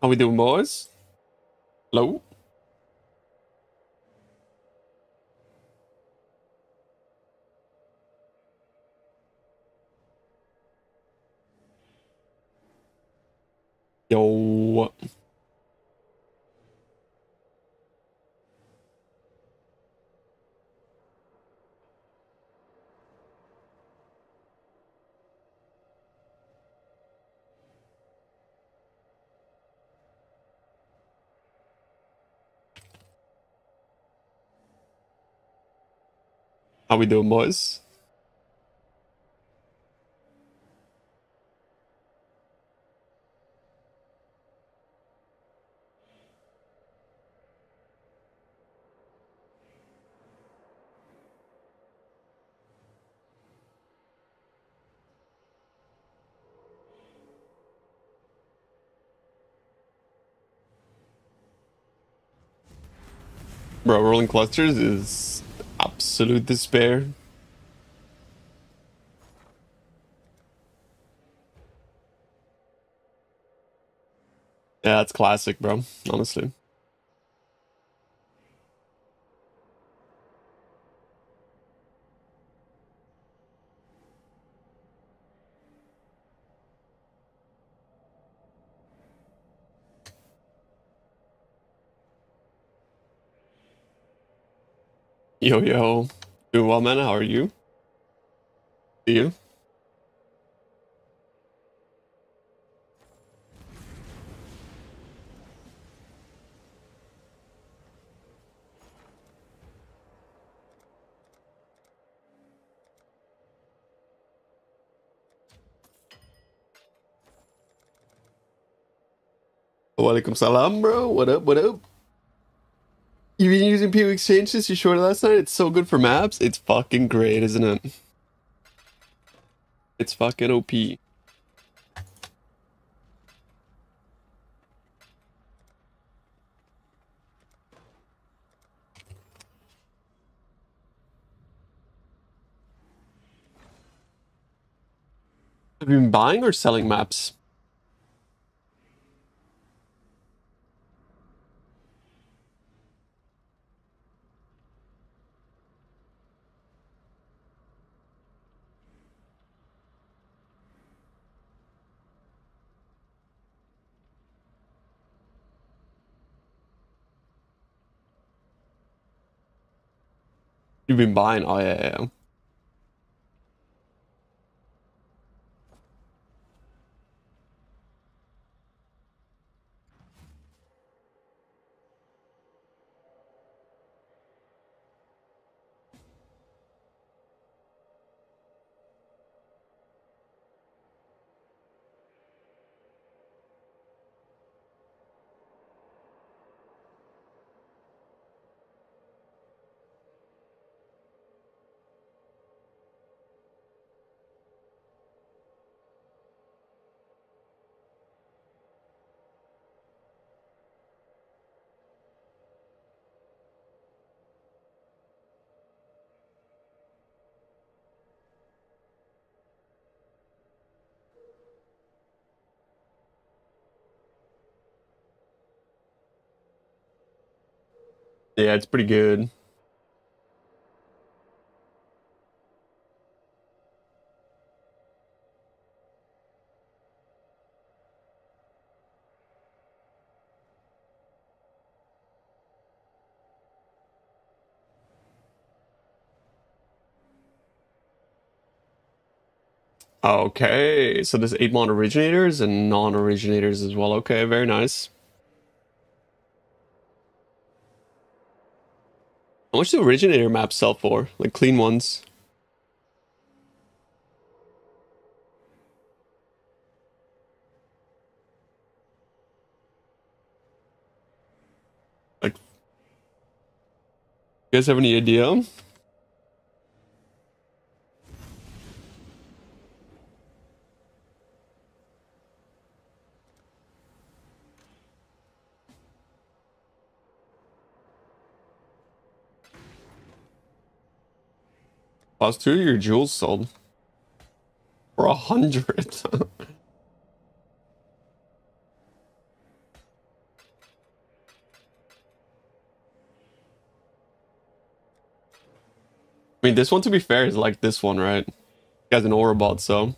How we doing, boys? Hello? Yo. How we doing, boys? Bro, rolling clusters is absolute despair. Yeah, it's classic, bro. Honestly. Yo, yo. Doing well, man. How are you? See you? Walaikum salam, bro. What up? What up? You been using PoE Exchange since you shorted last night? It's so good for maps. It's fucking great, isn't it? It's fucking OP. Have you been buying or selling maps? You've been buying? Oh, yeah, yeah, yeah. Yeah, it's pretty good. Okay, so there's 8 mod originators and non-originators as well. Okay, very nice. How much do originator maps sell for? Like clean ones? Like, you guys have any idea? Plus 2 your jewels sold for 100. I mean, this one, to be fair, is like this one, right? He has an aura bot, so.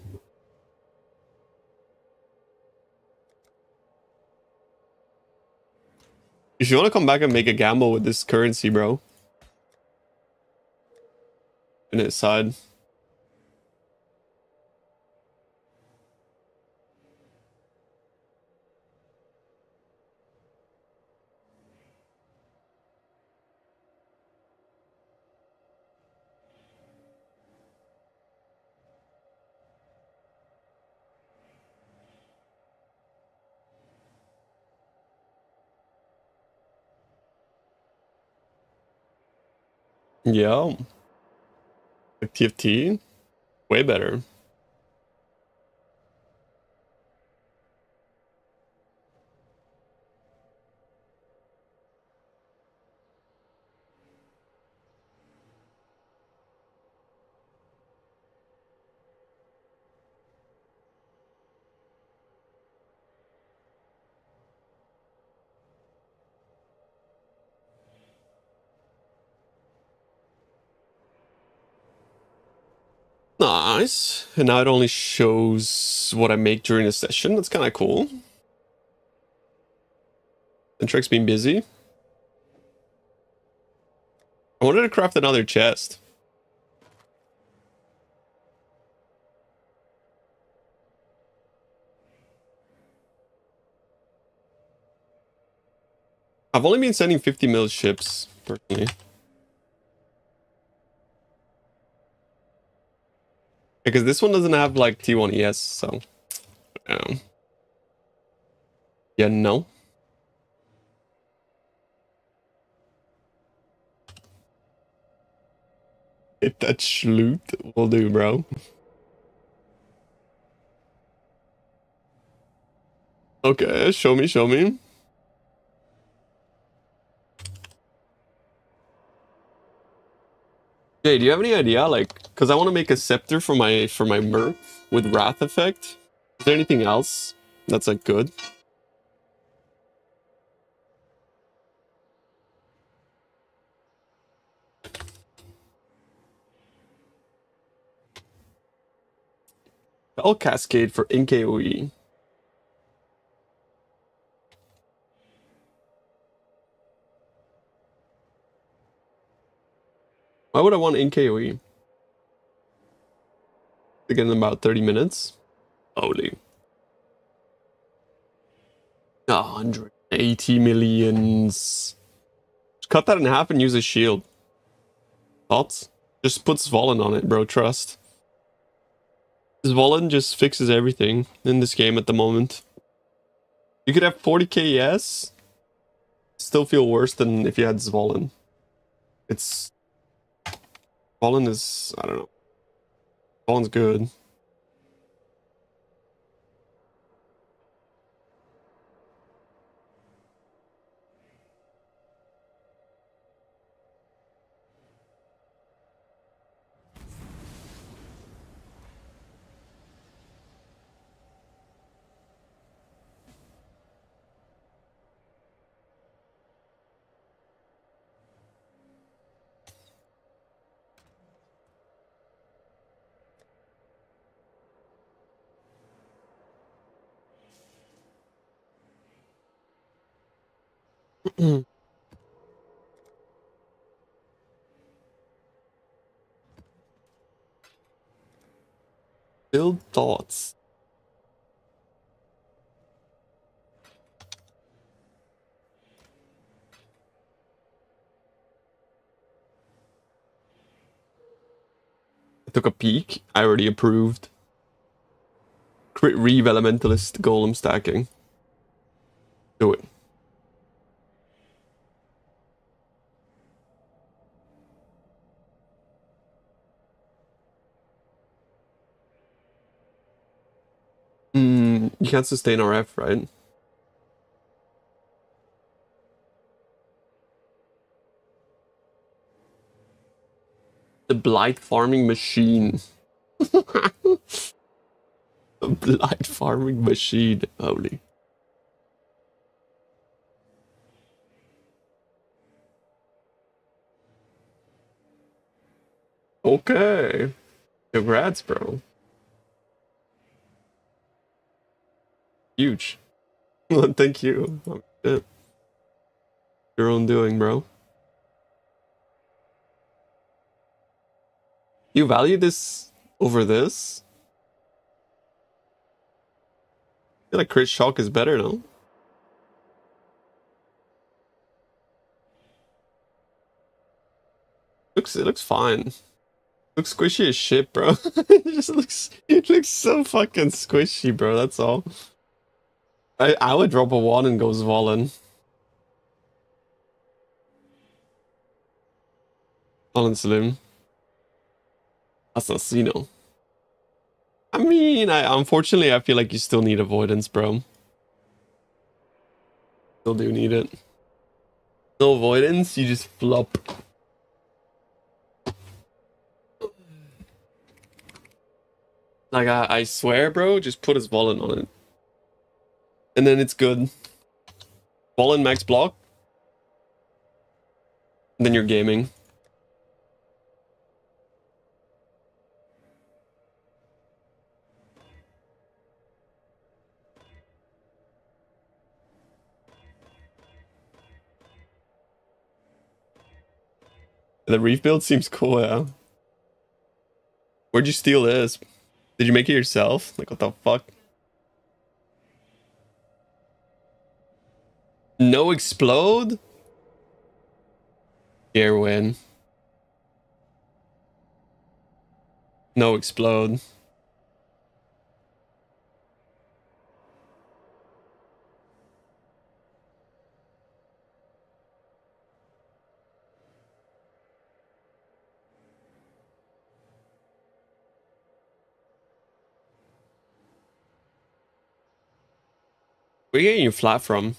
If you want to come back and make a gamble with this currency, bro. In its side. Yeah. Like TFT, way better. Nice. And now it only shows what I make during the session. That's kind of cool. And Trek's been busy. I wanted to craft another chest. I've only been sending 50 mil ships, personally. Because this one doesn't have, like, T1 ES, so... Yeah, no. Hit that schloot. Will do, bro. Okay, show me, show me. Jay, do you have any idea, like, because I want to make a scepter for my merc with wrath effect. Is there anything else that's like good? Spell cascade for NKOE. Why would I want NKOE? Again, in about 30 minutes. Holy. 180 millions. Just cut that in half and use a shield. Thoughts? Just put Svalin on it, bro. Trust. Svalin just fixes everything in this game at the moment. You could have 40k ES. Still feel worse than if you had Svalin. It's... Svalin is... I don't know. Svalin's good. Build thoughts. I took a peek. I already approved. Crit Reeve Elementalist Golem stacking. Do it. You can't sustain RF, right? The Blight Farming Machine. The Blight Farming Machine. Holy. Okay. Congrats, bro. Huge. Thank you. Oh, shit. Your own doing, bro. You value this over this? I feel like crit shock is better, no? It looks fine. Looks squishy as shit, bro. It looks so fucking squishy, bro. That's all. I would drop a 1 and go Zvolen. Zvolen Slim. Assassino. I mean, unfortunately I feel like you still need avoidance, bro. Still do need it. No avoidance, you just flop. Like I swear, bro, just put his Zvolen on it. And then it's good. Zvolen max block. And then you're gaming. The reef build seems cool, yeah. Where'd you steal this? Did you make it yourself? Like, what the fuck? No explode? Dare win. No explode. Where are you getting your flat from?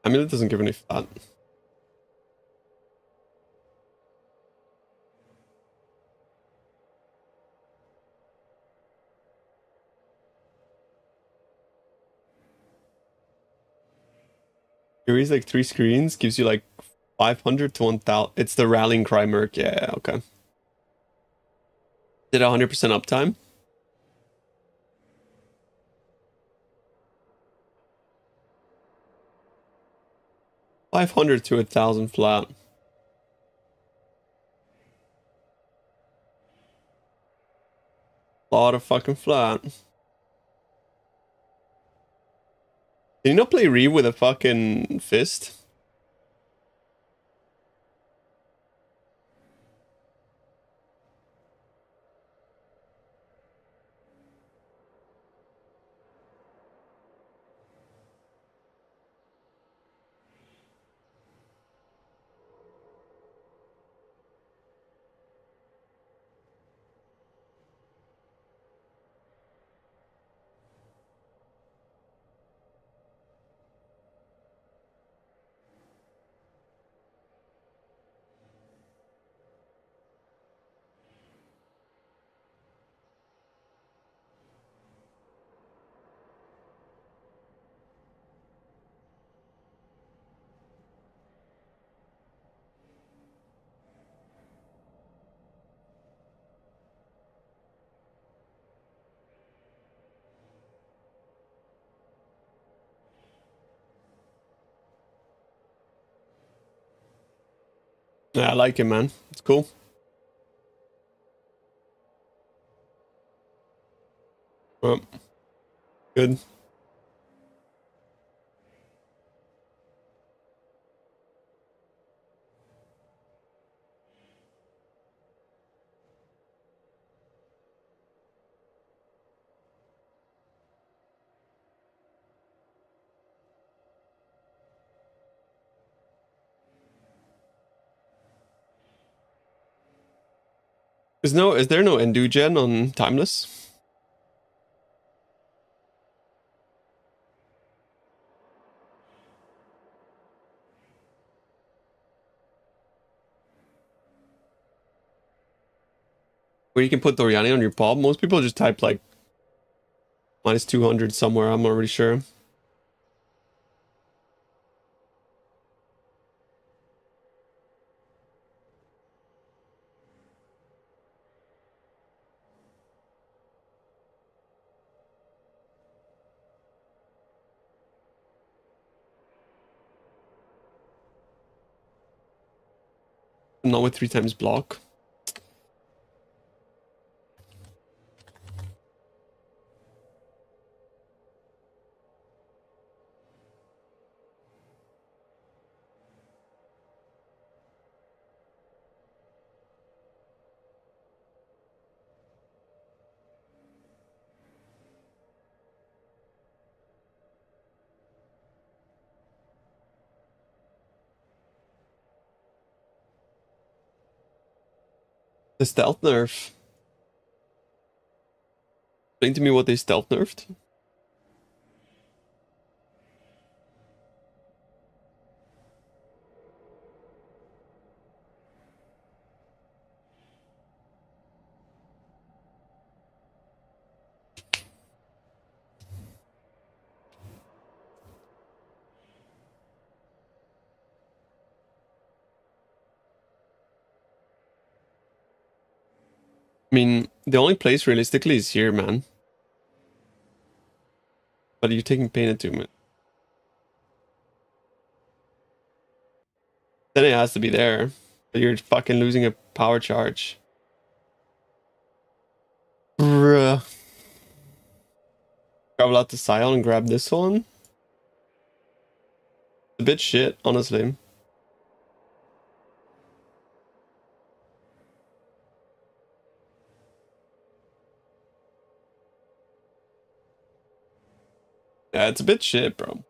I mean, it doesn't give any flat. Series like 3 screens gives you like 500 to 1000. It's the rallying cry merc. Yeah, okay. Did 100% uptime? $500 to 1000 flat. Lot of fucking flat. Can you not play Reeve with a fucking fist? Yeah, I like it, man. It's cool. Well, good. Is there no Endu gen on Timeless? Where you can put Doriani on your pop. Most people just type like minus 200 somewhere. I'm not really sure. Not with 3 times block. The stealth nerf. Explain to me what they stealth nerfed. I mean, the only place realistically is here, man. But you're taking pain attunement. Then it has to be there. But you're fucking losing a power charge. Bruh. Travel out to Scion and grab this one. A bit shit, honestly. Yeah, it's a bit shit, bro.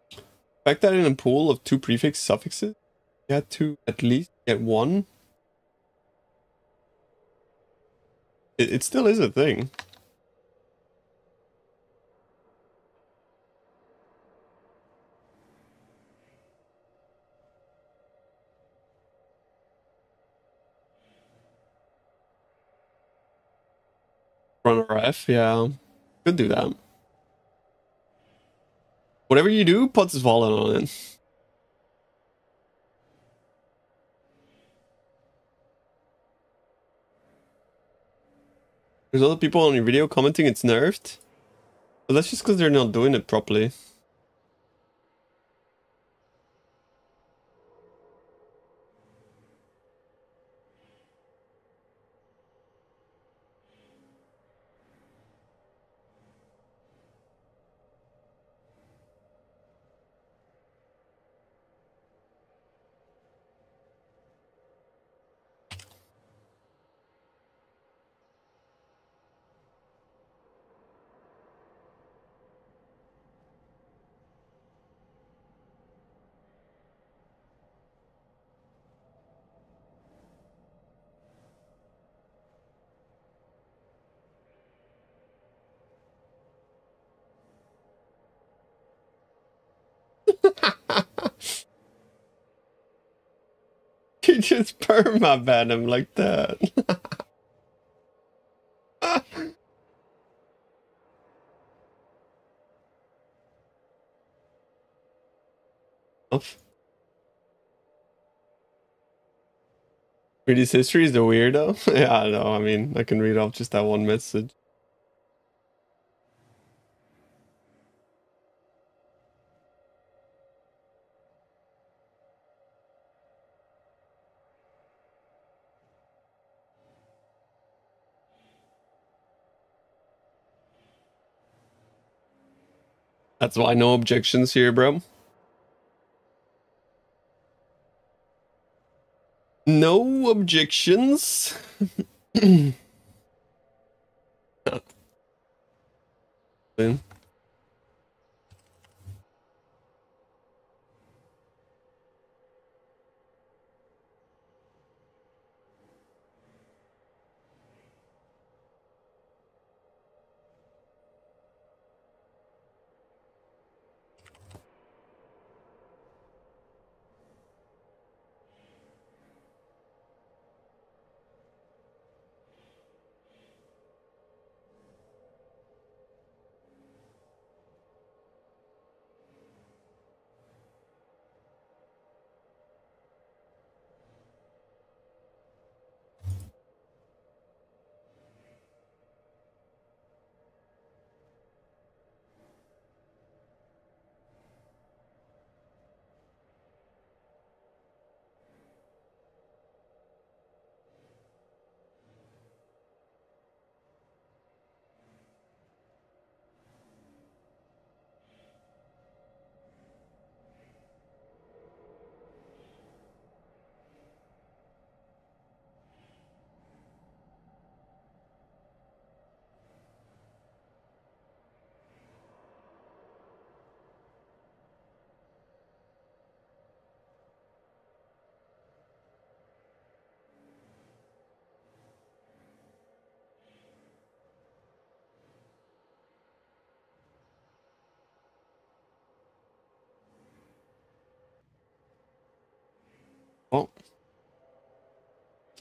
The fact that in a pool of 2 prefix suffixes, you had to at least get 1. It still is a thing. Run RF, yeah. Could do that. Whatever you do, put Svalin on it. There's other people on your video commenting it's nerfed. But that's just because they're not doing it properly. You just perma-ban him like that. Read his history is the weirdo. Yeah, I know. I mean, I can read off just that one message. That's why no objections here, bro. No objections.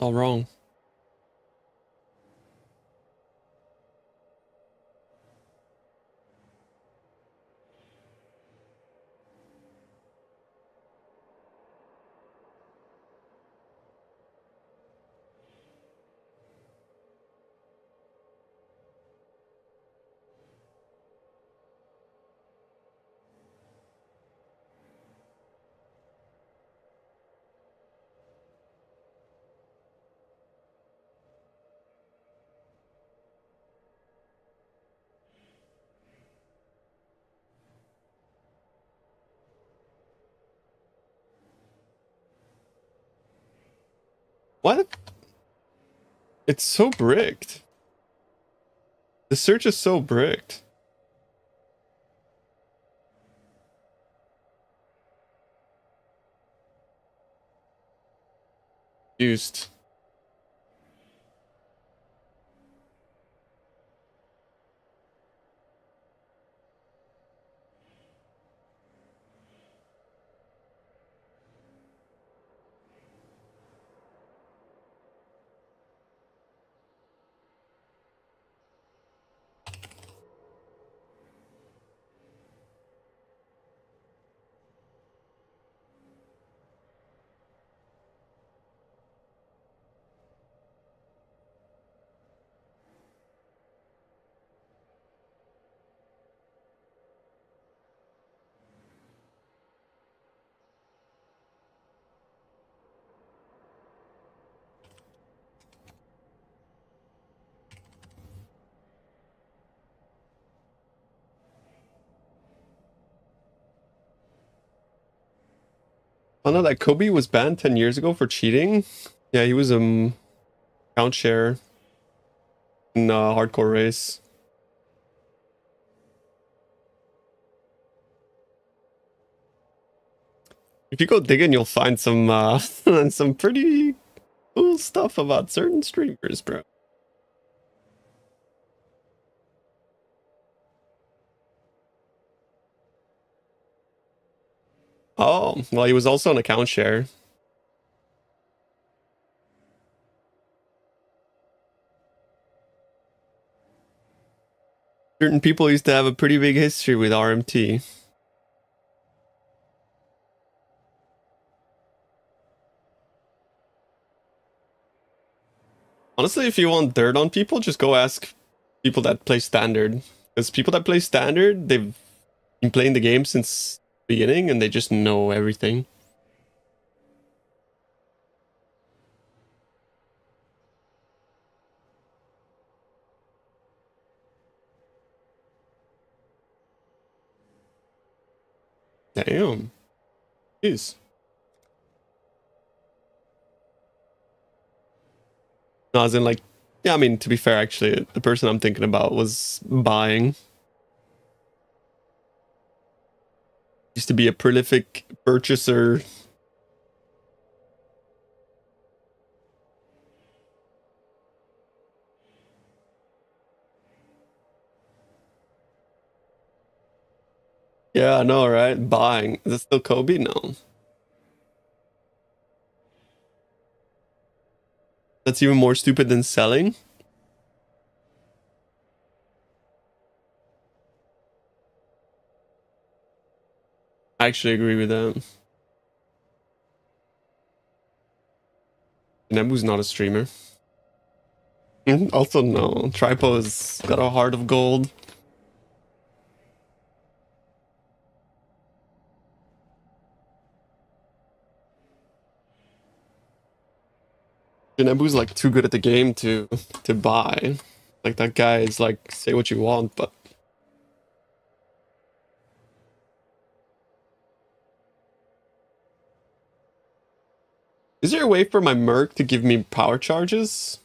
all wrong. What? It's so bricked. The search is so bricked. Used. I know that Kobe was banned 10 years ago for cheating. Yeah, he was account share in a hardcore race. If you go digging, you'll find some some pretty cool stuff about certain streamers, bro. Oh, well, he was also an account share. Certain people used to have a pretty big history with RMT. Honestly, if you want dirt on people, just go ask people that play standard. Because people that play standard, they've been playing the game since the beginning and they just know everything. Damn. Jeez. No, as in like, yeah, I mean, to be fair, actually, the person I'm thinking about was buying. Used to be a prolific purchaser. Yeah, I know, right? Buying. Is it still Kobe? No. That's even more stupid than selling. I actually agree with that. Nebu's not a streamer. Also, no. Tripo's got a heart of gold. Nebu's like too good at the game to buy. Like that guy is like, say what you want, but is there a way for my Merc to give me power charges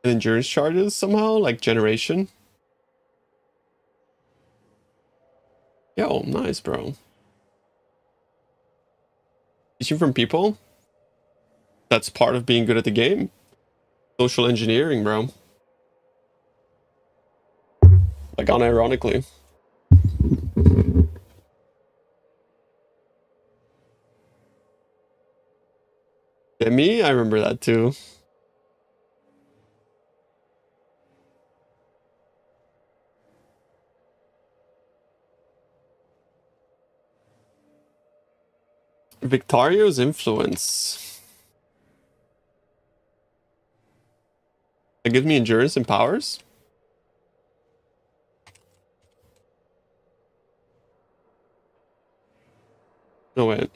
and endurance charges somehow, like generation? Yo, nice, bro. Teaching from people? That's part of being good at the game. Social engineering, bro. Like, unironically. Yeah, me? I remember that too. Victario's influence. It gives me endurance and powers? No, wait.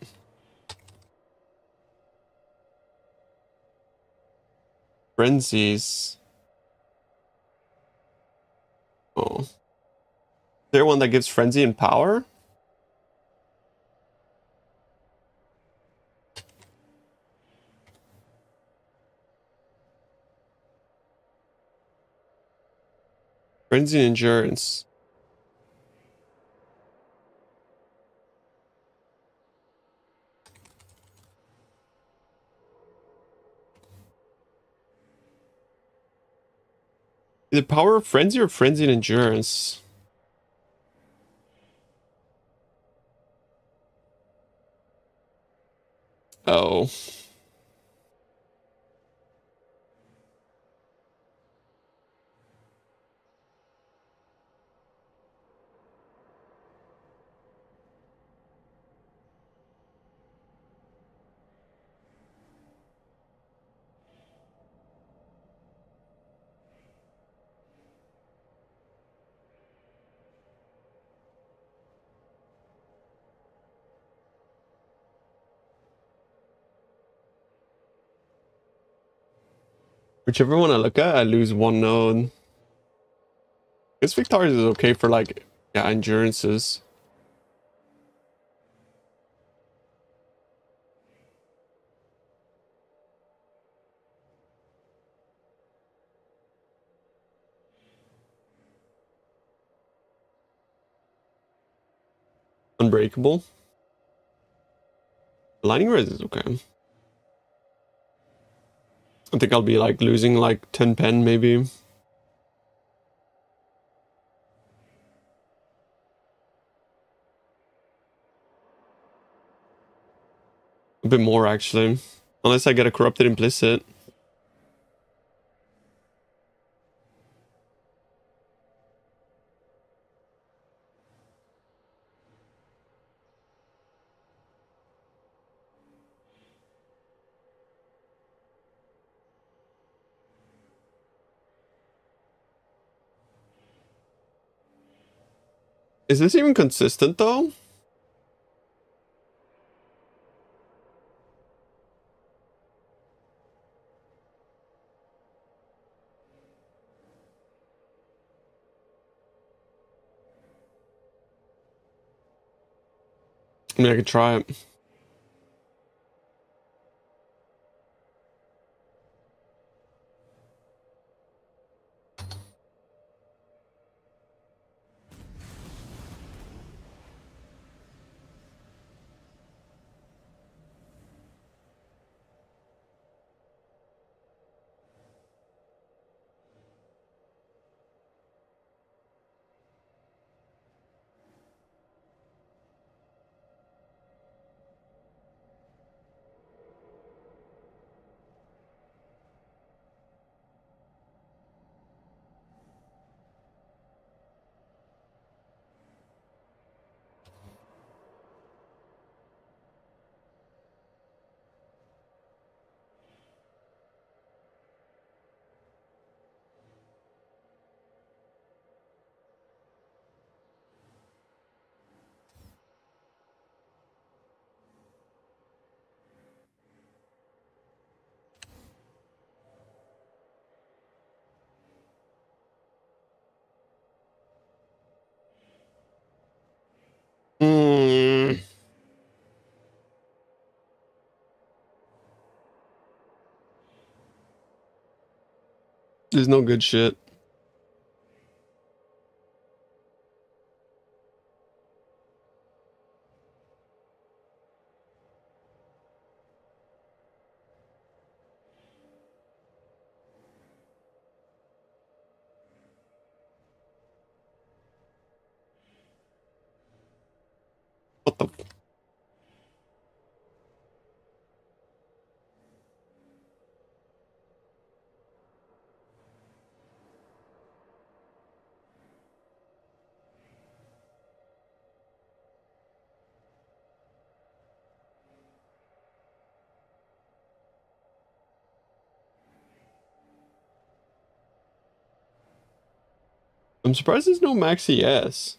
Frenzies. Oh. Is there one that gives frenzy and power? Frenzy and endurance. Either power of frenzy or frenzy and endurance. Oh. Whichever one I look at, I lose one node. I guess Victorious is okay for like, yeah, endurances. Unbreakable. Lightning Res is okay. I think I'll be like losing like 10 pen maybe. A bit more actually. Unless I get a corrupted implicit. Is this even consistent though? I mean, I could try it. Hmm. There's no good shit. What the? I'm surprised there's no max ES.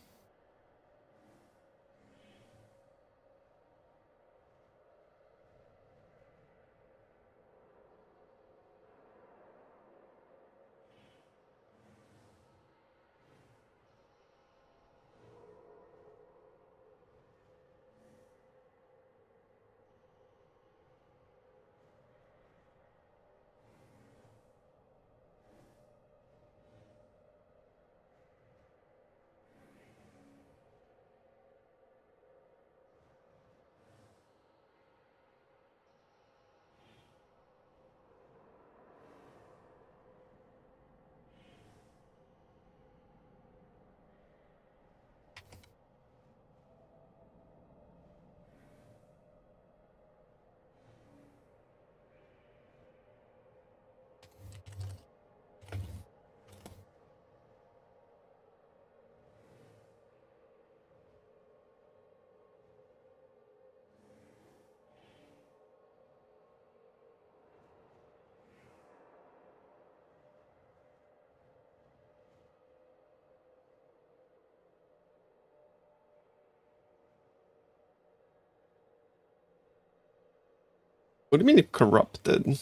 What do you mean it corrupted?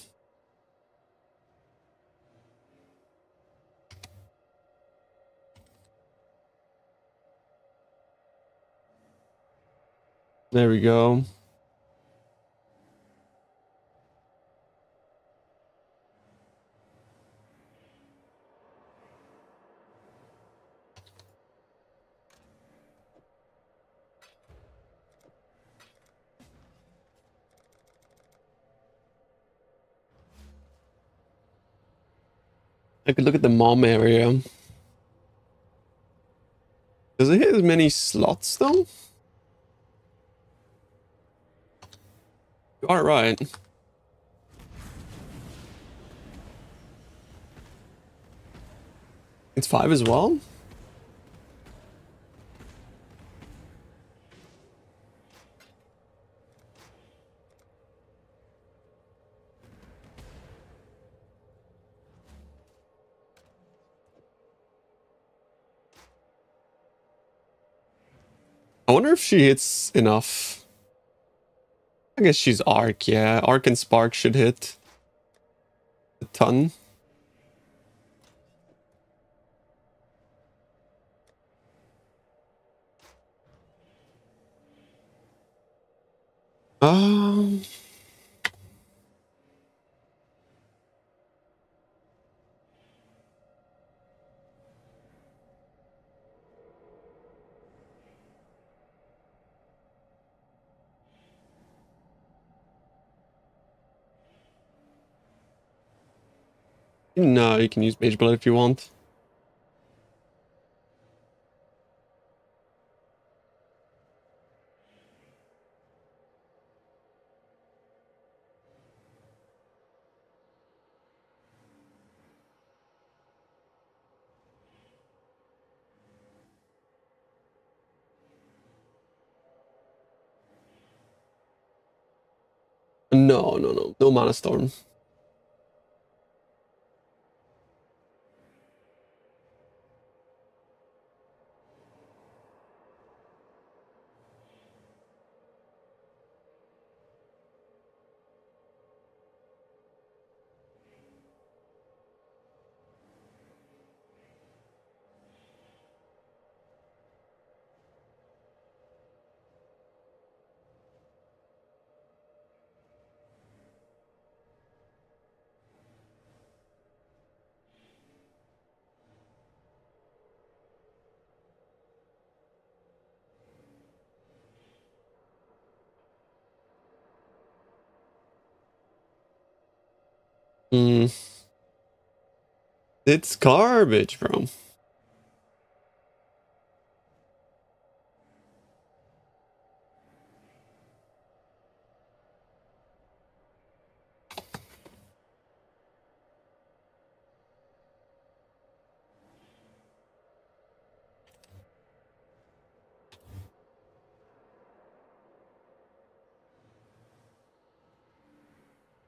There we go. I could look at the mom area. Does it hit as many slots though? You are right. It's 5 as well? I wonder if she hits enough. I guess she's Arc, yeah. Arc and Spark should hit a ton. Um, no, you can use Mage Blood if you want. No, no, no. No Mana Storm. Hmm. It's garbage, bro.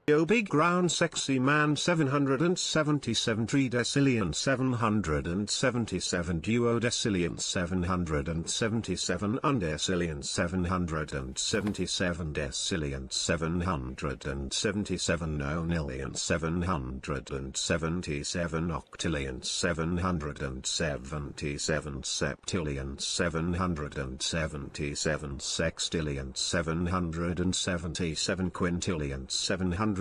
Yo big round sexy man 777 tridecillion 777 duodecillion 777 undecillion 777 decillion 777 nonillion 777 octillion 777 septillion 777 sextillion 777 quintillion 777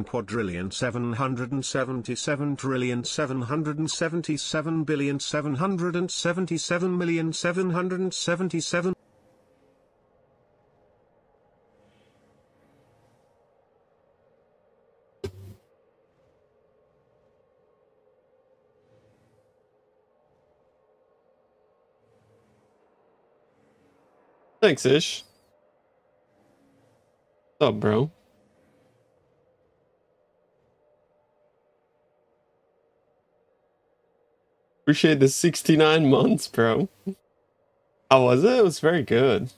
quadrillion 777 trillion 777 billion 777 million 777. Thanks, Ish. What's up, bro? Appreciate the 69 months, bro. How was it? It was very good.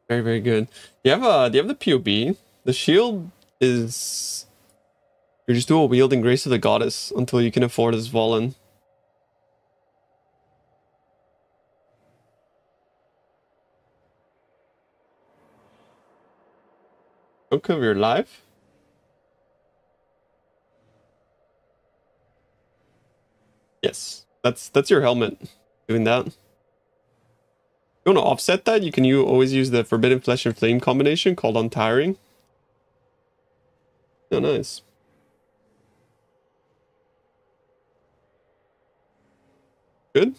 Very, very good. Do you have the PoB? The shield is you're just dual wielding Grace of the Goddess until you can afford his Valen. Okay, we're live. Yes, that's your helmet doing that. You want to offset that? You always use the Forbidden Flesh and Flame combination called Untiring. Oh, nice. Good.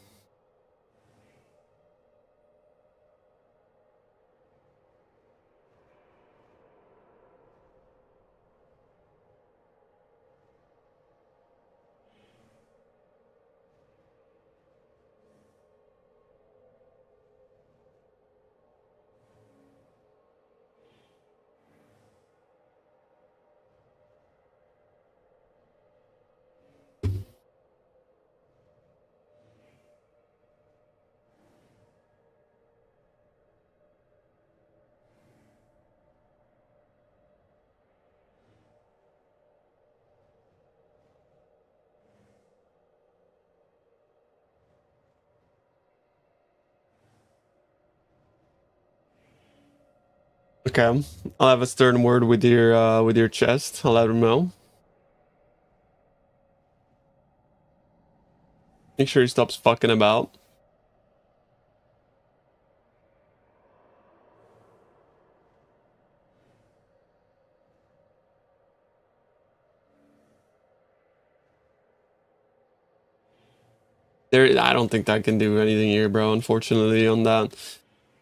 Okay, I'll have a stern word with your chest. I'll let him know. Make sure he stops fucking about. I don't think that can do anything here, bro. Unfortunately, on that,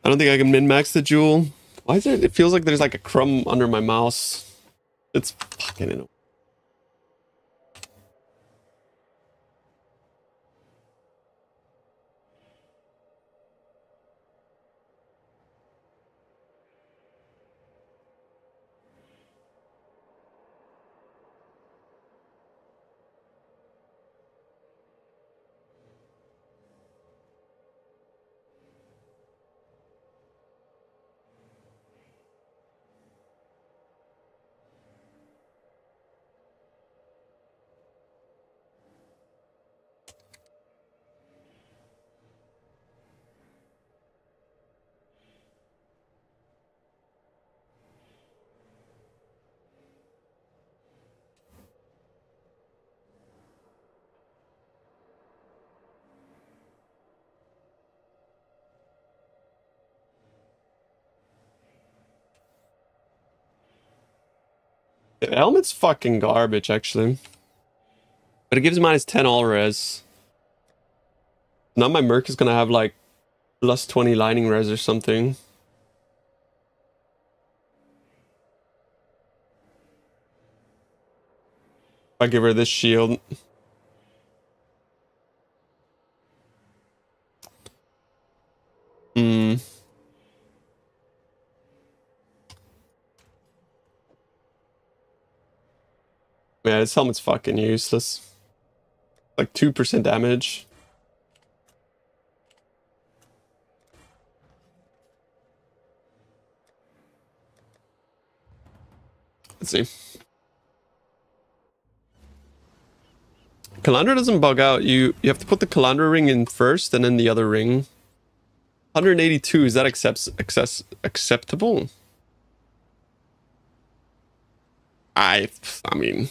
I don't think I can min-max the jewel. Why is it? It feels like there's like a crumb under my mouse. It's fucking in. The helmet's fucking garbage, actually. But it gives minus 10 all res. Now my Merc is gonna have like plus 20 lining res or something. I give her this shield. Hmm. Yeah, this helmet's fucking useless. Like 2% damage. Let's see. Calandra doesn't bug out. You have to put the Calandra ring in first and then the other ring. 182, is that acceptable? I mean...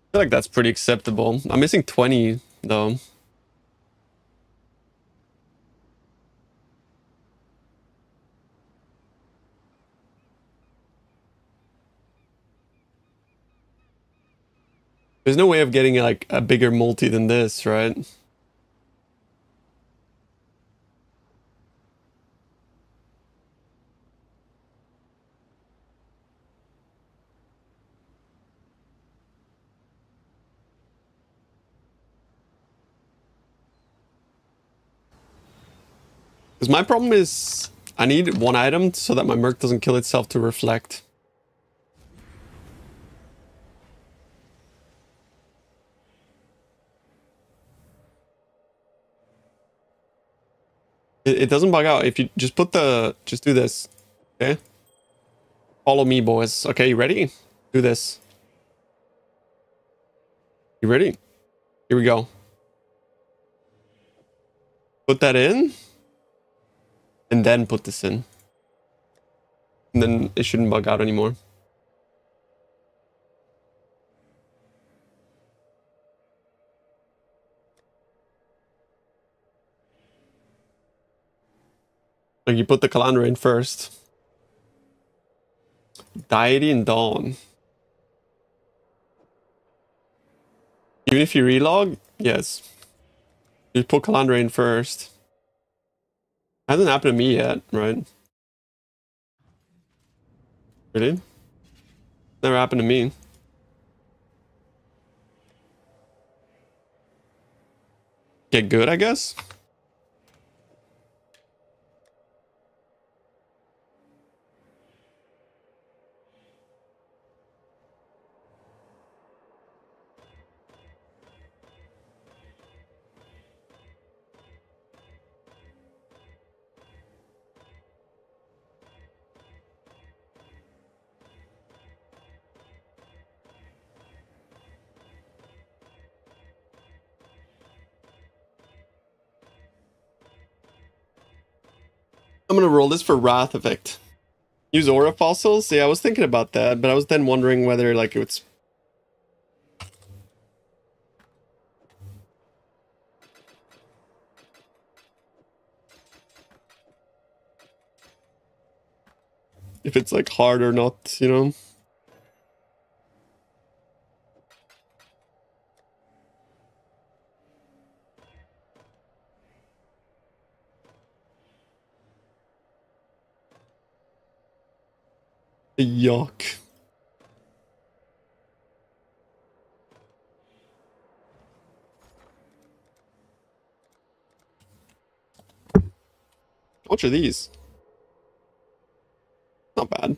I feel like that's pretty acceptable. I'm missing 20 though. There's no way of getting like a bigger multi than this, right? Because my problem is I need one item so that my Merc doesn't kill itself to reflect. It doesn't bug out if you just put the... Just do this. Okay? Follow me, boys. Okay, you ready? Do this. You ready? Here we go. Put that in. And then put this in. And then it shouldn't bug out anymore. Like you put the Calandra in first. Deity and Dawn. Even if you relog, yes. You put Calandra in first. Hasn't happened to me yet, right? Really? Never happened to me. Get good, I guess? I'm gonna roll this for Wrath Effect. Use Aura Fossils? Yeah, I was thinking about that, but I was then wondering whether, like, it's... If it's, like, hard or not, you know? Yuck. How much are these? Not bad.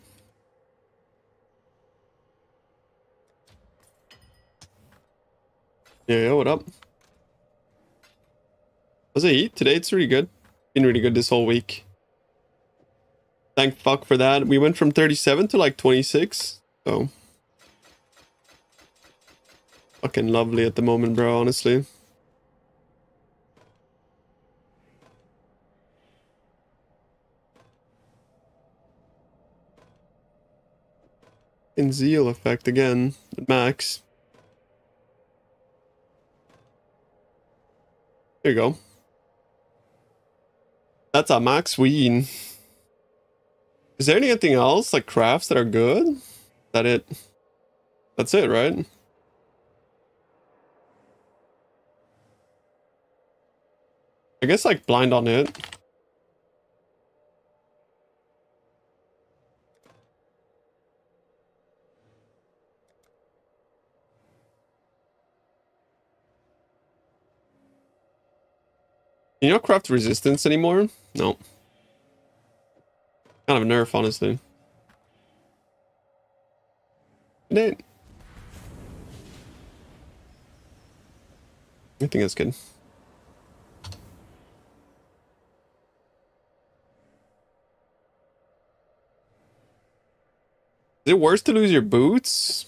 Yeah, what up? How's it eat? Today it's really good. Been really good this whole week. Thank fuck for that. We went from 37 to like 26. So. Fucking lovely at the moment, bro, honestly. In Zeal effect again, at max. There you go. That's a max win. Is there anything else, like crafts that are good? Is that it? That's it, right? I guess like blind on it. Can you not craft resistance anymore? No. Kind of a nerf, honestly. It ain't. I think that's good. Is it worse to lose your boots?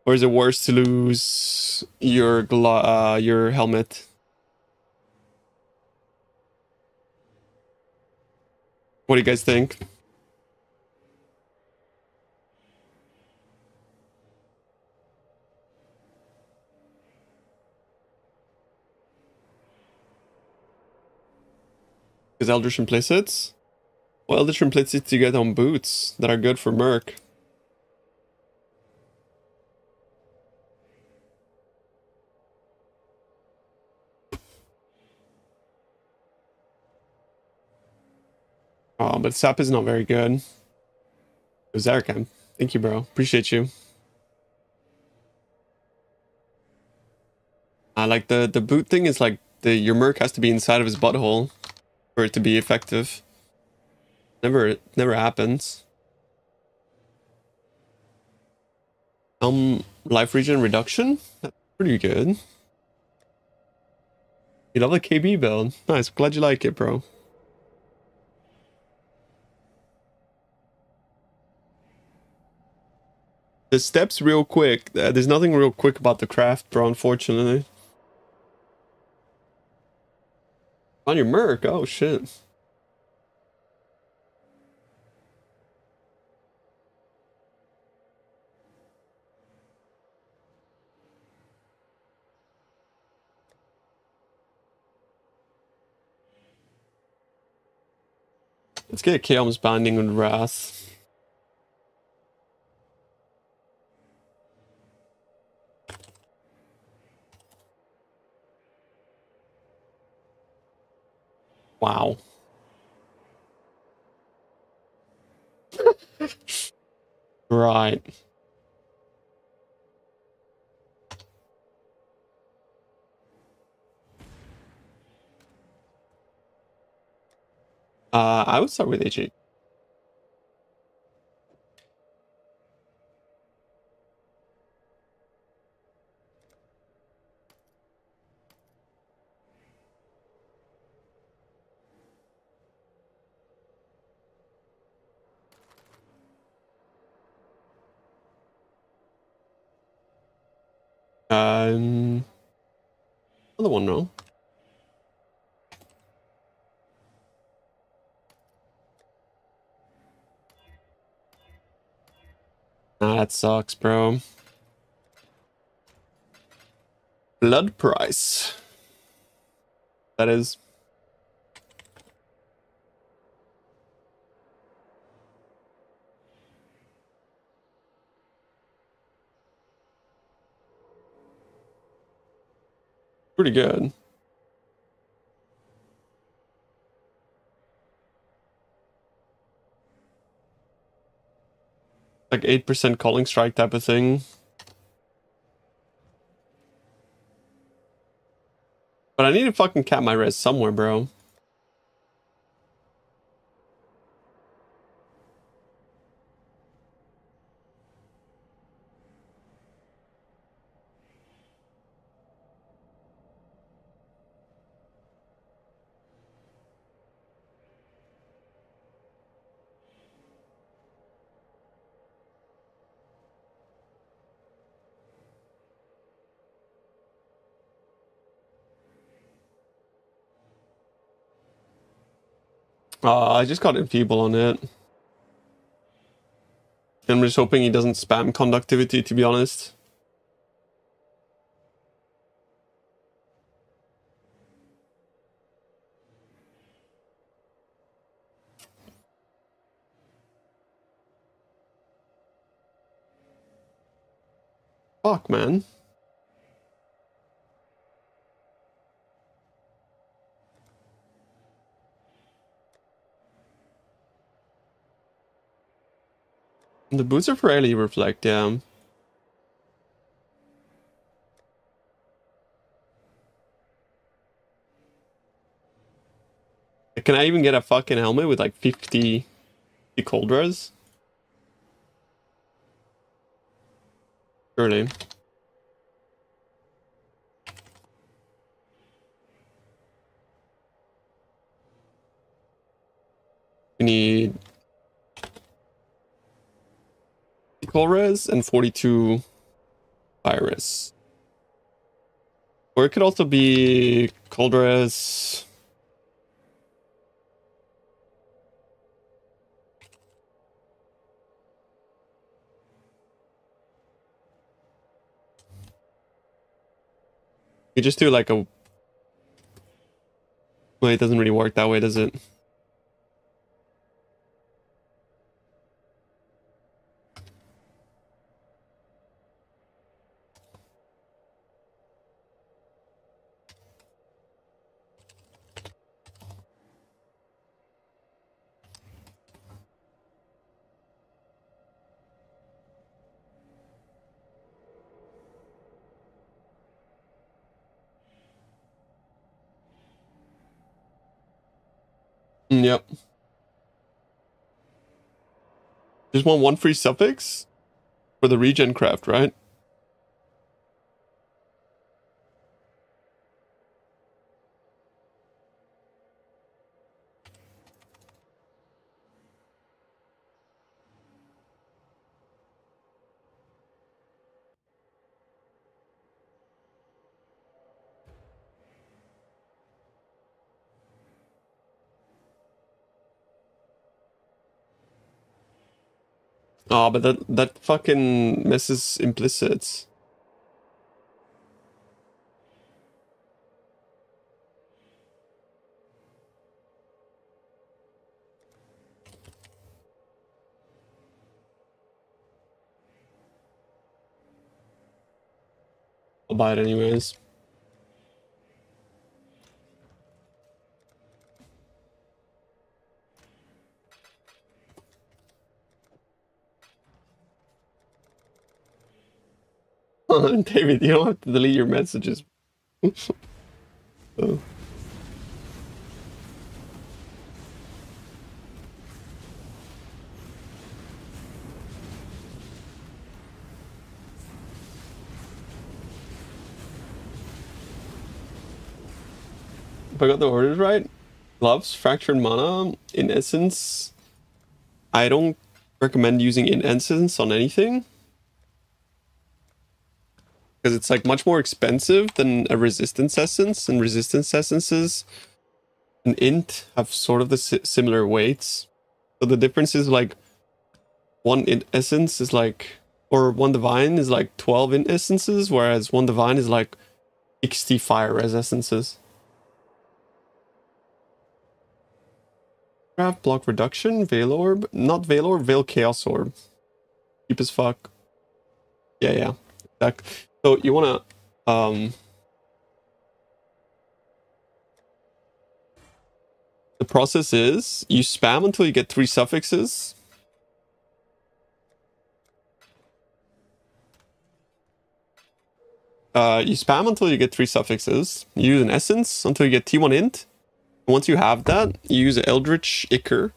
Or is it worse to lose your helmet? What do you guys think? Because Eldritch implicits? Well, Eldritch implicits you get on boots that are good for Merc. Oh, but Sap is not very good. Zarkam. Thank you, bro. Appreciate you. Like the boot thing is like your Merc has to be inside of his butthole for it to be effective. Never happens. Life regen reduction? That's pretty good. You love the KB build. Nice. Glad you like it, bro. The steps real quick. There's nothing real quick about the craft, bro, unfortunately. On your Merc? Oh, shit. Let's get Chaos Binding with Wrath. Wow. Right. I would start with HE. Another one, no. Nah, that sucks, bro. Blood price. That is. Pretty good. Like 8% calling strike type of thing. But I need to fucking cap my res somewhere, bro. I just got Enfeeble on it. I'm just hoping he doesn't spam conductivity, to be honest. Fuck, man. The boots are fairly reflect, yeah. Can I even get a fucking helmet with like 50 cold res? Surely. We need cold res and 42 fire res. Or it could also be cold res. You just do like a... Well, it doesn't really work that way, does it? Yep. Just want one free suffix for the regen craft, right? Oh, but that fucking messes implicits. I'll buy it anyways. David, you don't have to delete your messages. Oh. If I got the orders right, gloves, fractured mana, in essence, I don't recommend using in essence on anything. Because it's like much more expensive than a resistance essence, and resistance essences and int have sort of the similar weights. So the difference is like one int essence is like, or one divine is like 12 int essences, whereas one divine is like 60 fire res essences. Craft block reduction, Veil Orb, not Veil Orb, Veil Chaos Orb. Cheap as fuck. Yeah. So you wanna the process is you spam until you get 3 suffixes. You spam until you get 3 suffixes. You use an essence until you get T1 int. Once you have that, you use an Eldritch Ichor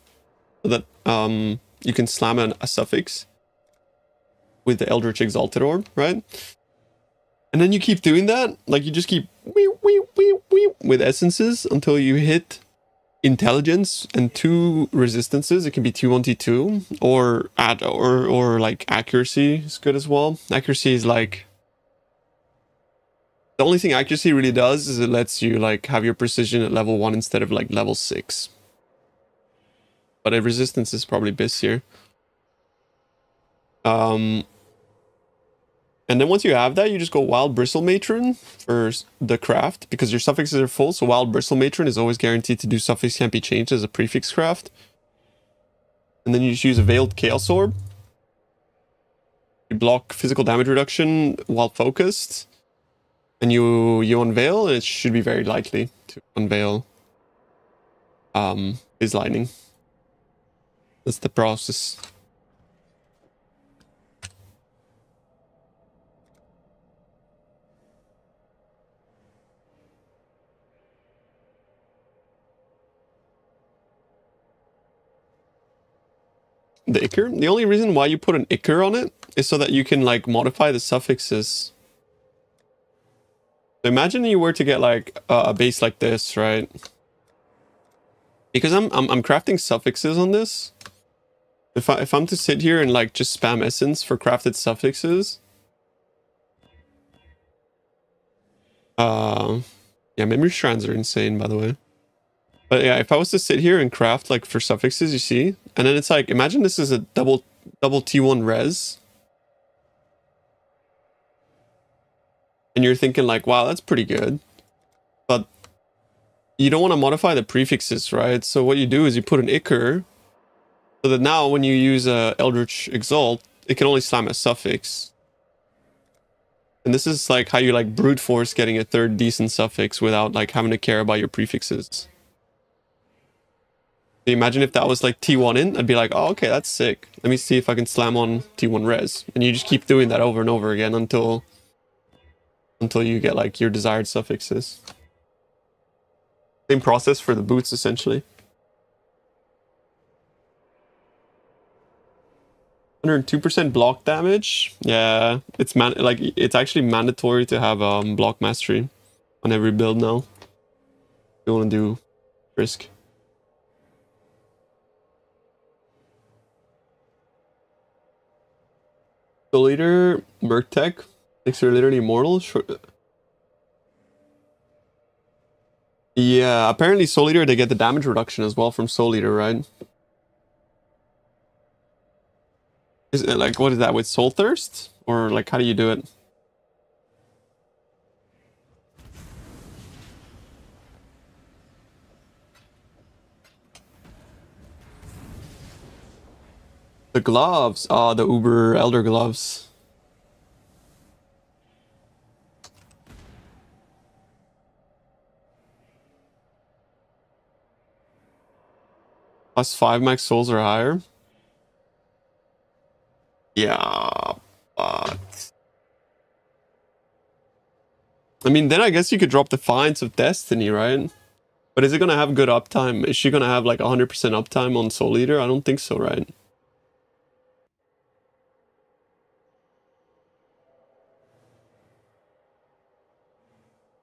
so that you can slam a suffix with the Eldritch Exalted Orb, right? And then you keep doing that, like you just keep with essences until you hit intelligence and 2 resistances. It can be T1, T2, or like accuracy is good as well. Accuracy is like, the only thing accuracy really does is it lets you like have your precision at level 1 instead of like level 6. But a resistance is probably busier. And then once you have that, you just go Wild Bristle Matron for the craft, because your suffixes are full, so Wild Bristle Matron is always guaranteed to do suffix can't be changed as a prefix craft. And then you just use a Veiled Chaos Orb. You block physical damage reduction while focused. And you unveil, and it should be very likely to unveil his lightning. That's the process. The Ichor? The only reason why you put an Ichor on it is so that you can like modify the suffixes. So imagine you were to get like a base like this, right? Because I'm crafting suffixes on this. If I'm to sit here and like just spam essence for crafted suffixes, yeah, memory strands are insane, by the way. But yeah, if I was to sit here and craft like for suffixes, you see, and then it's like, imagine this is a double T1 res, and you're thinking like, wow, that's pretty good, but you don't want to modify the prefixes, right? So what you do is you put an Ichor, so that now when you use Eldritch Exalt, it can only slam a suffix. And this is like how you like brute force getting a third decent suffix without like having to care about your prefixes. So imagine if that was like T1 in, I'd be like, oh, okay, that's sick. Let me see if I can slam on T1 res. And you just keep doing that over and over again until you get like your desired suffixes. Same process for the boots, essentially. 102% block damage. Yeah, it's it's actually mandatory to have block mastery on every build now. You want to do risk. Soul Eater, Merc Tech, thinks you're literally immortal. Sure. Yeah, apparently Soul Eater, they get the damage reduction as well from Soul Eater, right? Is it like, what is that, with Soul Thirst? Or like, how do you do it? The gloves. Oh, the Uber Elder gloves. +5 max souls or higher. Yeah, but I mean, then I guess you could drop Defiance of Destiny, right? But is it gonna have good uptime? Is she gonna have like 100% uptime on Soul Eater? I don't think so, right?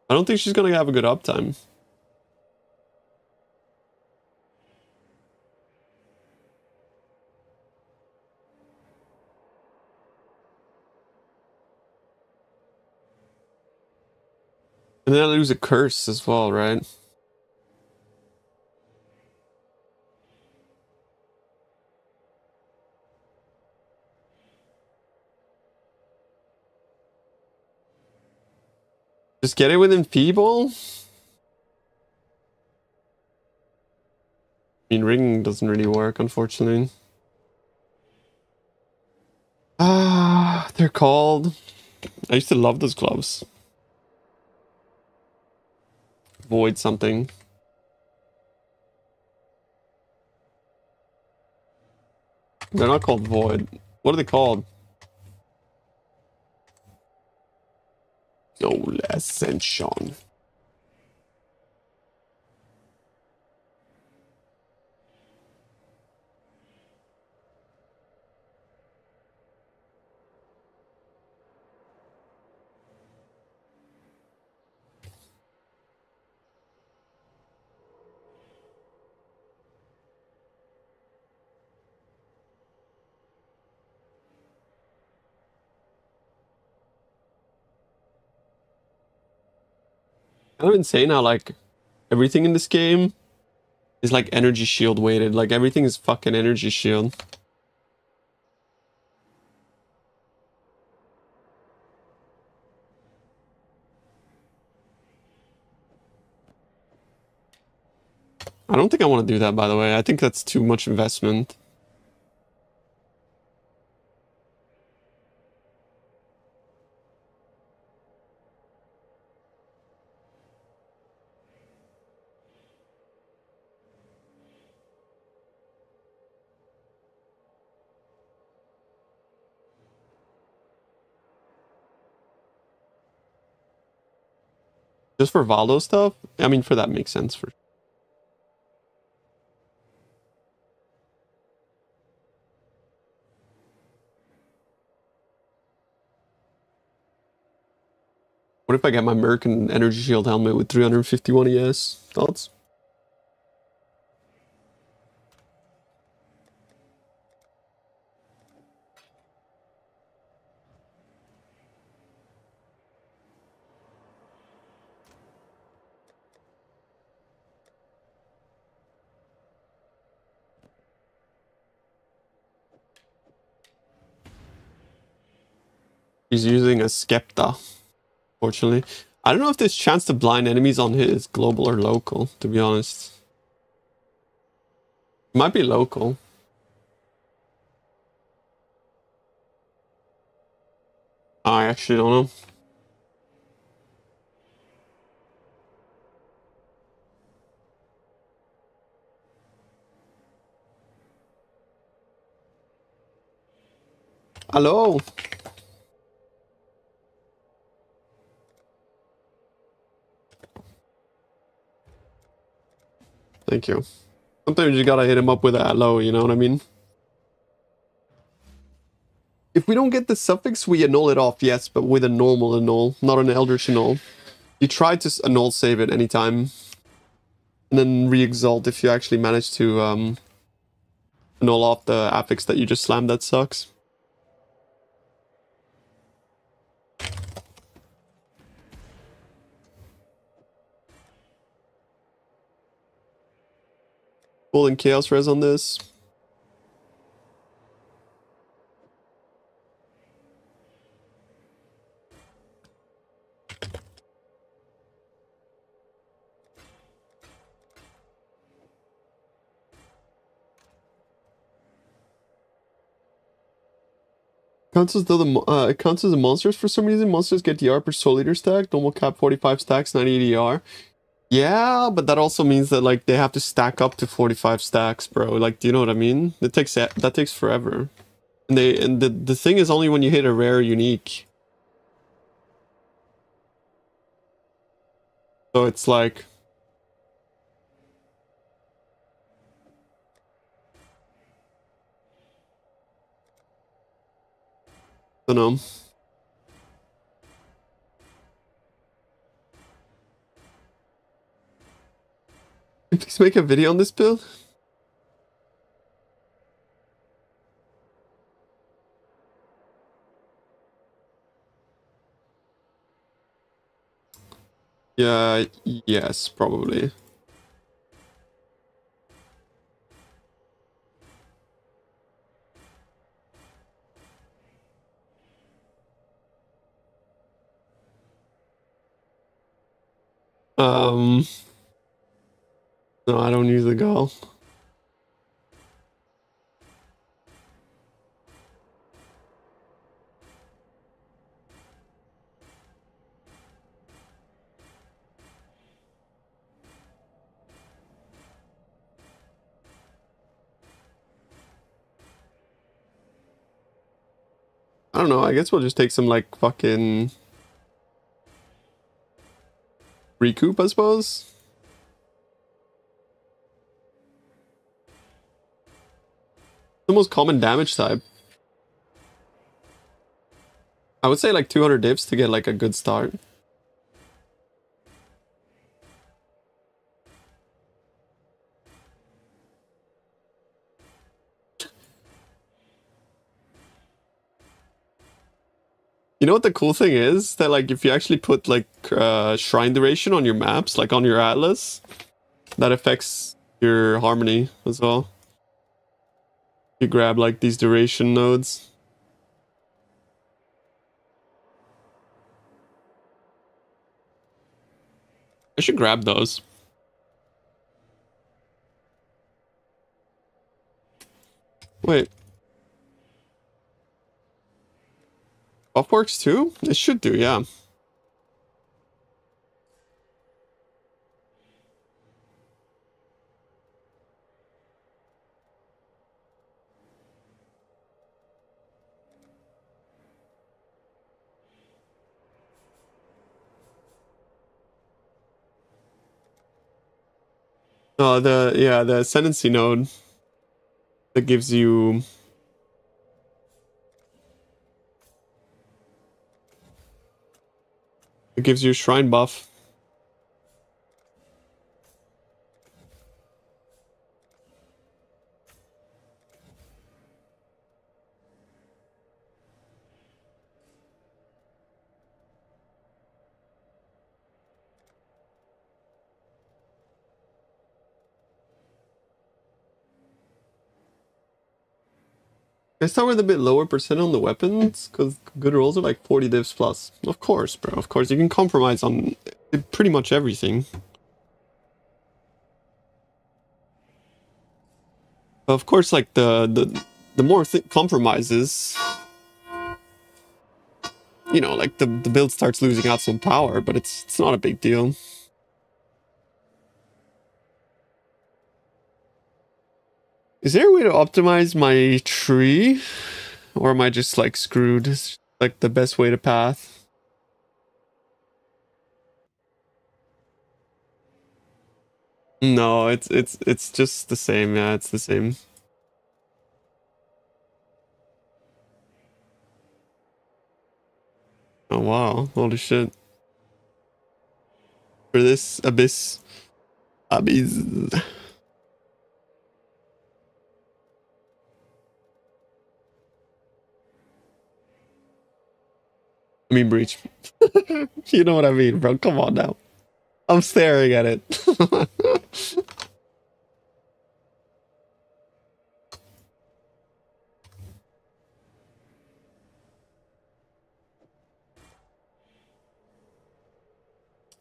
I don't think she's gonna have a good uptime. And then I lose a curse as well, right? Just get it with Enfeeble? I mean, Ring doesn't really work, unfortunately. Ah, they're called... I used to love those gloves. Void something. They're not called Void. What are they called? Soul Ascension. Kind of insane how like everything in this game is like energy shield weighted. Like everything is fucking energy shield. I don't think I want to do that, by the way. I think that's too much investment. Just for Valdo stuff? I mean, for that makes sense. For what if I get my Merc and Energy Shield helmet with 351 ES? Thoughts? He's using a Skepta, fortunately. I don't know if there's chance to blind enemies on his global or local, to be honest. It might be local. I actually don't know. Hello. Thank you. Sometimes you gotta hit him up with a hello, you know what I mean? If we don't get the suffix, we annul it off, yes, but with a normal annul, not an eldritch annul. You try to annul save it anytime. And then re-exalt if you actually manage to annul off the affix that you just slammed. That sucks. Pulling chaos res on this. Counts as though it counts as the monsters for some reason. Monsters get DR per soul leader stack. Normal cap 45 stacks, 90 DR. Yeah, but that also means that like they have to stack up to 45 stacks, bro. Like, do you know what I mean? That takes forever. And the thing is only when you hit a rare unique. So it's like I don't know. Please make a video on this build. Yeah, yes, probably. No, I don't use the gall. I don't know, I guess we'll just take some like fucking recoup, I suppose. The most common damage type. I would say like 200 dips to get like a good start. You know what the cool thing is? That like if you actually put like shrine duration on your maps, like on your atlas, that affects your harmony as well. You grab like these duration nodes. I should grab those. Wait. Buff works too? It should do, yeah. The ascendancy node that gives you shrine buff. I start with a bit lower percent on the weapons, because good rolls are like 40 divs plus. Of course, bro. Of course, you can compromise on pretty much everything. But of course, like the more compromises, you know, like the build starts losing out some power, but it's not a big deal. Is there a way to optimize my tree? Or am I just like screwed? It's like the best way to path. No, it's just the same. Yeah, it's the same. Oh wow, holy shit. For this abyss. Abyss. I mean breach. You know what I mean, bro. Come on now. I'm staring at it.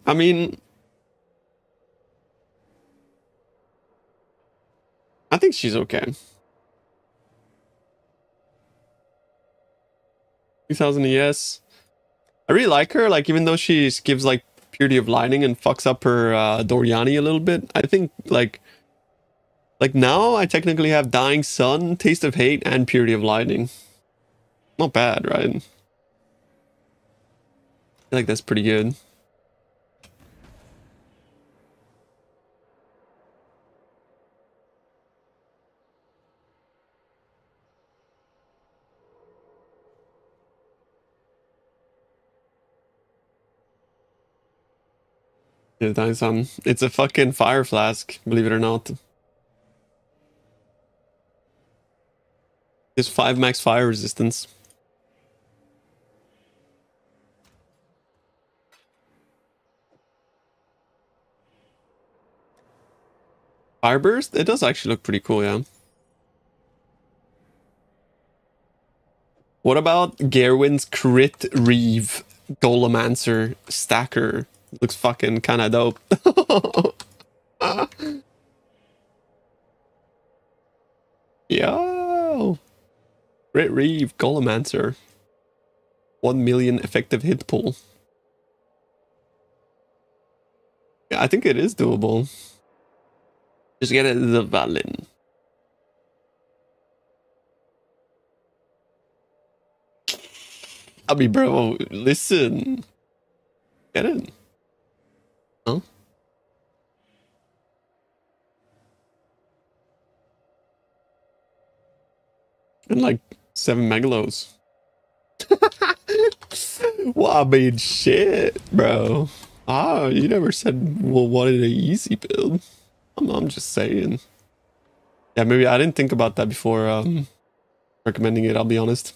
I mean, I think she's okay. 2000 ES. I really like her, like, even though she gives, like, Purity of Lightning and fucks up her Doriani a little bit. I think, like now I technically have Dying Sun, Taste of Hate, and Purity of Lightning. Not bad, right? I feel like that's pretty good. Yeah, Dying Sun. It's a fucking fire flask, believe it or not. It's 5 max fire resistance. Fire burst? It does actually look pretty cool, yeah. What about Gerwin's Crit Reeve Golemancer Stacker? Looks fucking kinda dope. Yo! Crit Reeve Golemancer. 1 million effective hit pool. Yeah, I think it is doable. Just get it the Valin. I mean, bro, listen. Get it. Huh? And like 7 megalos. Well, I mean, shit, bro. Ah, you never said, well, wanted an easy build. I'm just saying. Yeah, maybe I didn't think about that before recommending it, I'll be honest.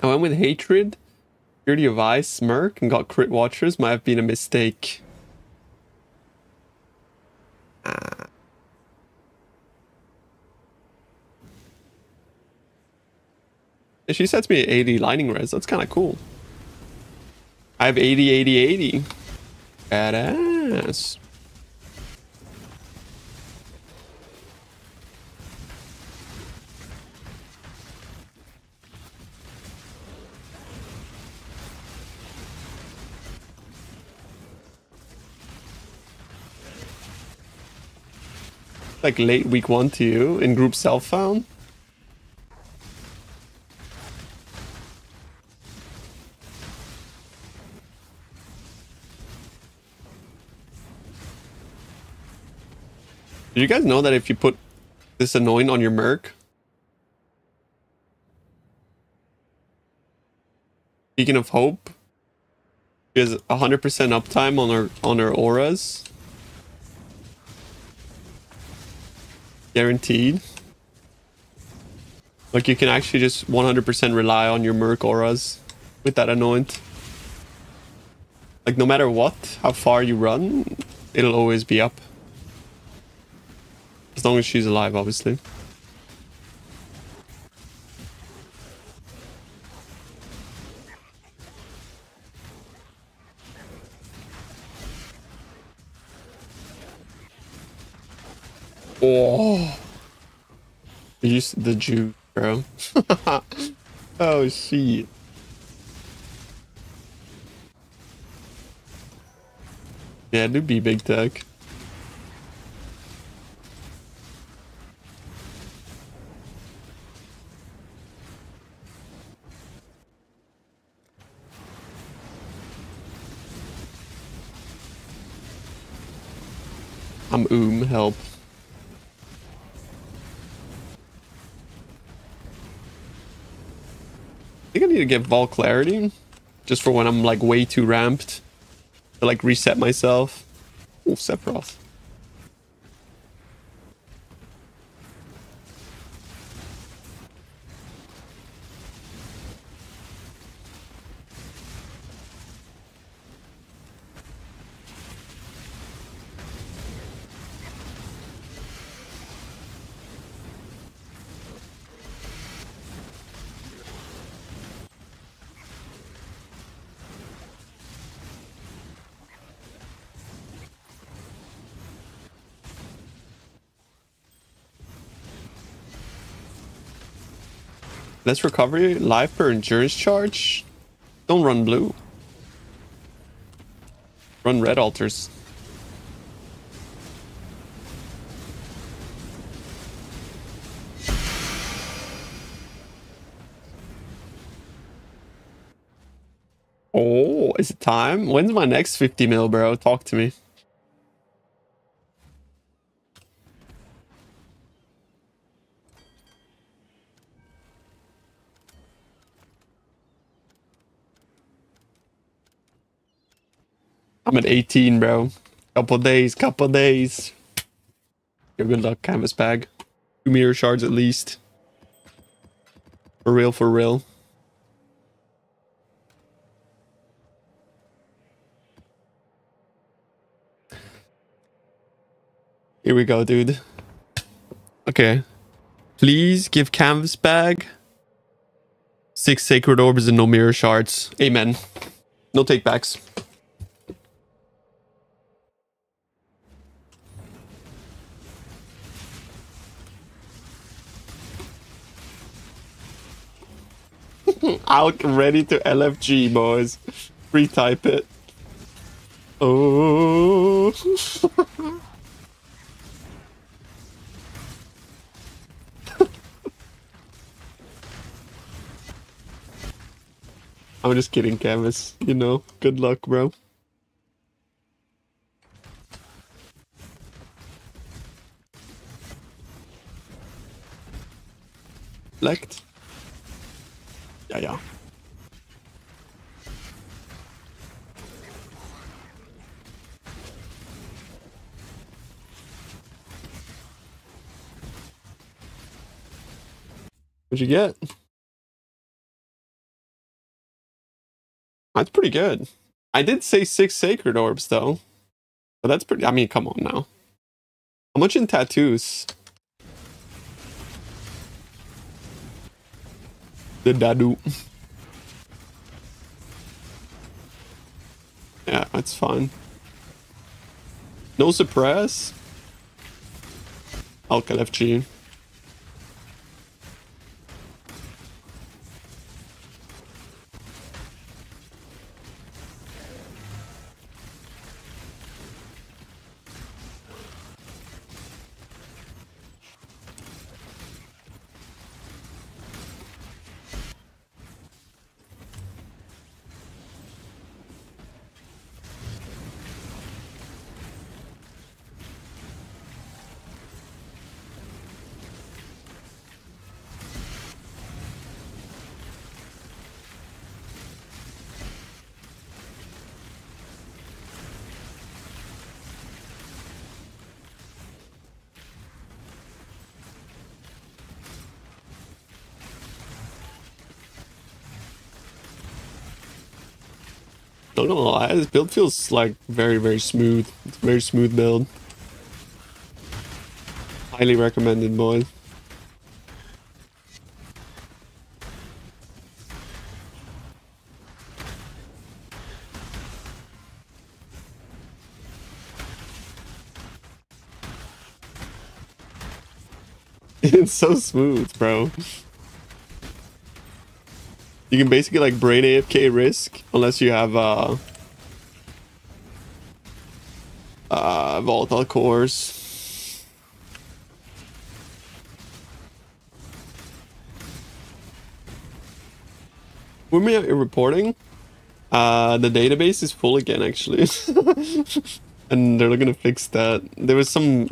I went with Hatred, Purity of Ice, Smirk, and got Crit Watchers. Might have been a mistake. She sets me at 80 lightning res. That's kind of cool. I have 80, 80, 80. Badass. Like late week 1 to you in group self found. Do you guys know that if you put this annoying on your Merc, Beacon of Hope, she has 100% uptime on her auras. Guaranteed. Like you can actually just 100% rely on your Merc auras with that anoint. Like no matter what, how far you run, it'll always be up. As long as she's alive, obviously. Oh, use the juke, bro. Oh shit. Yeah, do be big tech. I'm help. I think I need to get Vol Clarity. Just for when I'm like way too ramped. To like reset myself. Oh, Sephiroth. Less recovery, life per endurance charge. Don't run blue. Run red altars. Oh, is it time? When's my next 50 mil, bro? Talk to me. I'm at 18, bro. Couple days, couple days. Yo, good luck, canvas bag. 2 mirror shards at least. For real, for real. Here we go, dude. Okay. Please give canvas bag 6 sacred orbs and no mirror shards. Amen. No takebacks. Out, ready to LFG, boys. Retype it. Oh. I'm just kidding, Canvas. You know, good luck, bro. Lect. Yeah. What'd you get? That's pretty good. I did say 6 sacred orbs, though. But that's pretty... I mean, come on now. How much in tattoos? The Dadu. Yeah, that's fine. No suppress. Alka FG. Not gonna lie, this build feels like very, very smooth. It's a very smooth build. High Highly recommended, boy. It's so smooth, bro. You can basically like brain AFK Risk unless you have volatile cores. When we are reporting, the database is full again actually. And they're looking to fix that. There was some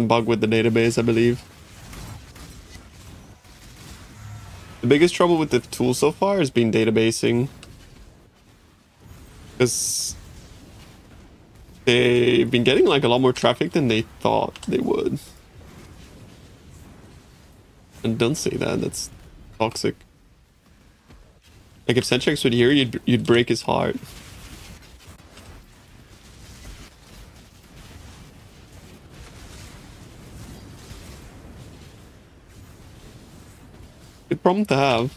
bug with the database, I believe. The biggest trouble with the tool so far has been databasing. Because they've been getting like a lot more traffic than they thought they would. And don't say that, that's toxic. Like if Senchex would hear you'd break his heart. Good problem to have.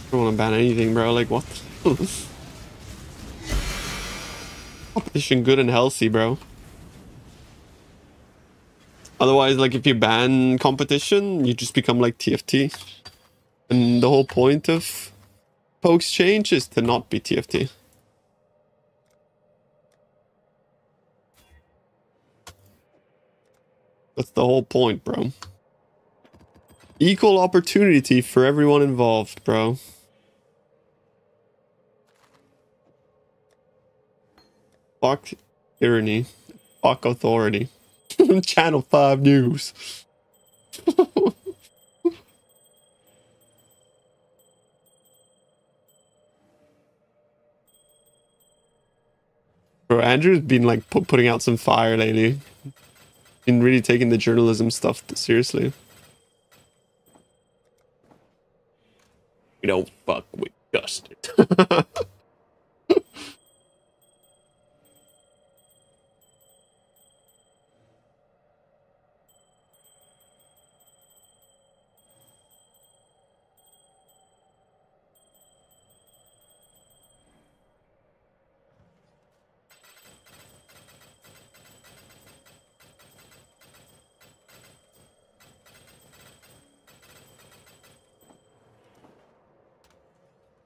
I don't want to ban anything, bro. Like, what? Competition good and healthy, bro. Otherwise, like, if you ban competition, you just become like TFT. And the whole point of PoE exchange is to not be TFT. That's the whole point, bro. Equal opportunity for everyone involved, bro. Fuck tyranny. Fuck authority. Channel 5 News. Bro, Andrew's been like putting out some fire lately. Been really taking the journalism stuff seriously. We don't fuck with Custard.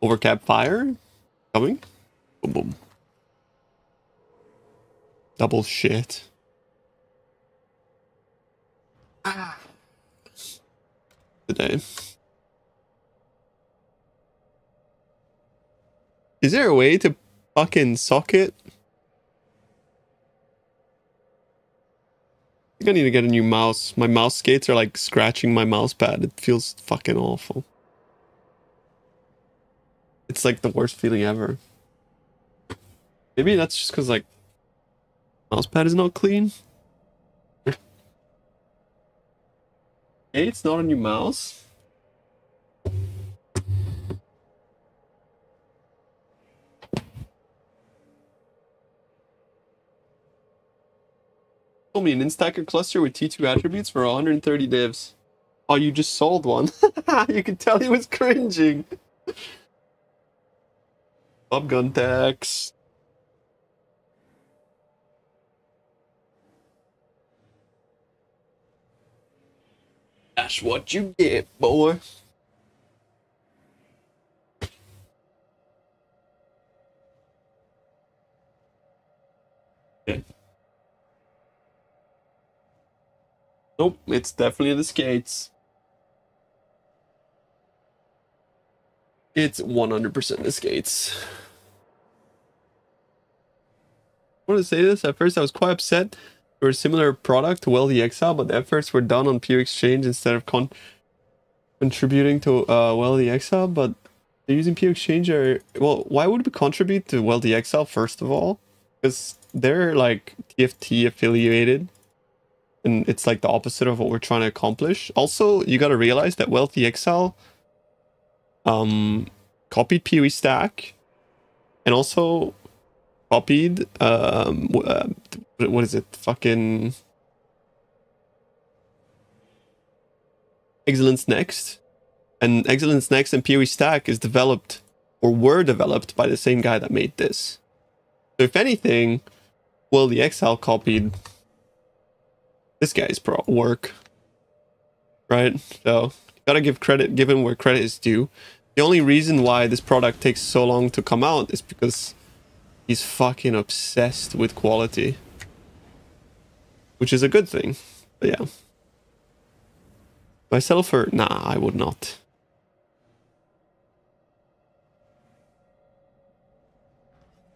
Overcap fire coming. Boom boom. Double shit. Today. Is there a way to fucking sock it? I think I need to get a new mouse. My mouse skates are like scratching my mouse pad. It feels fucking awful. It's like the worst feeling ever. Maybe that's just because like mouse pad is not clean. Hey, it's not a new mouse. Told me an instacker cluster with T2 attributes for 130 divs. Oh, you just sold one. You could tell he was cringing. Bob gun tax. That's what you get, boy. Okay. Nope, it's definitely the skates. It's 100% the skates. I want to say this. At first, I was quite upset for a similar product to Wealthy Exile, but the efforts were done on PoE Exchange instead of contributing to Wealthy Exile. But they're using PoE Exchange. Well, why would we contribute to Wealthy Exile first of all? Because they're like TFT affiliated, and it's like the opposite of what we're trying to accomplish. Also, you got to realize that Wealthy Exile copied PoE stack, and also copied what is it? Fucking Excellence Next. And Excellence Next and PoE stack is developed or were developed by the same guy that made this. So if anything, well, the Exile copied this guy's work, right? So gotta give credit, given where credit is due. The only reason why this product takes so long to come out is because he's fucking obsessed with quality, which is a good thing. But yeah, myself or nah, I would not.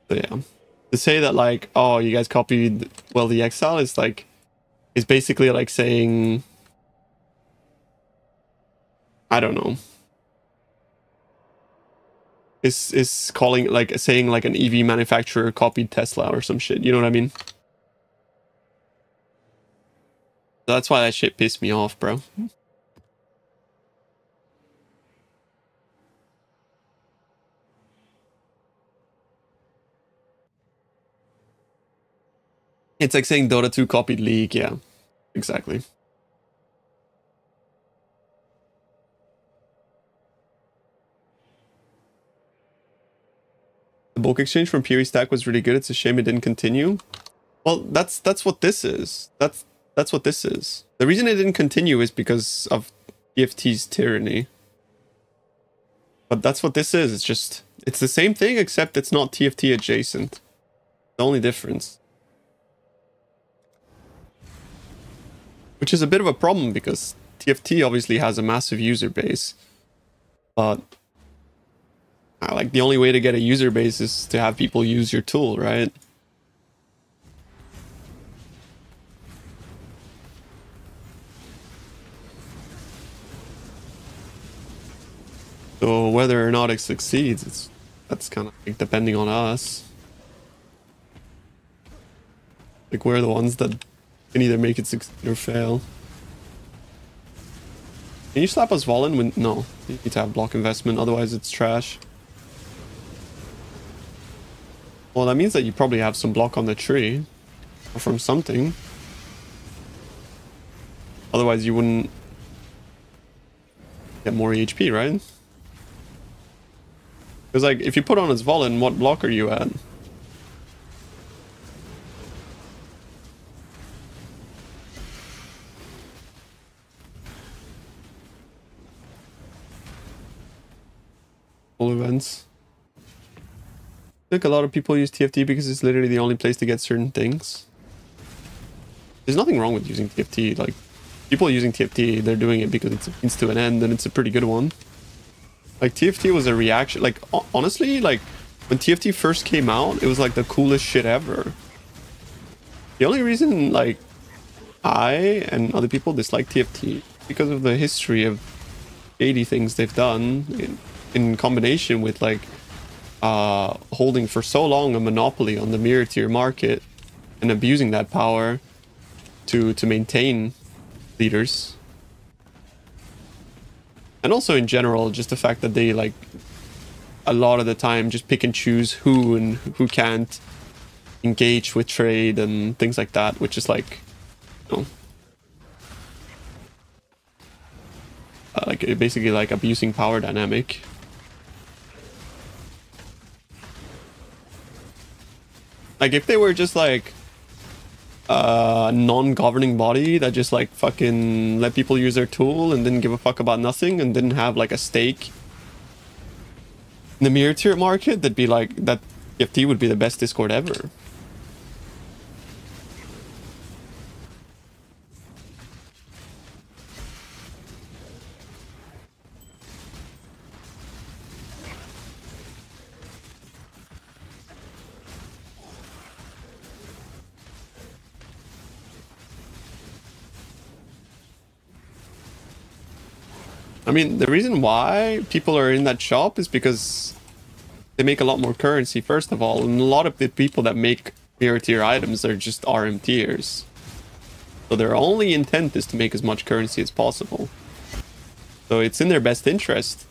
But yeah, to say that like, oh, you guys copied well the Exile is like, is basically like saying, I don't know, is calling like saying like an EV manufacturer copied Tesla or some shit. You know what I mean? That's why that shit pissed me off, bro. It's like saying Dota 2 copied League. Yeah, exactly. The bulk exchange from PoE stack was really good. It's a shame it didn't continue. Well, that's what this is. That's what this is. The reason it didn't continue is because of TFT's tyranny. But that's what this is. It's just, it's the same thing except it's not TFT adjacent. The only difference. Which is a bit of a problem because TFT obviously has a massive user base. But like the only way to get a user base is to have people use your tool, right? So whether or not it succeeds, that's kind of like depending on us. Like we're the ones that can either make it succeed or fail. Can you slap us Valen when no? You need to have block investment, otherwise it's trash. Well, that means that you probably have some block on the tree. Or from something. Otherwise you wouldn't get more HP, right? Because like, if you put on his Valen, what block are you at? Full events. I think a lot of people use TFT because it's literally the only place to get certain things. There's nothing wrong with using TFT. Like, people using TFT, they're doing it because it's a means to an end and it's a pretty good one. Like, TFT was a reaction. Like, honestly, like, when TFT first came out, it was like the coolest shit ever. The only reason, like, I and other people dislike TFT because of the history of shady things they've done in combination with, like, holding for so long a monopoly on the mirror tier market and abusing that power to maintain leaders. And also in general, just the fact that they like a lot of the time just pick and choose who and who can't engage with trade and things like that, which is like, you know, like basically like abusing power dynamic. Like if they were just like a non-governing body that just like fucking let people use their tool and didn't give a fuck about nothing and didn't have like a stake in the mirror tier market, that'd be like, that TFT would be the best Discord ever. I mean, the reason why people are in that shop is because they make a lot more currency, first of all, and a lot of the people that make mirror tier items are just RM tiers. So their only intent is to make as much currency as possible. So it's in their best interest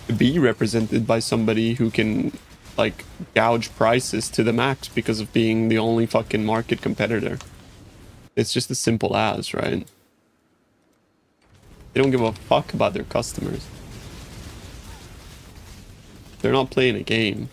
to be represented by somebody who can like gouge prices to the max because of being the only fucking market competitor. It's just as simple as, right? They don't give a fuck about their customers. They're not playing a game.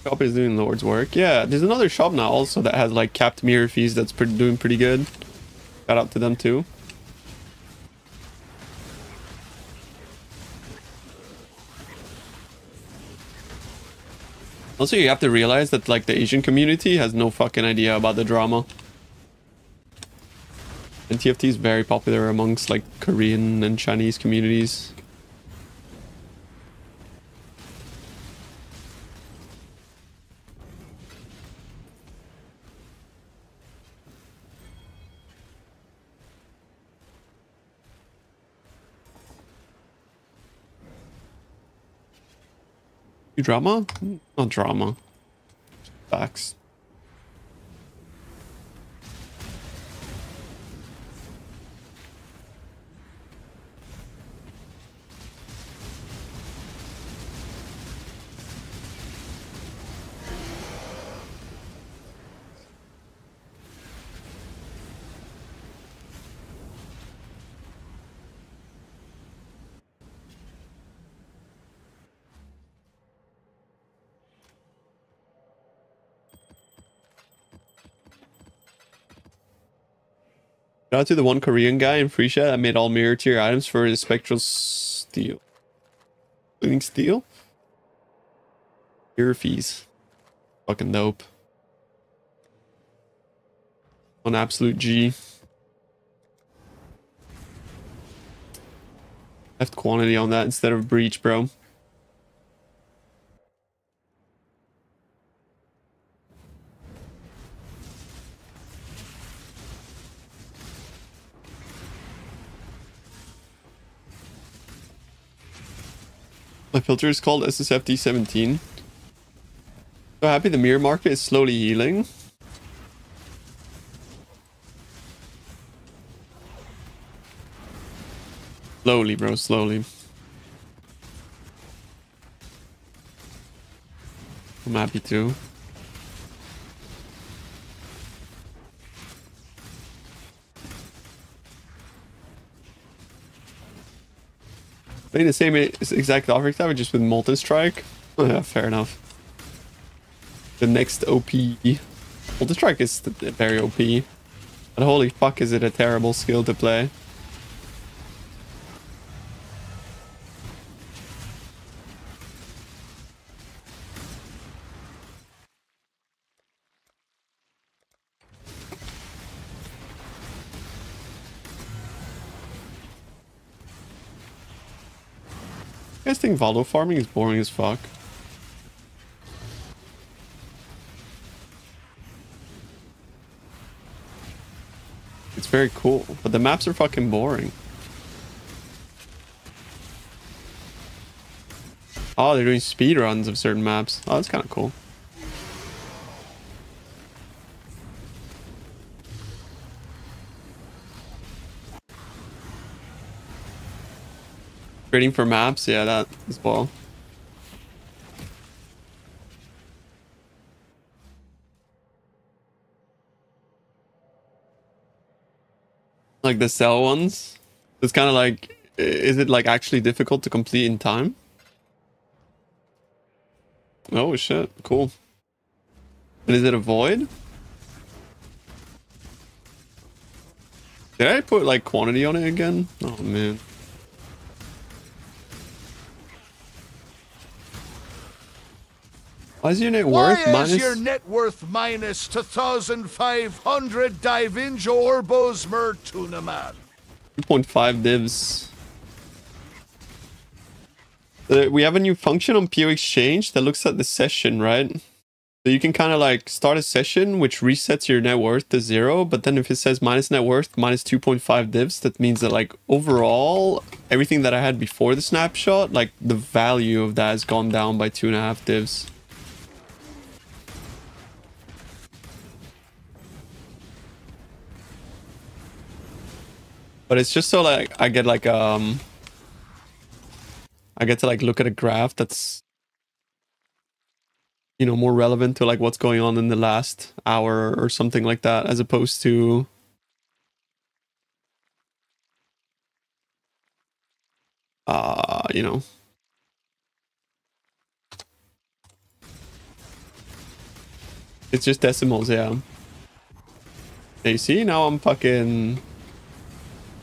Shop is doing Lord's work. Yeah, there's another shop now also that has like capped mirror fees that's doing pretty good. Shout out to them too. Also, you have to realize that like the Asian community has no fucking idea about the drama. And TFT is very popular amongst like Korean and Chinese communities. You drama? Not drama. Facts. Shout out to the one Korean guy in Free Chat that made all mirror tier items for his spectral steel. Including steel? Mirror fees. Fucking dope. On absolute G. Left quantity on that instead of breach, bro. My filter is called SSFD17. So happy the mirror market is slowly healing. Slowly, bro, slowly. I'm happy too. Playing the same exact offering type, just with Molten Strike. Oh, yeah, fair enough. The next OP. Molten Strike is very OP. But holy fuck, is it a terrible skill to play. I guys think Valdo farming is boring as fuck. It's very cool, but the maps are fucking boring. Oh, they're doing speed runs of certain maps. Oh, that's kind of cool. Trading for maps, yeah, that as well. Like the cell ones. It's kind of like, is it like actually difficult to complete in time? Oh shit, cool. And is it a void? Did I put like quantity on it again? Oh man. Why is your net worth minus? Why is your net worth minus 2,500 Divinge Orbos Mertunaman? 2.5 divs. We have a new function on PO Exchange that looks at the session, right? So you can kind of like start a session which resets your net worth to 0, but then if it says minus net worth minus 2.5 divs, that means that like overall everything that I had before the snapshot, like the value of that has gone down by 2.5 divs. But it's just so like I get like I get to like look at a graph that's, you know, more relevant to like what's going on in the last hour or something like that, as opposed to you know, it's just decimals. Yeah. Hey, you see, now I'm fucking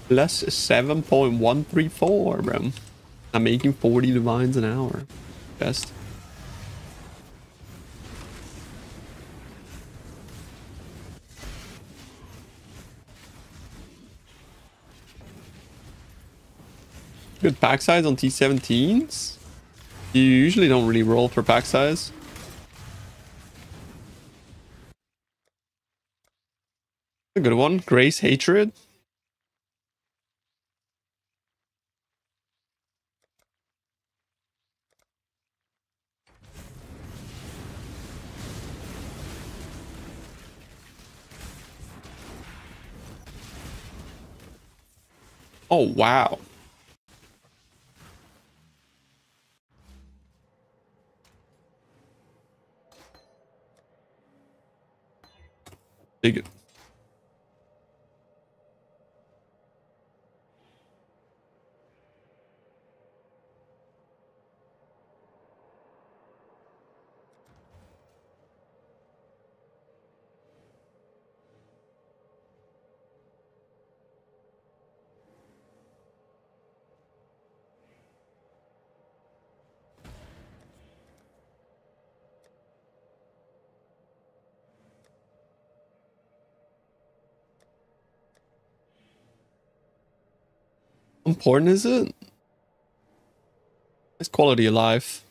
plus 7.134, bro. I'm making 40 divines an hour. Best. Good pack size on T17s. You usually don't really roll for pack size. A good one. Grace Hatred. Oh, wow. Big. How important is it? It's quality of life.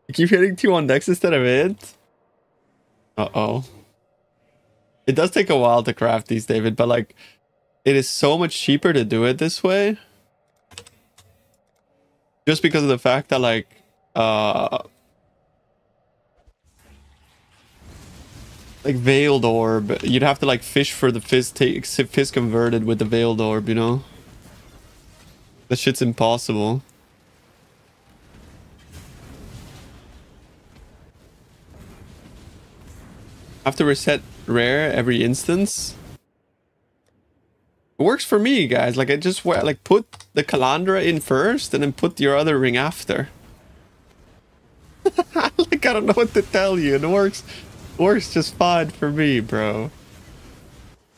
You keep hitting 2 on decks instead of it? Uh-oh. It does take a while to craft these, David, but like, it is so much cheaper to do it this way. Just because of the fact that like, Veiled Orb, you'd have to like fish for the fizz converted with the Veiled Orb, you know? That shit's impossible. Have to reset rare every instance. It works for me, guys. Like I just like put the Calandra in first and then put your other ring after. Like I don't know what to tell you. It works just fine for me, bro.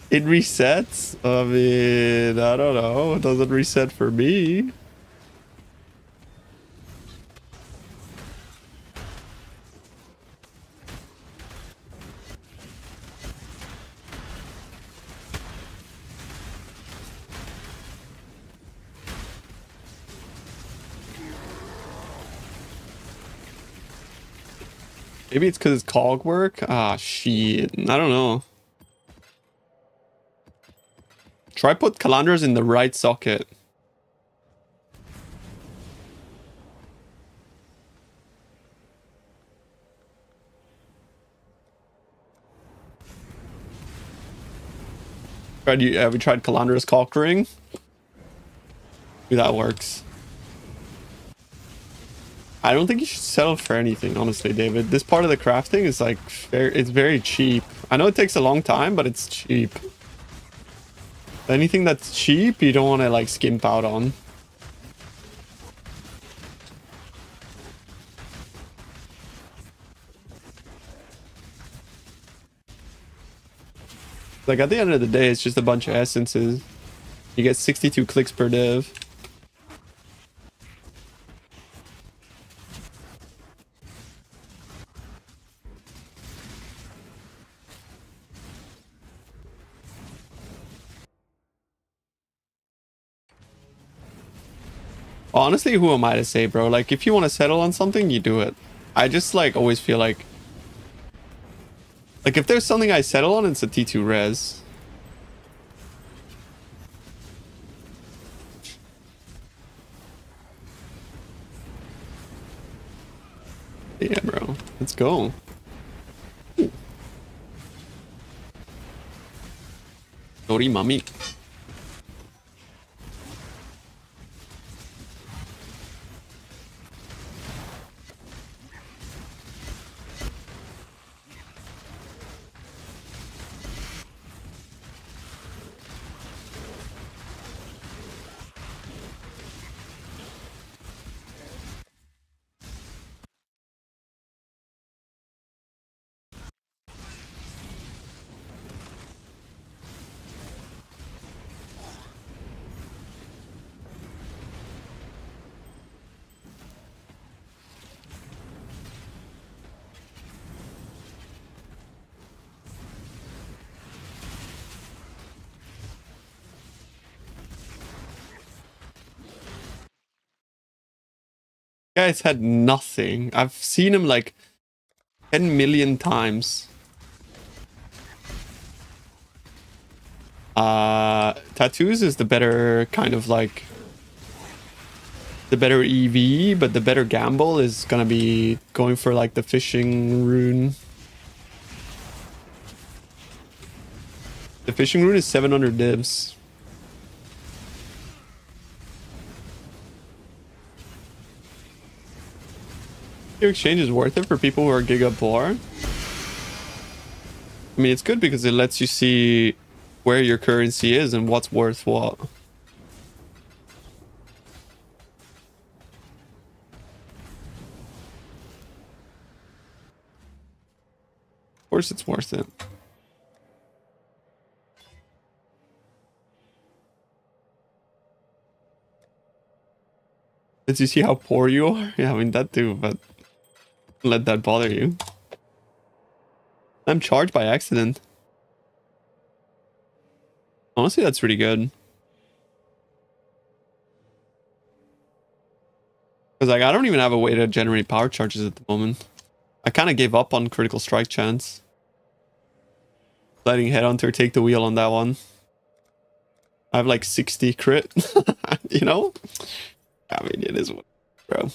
It resets? I mean, I don't know. It doesn't reset for me. Maybe it's because it's cog work? Ah, shit. I don't know. Try put Calandras in the right socket. Have we tried Calandra's cock ring? Maybe that works. I don't think you should settle for anything, honestly, David. This part of the crafting is like, it's very cheap. I know it takes a long time, but it's cheap. Anything that's cheap, you don't want to like skimp out on. Like at the end of the day, it's just a bunch of essences. You get 62 clicks per div. Honestly, who am I to say, bro? Like, if you want to settle on something, you do it. I just, like, always feel like if there's something I settle on, it's a T2 res. Yeah, bro. Let's go. Sorry, mommy. Guys had nothing. I've seen him like 10 million times. Tattoos is the better kind of like the better EV, but the better gamble is gonna be going for like the fishing rune. The fishing rune is 700 divs. Your exchange is worth it for people who are giga poor. I mean, it's good because it lets you see where your currency is and what's worth what. Of course it's worth it. Did you see how poor you are? Yeah, I mean that too, but don't let that bother you. I'm charged by accident. Honestly, that's pretty good. Because like I don't even have a way to generate power charges at the moment. I kind of gave up on critical strike chance. Letting Headhunter take the wheel on that one. I have like 60 crit, you know? I mean, it is what, bro.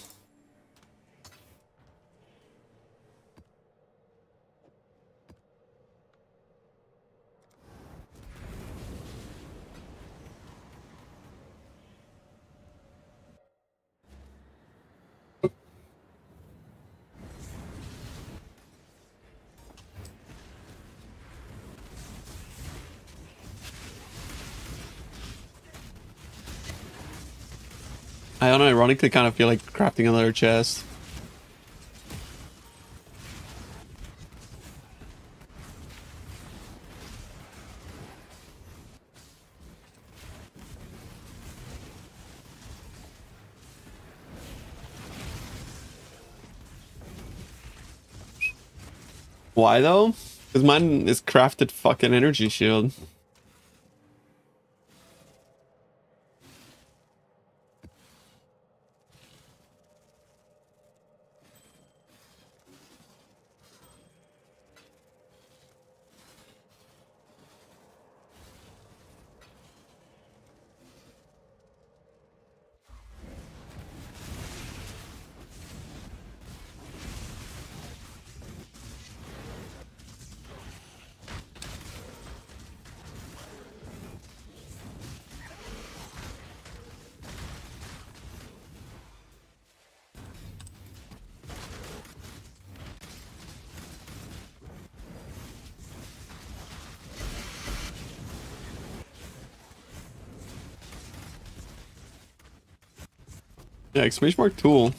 I unironically kind of feel like crafting another chest. Why though? Because mine is crafted fucking energy shield. Yeah, exclamation mark tool.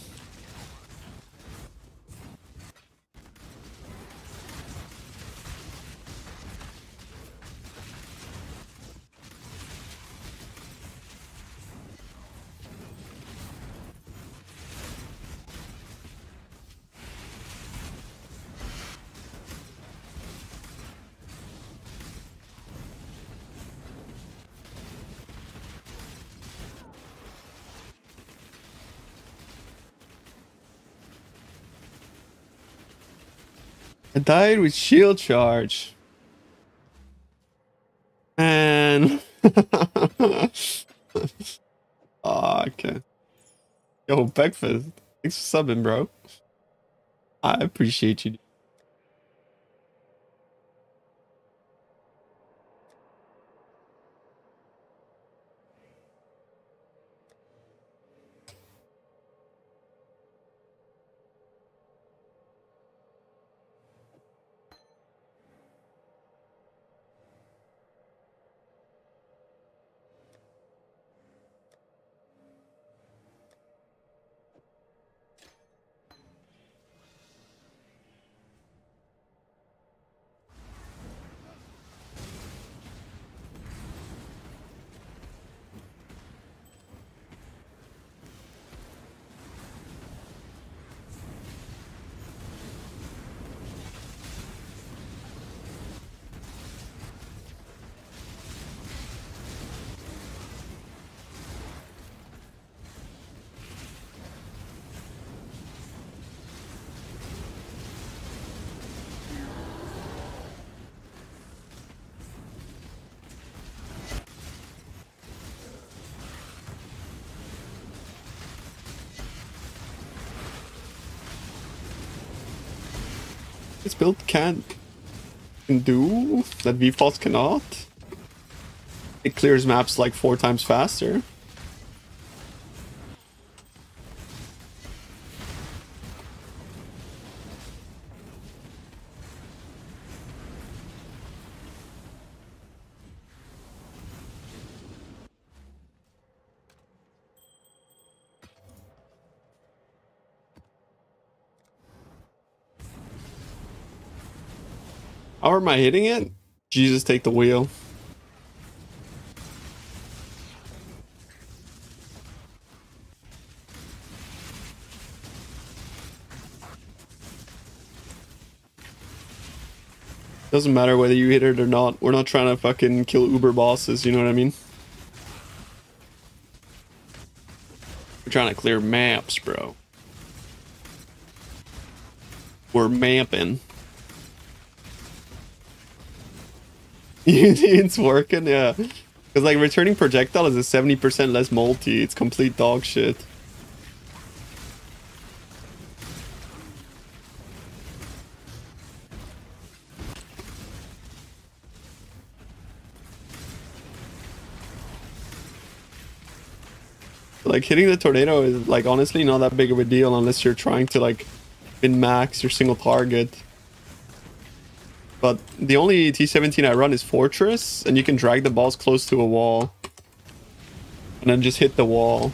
I died with shield charge. Man. Oh, okay. Yo, breakfast. Thanks for subbing, bro. I appreciate you. This build can do that V-Falls cannot. It clears maps like 4 times faster. How am I hitting it? Jesus, take the wheel. Doesn't matter whether you hit it or not. We're not trying to fucking kill Uber bosses, you know what I mean? We're trying to clear maps, bro. We're mapping. It's working, yeah. Because like returning projectile is a 70% less multi. It's complete dog shit. Like hitting the tornado is like honestly not that big of a deal unless you're trying to like min-max your single target. But the only T-17 I run is Fortress, and you can drag the balls close to a wall. And then just hit the wall.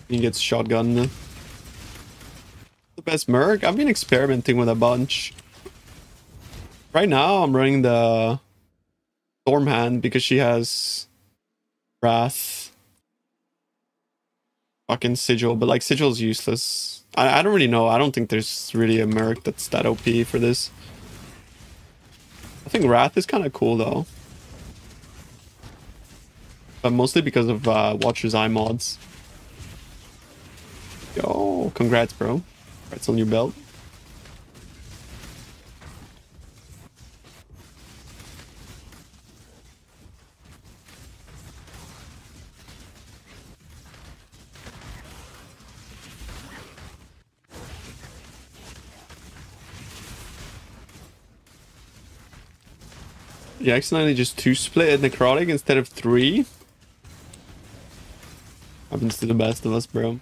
He gets shotgun. The best merc? I've been experimenting with a bunch. Right now I'm running the Stormhand because she has Wrath. Fucking Sigil, but like Sigil's useless. I don't really know. I don't think there's really a merc that's that OP for this. I think Wrath is kind of cool though. But mostly because of Watcher's Eye mods. Yo, congrats bro. Congrats on your belt. You accidentally just 2-split necrotic instead of 3. Happens to the best of us, bro.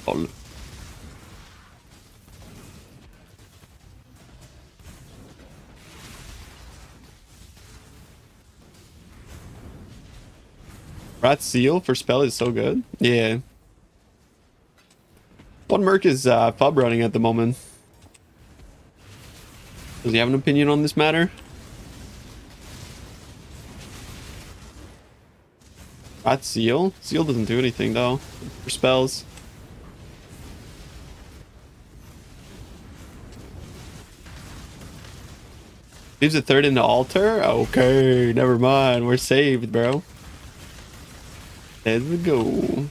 Oh. Rat Seal for spell is so good. Yeah. What merc is pub running at the moment? Does he have an opinion on this matter? Rat Seal? Seal doesn't do anything though for spells. Leaves a third in the altar? Okay, never mind. We're saved, bro. Let's go.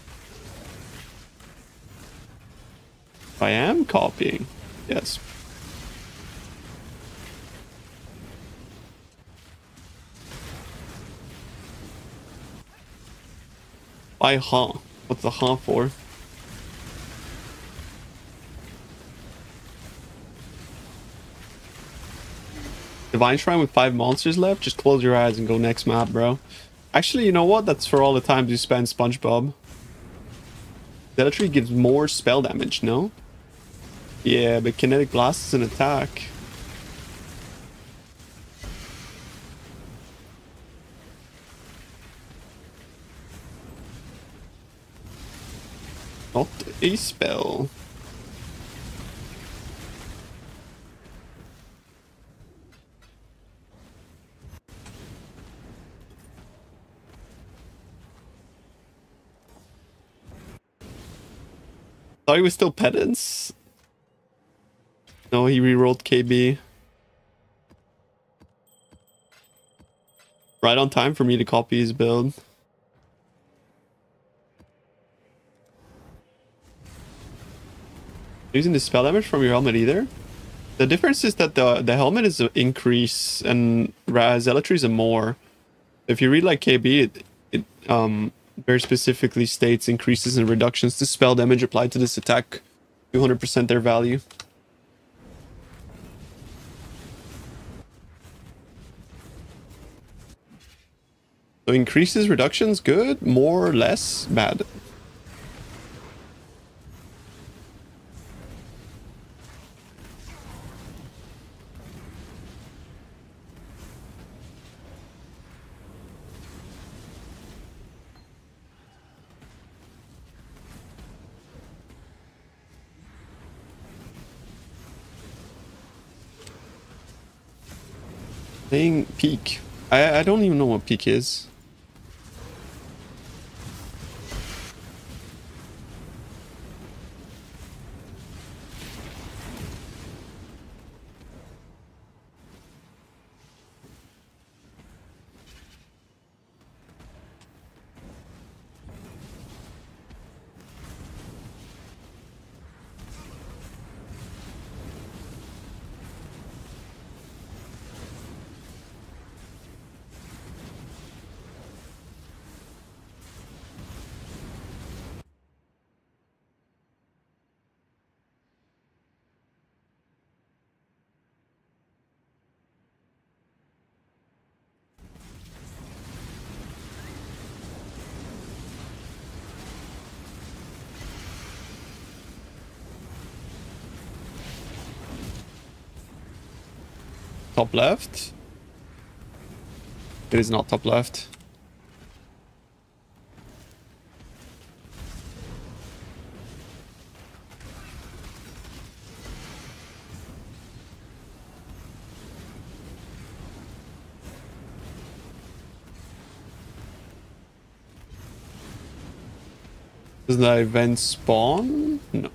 I am copying. Yes. Why huh? What's the huh for? Divine Shrine with 5 monsters left? Just close your eyes and go next map, bro. Actually, you know what? That's for all the times you spend SpongeBob. Zealotry gives more spell damage, no? Yeah, but Kinetic Blast is an attack. Not a spell. Thought he was still Penance. No, he rerolled KB. Right on time for me to copy his build. Using the spell damage from your helmet either. The difference is that the helmet is an increase and Zealotry is a more. If you read like KB, it very specifically states increases and reductions to spell damage applied to this attack 200% their value. So increases, reductions, good. More, less, bad. Playing peak. I don't even know what peak is. Top left. It is not top left. Does the event spawn? No.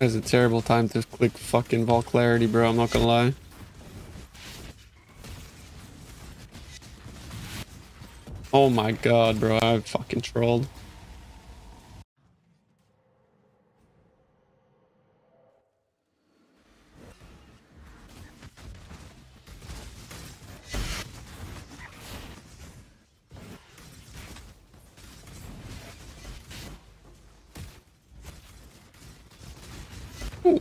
It's a terrible time to click fucking Vol Clarity, bro. I'm not gonna lie. Oh my god, bro. I fucking trolled. Ooh.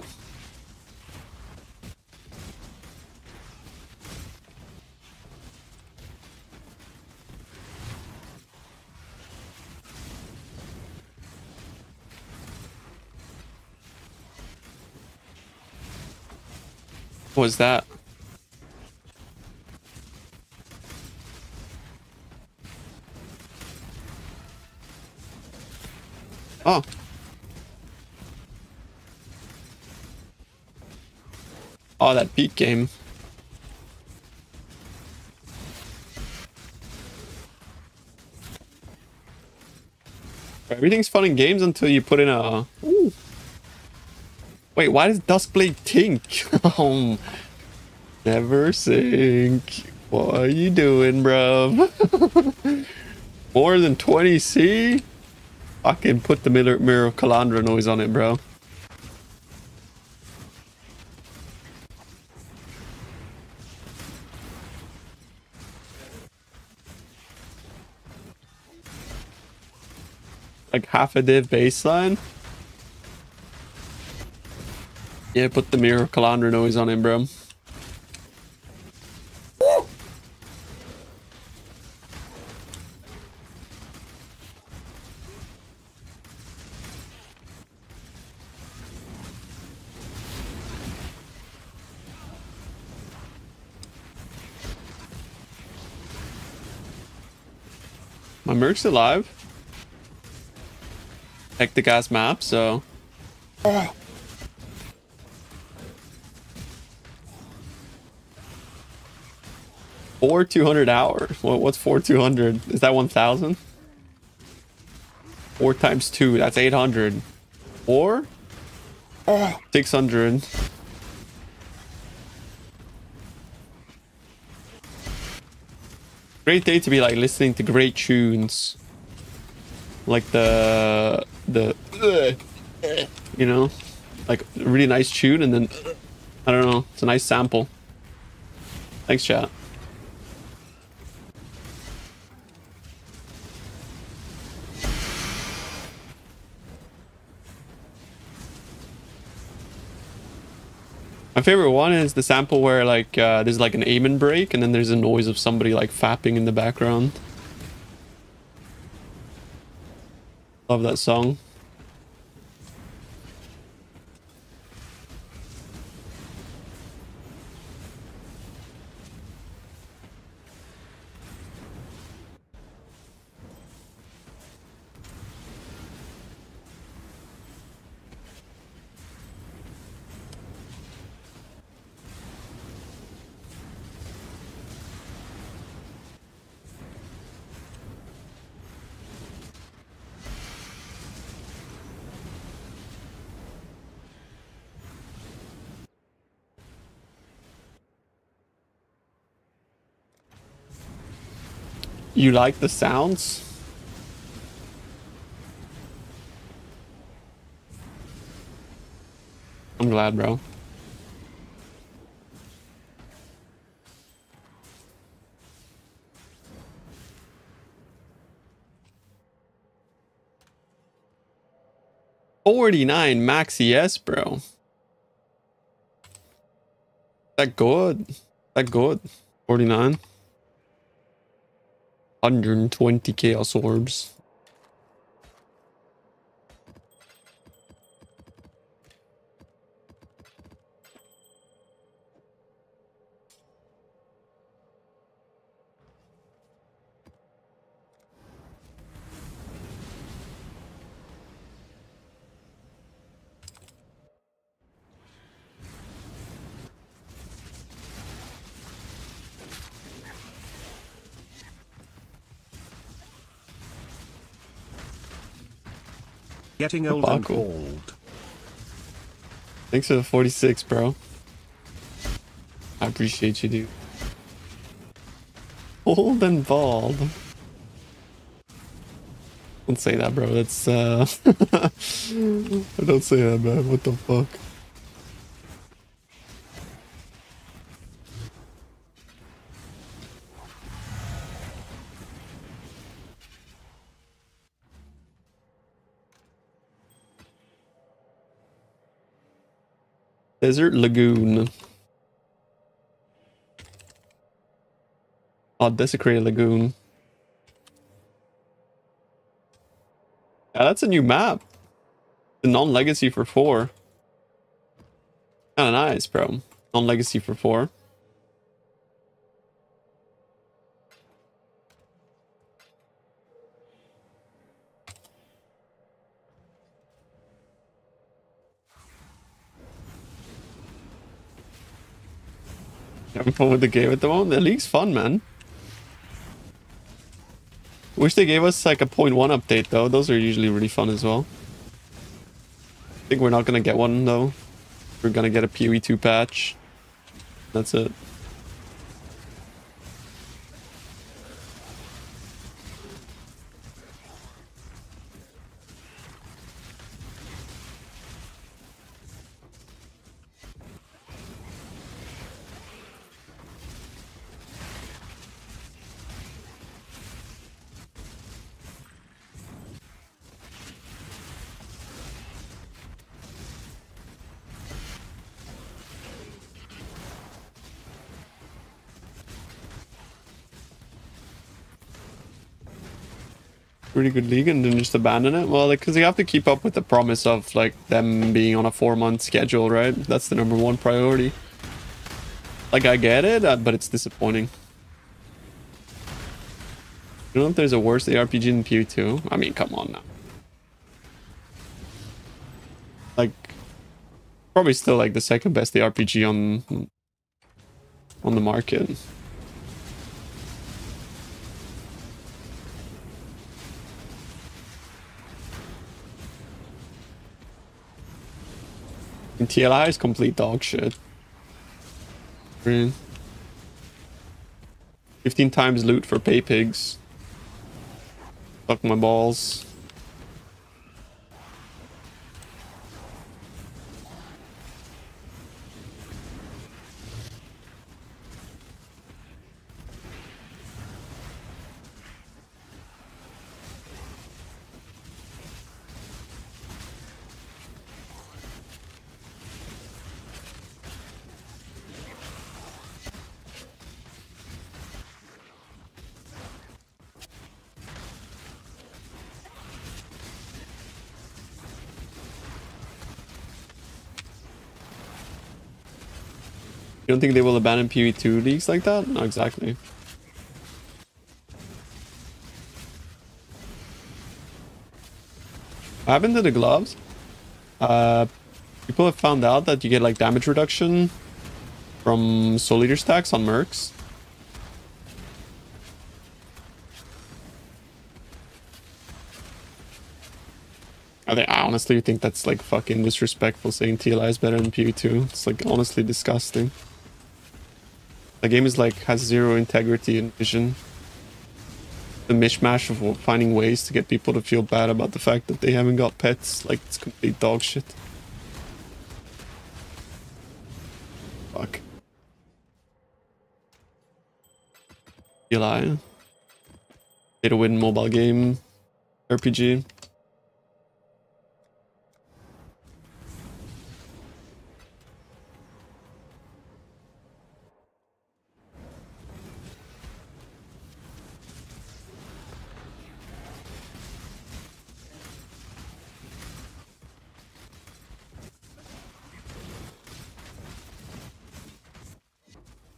What was that? Oh. Oh, that peak game. Everything's fun in games until you put in a... Ooh. Wait, why does Duskblade tink? Never sink. What are you doing, bro? More than 20C? Fucking put the Mirror of Calandra noise on it, bro. Like half a div baseline. Yeah, put the Mirror of Calandra noise on him, bro. My Merc's alive. Hectic ass map, so. Four 200 hours. What's 200? Is that 1,000? 4 times 2, that's 800. Or 600. Great day to be like listening to great tunes. Like you know, like a really nice tune, and then I don't know, it's a nice sample. Thanks, chat. My favorite one is the sample where like there's like an aim and break, and then there's a noise of somebody like fapping in the background. Love that song. You like the sounds? I'm glad, bro. $49 max ES, bro. That good? That good? 49. 120 chaos orbs. Getting old and bald. Thanks for the 46, bro. I appreciate you, dude. Old and bald. Don't say that, bro. That's don't say that, man. What the fuck? Desert Lagoon. Oh, Desecrated Lagoon. Yeah, that's a new map. The non-legacy for 4. Kinda nice, bro. Non-legacy for 4. Having fun with the game at the moment. The league's fun, man. Wish they gave us like a 0.1 update though. Those are usually really fun as well. I think we're not gonna get one though. We're gonna get a PoE 2 patch. That's it. Really good league and then just abandon it? Well, because you have to keep up with the promise of like them being on a 4-month schedule, right? That's the #1 priority. Like, I get it, but it's disappointing. You know if there's a worse ARPG than PoE 2? I mean, come on now. Like, probably still like the second best ARPG on the market. And TLI is complete dog shit. 15 times loot for pay pigs. Fuck my balls. You don't think they will abandon PoE 2 leagues like that? No, exactly. What happened to the gloves? People have found out that you get like damage reduction from soul leader stacks on mercs. I honestly think that's like fucking disrespectful saying TLI is better than PoE 2. It's like honestly disgusting. The game is like has zero integrity and vision. The mishmash of finding ways to get people to feel bad about the fact that they haven't got pets. Like, it's complete dog shit. Fuck. TLI. Pay to win mobile game. RPG.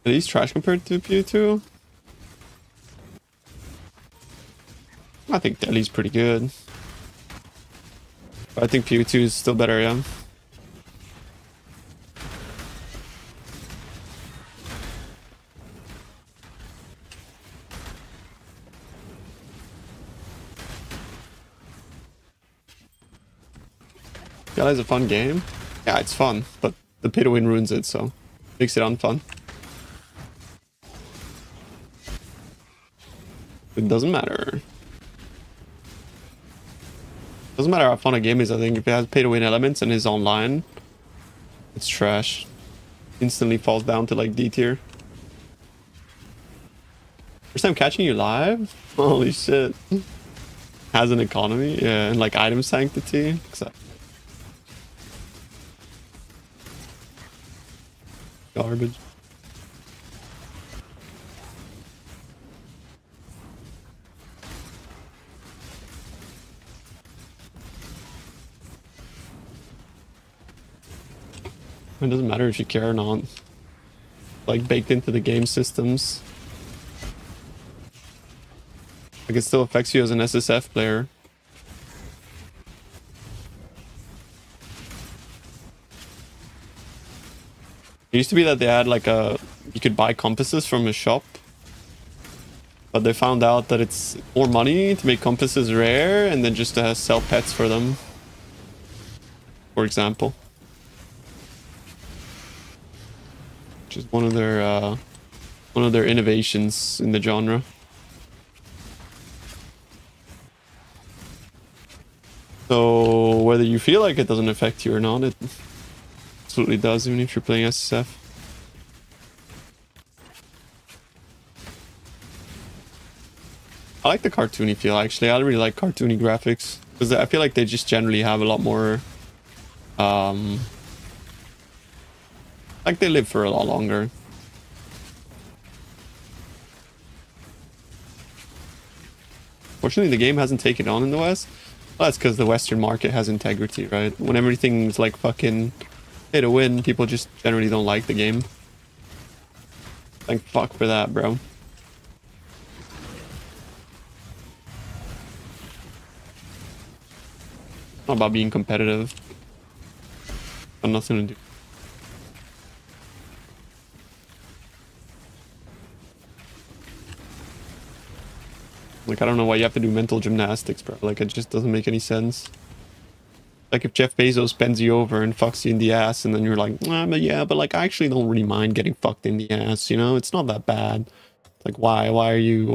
Are these trash compared to PoE 2? I think Delhi's pretty good. But I think PoE 2 is still better, yeah. Delhi's a fun game. Yeah, it's fun, but the pay to win ruins it, so makes it unfun. It doesn't matter. Doesn't matter how fun a game is, I think. If it has pay-to-win elements and is online, it's trash. Instantly falls down to, like, D tier. First time catching you live? Holy shit. Has an economy? Yeah, and, like, item sanctity. Garbage. It doesn't matter if you care or not. Like, baked into the game systems. Like, it still affects you as an SSF player. It used to be that they had like you could buy compasses from a shop. But they found out that it's more money to make compasses rare and then just to sell pets for them. For example. Which is one of their innovations in the genre. So whether you feel like it doesn't affect you or not, it absolutely does, even if you're playing SSF. I like the cartoony feel, actually. I really like cartoony graphics. Because I feel like they just generally have a lot more... like they live for a lot longer. Fortunately, the game hasn't taken on in the West. Well, that's because the Western market has integrity, right? When everything's like fucking pay to win, people just generally don't like the game. Thank fuck for that, bro. Not about being competitive. Got nothing to do. Like, I don't know why you have to do mental gymnastics, bro. Like, it just doesn't make any sense. Like, if Jeff Bezos bends you over and fucks you in the ass, and then you're like, but yeah, but like, I actually don't really mind getting fucked in the ass, you know? It's not that bad. Like, why? Why are you,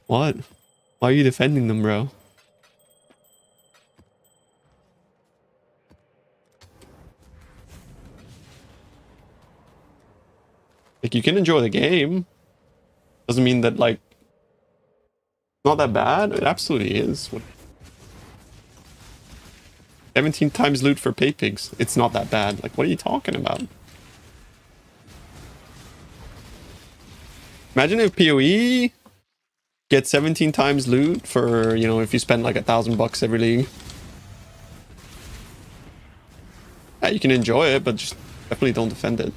what? Why are you defending them, bro? Like, you can enjoy the game. Doesn't mean that, like, not that bad. It absolutely is. 17 times loot for pay pigs. It's not that bad. Like, what are you talking about? Imagine if PoE gets 17 times loot for, you know, if you spend like $1,000 every league. Yeah, you can enjoy it, but just definitely don't defend it.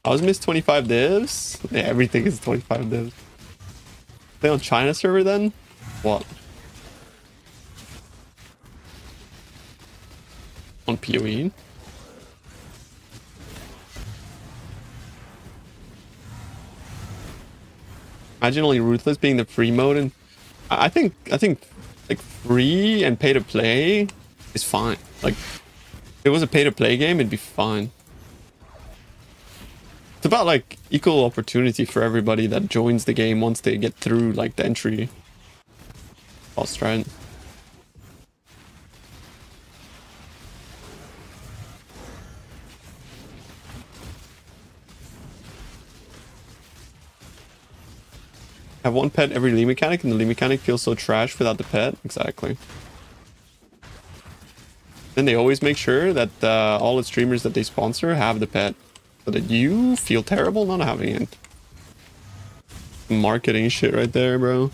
I was missed 25 divs? Yeah, everything is 25 divs. Play on China server then? What? On PoE? Imagine only Ruthless being the free mode, and I think like free and pay to play is fine. Like if it was a pay to play game, it'd be fine. It's about like equal opportunity for everybody that joins the game once they get through like the entry cost, right? Have one pet every league mechanic, and the league mechanic feels so trash without the pet. Exactly. Then they always make sure that all the streamers that they sponsor have the pet, so that you feel terrible not having it. Marketing shit right there, bro.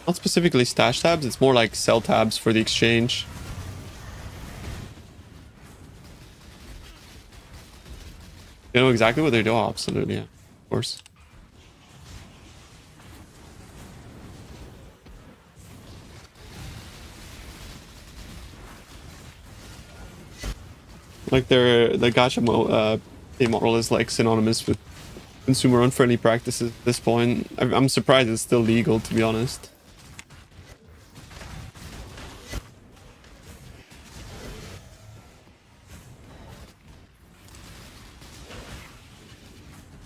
Not specifically stash tabs, it's more like sell tabs for the exchange. You know exactly what they're doing? Oh, absolutely, yeah. Of course. Like the gacha model is like synonymous with consumer unfriendly practices at this point. I'm surprised it's still legal, to be honest.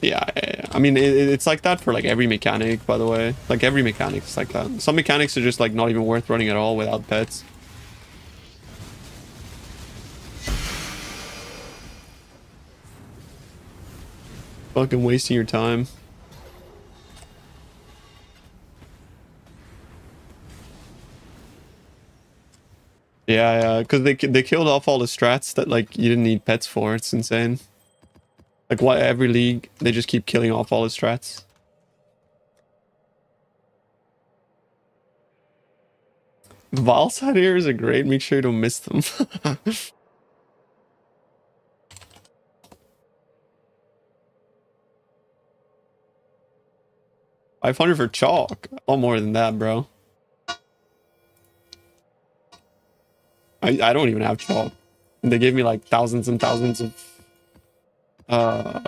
Yeah, I mean, it's like that for like every mechanic, by the way. Like every mechanic is like that. Some mechanics are just like not even worth running at all without pets. Fucking wasting your time. Yeah, because they killed off all the strats that like you didn't need pets for. It's insane. Like why every league they just keep killing off all the strats. Valside ears are great. Make sure you don't miss them. 500 for chalk. A lot more than that, bro. I don't even have chalk. They gave me like thousands and thousands of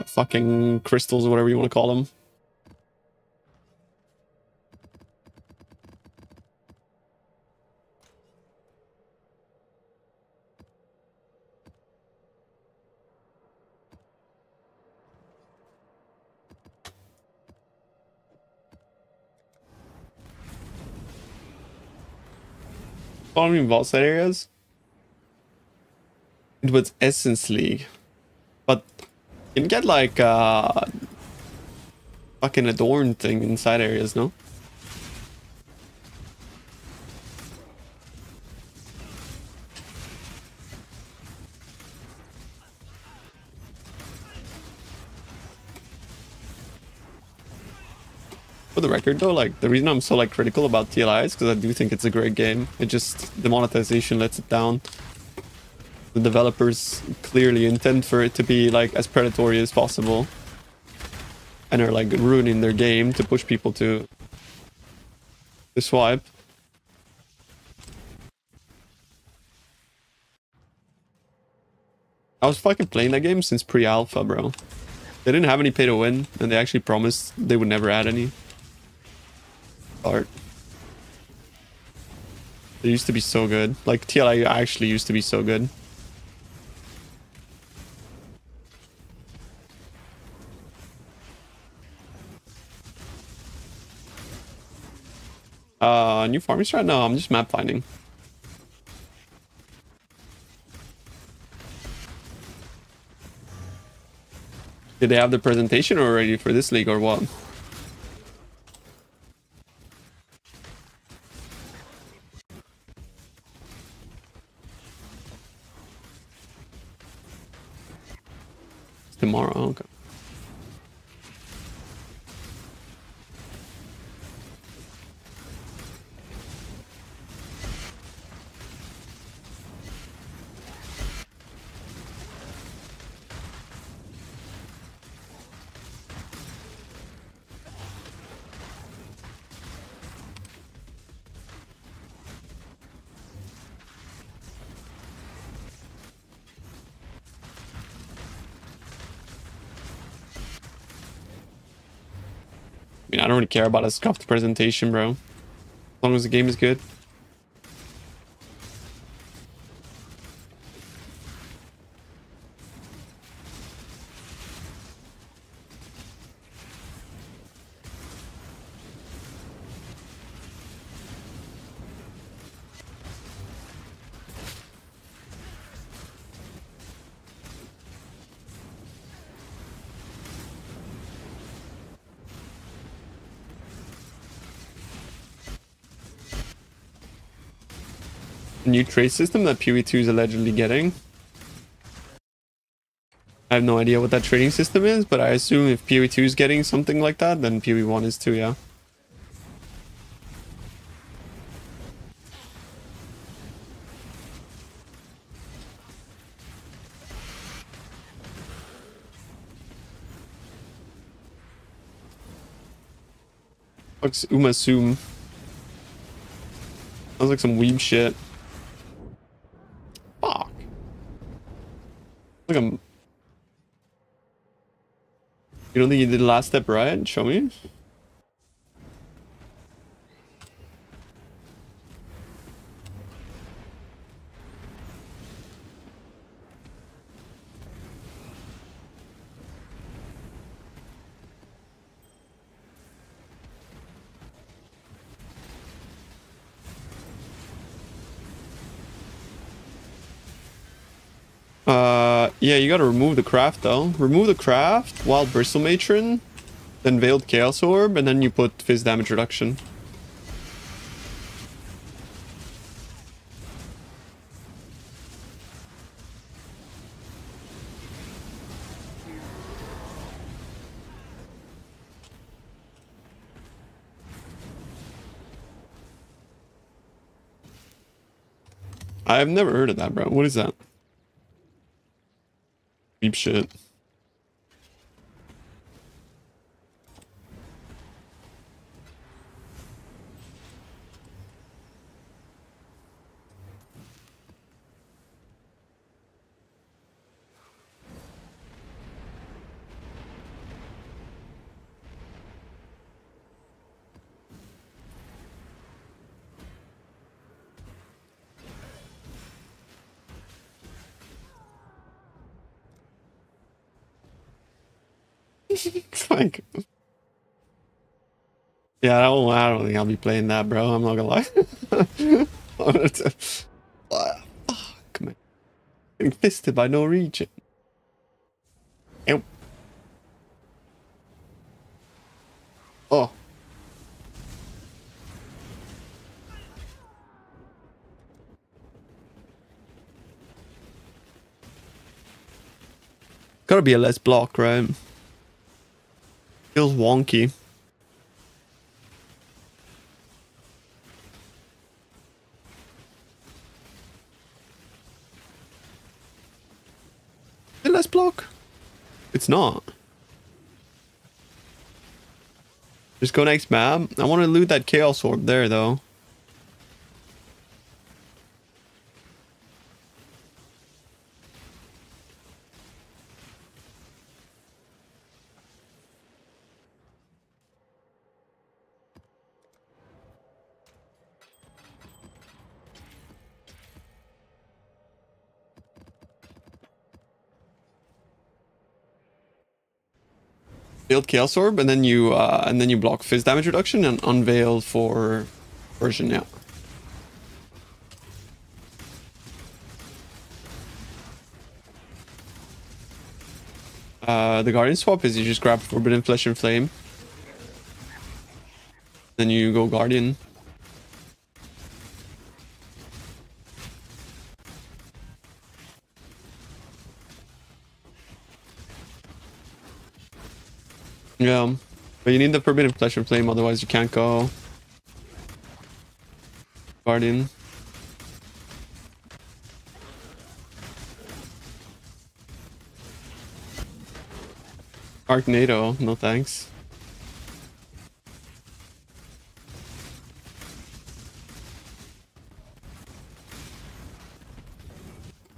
fucking crystals or whatever you want to call them. Following vault side areas. It was Essence League. But you can get like fucking adorned thing inside areas, no? For the record though, like the reason I'm so like critical about TLI is because I do think it's a great game. It just, the monetization lets it down. The developers clearly intend for it to be like as predatory as possible. And are like ruining their game to push people to swipe. I was fucking playing that game since pre-alpha, bro. They didn't have any pay to win, and they actually promised they would never add any. Art. They used to be so good. Like TLI actually used to be so good. New farming strat? No, I'm just map finding. Did they have the presentation already for this league or what? It's tomorrow, okay. I mean, I don't really care about a scuffed presentation, bro. As long as the game is good. New trade system that PoE 2 is allegedly getting. I have no idea what that trading system is, but I assume if PoE 2 is getting something like that, then PoE 1 is too, yeah. Fuck's Umasum. Sounds like some weeb shit. Fuck. Look, I'm... You don't think you did the last step right? Show me. Yeah, you gotta remove the craft though. Remove the craft, Wild Bristle Matron, then Veiled Chaos Orb, and then you put Fizz Damage Reduction. I've never heard of that, bro. What is that? Deep shit. Like, yeah, I don't think I'll be playing that, bro. I'm not gonna lie. Come on. Getting fisted by no region. Ow. Oh. Gotta be a less block, right? Feels wonky. Is it less block? It's not. Just go next map. I want to loot that Chaos Orb there, though. Build Chaos Orb, and then you block Fizz damage reduction and unveil for version, yeah. The Guardian swap is you just grab Forbidden Flesh and Flame. Then you go Guardian. Yeah, but you need the Forbidden Flesh and Flame, otherwise you can't go Guardian. Arcnado, no thanks.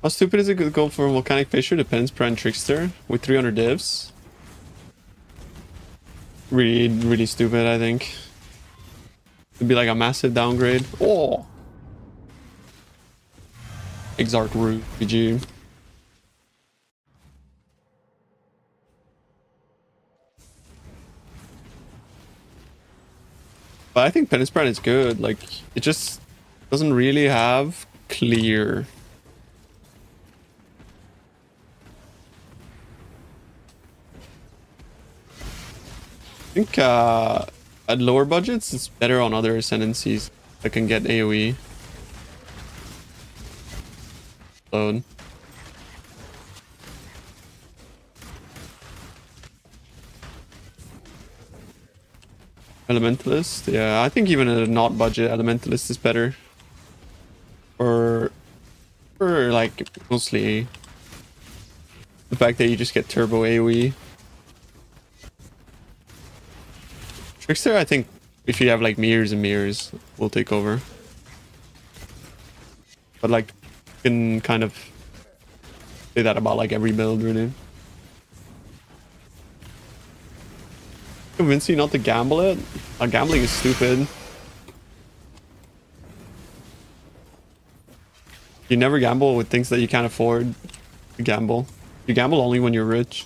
How stupid is it to go for Volcanic Fissure, Depends, Prime Trickster with 300 divs? Really stupid, I think. It'd be like a massive downgrade. Oh! Exarch Root, PG. But I think Penance Brand is good. Like, it just doesn't really have clear. I think at lower budgets, it's better on other Ascendancies that can get AoE. Load. Elementalist, yeah, I think even at a not budget, Elementalist is better. Or like mostly the fact that you just get turbo AoE. Trickster, I think if you have like mirrors and mirrors, will take over. But like, you can kind of say that about like every build, really. Convince you not to gamble it? Gambling is stupid. You never gamble with things that you can't afford to gamble. You gamble only when you're rich.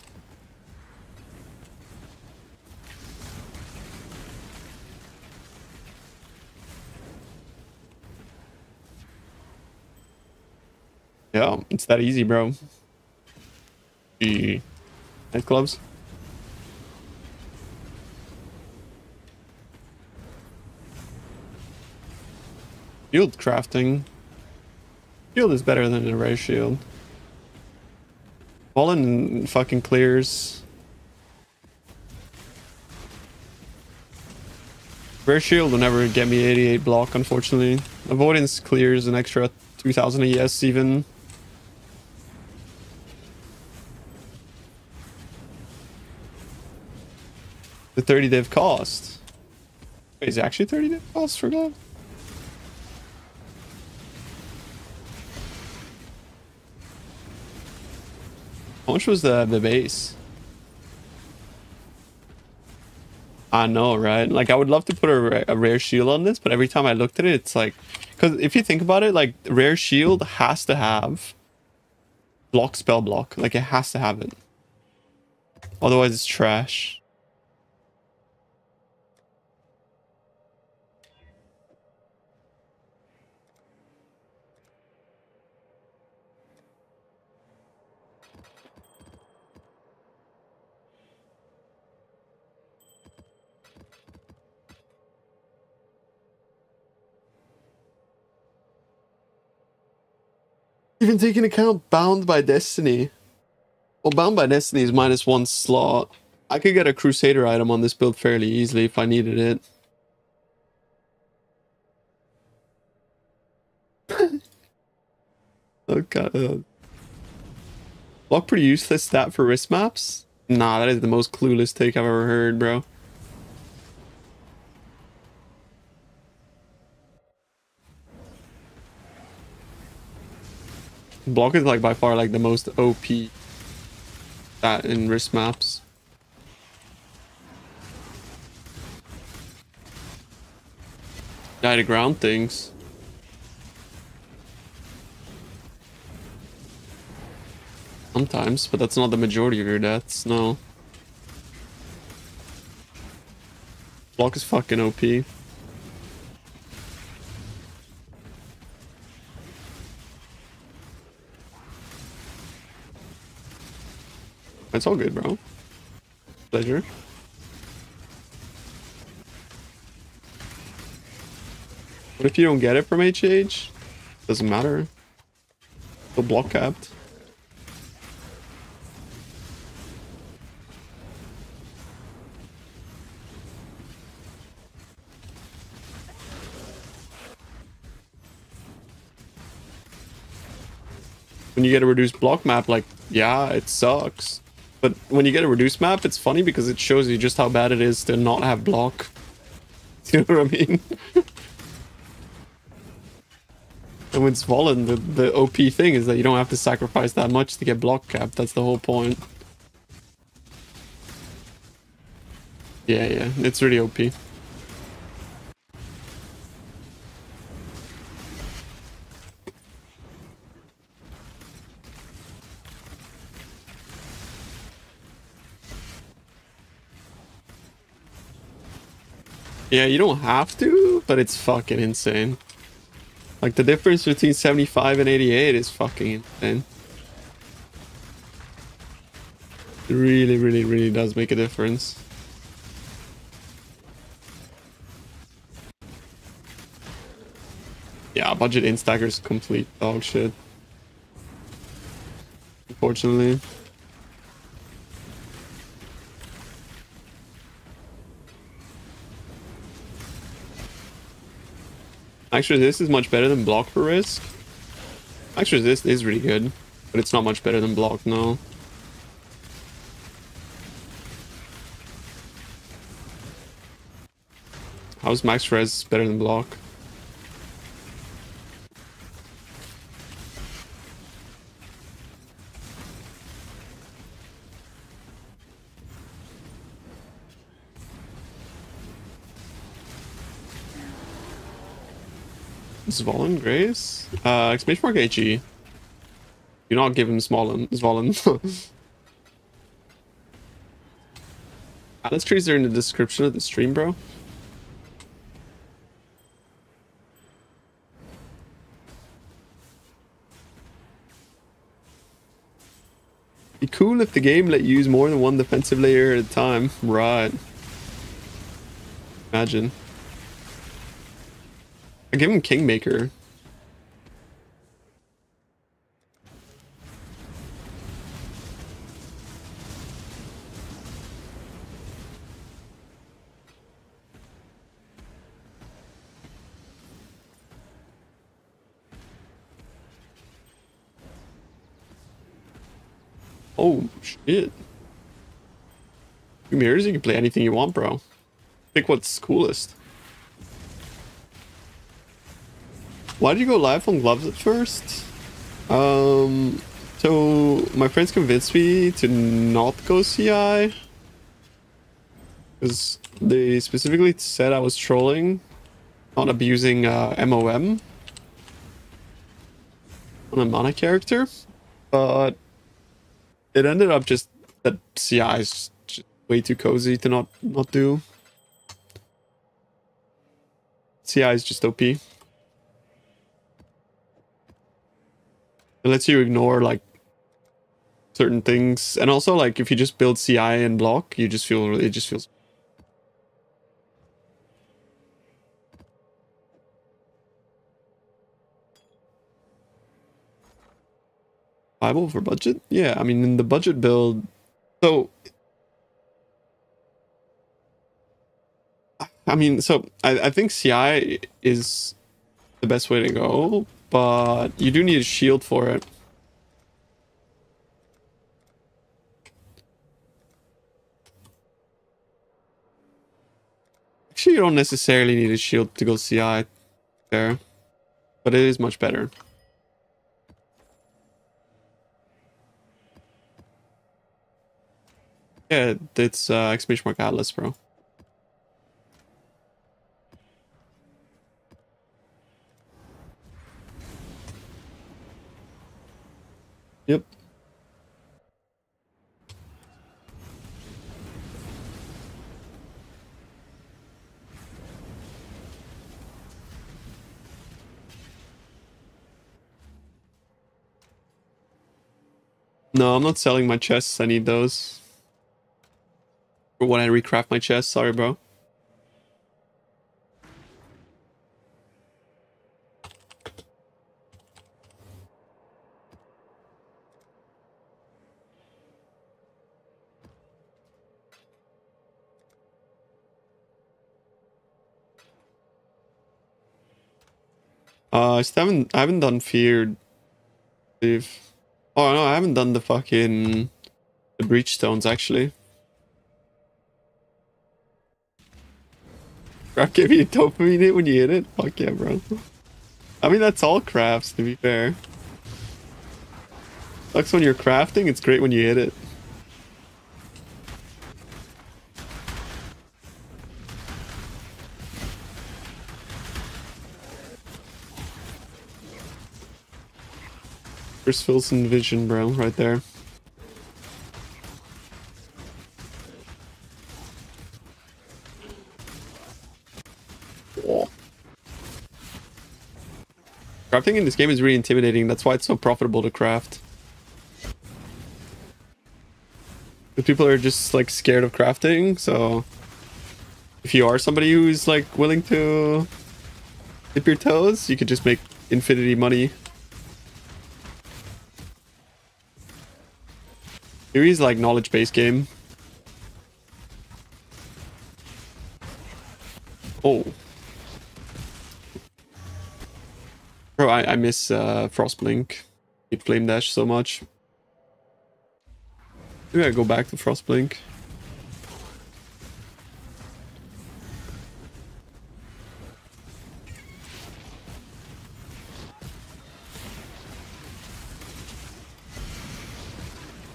Yeah, it's that easy, bro. The nightclubs. Shield crafting. Shield is better than a rare shield. Fallen fucking clears. Rare shield will never get me 88 block, unfortunately. Avoidance clears an extra 2000 AES even. The 30 div cost. Wait, is it actually 30 div cost for glove? How much was the base? I know, right? Like, I would love to put a rare shield on this, but every time I looked at it, it's like... Because if you think about it, like, rare shield has to have block spell block. Like, it has to have it. Otherwise, it's trash. Even taking account Bound by Destiny. Well, Bound by Destiny is -1 slot. I could get a Crusader item on this build fairly easily if I needed it. Okay. Block pretty useless stat for wrist maps? Nah, that is the most clueless take I've ever heard, bro. Block is like by far like the most OP stat in wrist maps. Die to ground things. Sometimes, but that's not the majority of your deaths, no. Block is fucking OP. It's all good, bro. Pleasure. What if you don't get it from HH? Doesn't matter. Still block capped. When you get a reduced block map, like, yeah, it sucks. But when you get a reduced map, it's funny because it shows you just how bad it is to not have block. You know what I mean? And with Svalin, the OP thing is that you don't have to sacrifice that much to get block capped. That's the whole point. Yeah, it's really OP. Yeah, you don't have to, but it's fucking insane. Like, the difference between 75 and 88 is fucking insane. It really, really, really does make a difference. Yeah, budget instacker's complete dog shit. Unfortunately. Actually, this is much better than block for risk. Actually, this is really good, but it's not much better than block, no. How's max res better than block? Svalin Grace? Exclamation mark HE. Do not give him Svalin. Atlas trees are in the description of the stream, bro. Be cool if the game let you use more than one defensive layer at a time. Right. Imagine. I give him Kingmaker. Oh, shit. Mirrors, you can play anything you want, bro. Pick what's coolest. Why did you go live on gloves at first? So my friends convinced me to not go CI. Because they specifically said I was trolling, not abusing MOM on a mana character. But it ended up just that CI is just way too cozy to not do. CI is just OP. It lets you ignore like certain things, and also like if you just build CI and block, you just feel it just feels. Viable for budget? Yeah, I mean in the budget build, so I think CI is the best way to go, but you do need a shield for it. Actually, you don't necessarily need a shield to go CI there, but it is much better. Yeah, it's exclamation mark Atlas, bro. Yep. No, I'm not selling my chests. I need those. For when I recraft my chest. Sorry, bro. I haven't done feared. If oh no, I haven't done the fucking the breach stones actually. Craft gave you dopamine hit when you hit it? Fuck yeah, bro. I mean that's all crafts to be fair. Sucks when you're crafting, it's great when you hit it. Chris Filson vision, bro, right there. Oh. Crafting in this game is really intimidating. That's why it's so profitable to craft. But people are just like scared of crafting, so if you are somebody who's like willing to dip your toes, you could just make infinity money. Series like knowledge-based game. Oh. Bro, I miss Frostblink. Hate Flame Dash so much. Maybe I go back to Frostblink.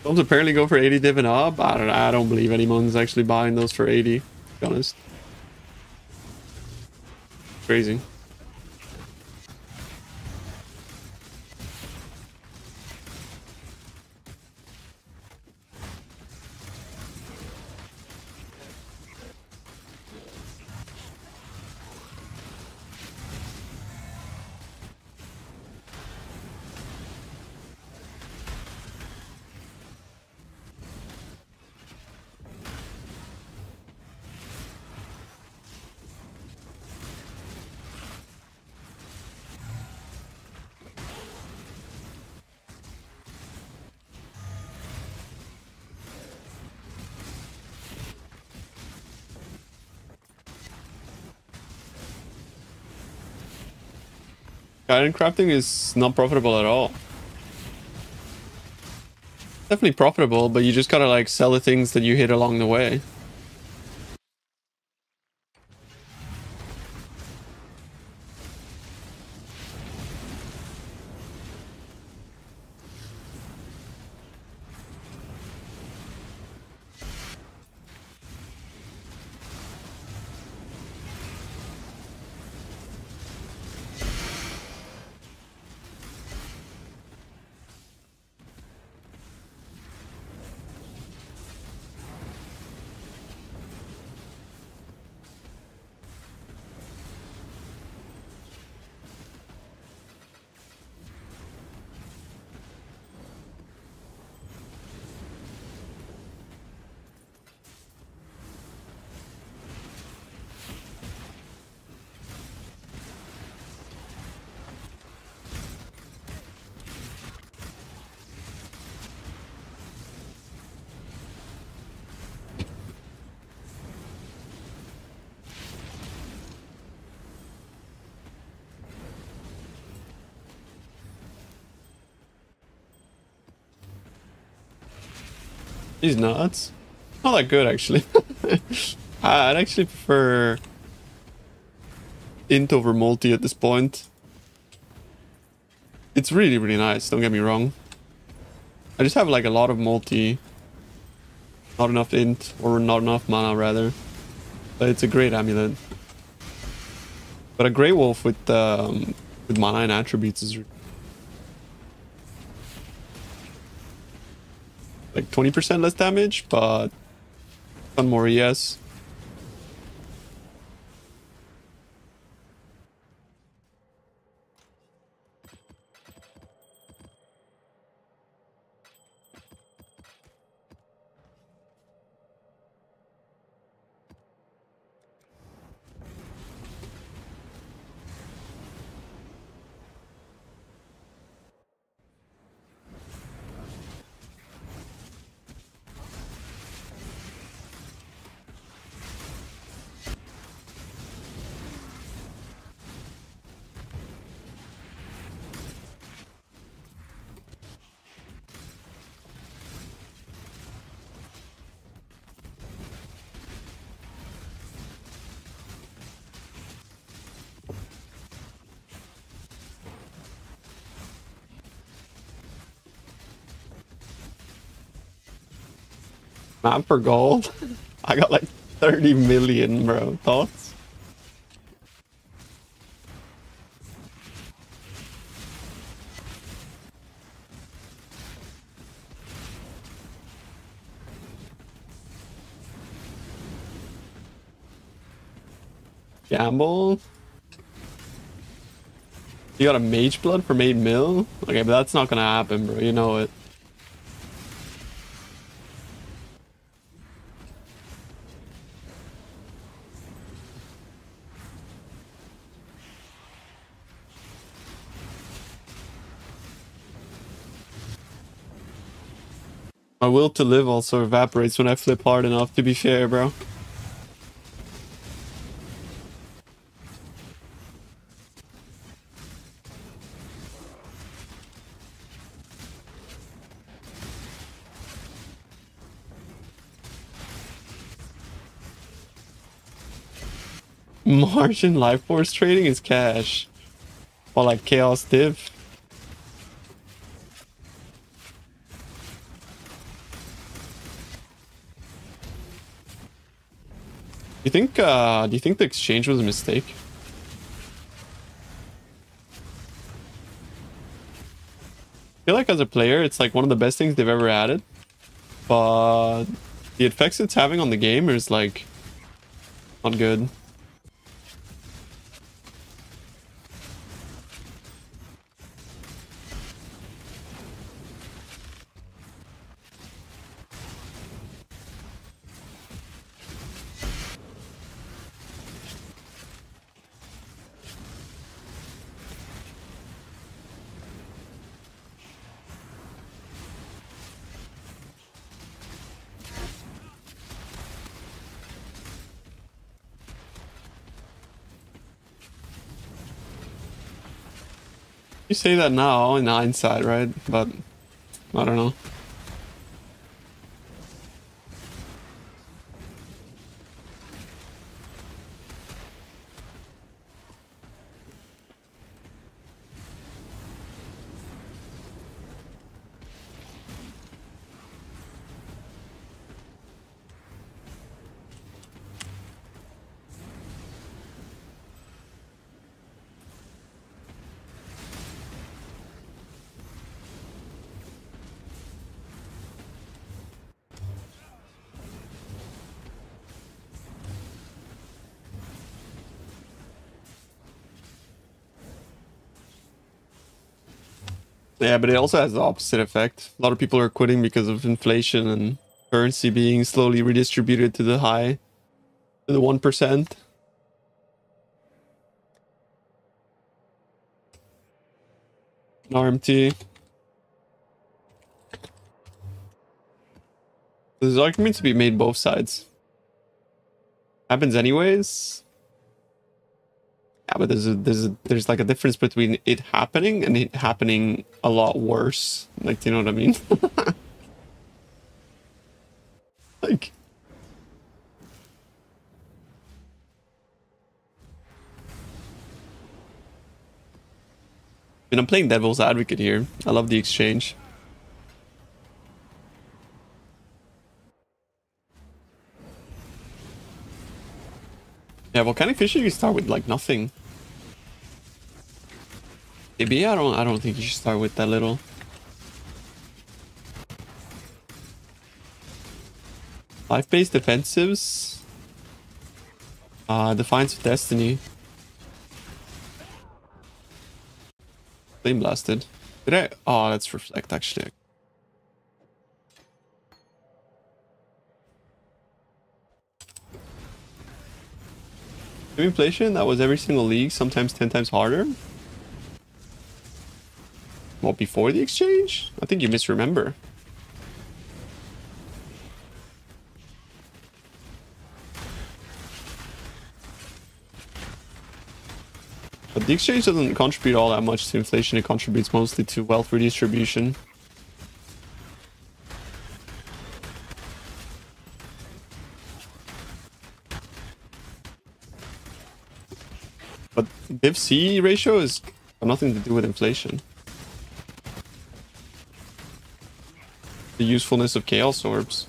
Those apparently go for 80 div and up. I don't believe anyone's actually buying those for 80, to be honest. Crazy. Guidance crafting is not profitable at all. Definitely profitable, but you just gotta like sell the things that you hit along the way. He's nuts. Not that good, actually. I'd actually prefer int over multi at this point. It's really, really nice, don't get me wrong. I just have like a lot of multi. Not enough int, or not enough mana rather. But it's a great amulet. But a Grey Wolf with mana and attributes is like 20% less damage, but one more ES. Map for gold? I got like 30 million, bro. Thoughts? Gamble? You got a mage blood from 8 mil? Okay, but that's not gonna happen, bro. You know it. My will to live also evaporates when I flip hard enough, to be fair, bro. Martian life force trading is cash. Or like chaos div. Do you think the exchange was a mistake? I feel like as a player, it's like one of the best things they've ever added. But the effects it's having on the game is like not good. You say that now in hindsight, right? But I don't know. Yeah, but it also has the opposite effect. A lot of people are quitting because of inflation and currency being slowly redistributed to the 1%. RMT. There's arguments to be made both sides. Happens anyways. Yeah, but there's like a difference between it happening and it happening a lot worse. Like, do you know what I mean? Like, I'm playing devil's advocate here. I love the exchange. Yeah, volcanic fishing you start with like nothing. Maybe I don't think you should start with that little. Life-based defensives. Defiance of Destiny. Flame Blasted. Did I? Oh, that's Reflect actually. Inflation, that was every single league, sometimes 10 times harder. Well, before the exchange? I think you misremember. But the exchange doesn't contribute all that much to inflation, it contributes mostly to wealth redistribution. But div-C ratio has nothing to do with inflation. The usefulness of Chaos Orbs.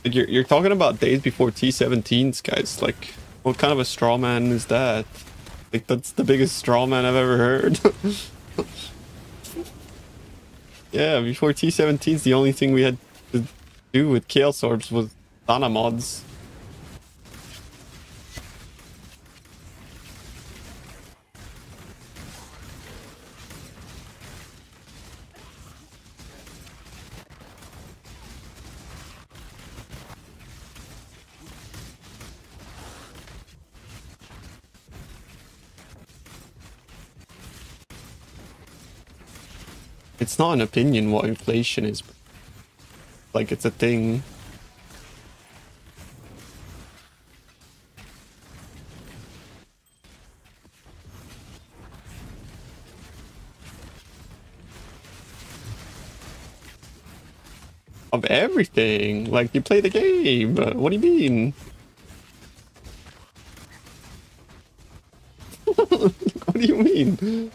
Like you're talking about days before T17s, guys. Like, what kind of a straw man is that? Like, that's the biggest straw man I've ever heard. Yeah, before T17s, the only thing we had to do with Chaos Orbs was Dana mods. It's not an opinion what inflation is. Like, it's a thing. Of everything. Like, you play the game. What do you mean? What do you mean?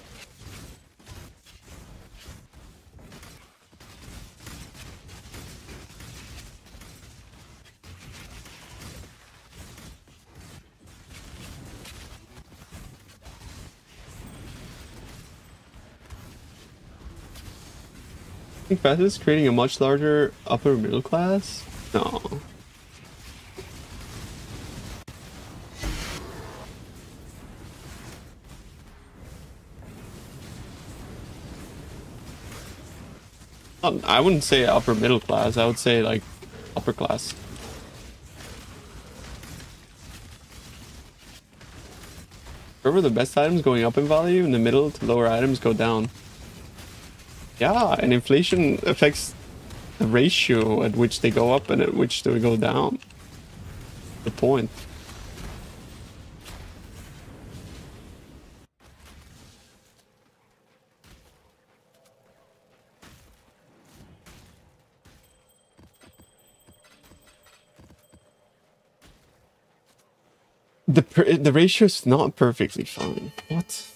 I think Fast is creating a much larger upper middle class? No. I wouldn't say upper middle class, I would say like upper class. Remember the best items going up in value, in the middle to lower items go down. Yeah, and inflation affects the ratio at which they go up and at which they go down. The point. The ratio is not perfectly fine. What?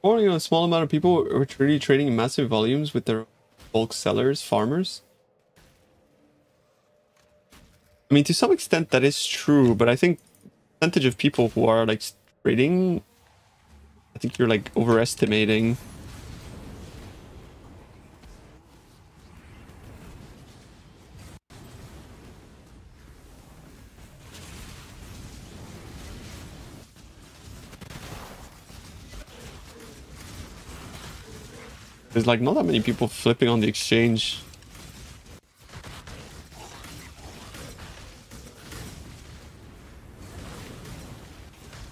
Or, a small amount of people are really trading in massive volumes with their bulk sellers, farmers. I mean, to some extent that is true, but I think the percentage of people who are like trading, I think you're like overestimating. There's like not that many people flipping on the exchange.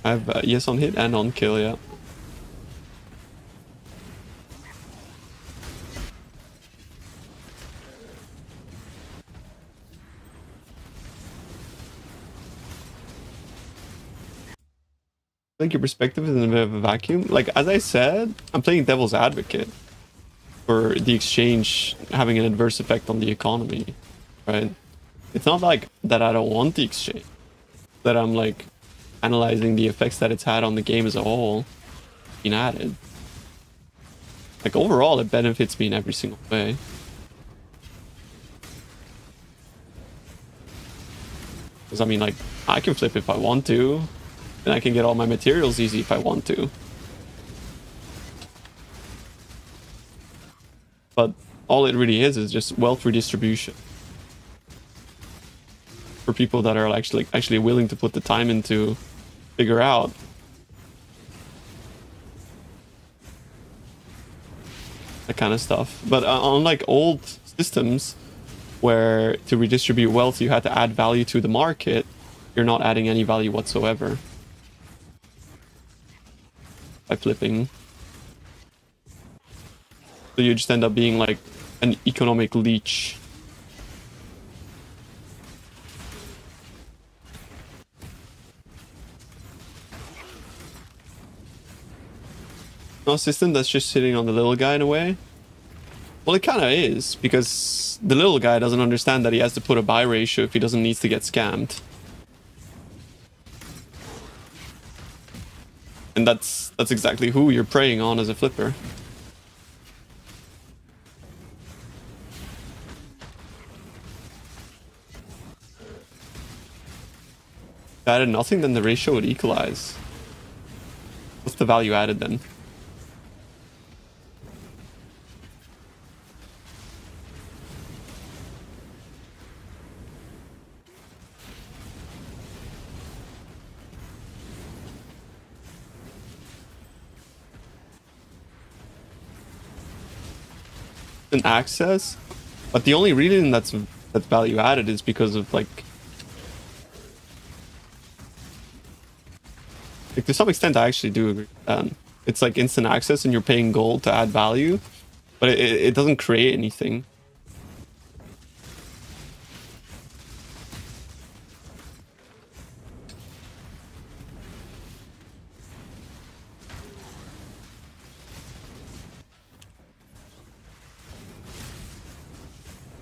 I have yes on hit and on kill, yeah. I think your perspective is in a bit of a vacuum. Like, as I said, I'm playing devil's advocate for the exchange having an adverse effect on the economy, right? It's not like that I don't want the exchange, that I'm like analyzing the effects that it's had on the game as a whole being added. Like, overall, it benefits me in every single way. Because, I mean, like, I can flip if I want to, and I can get all my materials easy if I want to. But all it really is just wealth redistribution. For people that are actually willing to put the time in to figure out. That kind of stuff. But unlike old systems, where to redistribute wealth you had to add value to the market, you're not adding any value whatsoever by flipping. So you just end up being like an economic leech. A system that's just sitting on the little guy in a way. Well, it kind of is, because the little guy doesn't understand that he has to put a buy ratio if he doesn't need to get scammed. And that's exactly who you're preying on as a flipper. If I added nothing, then the ratio would equalize. What's the value added then? An access, but the only reason that's value added is because of like to some extent I actually do agree with that. It's like instant access and you're paying gold to add value, but it doesn't create anything.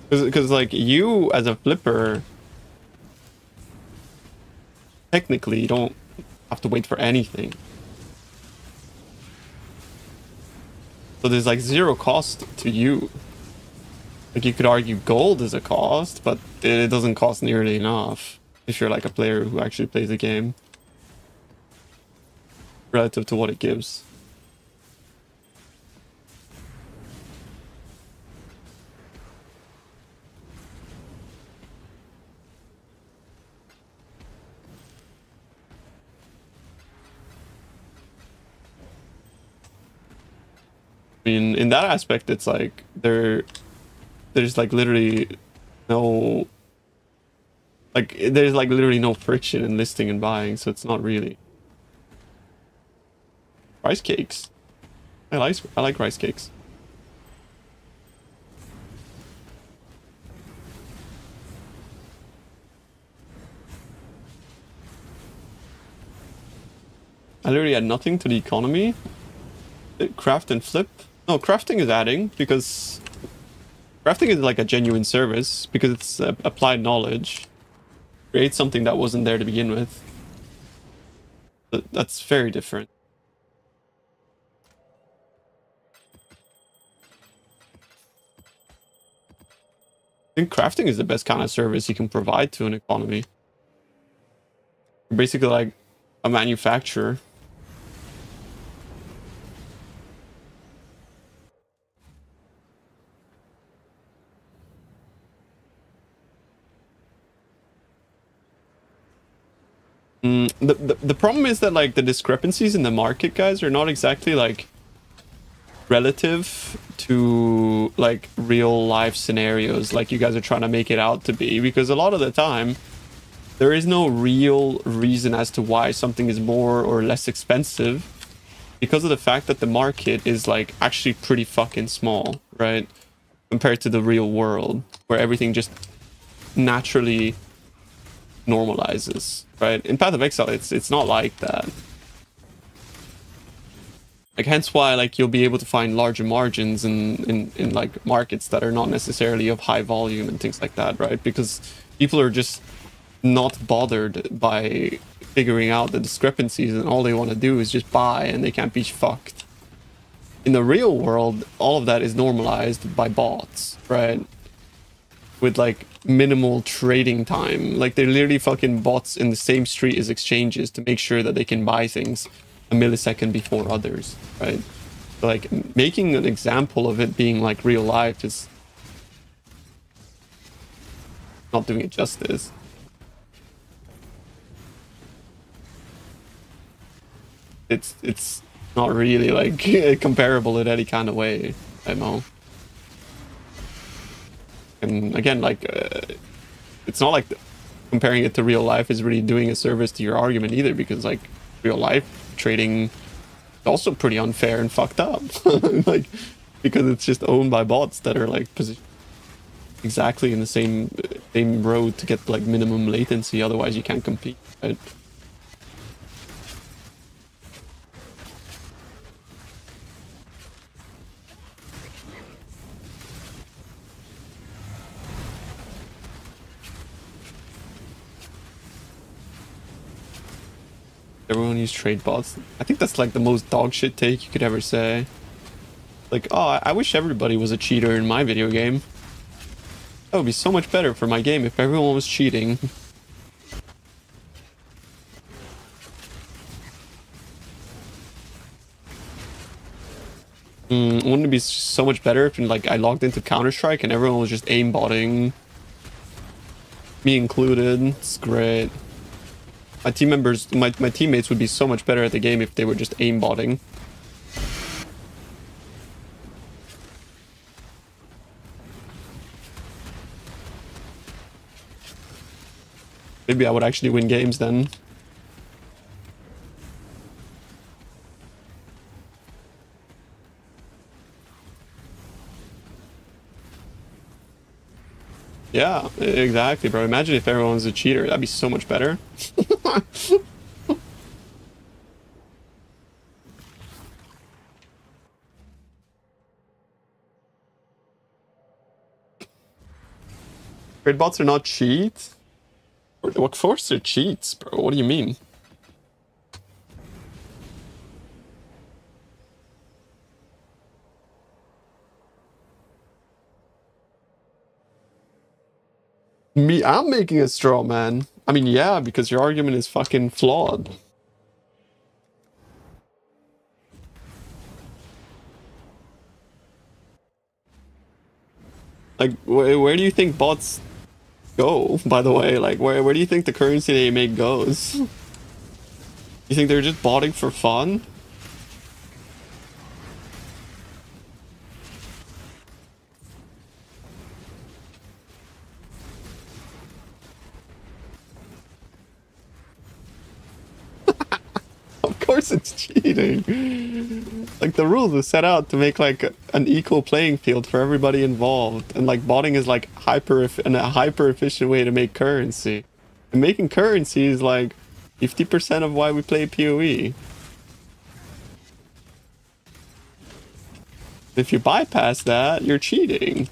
Because like you as a flipper, technically you don't have to wait for anything. So there's like zero cost to you. Like you could argue gold is a cost, but it doesn't cost nearly enough if you're like a player who actually plays the game relative to what it gives. I mean, in that aspect, it's like there's like literally no, like there's like literally no friction in listing and buying, so it's not really rice cakes. I like rice cakes. I literally add nothing to the economy. Craft and flip. No, crafting is adding, because crafting is like a genuine service, because it's applied knowledge. Create something that wasn't there to begin with. That's very different. I think crafting is the best kind of service you can provide to an economy. You're basically like a manufacturer. The problem is that like the discrepancies in the market, guys, are not exactly like relative to like real life scenarios like you guys are trying to make it out to be, because a lot of the time there is no real reason as to why something is more or less expensive, because of the fact that the market is like actually pretty fucking small, right, compared to the real world where everything just naturally normalizes, right? In Path of Exile it's not like that. Like, hence why, like, you'll be able to find larger margins in like, markets that are not necessarily of high volume and things like that, right? Because people are just not bothered by figuring out the discrepancies, and all they want to do is just buy, and they can't be fucked. In the real world, all of that is normalized by bots, right? With, like, minimal trading time. Like, they're literally fucking bots in the same street as exchanges to make sure that they can buy things a millisecond before others, right? So, like, making an example of it being like real life is not doing it justice. It's not really like comparable in any kind of way, MO. And again, like it's not like comparing it to real life is really doing a service to your argument either, because like real life trading is also pretty unfair and fucked up. Like, because it's just owned by bots that are like positioned exactly in the same road to get like minimum latency, otherwise you can't compete, right? Everyone use trade bots. I think that's like the most dog shit take you could ever say. Like, oh, I wish everybody was a cheater in my video game. That would be so much better for my game if everyone was cheating. Wouldn't it be so much better if like I logged into Counter-Strike and everyone was just aimbotting? Me included. It's great. My team members, my teammates would be so much better at the game if they were just aimbotting. Maybe I would actually win games then. Yeah, exactly, bro. Imagine if everyone was a cheater. That'd be so much better. Trade bots are not cheats? What force are cheats, bro? What do you mean? Me, I'm making a straw man. I mean, yeah, because your argument is fucking flawed. Like, where do you think bots go, by the way? Like, where do you think the currency they make goes? You think they're just botting for fun? Of course it's cheating. Like, the rules are set out to make like an equal playing field for everybody involved, and like botting is like a hyper efficient way to make currency. And making currency is like 50% of why we play PoE. If you bypass that, you're cheating.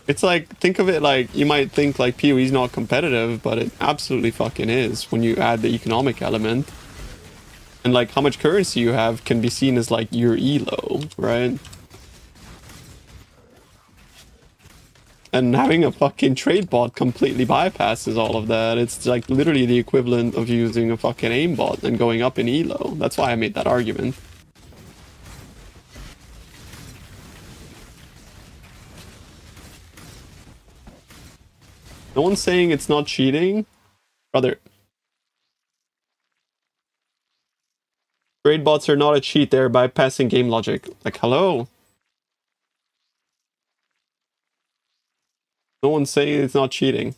It's like, think of it like, you might think like PoE is not competitive, but it absolutely fucking is when you add the economic element. And like how much currency you have can be seen as like your elo, right? And having a fucking trade bot completely bypasses all of that. It's like literally the equivalent of using a fucking aimbot and going up in elo. That's why I made that argument. No one's saying it's not cheating. Brother. Trade bots are not a cheat, they're bypassing game logic. Like, hello? No one's saying it's not cheating.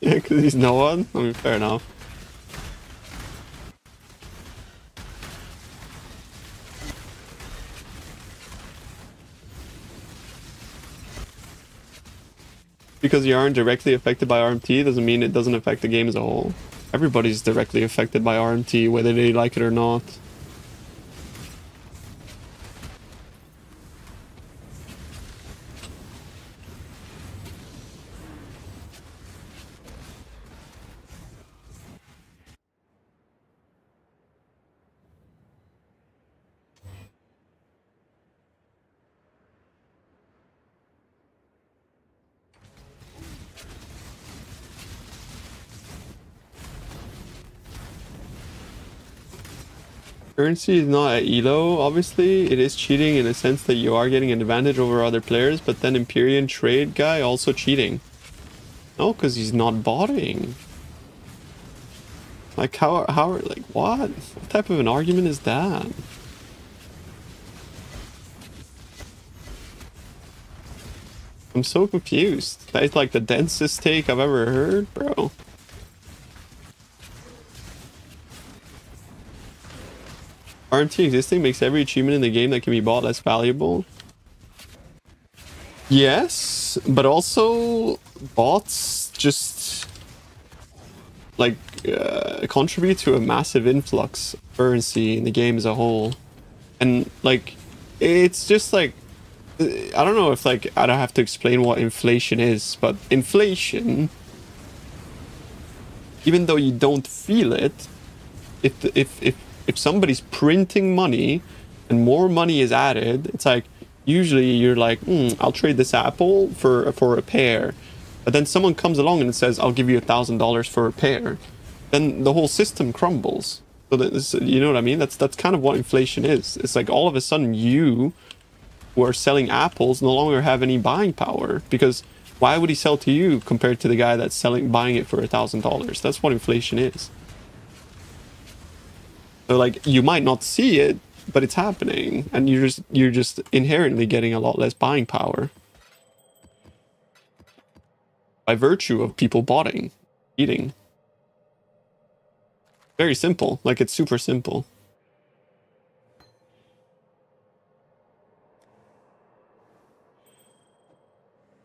Yeah, because he's no one? I mean, fair enough. Because you aren't directly affected by RMT doesn't mean it doesn't affect the game as a whole. Everybody's directly affected by RMT, whether they like it or not. Currency is not at ELO, obviously. It is cheating in a sense that you are getting an advantage over other players, but then Empyrean trade guy also cheating. No, because he's not botting. Like, how, like, what? What type of an argument is that? I'm so confused. That is like the densest take I've ever heard, bro. RMT existing makes every achievement in the game that can be bought less valuable. Yes, but also bots just like contribute to a massive influx of currency in the game as a whole. And like, it's just like, I don't know if like, I don't have to explain what inflation is, but inflation, even though you don't feel it, if somebody's printing money and more money is added, it's like, usually you're like, I'll trade this apple for a pear. But then someone comes along and says, I'll give you $1,000 for a pear. Then the whole system crumbles. So that, you know what I mean? That's kind of what inflation is. It's like all of a sudden you who are selling apples no longer have any buying power, because why would he sell to you compared to the guy that's buying it for $1,000? That's what inflation is. So like, you might not see it, but it's happening, and you're just inherently getting a lot less buying power by virtue of people botting, eating. Very simple. Like, it's super simple.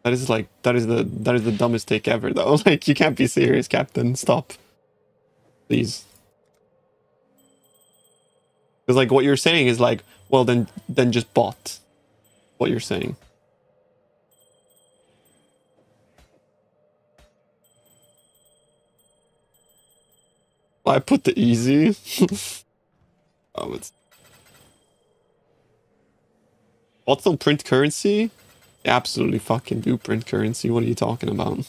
That is the dumbest take ever, though. Like, you can't be serious, Captain. Stop, please. Because like, what you're saying is like, well, then just bot. What you're saying. I put the easy. It's bots don't print currency. They absolutely fucking do print currency. What are you talking about?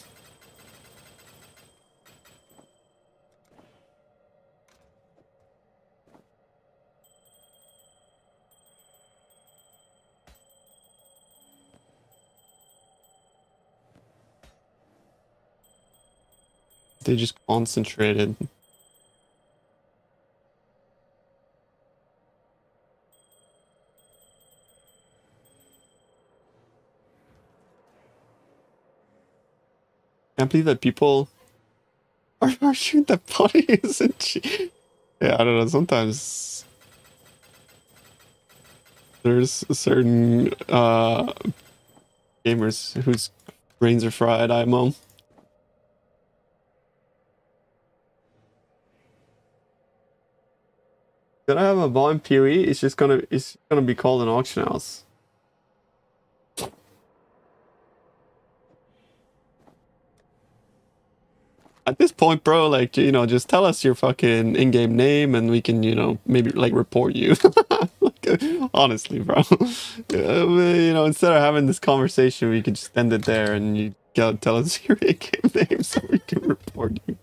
They just concentrated. Can't believe that people are shooting that body isn't she? Yeah, I don't know. Sometimes there's certain gamers whose brains are fried. IMO. Gonna have a ball in PoE. It's gonna be called an auction house. At this point, bro, like, you know, just tell us your fucking in-game name and we can, you know, maybe like report you. Like, honestly, bro. You know, instead of having this conversation, we could just end it there and you gotta tell us your in-game name so we can report you.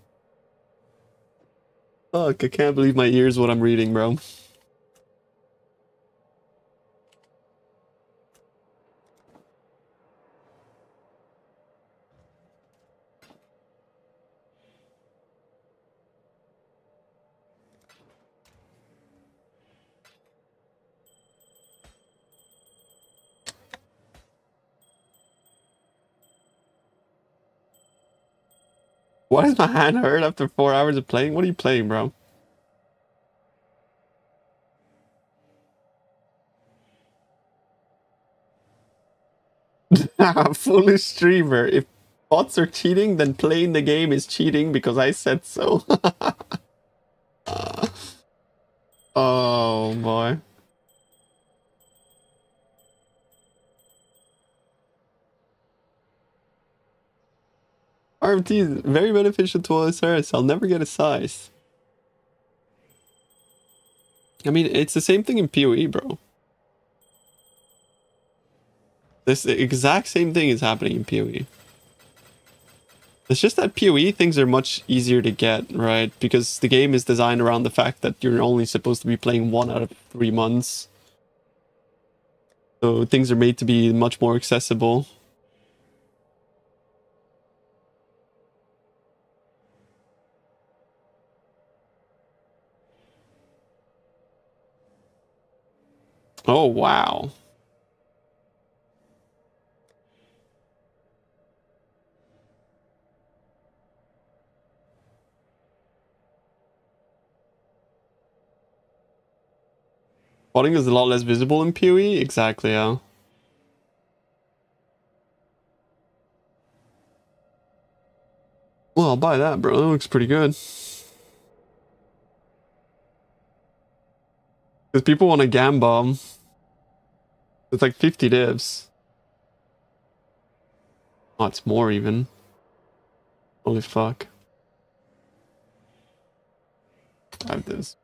Fuck, I can't believe my ears what I'm reading, bro. Why does my hand hurt after 4 hours of playing? What are you playing, bro? Foolish streamer. If bots are cheating, then playing the game is cheating because I said so. Oh boy. RMT is very beneficial to OSRS. I'll never get a size. I mean, it's the same thing in PoE, bro. This exact same thing is happening in PoE. It's just that PoE things are much easier to get, right? Because the game is designed around the fact that you're only supposed to be playing 1 out of 3 months. So things are made to be much more accessible. Oh, wow. Spotting is a lot less visible in PoE? Exactly, yeah. Well, I'll buy that, bro. That looks pretty good. Because people want a gam bomb. It's like 50 divs. Oh, it's more even. Holy fuck. I have this.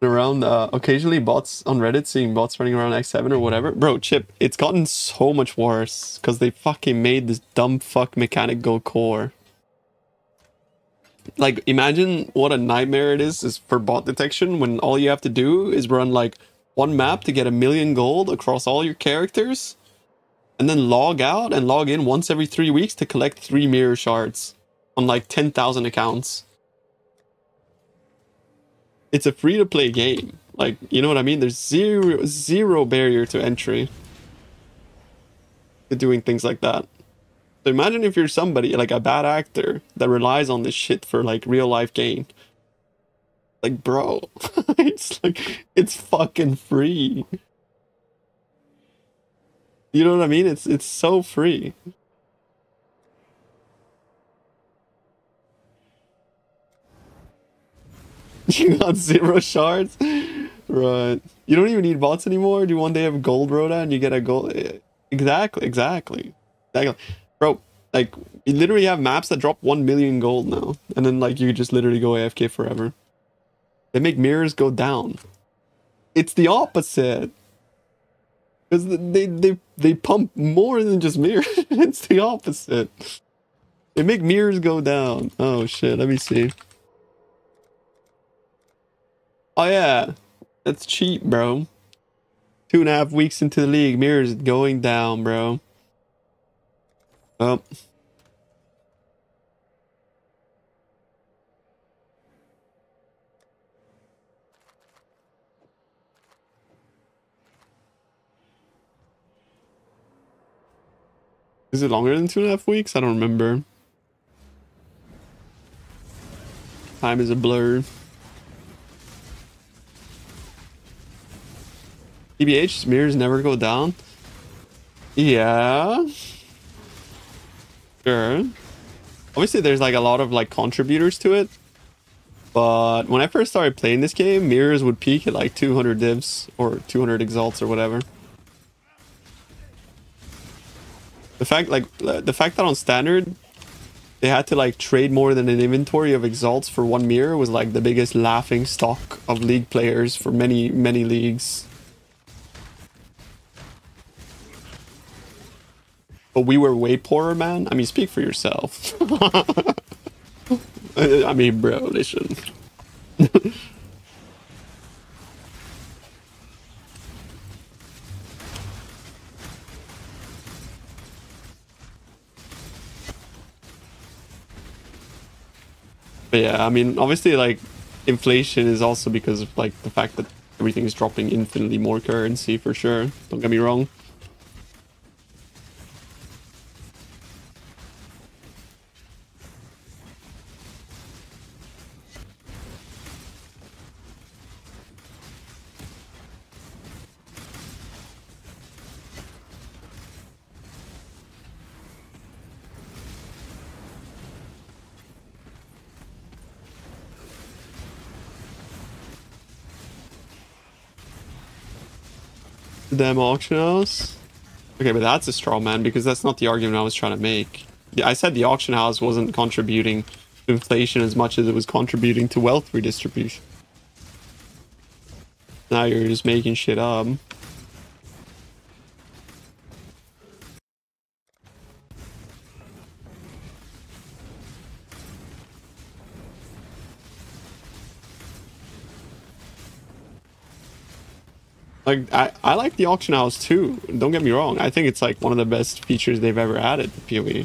Around occasionally bots on Reddit, seeing bots running around X7 or whatever. Bro, Chip, it's gotten so much worse because they fucking made this dumb fuck mechanic go core. Like, imagine what a nightmare it is for bot detection when all you have to do is run like 1 map to get 1,000,000 gold across all your characters, and then log out and log in once every 3 weeks to collect 3 mirror shards on like 10,000 accounts. It's a free-to-play game. Like, you know what I mean? There's zero barrier to entry to doing things like that. So imagine if you're somebody, like a bad actor, that relies on this shit for like real-life gain. Like, bro, it's like, it's fucking free. You know what I mean? It's so free. You got 0 shards? Right. You don't even need bots anymore? Do you one day have a gold Rhoda and you get a gold? Exactly. Bro, like, you literally have maps that drop 1,000,000 gold now. And then, like, you just literally go AFK forever. They make mirrors go down. It's the opposite. Because they pump more than just mirrors. It's the opposite. They make mirrors go down. Oh, shit. Let me see. Oh yeah, that's cheap, bro. 2.5 weeks into the league, mirrors going down, bro. Oh. Is it longer than 2.5 weeks? I don't remember. Time is a blur. TBH, mirrors never go down? Yeah. Sure. Obviously, there's like a lot of like contributors to it. But when I first started playing this game, mirrors would peak at like 200 divs or 200 exalts or whatever. The fact that on standard they had to like trade more than an inventory of exalts for 1 mirror was like the biggest laughing stock of league players for many leagues. But we were way poorer, man. I mean, speak for yourself. I mean, bro, listen. But yeah, I mean, obviously, like, inflation is also because of like the fact that everything is dropping infinitely more currency for sure. Don't get me wrong. Damn auction house. Okay, but that's a straw man because that's not the argument I was trying to make. Yeah, I said the auction house wasn't contributing to inflation as much as it was contributing to wealth redistribution. Now you're just making shit up. Like, I like the auction house too. Don't get me wrong. I think it's like one of the best features they've ever added to PoE.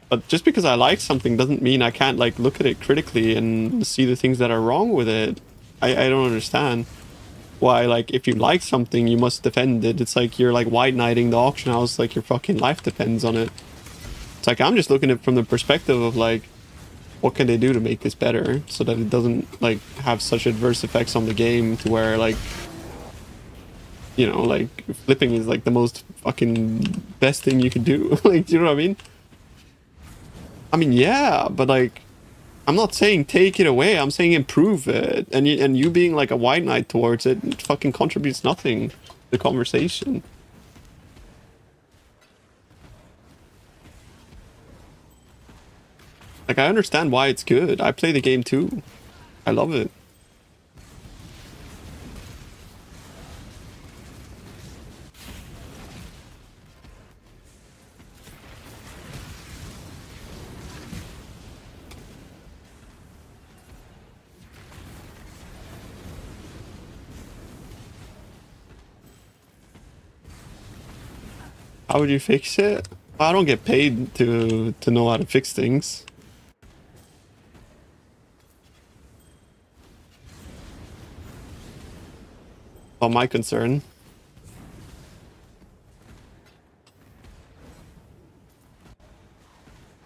But just because I like something doesn't mean I can't like look at it critically and see the things that are wrong with it. I don't understand why, like, if you like something, you must defend it. It's like you're like white knighting the auction house like your fucking life depends on it. It's like I'm just looking at it from the perspective of like, what can they do to make this better so that it doesn't like have such adverse effects on the game to where like, you know, like flipping is like the most fucking best thing you can do. Like, do you know what I mean? I mean, yeah, but like, I'm not saying take it away. I'm saying improve it. And you being like a white knight towards it, it fucking contributes nothing to the conversation. Like, I understand why it's good. I play the game too. I love it. How would you fix it? I don't get paid to know how to fix things. Not my concern.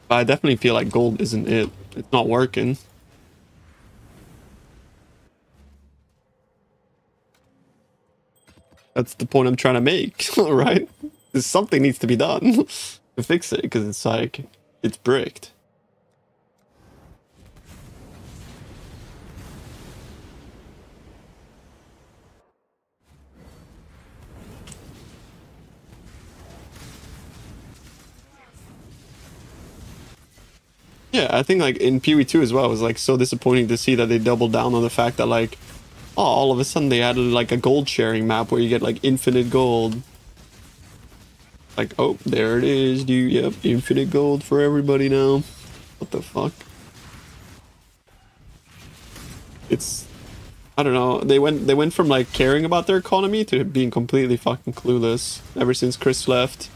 But I definitely feel like gold isn't it. It's not working. That's the point I'm trying to make, right? Something needs to be done to fix it, because it's like, it's bricked. Yeah, I think like in PoE 2 as well, it was like so disappointing to see that they doubled down on the fact that like, oh, all of a sudden they added like a gold sharing map where you get like infinite gold. Like, oh, there it is, dude. Yep, infinite gold for everybody now. What the fuck? It's, I don't know. They went from like caring about their economy to being completely fucking clueless ever since Chris left.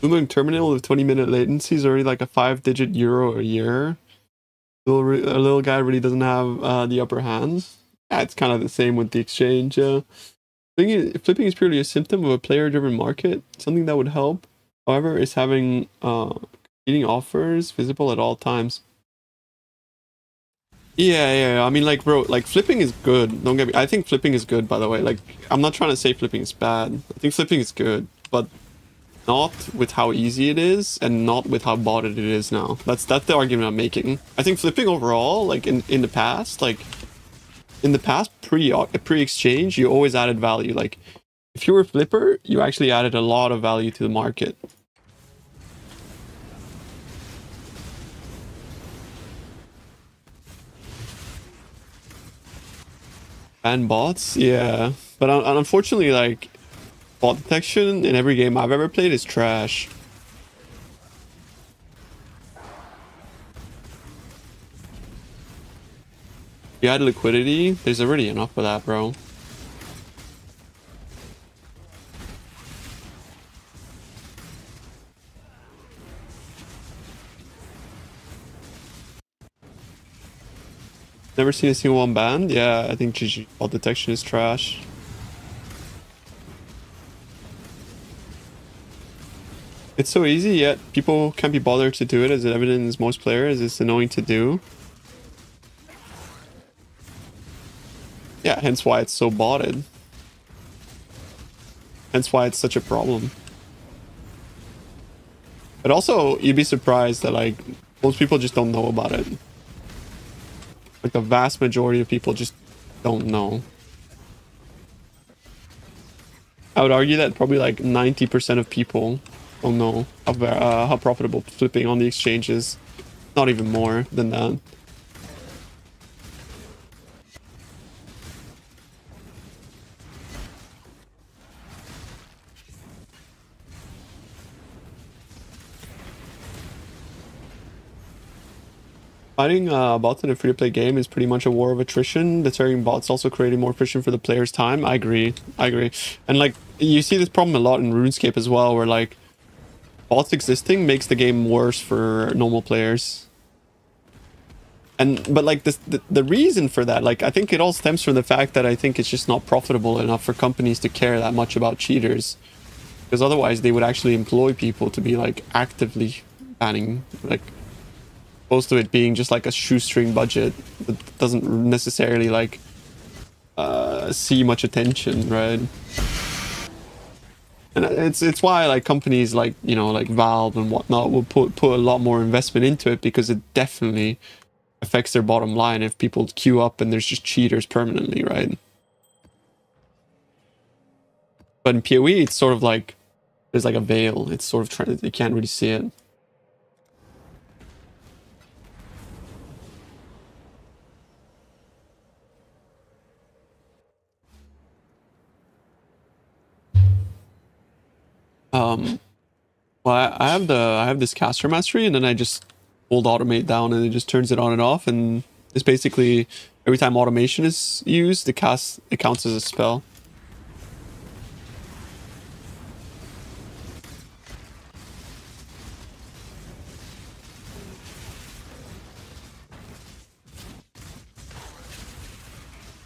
Bloomberg terminal with 20-minute latency is already like a 5-digit euro a year. A little guy really doesn't have the upper hand. Yeah, it's kind of the same with the exchange. Flipping is purely a symptom of a player-driven market. Something that would help, however, is having competing offers visible at all times. Yeah. I mean, like, bro, like, flipping is good. Don't get me. I think flipping is good, by the way. Like, I'm not trying to say flipping is bad. I think flipping is good, but not with how easy it is, and not with how botted it is now. That's the argument I'm making. I think flipping overall, like in the past, pre-exchange, you always added value. Like, if you were a flipper, you actually added a lot of value to the market. And bots, yeah. But unfortunately, like, bot detection in every game I've ever played is trash. You add liquidity, there's already enough of that, bro. Never seen a single one banned? Yeah, I think GG bot detection is trash. It's so easy, yet people can't be bothered to do it, as evident as most players. It's annoying to do. Yeah, hence why it's so botted. Hence why it's such a problem. But also, you'd be surprised that, like, most people just don't know about it. Like, the vast majority of people just don't know. I would argue that probably like 90% of people don't know how profitable flipping on the exchange is. Not even more than that. Fighting bots in a free-to-play game is pretty much a war of attrition. Deterring bots also creating more friction for the player's time. I agree. I agree. And like, you see this problem a lot in RuneScape as well, where like, bots existing makes the game worse for normal players. But like, the reason for that, like, I think it all stems from the fact that I think it's just not profitable enough for companies to care that much about cheaters. Because otherwise they would actually employ people to be like actively banning, like, opposed to it being just like a shoestring budget that doesn't necessarily like see much attention, right? And it's why like companies like, you know, like Valve and whatnot will put a lot more investment into it, because it definitely affects their bottom line if people queue up and there's just cheaters permanently, right? But in PoE it's sort of like there's like a veil. It's sort of you can't really see it. Well, I have this caster mastery, and then I just hold automate down, and it just turns it on and off, and it's basically every time automation is used, it counts as a spell.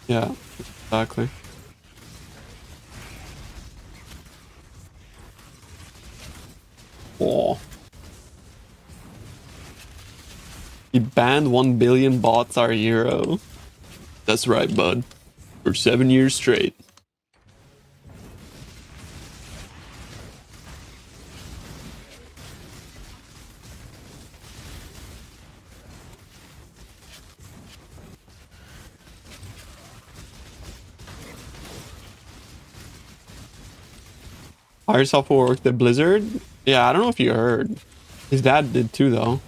Yeah, exactly. Oh. He banned 1 billion bots our hero. That's right, bud. For 7 years straight. Fire software worked at Blizzard? Yeah, I don't know if you heard. His dad did too, though.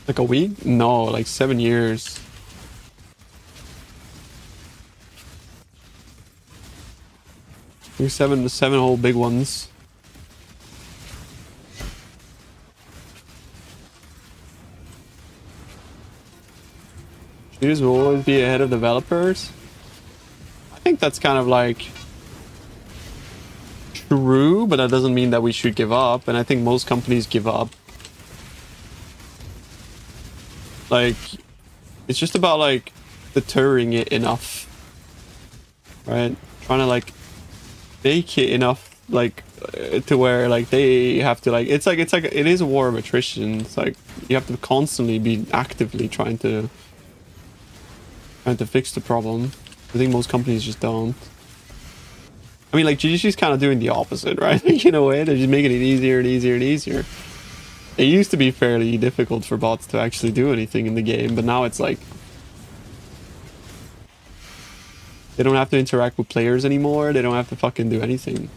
Like a week? No, like 7 years. I think seven whole big ones. Cheaters will always be ahead of developers. I think that's kind of like true, but that doesn't mean that we should give up. And I think most companies give up. Like, it's just about like deterring it enough, right? Trying to like make it enough like to where like they have to like it is a war of attrition. It's like you have to constantly be actively trying to fix the problem. I think most companies just don't. I mean, like, GG's kind of doing the opposite, right? Like, in a way, they're just making it easier and easier and easier. It used to be fairly difficult for bots to actually do anything in the game, but now it's like they don't have to interact with players anymore. They don't have to fucking do anything.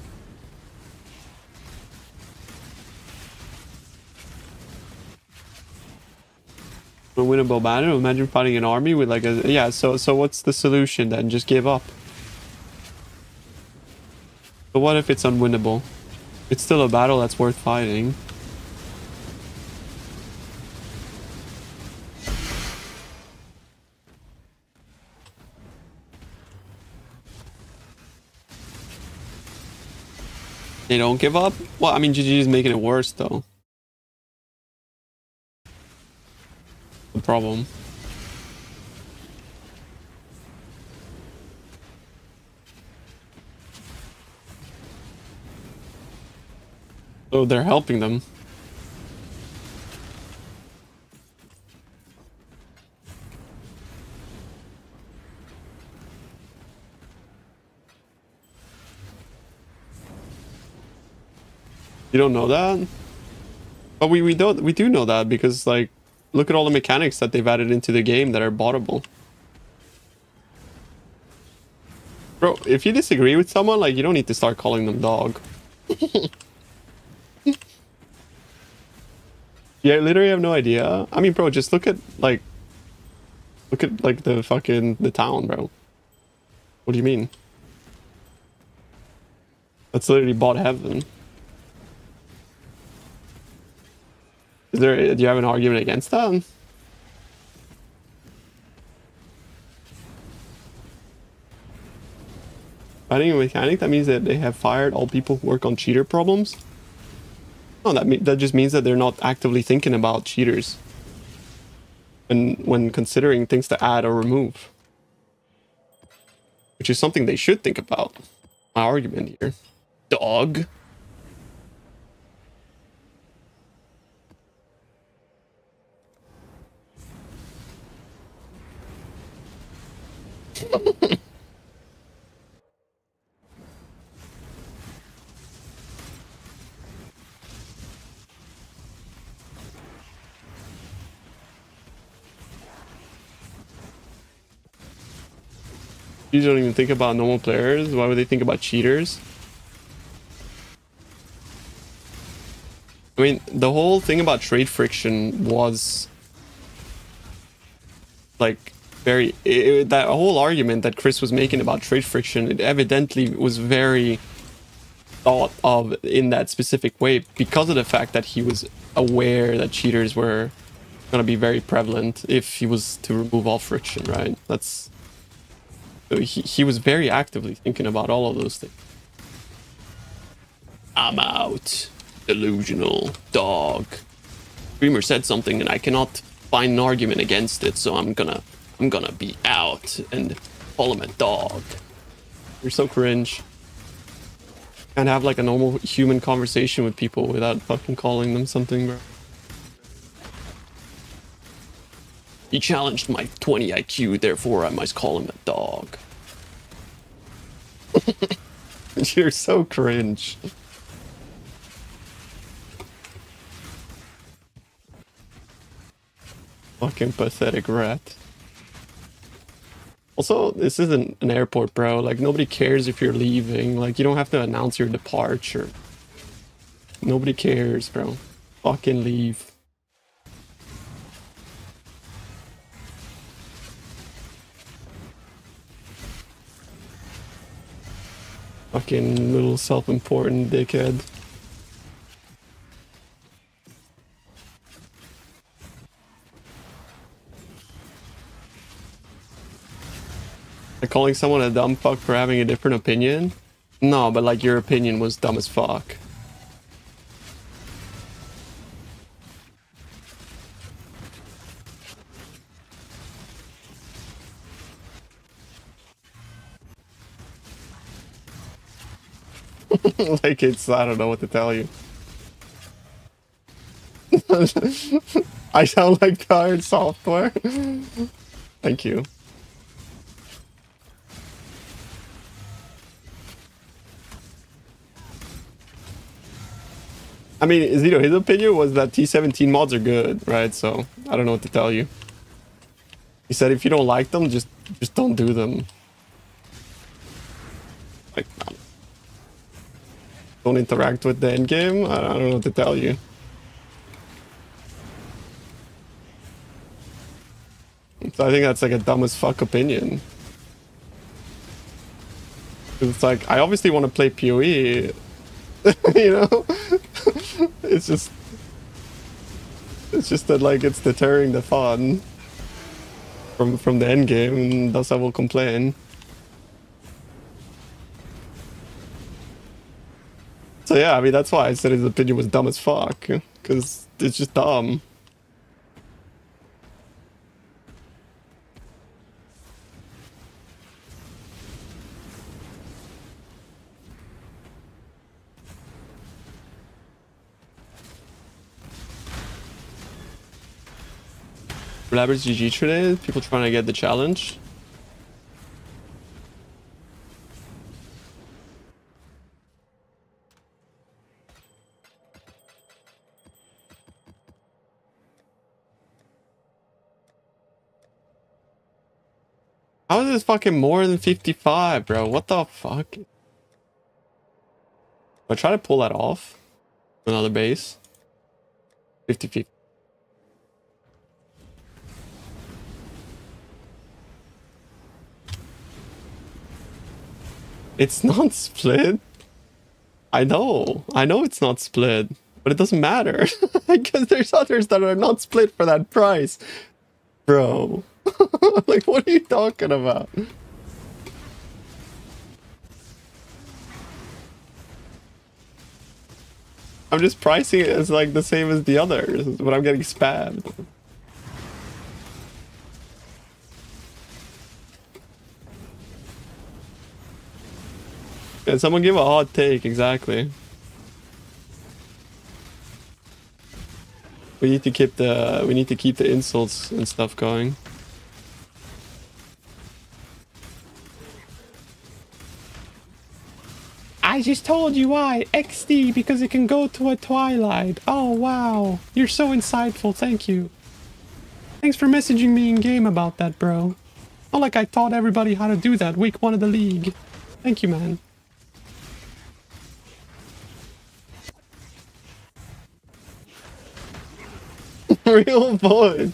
Unwinnable battle. Imagine fighting an army with like a yeah. So what's the solution then? Just give up. But what if it's unwinnable? It's still a battle that's worth fighting. They don't give up? Well, I mean, GG is making it worse though. The problem. So they're helping them. You don't know that? But we do know that because like look at all the mechanics that they've added into the game that are bottable. Bro, if you disagree with someone, like you don't need to start calling them dog. Yeah, I literally have no idea. I mean, bro, just look at like the town, bro. What do you mean? That's literally bot heaven. Do you have an argument against that? Fighting a mechanic, that means that they have fired all people who work on cheater problems? No, that just means that they're not actively thinking about cheaters. And when considering things to add or remove. Which is something they should think about. My argument here. Dog. You don't even think about normal players. Why would they think about cheaters? I mean, the whole thing about trade friction was like that whole argument that Chris was making about trade friction, it evidently was very thought of in that specific way because of the fact that he was aware that cheaters were going to be very prevalent if he was to remove all friction, right? He was very actively thinking about all of those things. I'm out. Delusional. Dog. Dreamer said something and I cannot find an argument against it, so I'm gonna be out and call him a dog. You're so cringe. Can't have like a normal human conversation with people without fucking calling them something, bro. He challenged my 20 IQ, therefore I must call him a dog. You're so cringe. Fucking pathetic rat. Also, this isn't an airport, bro. Like, nobody cares if you're leaving. Like, you don't have to announce your departure. Nobody cares, bro. Fucking leave. Fucking little self-important dickhead. Like calling someone a dumb fuck for having a different opinion? No, but like your opinion was dumb as fuck. Like I don't know what to tell you. I sound like tired software. Thank you. I mean, Zito, his opinion was that T17 mods are good, right? So I don't know what to tell you. He said if you don't like them, just don't do them. Like, don't interact with the endgame. I don't know what to tell you. So I think that's like a dumb as fuck opinion. It's like, I obviously want to play PoE, you know? It's just that like it's deterring the fun from the end game, and thus I will complain. So yeah, I mean that's why I said his opinion was dumb as fuck, because it's just dumb. Blabbers GG today, people trying to get the challenge. How is this fucking more than 55, bro? What the fuck? I try to pull that off. Another base. 50-50. It's not split. I know it's not split, but it doesn't matter because there's others that are not split for that price, bro. Like, what are you talking about? I'm just pricing it as like the same as the others, but I'm getting spammed. Can someone give a hot take? Exactly. We need to keep the insults and stuff going. I just told you why. XD, because it can go to a twilight. Oh wow, you're so insightful. Thank you. Thanks for messaging me in game about that, bro. Not like I taught everybody how to do that week 1 of the league. Thank you, man. Real voice.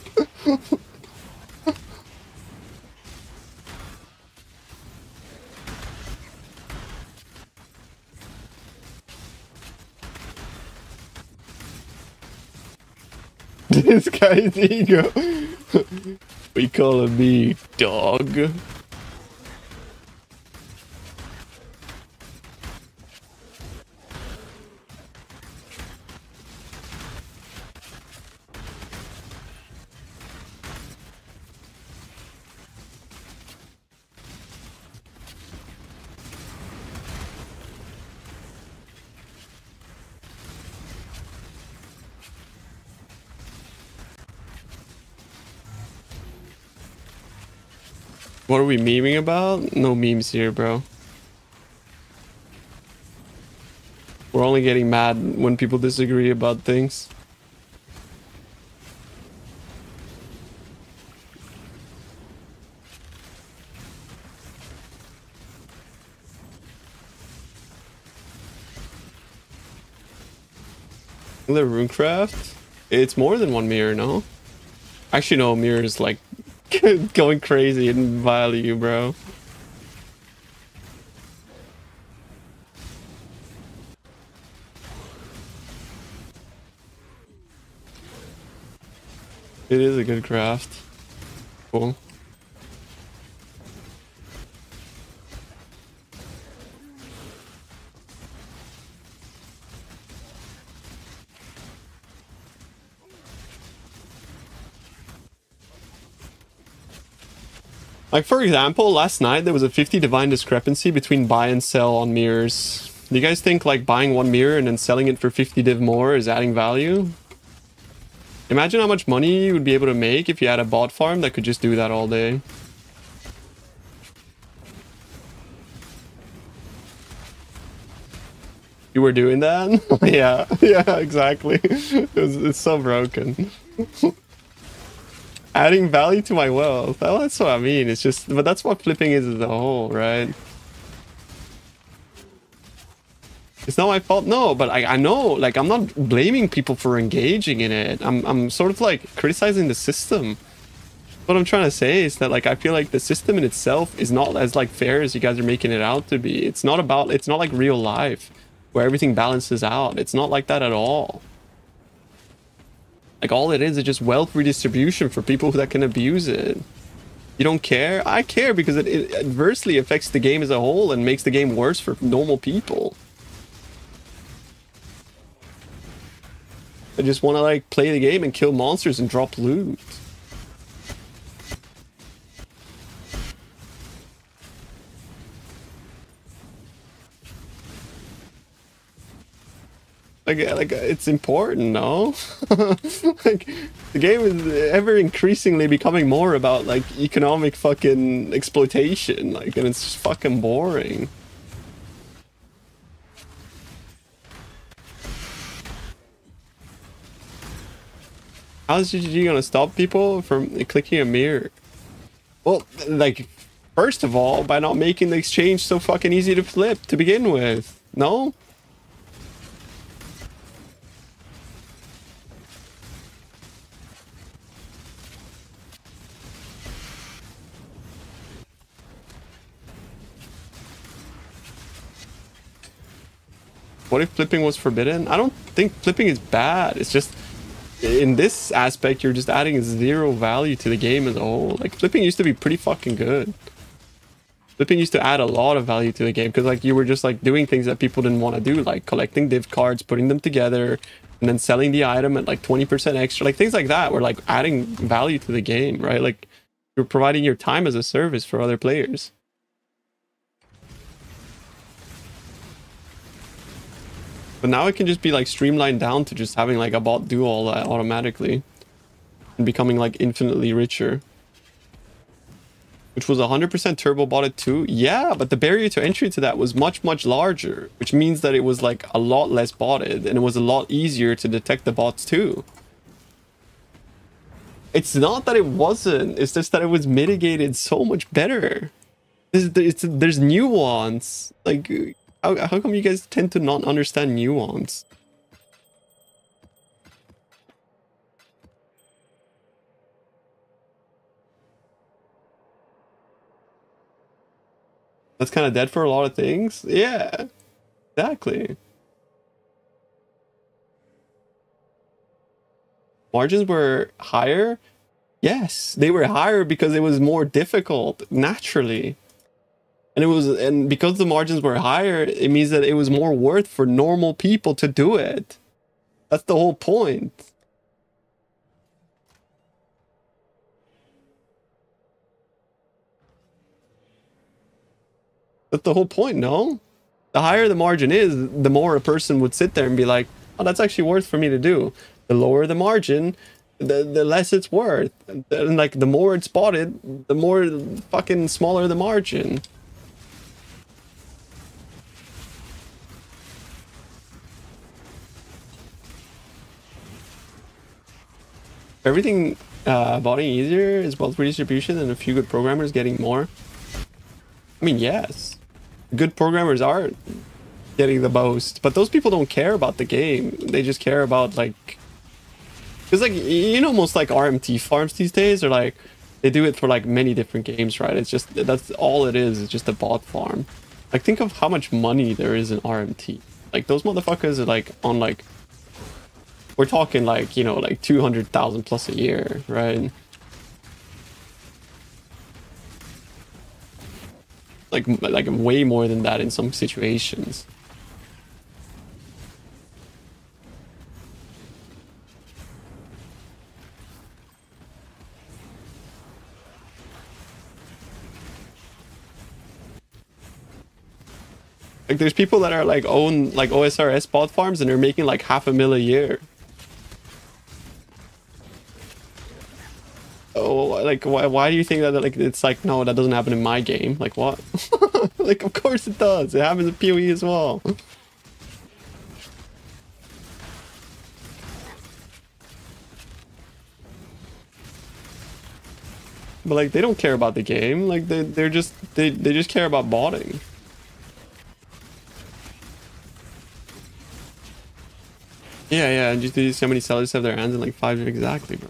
This guy's ego. We call him me dog. What are we memeing about? No memes here, bro. We're only getting mad when people disagree about things. The runecraft? It's more than one mirror, no? Actually, no, mirror is like going crazy in value, bro. It is a good craft. Cool. Like, for example, last night there was a 50 divine discrepancy between buy and sell on mirrors. Do you guys think like buying one mirror and then selling it for 50 div more is adding value? Imagine how much money you would be able to make if you had a bot farm that could just do that all day. You were doing that? Yeah, yeah, exactly. It's so broken. Adding value to my wealth. Well, that's what I mean. It's just, but that's what flipping is as a whole, right? It's not my fault. No, but I know, like, I'm not blaming people for engaging in it. I'm sort of like criticizing the system. What I'm trying to say is that like I feel like the system in itself is not as like fair as you guys are making it out to be. It's not like real life where everything balances out. It's not like that at all. Like all it is just wealth redistribution for people that can abuse it. You don't care? I care because it adversely affects the game as a whole and makes the game worse for normal people. I just want to like play the game and kill monsters and drop loot. Like it's important, no? Like the game is ever increasingly becoming more about like economic fucking exploitation, like, and it's just fucking boring. How's GG gonna stop people from clicking a mirror? Well, like, first of all, by not making the exchange so fucking easy to flip to begin with. No? What if flipping was forbidden? I don't think flipping is bad. It's just, in this aspect, you're just adding zero value to the game as a whole. Like, flipping used to be pretty fucking good. Flipping used to add a lot of value to the game because, like, you were just, like, doing things that people didn't want to do, like collecting div cards, putting them together, and then selling the item at, like, 20% extra. Like, things like that were, like, adding value to the game, right? Like, you're providing your time as a service for other players. But now it can just be like streamlined down to just having like a bot do all that automatically and becoming like infinitely richer. Which was 100% turbo botted too. Yeah, but the barrier to entry to that was much, much larger, which means that it was like a lot less botted and it was a lot easier to detect the bots too. It's not that it wasn't, it's just that it was mitigated so much better. There's nuance. Like, how come you guys tend to not understand nuance? That's kind of dead for a lot of things. Yeah, exactly. Margins were higher. Yes, they were higher because it was more difficult naturally. And because the margins were higher, it means that it was more worth for normal people to do it. That's the whole point. That's the whole point, no? The higher the margin is, the more a person would sit there and be like, oh, that's actually worth for me to do. The lower the margin, the less it's worth. And like, the more it's spotted, the more fucking smaller the margin. Everything botting easier is wealth redistribution and a few good programmers getting more. I mean, yes. Good programmers are getting the most, but those people don't care about the game. They just care about, like... Because, like, you know, most, like, RMT farms these days are, like... They do it for, like, many different games, right? It's just... That's all it is just a bot farm. Like, think of how much money there is in RMT. Like, those motherfuckers are, like, on, like... We're talking like, you know, like 200,000 plus a year, right? Like way more than that in some situations. Like there's people that are like own like OSRS bot farms and they're making like $500,000 a year. Oh, like why do you think that like it's like, no, that doesn't happen in my game? Like what? Like of course it does. It happens in PoE as well. But like they don't care about the game. Like they just care about botting. Yeah, and just how many sellers have their hands in like 5 exactly, bro.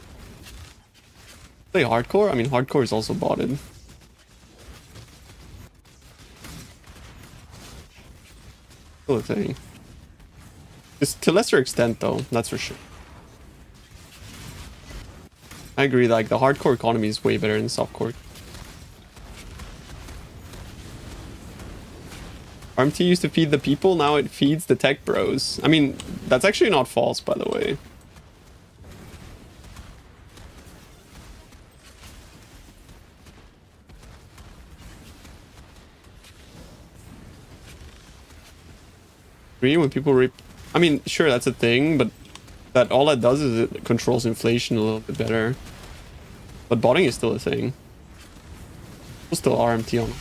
Play hardcore? I mean, hardcore is also botted. Still a thing. Just to lesser extent, though, that's for sure. I agree, like, the hardcore economy is way better than softcore. RMT used to feed the people, now it feeds the tech bros. I mean, that's actually not false, by the way. Agree when people I mean, sure, that's a thing, but that all that does is it controls inflation a little bit better. But botting is still a thing. We'll still RMT on.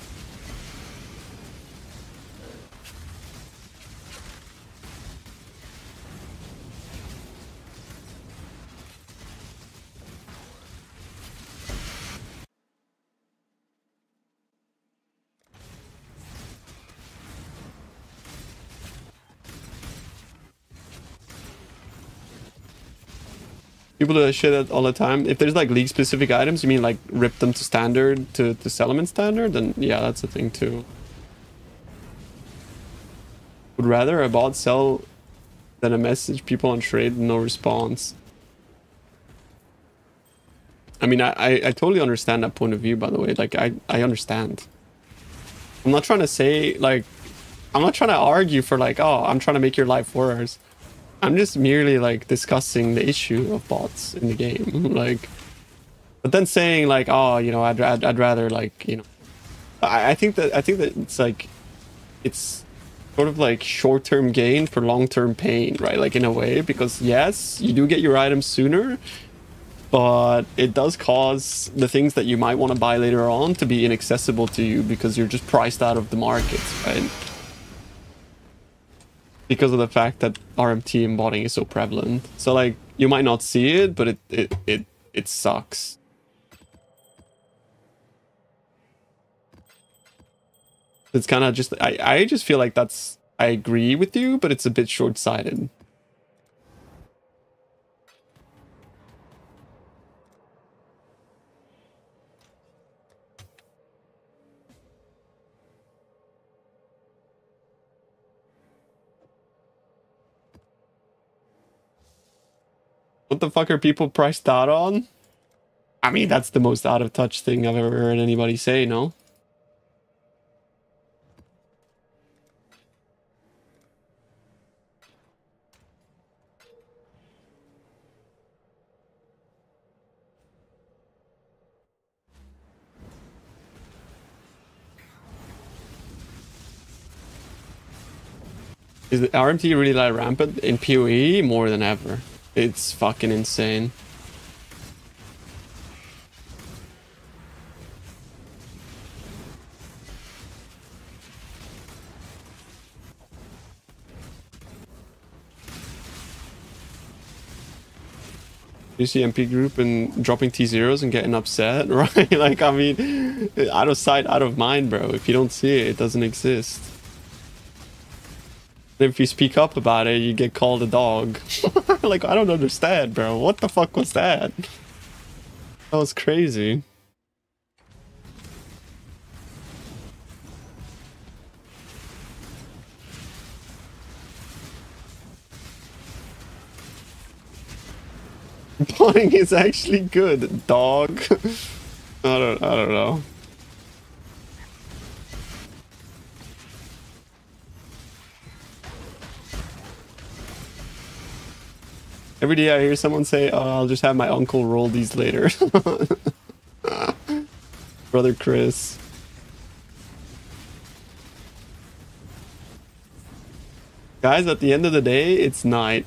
People do that shit all the time. If there's like league specific items, you mean like rip them to standard to sell them in standard? Then yeah, that's a thing too. Would rather a bot sell than a message people on trade no response. I mean, I totally understand that point of view, by the way. Like I understand. I'm not trying to say like, I'm not trying to argue for like, oh, I'm trying to make your life worse. I'm just merely like discussing the issue of bots in the game, like. But then saying like, oh, you know, I'd rather like, you know, I think that it's like, it's sort of like short-term gain for long-term pain, right? Like in a way, because yes, you do get your items sooner, but it does cause the things that you might want to buy later on to be inaccessible to you because you're just priced out of the markets, right? Because of the fact that RMT and botting is so prevalent. So like, you might not see it, but it sucks. It's kind of just, I just feel like that's, I agree with you, but it's a bit short-sighted. What the fuck are people priced out on? I mean, that's the most out of touch thing I've ever heard anybody say, no? Is the RMT really like rampant in PoE? More than ever. It's fucking insane. You see MP group and dropping T0s and getting upset, right? Like, I mean, out of sight, out of mind, bro. If you don't see it, it doesn't exist. If you speak up about it, you get called a dog. Like, I don't understand, bro. What the fuck was that? That was crazy. Botting is actually good, dog. I don't know. Every day I hear someone say, oh, I'll just have my uncle roll these later. Brother Chris. Guys, at the end of the day, it's night.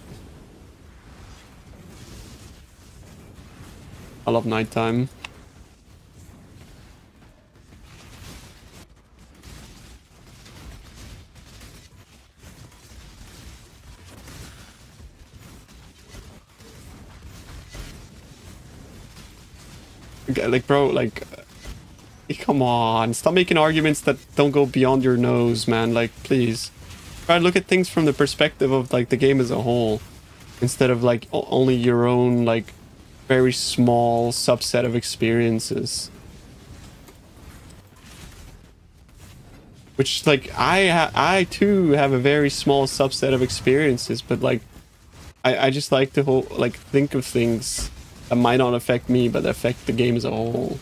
I love nighttime. Like, bro, like, come on, stop making arguments that don't go beyond your nose, man. Like, please try to look at things from the perspective of like the game as a whole, instead of like only your own like very small subset of experiences. Which, like, I too have a very small subset of experiences, but like, I just like to think of things that might not affect me, but affect the game as a whole.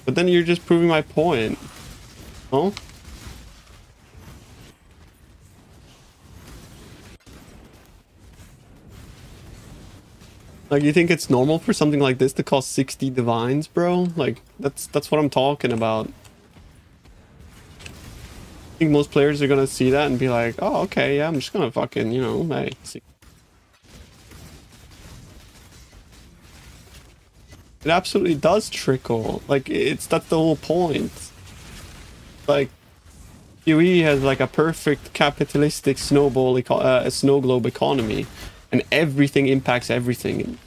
But then you're just proving my point. Oh? Like, you think it's normal for something like this to cost 60 divines, bro? Like, that's what I'm talking about. I think most players are gonna see that and be like, oh, okay, yeah, I'm just gonna fucking, you know, hey. It absolutely does trickle. Like, that's the whole point. Like, PoE has like a perfect capitalistic snow globe economy, and everything impacts everything.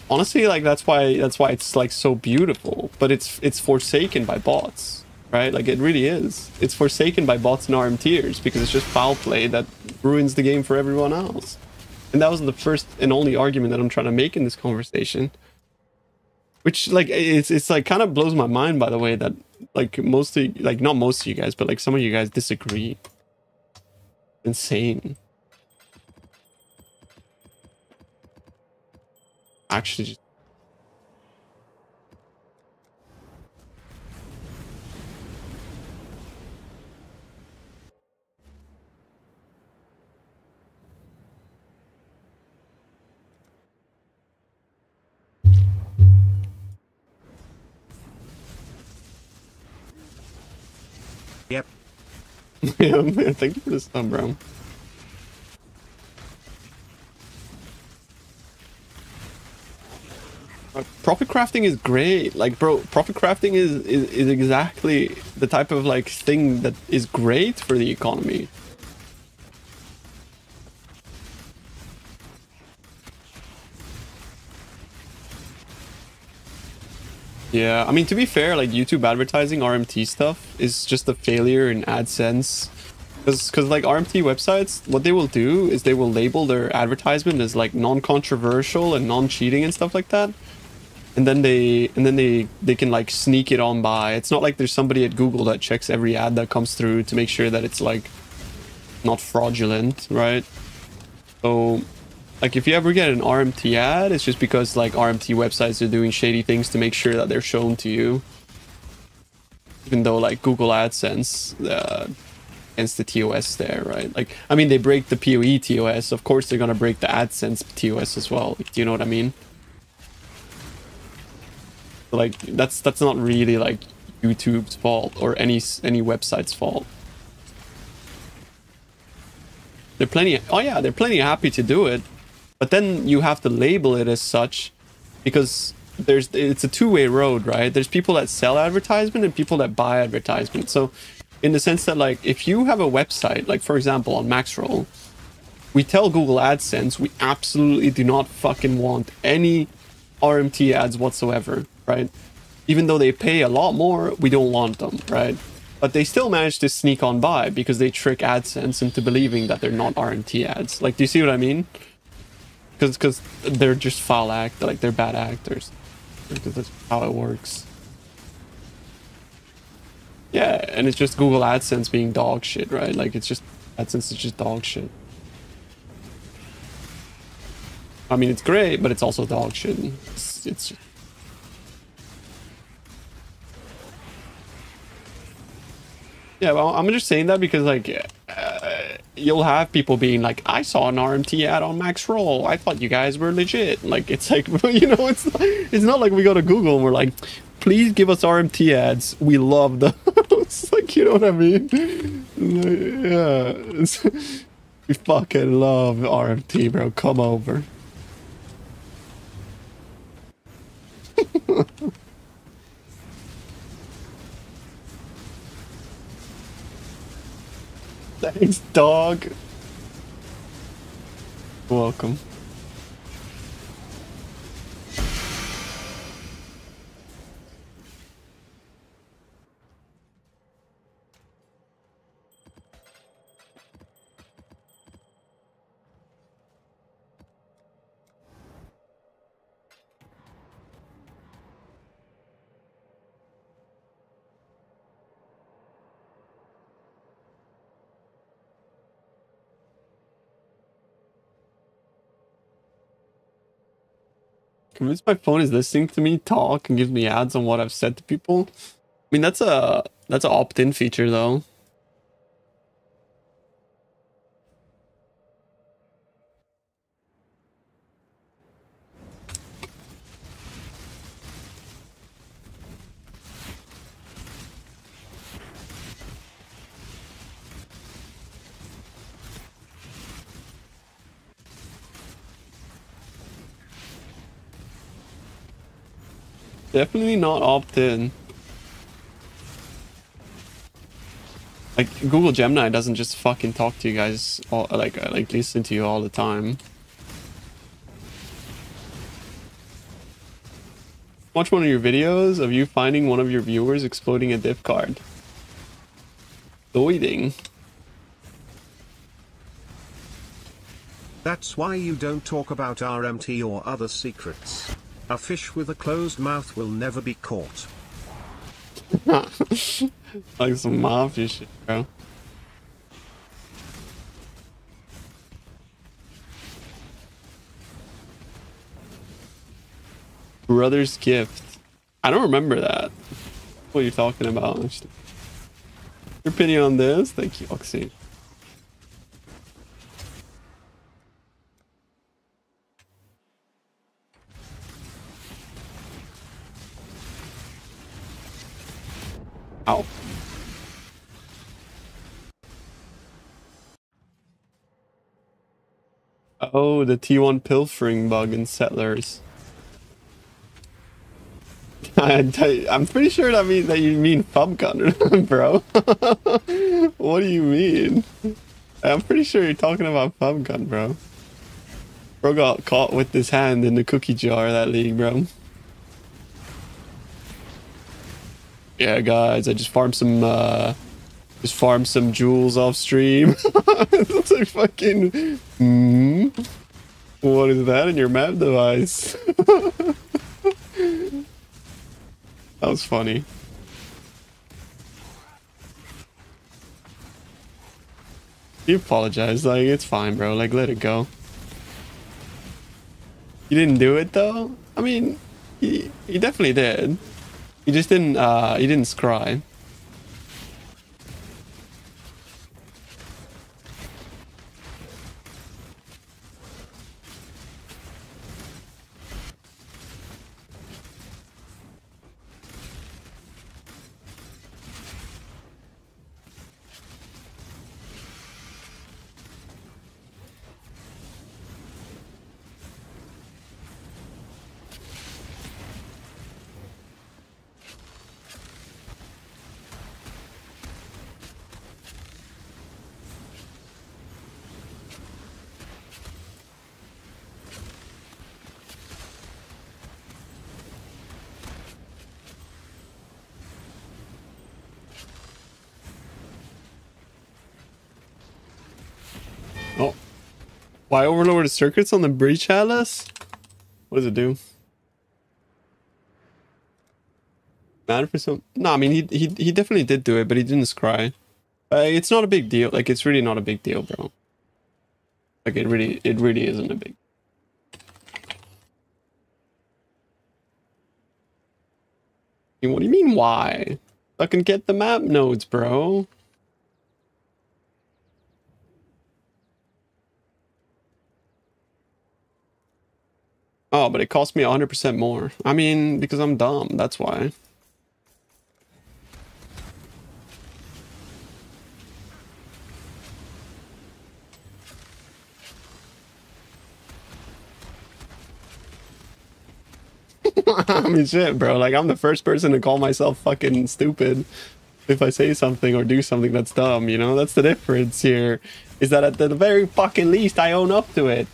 Honestly, like that's why it's like so beautiful, but it's forsaken by bots, right? Like it really is. It's forsaken by bots and RMTers because it's just foul play that ruins the game for everyone else. And that was the first and only argument that I'm trying to make in this conversation. Which, like, it's like kind of blows my mind, by the way, that like mostly, like not most of you guys, but like some of you guys disagree. Insane. Actually, just Yep. yeah, man, thank you for this stuff, bro. Profit crafting is great. Like, bro, profit crafting is exactly the type of like thing that is great for the economy. Yeah, I mean, to be fair, like YouTube advertising RMT stuff is just a failure in AdSense. Because like RMT websites, what they will do is they will label their advertisement as like non-controversial and non-cheating and stuff like that. And then they can like sneak it on by. It's not like there's somebody at Google that checks every ad that comes through to make sure that it's like not fraudulent, right? So like if you ever get an RMT ad, it's just because like RMT websites are doing shady things to make sure that they're shown to you. Even though like Google AdSense against the TOS there, right? Like, I mean, they break the PoE TOS. Of course, they're gonna break the AdSense TOS as well. Like, do you know what I mean? Like, that's not really like YouTube's fault or any website's fault. They're plenty. Oh yeah, they're plenty happy to do it, but then you have to label it as such, because it's a two-way road, right? There's people that sell advertisement and people that buy advertisement. So, in the sense that like if you have a website, like for example on Maxroll, we tell Google AdSense we absolutely do not fucking want any RMT ads whatsoever, right? Even though they pay a lot more, we don't want them, right? But they still manage to sneak on by because they trick AdSense into believing that they're not RMT ads. Like, do you see what I mean? Because they're just foul act, like they're bad actors. Because that's how it works. Yeah, and it's just Google AdSense being dog shit, right? Like, it's just AdSense is just dog shit. I mean, it's great, but it's also dog shit. It's just... Yeah, well, I'm just saying that because, like, you'll have people being like, I saw an RMT ad on Maxroll. I thought you guys were legit. Like, it's like, you know, it's not like we go to Google and we're like, please give us RMT ads. We love those. Like, you know what I mean? Like, yeah. We fucking love RMT, bro. Come over. Thanks, dog. Welcome. Convinced my phone is listening to me talk and gives me ads on what I've said to people. I mean, that's an opt-in feature though. Definitely not opt-in. Like Google Gemini doesn't just fucking talk to you guys all, like listen to you all the time. Watch one of your videos of you finding one of your viewers exploding a diff card. Doiding. That's why you don't talk about RMT or other secrets. A fish with a closed mouth will never be caught. Like some mafia shit, bro. Brother's gift. I don't remember that. What are you talking about? Your opinion on this? Thank you, Oxy. Ow. Oh, the T1 pilfering bug in Settlers. I'm pretty sure that means that you mean pub gunner, bro. What do you mean? I'm pretty sure you're talking about pub gun, bro. Bro got caught with his hand in the cookie jar of that league, bro. Yeah, guys, I just farmed some jewels off stream. It's like fucking. What is that in your map device? That was funny. You apologize, like it's fine, bro. Like let it go. You didn't do it though. I mean, you definitely did. You just didn't. You didn't scry. Oh. Why overload the circuits on the breach atlas? What does it do? Matter for some? No, I mean he definitely did do it, but he didn't scry. It's not a big deal. Like it's really not a big deal, bro. Like it really isn't a big. What do you mean why? Fucking get the map nodes, bro. Oh, but it cost me 100% more. I mean, because I'm dumb, that's why. I mean, shit, bro. Like, I'm the first person to call myself fucking stupid. if I say something or do something that's dumb, you know? That's the difference here. Is that at the very fucking least, I own up to it.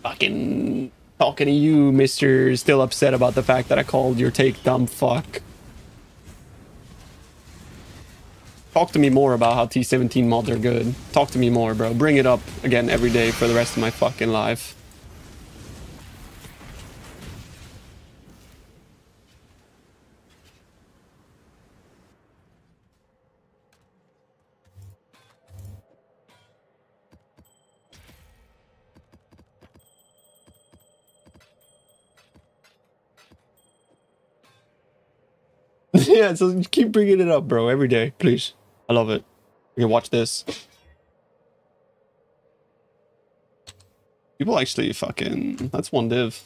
Fucking talking to you, Mr. Still upset about the fact that I called your take dumb fuck. Talk to me more about how T17 mods are good. Talk to me more, bro. Bring it up again every day for the rest of my fucking life. Yeah, so keep bringing it up, bro, every day, please. I love it. You can watch this. People actually fucking... That's one div.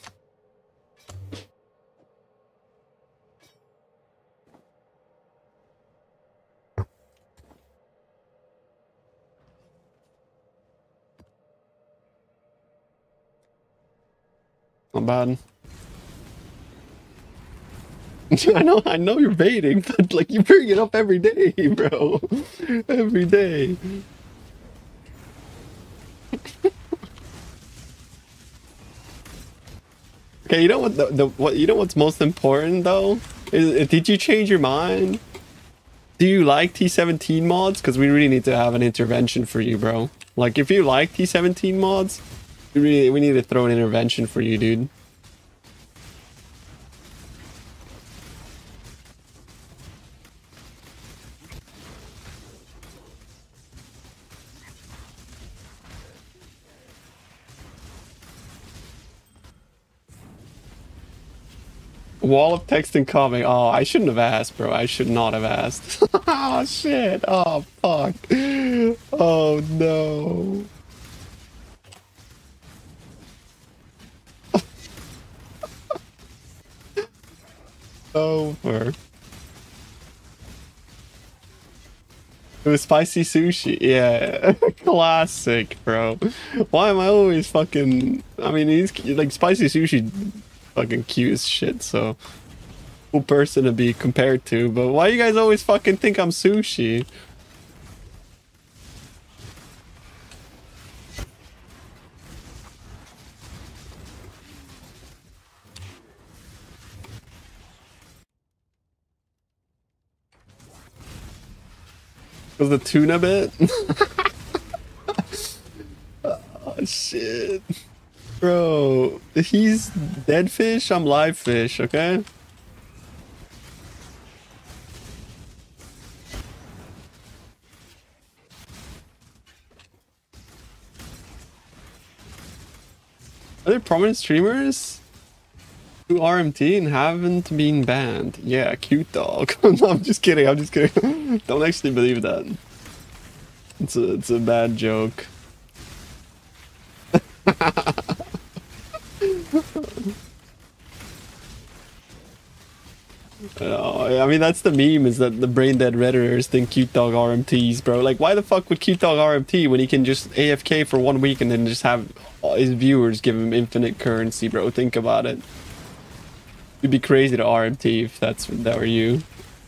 Not bad. I know you're baiting, but like you bring it up every day, bro. Every day. Okay, you know what you know what's most important though? Did you change your mind? Do you like T17 mods? Because we really need to have an intervention for you, bro. Like if you like T17 mods, we need to throw an intervention for you, dude. Wall of text incoming. Oh, I shouldn't have asked, bro. I should not have asked. Oh, shit. Oh, fuck. Oh, no. Over. It was spicy sushi. Yeah. Classic, bro. Why am I always fucking... I mean, he's like spicy sushi fucking cute as shit, so... Cool person to be compared to, but why you guys always fucking think I'm sushi? Was the tuna bit? Oh shit. Bro, he's dead fish, I'm live fish, okay? Are there prominent streamers who RMT and haven't been banned? Yeah, cute dog. No, I'm just kidding, I'm just kidding. Don't actually believe that. It's a bad joke. I mean, that's the meme, is that the brain dead redditors think cute dog RMTs, bro. Like, why the fuck would cute dog RMT when he can just AFK for 1 week and then just have his viewers give him infinite currency, bro? Think about it. You'd be crazy to RMT if that were you.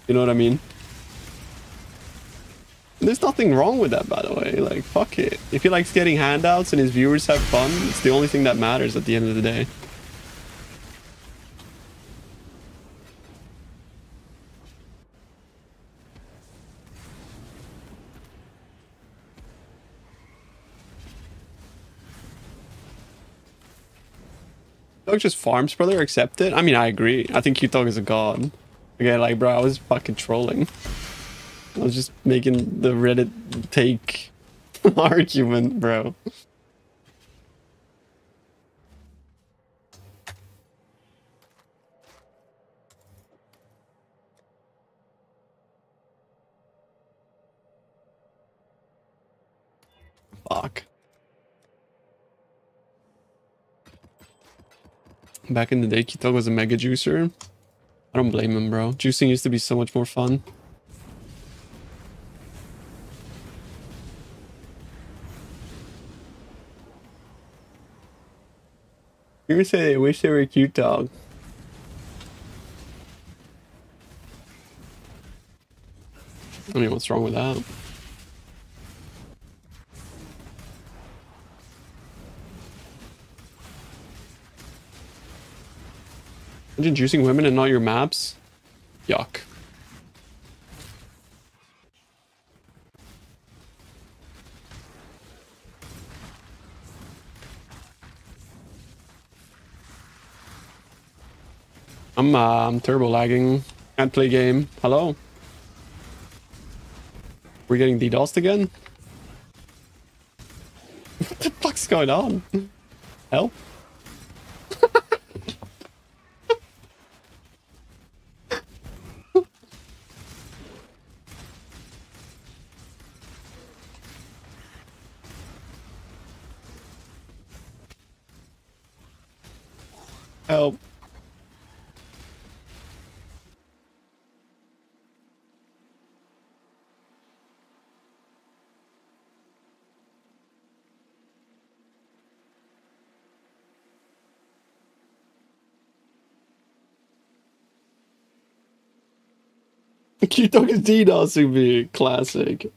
You know what I mean? There's nothing wrong with that, by the way. Like, fuck it. If he likes getting handouts and his viewers have fun, it's the only thing that matters at the end of the day. Dog just farms, brother. Accept it. I mean, I agree. I think Cute Dog is a god. Okay, like, bro, I was fucking trolling. I was just making the Reddit take argument, bro. Fuck. Back in the day, Cute Dog was a mega juicer. I don't blame him, bro. Juicing used to be so much more fun. You say they wish they were a Cute Dog. don't know what's wrong with that. Imagine juicing women and not your maps. Yuck. I'm turbo lagging. Can't play game. Hello? We're getting DDoSed again? What the fuck's going on? Help? Help. Q-Dog is DDoSing me. Classic.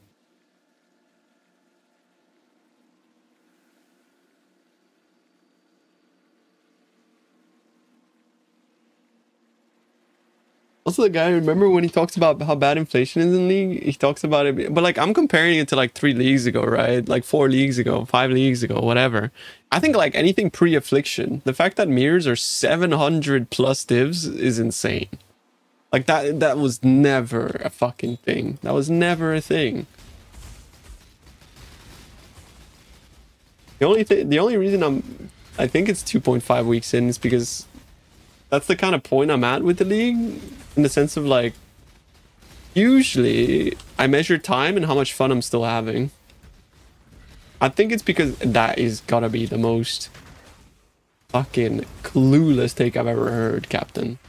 Also, the guy, remember when he talks about how bad inflation is in League? He talks about it, but like I'm comparing it to like 3 leagues ago, right? Like 4 leagues ago, 5 leagues ago, whatever. I think like anything pre-affliction, the fact that mirrors are 700 plus divs is insane. Like that was never a fucking thing. That was never a thing. The only reason I think it's 2.5 weeks in is because that's the kind of point I'm at with the league, in the sense of like, usually I measure time and how much fun I'm still having. I think it's because that is gotta be the most fucking clueless take I've ever heard, Captain.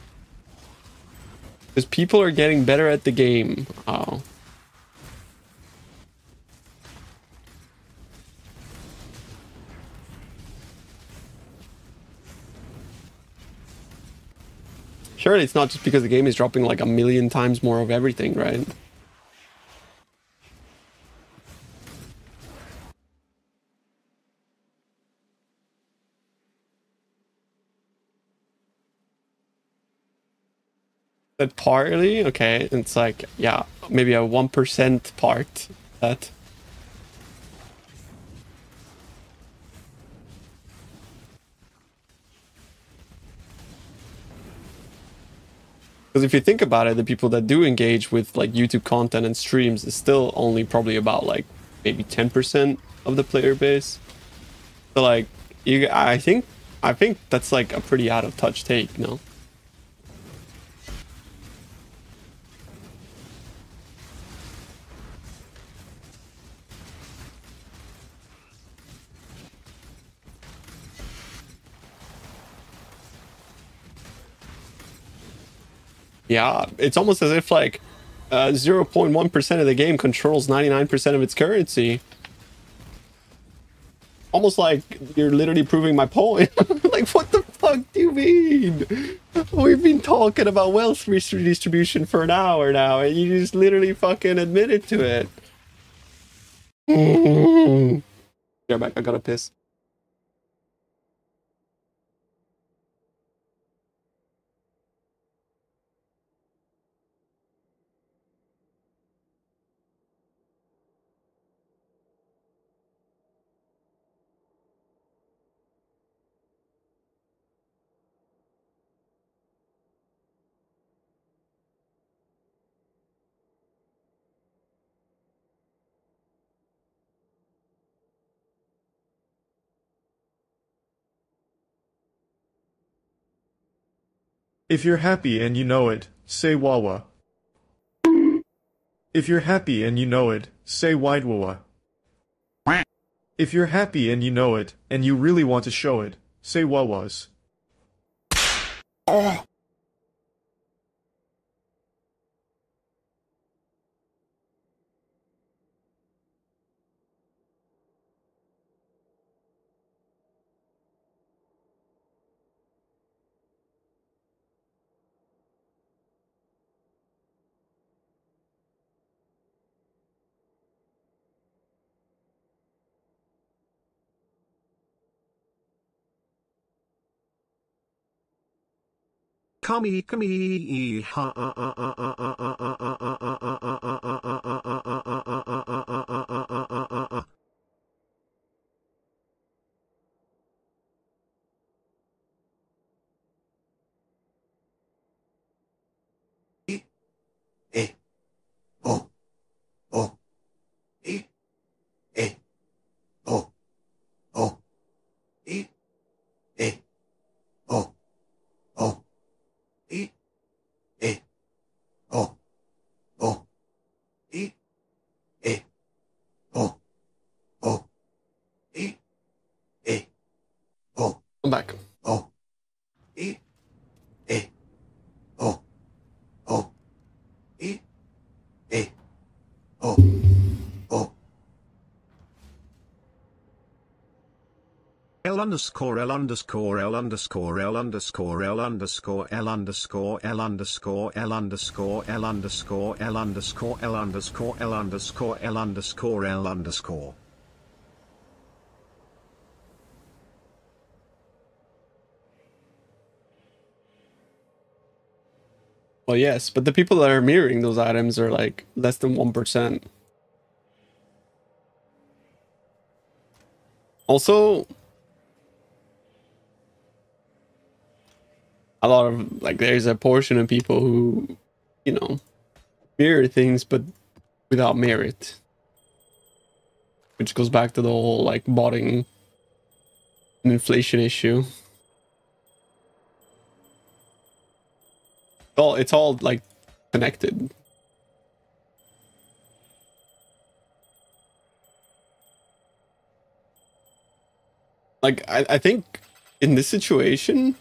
Because people are getting better at the game. Oh. Surely it's not just because the game is dropping like 1,000,000 times more of everything, right? But partly, okay, it's like, yeah, maybe a 1% part that. Because if you think about it, the people that do engage with like YouTube content and streams is still only probably about like maybe 10% of the player base. So like, I think that's like a pretty out of touch take, no? Yeah, it's almost as if like 0.1% of the game controls 99% of its currency. Almost like you're literally proving my point. Like, what the fuck do you mean? We've been talking about wealth redistribution for an hour now, and you just literally fucking admitted to it. Get back, I gotta piss. If you're happy and you know it, say Wawa. If you're happy and you know it, say Wide Wawa. If you're happy and you know it, and you really want to show it, say Wawas. Kami ha E O O E E O O E E O O E E O O E E O O E E O I'm back. O E E O O E E O O L underscore L underscore L underscore L underscore L underscore L underscore L underscore L underscore L underscore L underscore L underscore L underscore L underscore L underscore. Well, yes, but the people that are mirroring those items are like less than 1%. Also, a lot of like there's a portion of people who, you know, mirror things but without merit. Which goes back to the whole like botting and inflation issue. It's all like connected. Like I think in this situation,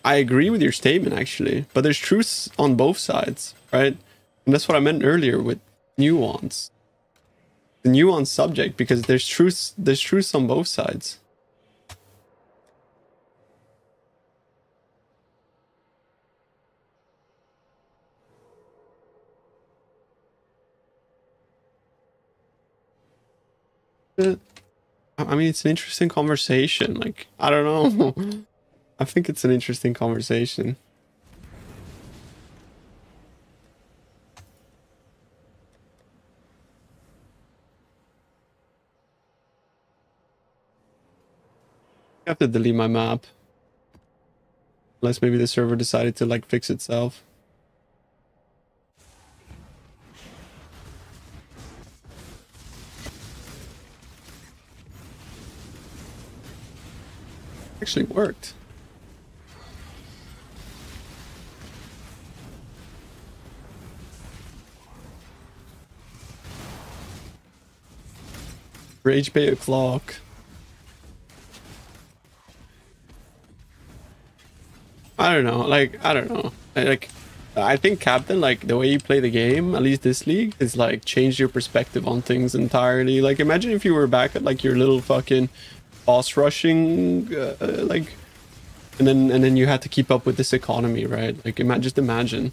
I agree with your statement actually, but there's truth on both sides, right? And that's what I meant earlier with nuance. The nuance subject, because there's truth on both sides. I mean, it's an interesting conversation. Like, I don't know. I think it's an interesting conversation. I have to delete my map. Unless maybe the server decided to like fix itself. Actually worked. Rage bait o'clock. I don't know. Like, I don't know. I think Captain, like the way you play the game, at least this league, is like changed your perspective on things entirely. Like, imagine if you were back at like your little fucking boss rushing, like, and then you had to keep up with this economy, right? Like, just imagine.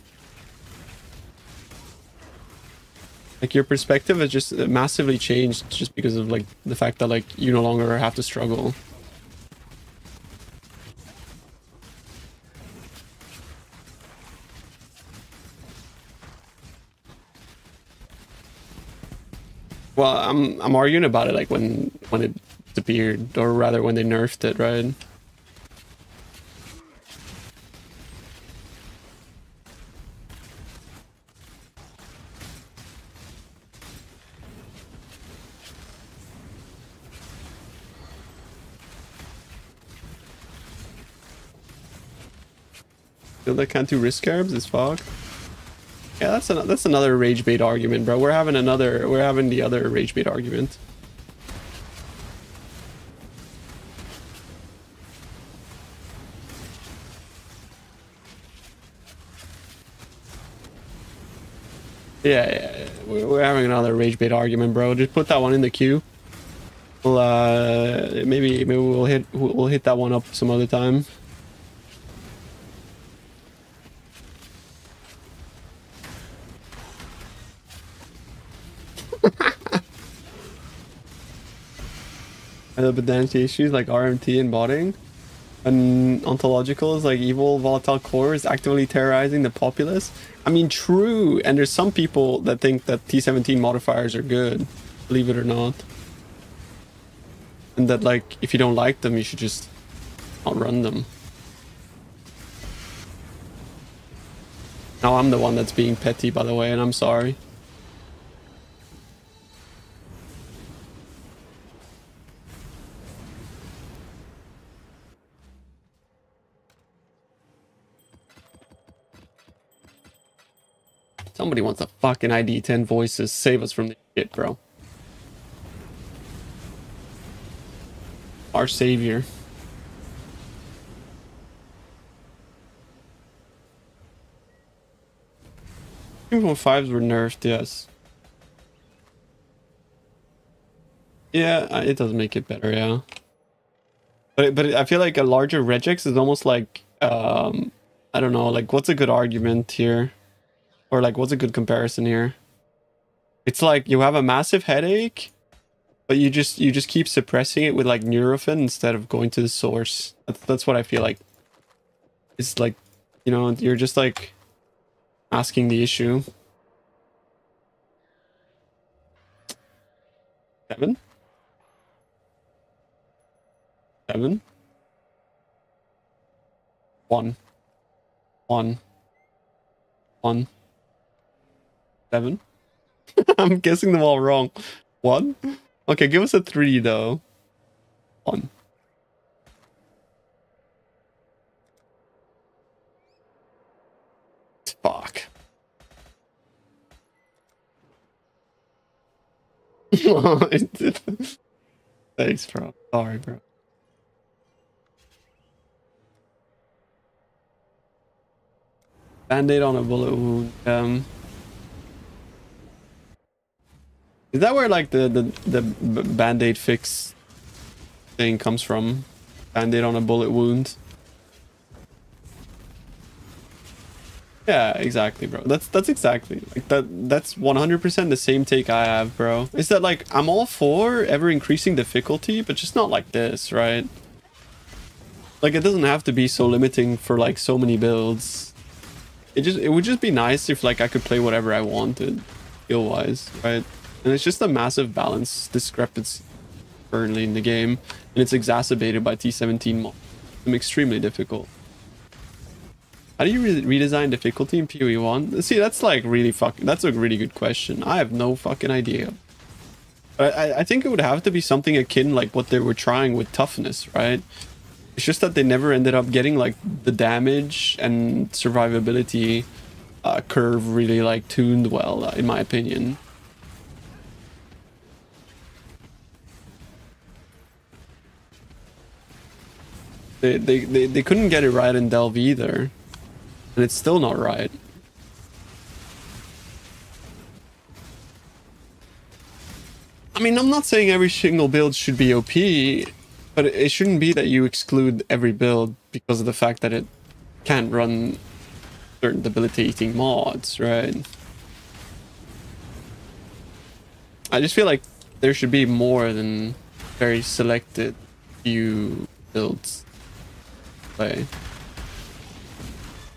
Like, your perspective has just massively changed just because of like the fact that like you no longer have to struggle. Well, I'm arguing about it like when it disappeared, or rather when they nerfed it, right? Still, they can't do risk carbs as fuck. Yeah, that's another rage bait argument, bro. We're having the other rage bait argument. Yeah, we're having another rage bait argument, bro. Just put that one in the queue. We'll maybe we'll hit that one up some other time. Pedantic issues like RMT and botting. And ontological is like evil volatile core is actively terrorizing the populace. I mean, true. And there's some people that think that T17 modifiers are good, believe it or not. And that like, if you don't like them, you should just not run them. Now I'm the one that's being petty, by the way, and I'm sorry. Somebody wants a fucking ID 10 voices. Save us from this shit, bro. Our savior. 2.5s were nerfed, yes. Yeah, it does make it better, yeah. But I feel like a larger regex is almost like, I don't know, like what's a good argument here? Or like what's a good comparison here? It's like you have a massive headache, but you just keep suppressing it with like Nurofen instead of going to the source. That's what I feel like. It's like, you know, you're just like asking the issue. 7? 7? 1. 1. 1. 7? I'm guessing them all wrong. 1? Okay, give us a 3 though. 1. Fuck. Thanks, bro. Sorry, bro. Band-aid on a bullet wound. Is that where like the band-aid fix thing comes from? Band-aid on a bullet wound. Yeah, exactly, bro. That's exactly like that's 100% the same take I have, bro. Is that like I'm all for ever increasing difficulty, but just not like this, right? Like it doesn't have to be so limiting for like so many builds. It would just be nice if like I could play whatever I wanted, skill wise, right? And it's just a massive balance discrepancy currently in the game, and it's exacerbated by T17 mod. It's extremely difficult. How do you redesign difficulty in PoE 1? See, that's like really that's a really good question. I have no fucking idea. But I think it would have to be something akin like what they were trying with toughness, right? It's just that they never ended up getting like the damage and survivability curve really like tuned well, in my opinion. They couldn't get it right in Delve either. And it's still not right. I mean, I'm not saying every single build should be OP, but it shouldn't be that you exclude every build because of the fact that it can't run certain debilitating mods, right? I just feel like there should be more than very selected few builds to play.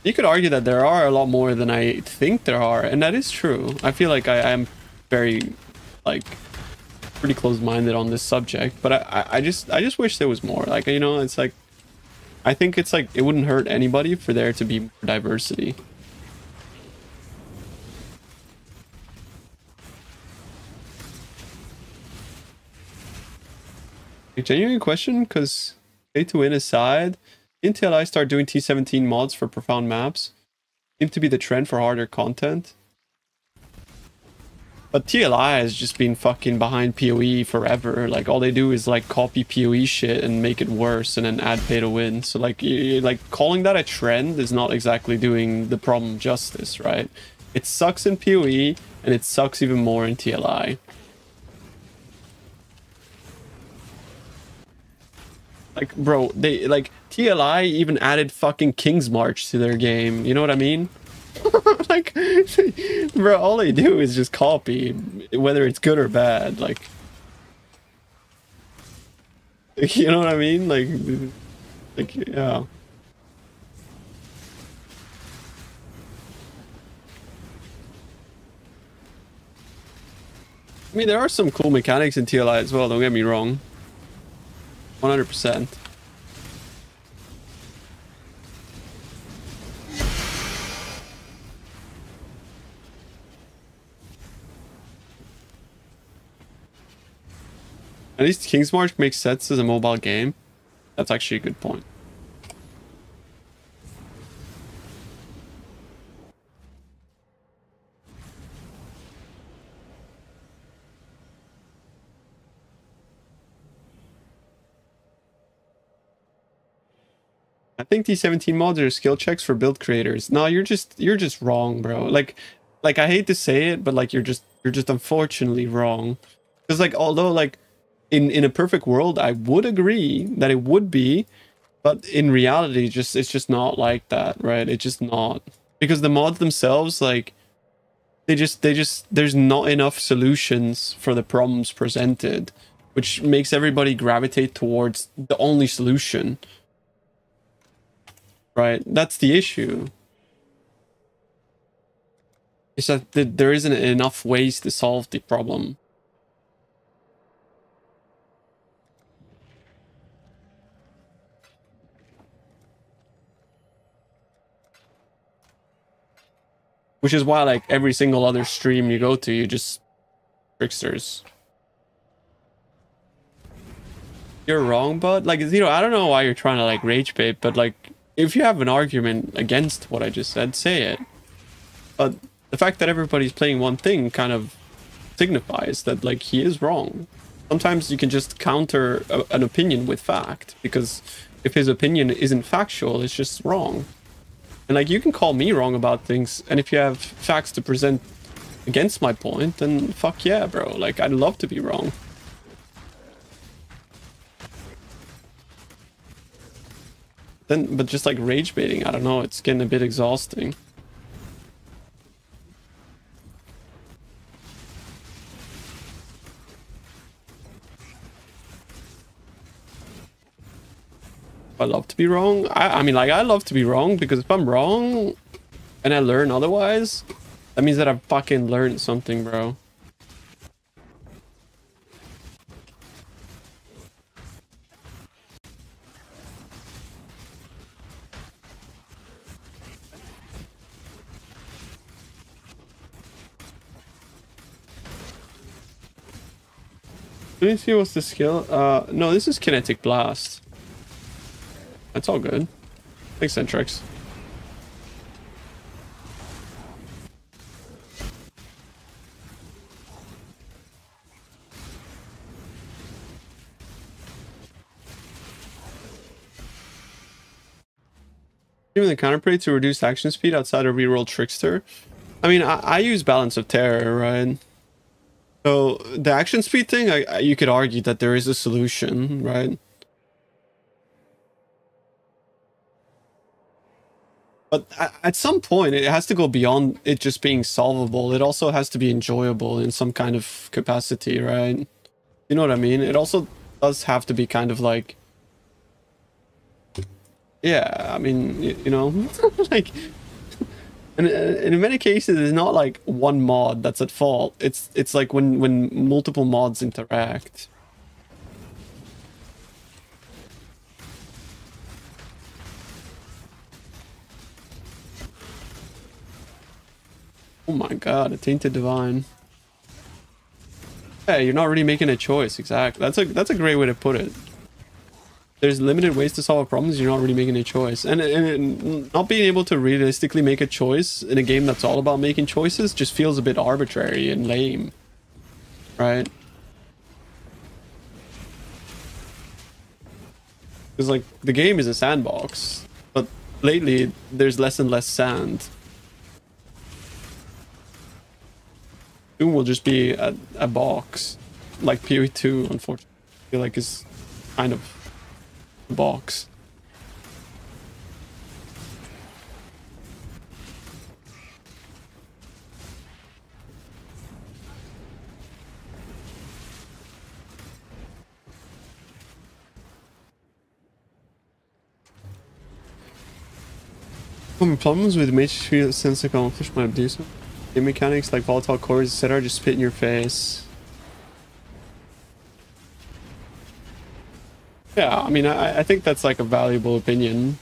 You could argue that there are a lot more than I think there are, and that is true. I feel like I am very, like, pretty close-minded on this subject, but I just wish there was more. Like, you know, it's like, I think it's like, it wouldn't hurt anybody for there to be more diversity. A genuine question, because pay to win aside, until I start doing T17 mods for profound maps, seem to be the trend for harder content. But TLI has just been fucking behind PoE forever. Like all they do is like copy PoE shit and make it worse and then add pay to win. So like like calling that a trend is not exactly doing the problem justice, right? It sucks in PoE and it sucks even more in TLI. Like, bro, they like TLI even added fucking King's March to their game. You know what I mean? Like, bro, all they do is just copy, whether it's good or bad. Like, you know what I mean? Like, Like, yeah. I mean, there are some cool mechanics in TLI as well, don't get me wrong. 100%. At least Kingsmarch makes sense as a mobile game. That's actually a good point. I think these 17 mods are skill checks for build creators. No, you're just wrong, bro. Like I hate to say it, but like you're just unfortunately wrong. Because like although like in a perfect world, I would agree that it would be, but in reality, it's just not like that, right? It's just not. Because the mods themselves, like they just there's not enough solutions for the problems presented, which makes everybody gravitate towards the only solution. Right, that's the issue. It's that there isn't enough ways to solve the problem. Which is why, like, every single other stream you go to, you just tricksters. You're wrong, bud. Like, you know, I don't know why you're trying to, like, rage bait, but, like, if you have an argument against what I just said, say it. But the fact that everybody's playing one thing kind of signifies that, like, he is wrong. Sometimes you can just counter an opinion with fact, because if his opinion isn't factual, it's just wrong. And, like, you can call me wrong about things, and if you have facts to present against my point, then fuck yeah, bro. Like, I'd love to be wrong. Then, but just like rage baiting, I don't know, it's getting a bit exhausting. I love to be wrong. I mean, like, I love to be wrong because if I'm wrong and I learn otherwise, that means that I've fucking learned something, bro. Let me see what's the skill. No, this is kinetic blast. That's all good. Thanks, Centrix. Even the counterplay to reduce action speed outside of reroll trickster. I mean, I use balance of terror, right? So the action speed thing, you could argue that there is a solution, right? But at some point, it has to go beyond it just being solvable. It also has to be enjoyable in some kind of capacity, right? You know what I mean? It also does have to be kind of like... Yeah, I mean, you know, like... And in many cases, it's not like one mod that's at fault. It's like when multiple mods interact. Oh my god, a tainted divine. Hey, you're not really making a choice, exactly. That's a great way to put it. There's limited ways to solve problems, you're not really making a choice. And not being able to realistically make a choice in a game that's all about making choices just feels a bit arbitrary and lame. Right? Because, like, the game is a sandbox, but lately there's less and less sand. Doom will just be a box, like PoE 2, unfortunately. I feel like is kind of a box. Problems with Mage Field since accomplished my abuse. Game mechanics like volatile cores, etc. just spit in your face. Yeah, I mean, I think that's like a valuable opinion.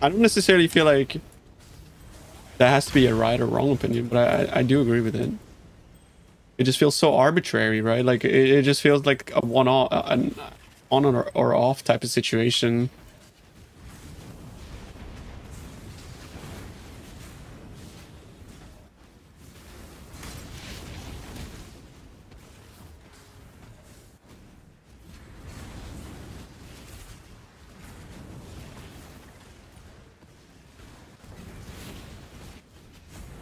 I don't necessarily feel like that has to be a right or wrong opinion, but I do agree with it. It just feels so arbitrary, right? Like it just feels like a one-off, an on or off type of situation.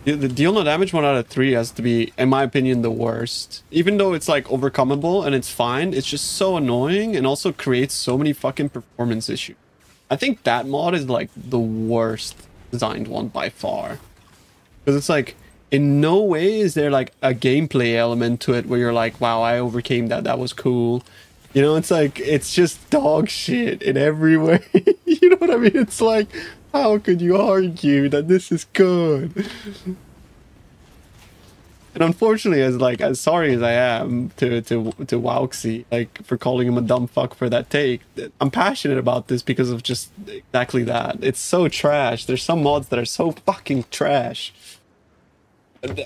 The deal no damage 1 out of 3 has to be, in my opinion, the worst. Even though it's like overcomable and it's fine, it's just so annoying and also creates so many fucking performance issues. I think that mod is like the worst designed one by far. Because it's like, in no way is there like a gameplay element to it where you're like, wow, I overcame that, that was cool. You know, it's like, it's just dog shit in every way. You know what I mean? It's like, how could you argue that this is good? And unfortunately, as sorry as I am to Wauxy, like for calling him a dumb fuck for that take, I'm passionate about this because of just exactly that. It's so trash. There's some mods that are so fucking trash.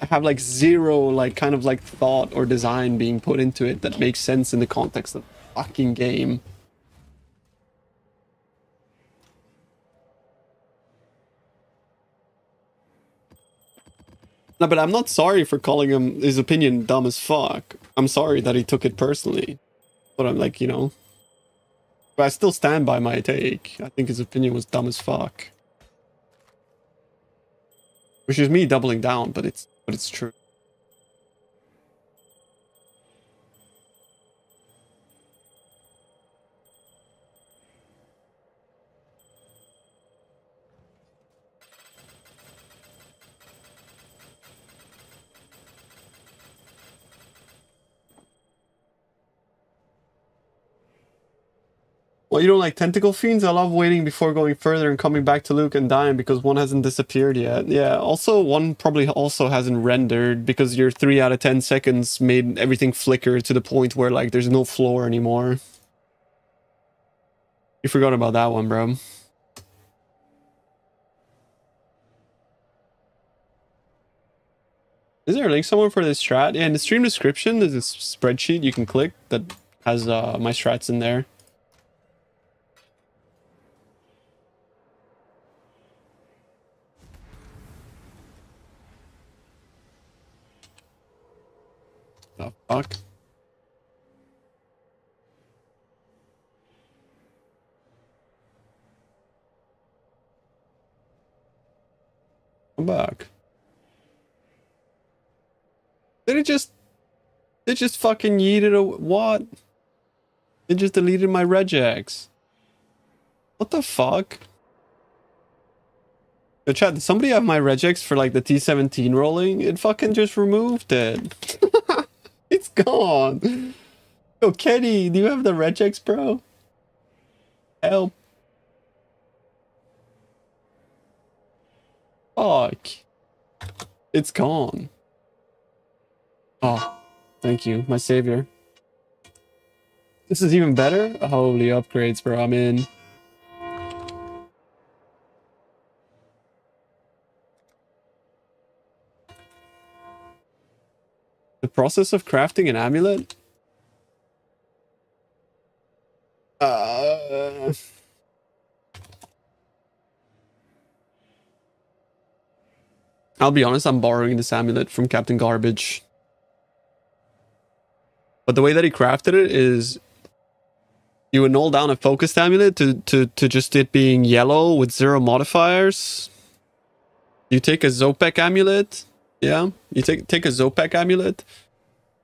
Have like zero like kind of like thought or design being put into it that makes sense in the context of the fucking game. No, but I'm not sorry for calling him his opinion dumb as fuck. I'm sorry that he took it personally. But I'm like, you know. But I still stand by my take. I think his opinion was dumb as fuck. Which is me doubling down, but it's true. Well, you don't like tentacle fiends? I love waiting before going further and coming back to Luke and dying because one hasn't disappeared yet. Yeah, also one probably also hasn't rendered because your 3 out of 10 seconds made everything flicker to the point where like there's no floor anymore. You forgot about that one, bro. Is there a link somewhere for this strat? Yeah, in the stream description there's a spreadsheet you can click that has my strats in there. The fuck? I'm back. Did it just fucking yeeted a what? It just deleted my regex. What the fuck? Yo, chat, did somebody have my regex for like the T17 rolling? It fucking just removed it. It's gone. Yo, Kenny, do you have the regex, bro? Help. Fuck. It's gone. Oh, thank you, my savior. This is even better? Holy upgrades, bro. I'm in. The process of crafting an amulet? I'll be honest, I'm borrowing this amulet from Captain Garbage. But the way that he crafted it is you annul down a focused amulet to just it being yellow with 0 modifiers. You take a Zopek amulet. Yeah, you take a Zopek amulet,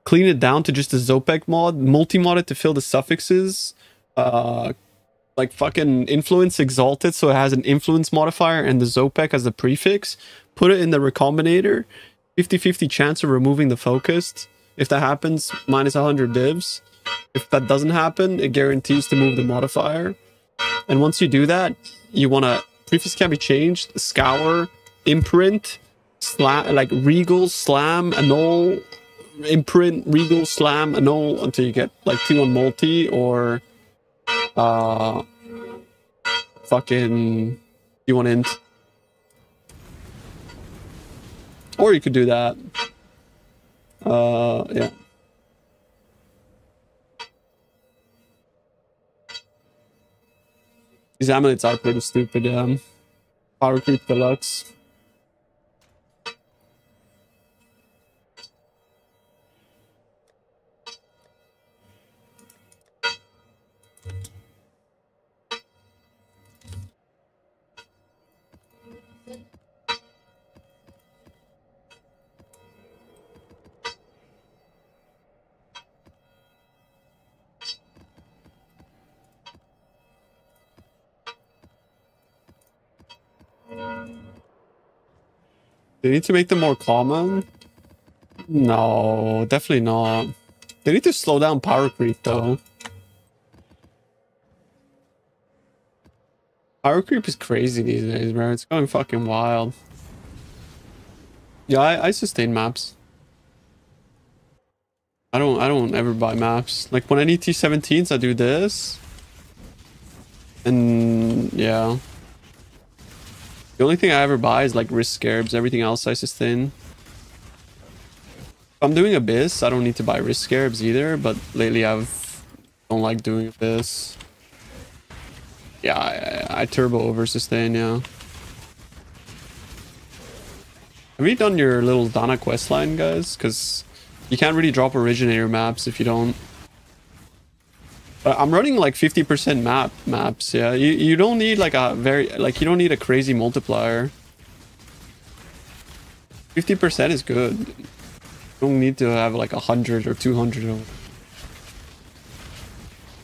clean it down to just a Zopek mod, multi-mod it to fill the suffixes, like fucking influence exalted so it has an influence modifier and the Zopek as the prefix, put it in the recombinator, 50-50 chance of removing the focused. If that happens, minus 100 divs. If that doesn't happen, it guarantees to move the modifier. And once you do that, you want to prefix can be changed, scour, imprint, slam, like regal, slam, annul, imprint, regal, slam, annul until you get like 2 on multi, or fucking you want int. Or you could do that. Yeah. These amulets are pretty stupid. Power creep deluxe. They need to make them more common? No, definitely not. They need to slow down power creep though. Power creep is crazy these days, bro. It's going fucking wild. Yeah, I sustain maps. I don't ever buy maps. Like when I need T17s, I do this. And yeah. The only thing I ever buy is like risk scarabs. Everything else I sustain. If I'm doing Abyss, I don't need to buy risk scarabs either, but lately don't like doing Abyss. Yeah, I turbo over sustain, yeah. Have you done your little Dana questline, guys? Because you can't really drop originator maps if you don't. But I'm running like 50% maps, yeah. You don't need like you don't need a crazy multiplier. 50% is good. You don't need to have like 100 or 200.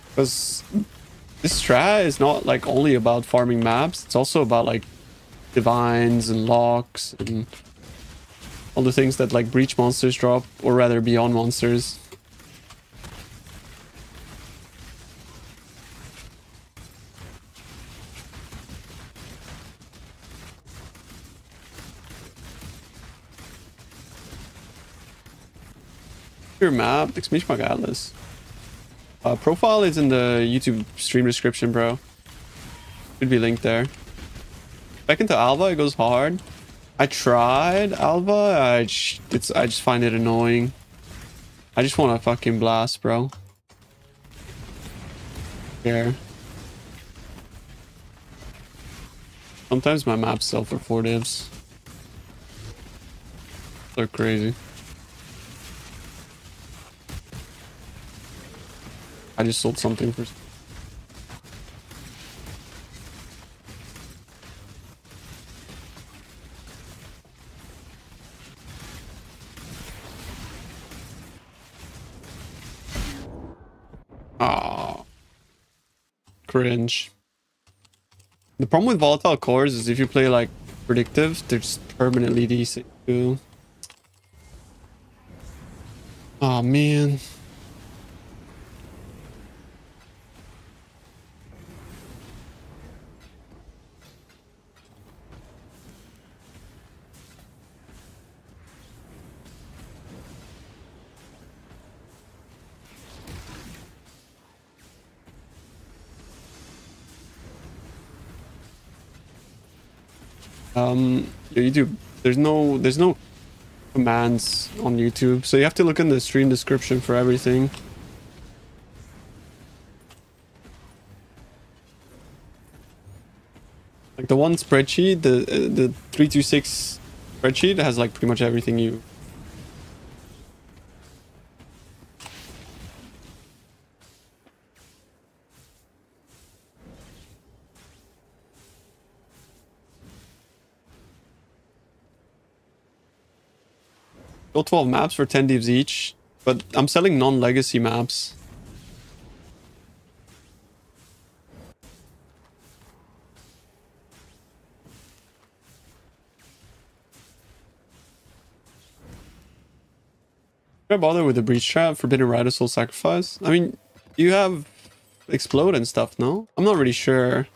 Because this strat is not like only about farming maps. It's also about like divines and locks and all the things that like breach monsters drop, or rather beyond monsters. Your map, exclamation mark Atlas. Profile is in the YouTube stream description, bro. Should be linked there. Back into Alva, it goes hard. I tried Alva, I just find it annoying. I just want to fucking blast, bro. Here. Sometimes my maps sell for 4 divs. They're crazy. I just sold something for... Ah, cringe. The problem with volatile cores is if you play like predictive, they're just permanently decent too. Oh man. YouTube, there's no commands on YouTube, so you have to look in the stream description for everything. Like the one spreadsheet, the 326 spreadsheet has like pretty much everything you... Go 12 maps for 10 divs each, but I'm selling non-legacy maps. Should I bother with the breach trap, forbidden rite of soul sacrifice? I mean, you have explode and stuff, no? I'm not really sure.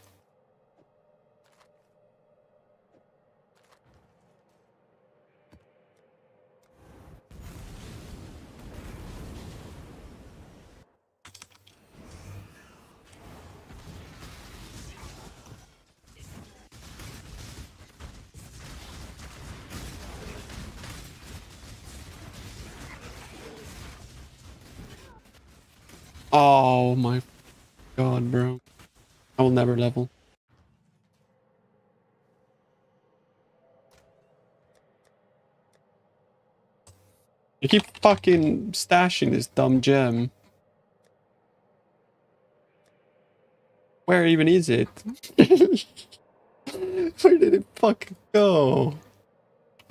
Oh my god, bro. I will never level. You keep fucking stashing this dumb gem. Where even is it? Where did it fucking go?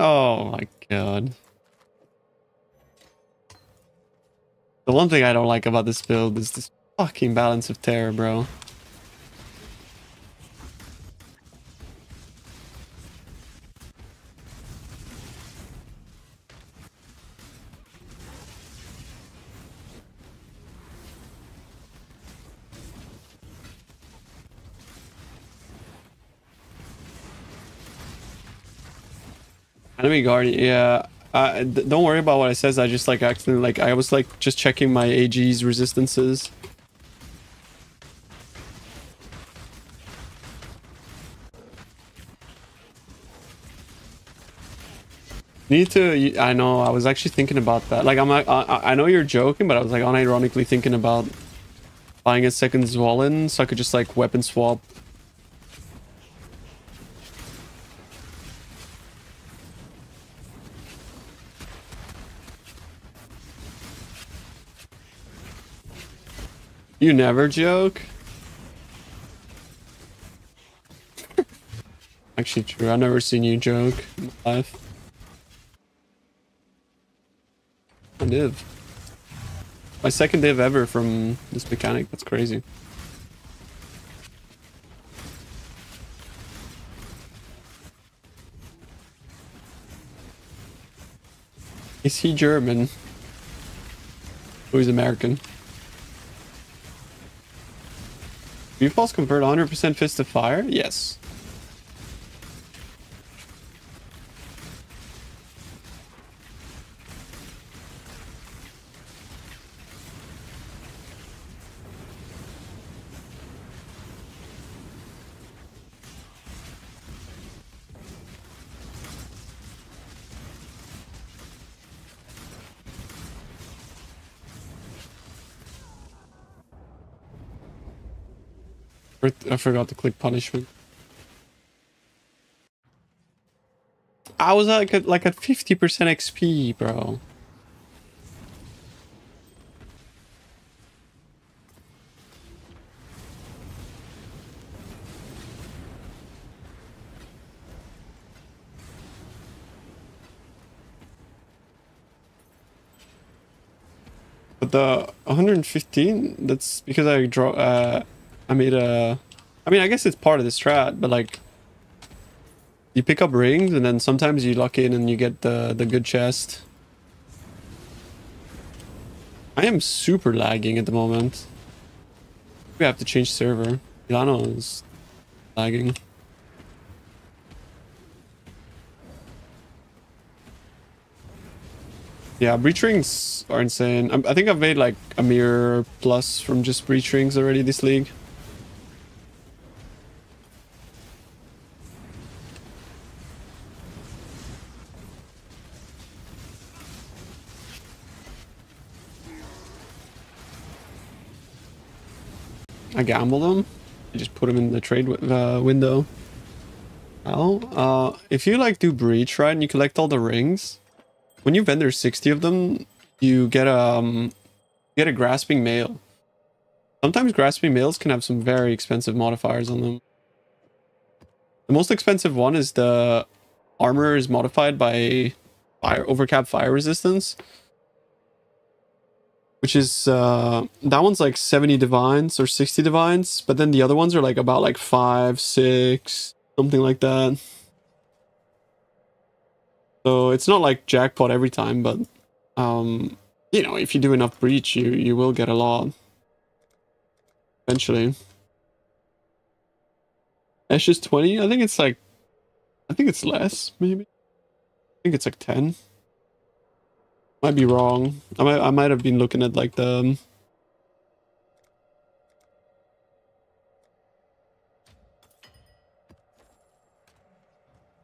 Oh my god. The one thing I don't like about this build is this fucking balance of terror, bro. Enemy guardian, yeah. Don't worry about what I says. I just like accidentally like I was like just checking my AG's resistances. Need to. I know. I was actually thinking about that. Like I'm like I know you're joking, but I was like unironically thinking about buying a second Zwollen so I could just like weapon swap. You never joke? Actually true, I've never seen you joke in my life. A div. My second div ever from this mechanic, that's crazy. Is he German? Oh, he's American. Repulse convert 100% fist to fire? Yes. I forgot to click punishment. I was like at 50% XP, bro. But the 115, that's because I made a... I mean, I guess it's part of the strat, but like... You pick up rings, and then sometimes you luck in and you get the good chest. I am super lagging at the moment. We have to change server. Milano is lagging. Yeah, breach rings are insane. I think I've made like a mirror plus from just breach rings already this league. I gamble them. I just put them in the trade window. Oh, if you like do breach, right, and you collect all the rings, when you vendor 60 of them, you get a grasping mail. Sometimes grasping mails can have some very expensive modifiers on them. The most expensive one is the armor is modified by overcap fire resistance. Which is, that one's like 70 divines or 60 divines, but then the other ones are like about like 5, 6, something like that. So it's not like jackpot every time, but, you know, if you do enough breach, you will get a lot. Eventually. Ash is 20? I think it's like... I think it's less, maybe. I think it's like 10. Might be wrong. I might have been looking at like the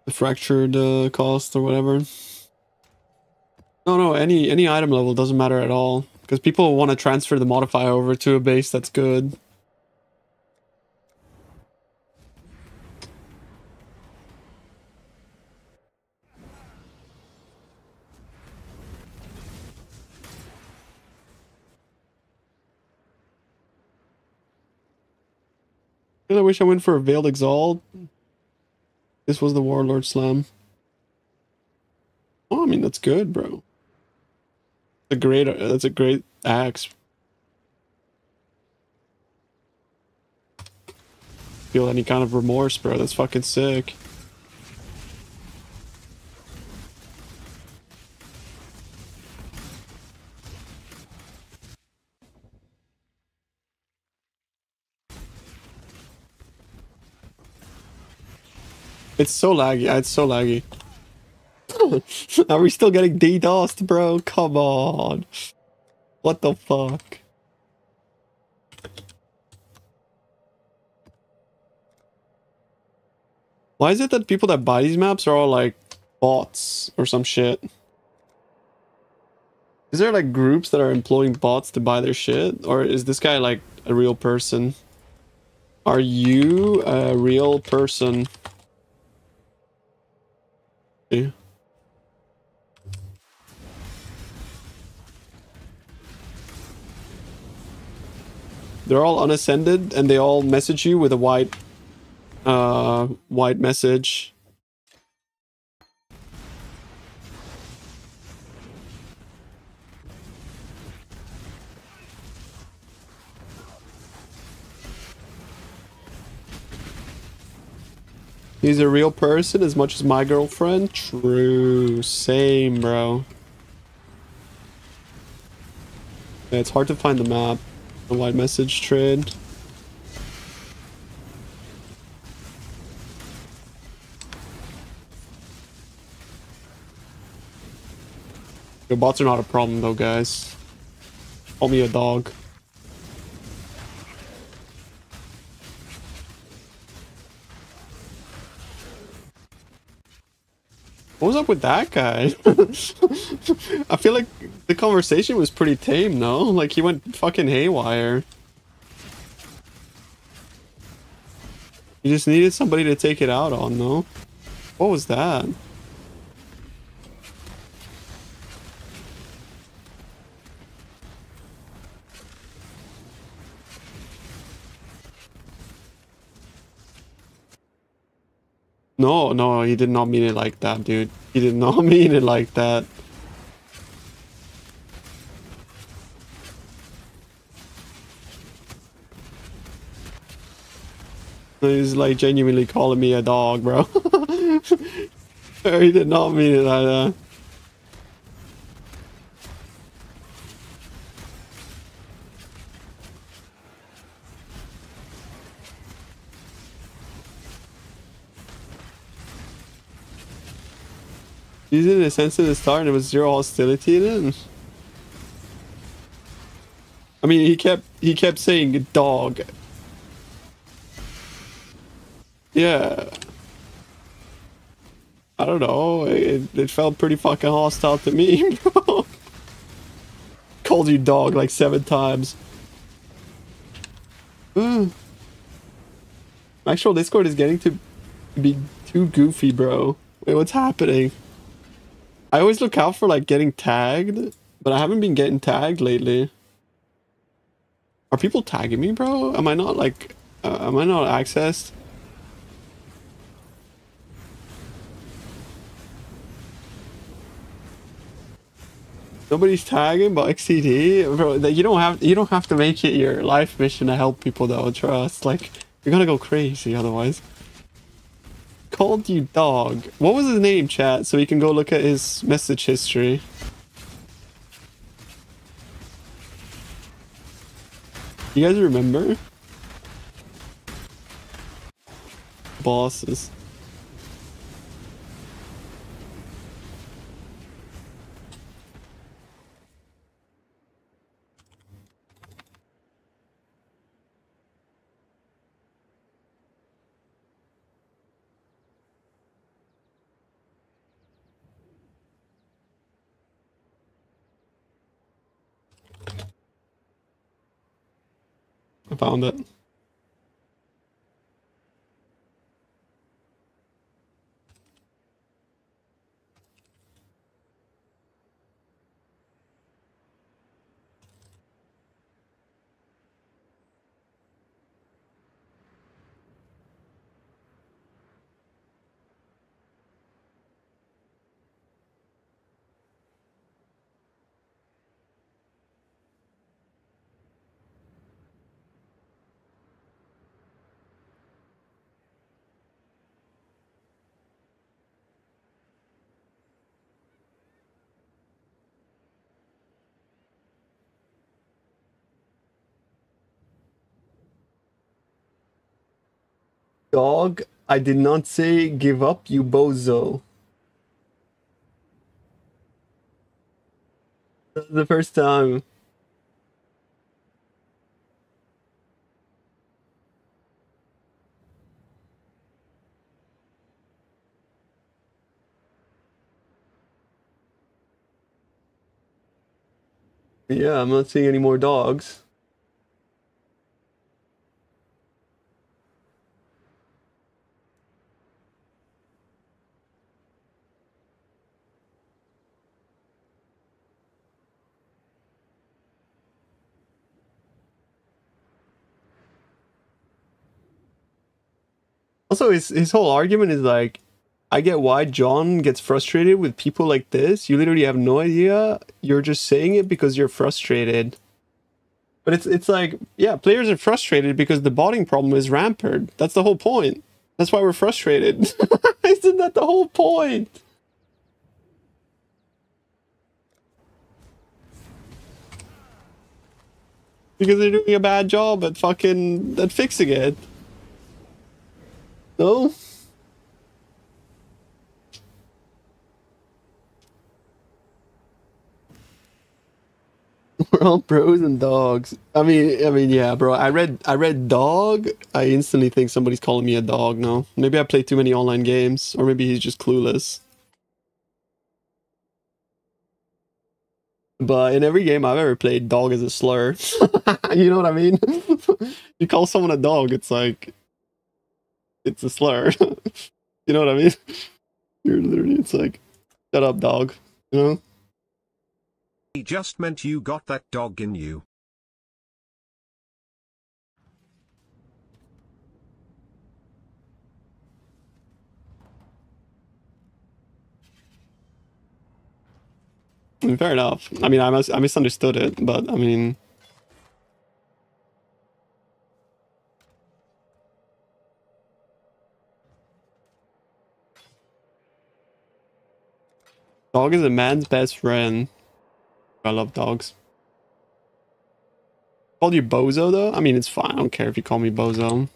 fractured cost or whatever. No, any item level doesn't matter at all because people want to transfer the modifier over to a base that's good. I wish I went for a Veiled Exalt. This was the Warlord Slam. Oh, I mean, that's good, bro. That's a great axe. Feel any kind of remorse, bro. That's fucking sick. It's so laggy. It's so laggy. Are we still getting DDoSed, bro? Come on. What the fuck? Why is it that people that buy these maps are all like bots or some shit? Is there like groups that are employing bots to buy their shit? Or is this guy like a real person? Are you a real person? Yeah. They're all unascended and they all message you with a white message. He's a real person as much as my girlfriend? True. Same, bro. Yeah, it's hard to find the map. The white message trade. Your bots are not a problem though, guys. Call me a dog. What was up with that guy? I feel like the conversation was pretty tame, no? Like he went fucking haywire. You just needed somebody to take it out on, no? What was that? No, he did not mean it like that, dude. He did not mean it like that. He's like genuinely calling me a dog, bro. He did not mean it like that. He's in a sensitive start and there was zero hostility in it. I mean, he kept saying dog. Yeah. I don't know. It felt pretty fucking hostile to me, bro. Called you dog like 7 times. Actual Discord is getting to be too goofy, bro. Wait, what's happening? I always look out for like getting tagged, but I haven't been getting tagged lately. Are people tagging me, bro? Am I not like, am I not accessed? Nobody's tagging but XCD, bro. You don't have to make it your life mission to help people though. Trust, like you're gonna go crazy otherwise. Called you dog. What was his name, chat? So we can go look at his message history. You guys remember? bosses. I found it. Dog, I did not say give up, you bozo. That's the first time. Yeah, I'm not seeing any more dogs. Also, his whole argument is like, I get why John gets frustrated with people like this. You literally have no idea. You're just saying it because you're frustrated. But it's like, yeah, players are frustrated because the botting problem is rampant. That's the whole point. That's why we're frustrated. Isn't that the whole point? Because they're doing a bad job at fixing it. No? We're all bros and dogs. I mean, yeah, bro. I read dog. I instantly think somebody's calling me a dog now. Maybe I play too many online games, or maybe he's just clueless. But in every game I've ever played, dog is a slur. You know what I mean? You call someone a dog, it's like, it's a slur. You know what I mean? You're literally, it's like, shut up, dog. You know? He just meant you got that dog in you. I mean, fair enough. I mean, I misunderstood it, but I mean... Dog is a man's best friend. I love dogs. Called you Bozo, though? I mean, it's fine. I don't care if you call me Bozo.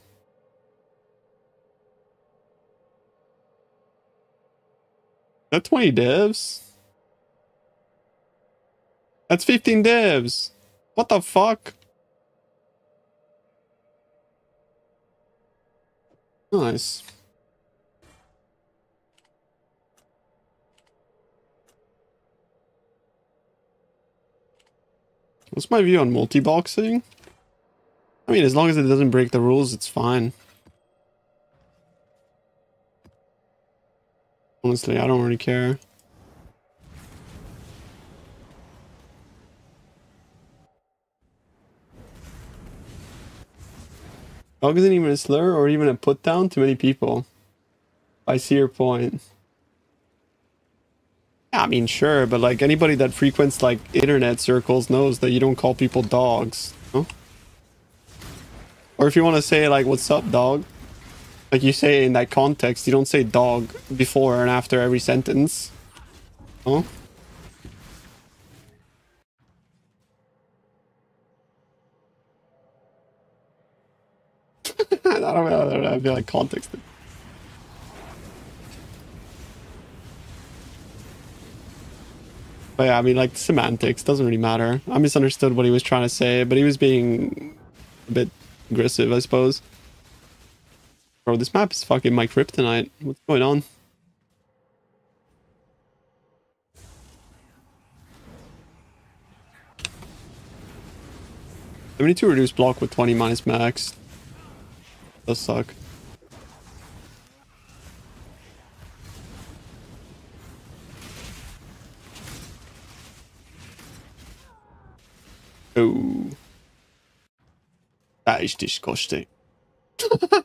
That's 20 divs? That's 15 divs! What the fuck? Nice. What's my view on multi-boxing? I mean, as long as it doesn't break the rules, it's fine. Honestly, I don't really care. Dog isn't even a slur or even a put down to many people. I see your point. I mean, sure, but like anybody that frequents like internet circles knows that you don't call people dogs. No? Or if you want to say like, what's up, dog? Like you say in that context, you don't say dog before and after every sentence. No? I don't know, I feel like context. But yeah, I mean, like, semantics doesn't really matter. I misunderstood what he was trying to say, but he was being a bit aggressive, I suppose. Bro, this map is fucking my kryptonite. What's going on? I need to reduce block with 20 minus max. Does suck. Oh. That is disgusting. I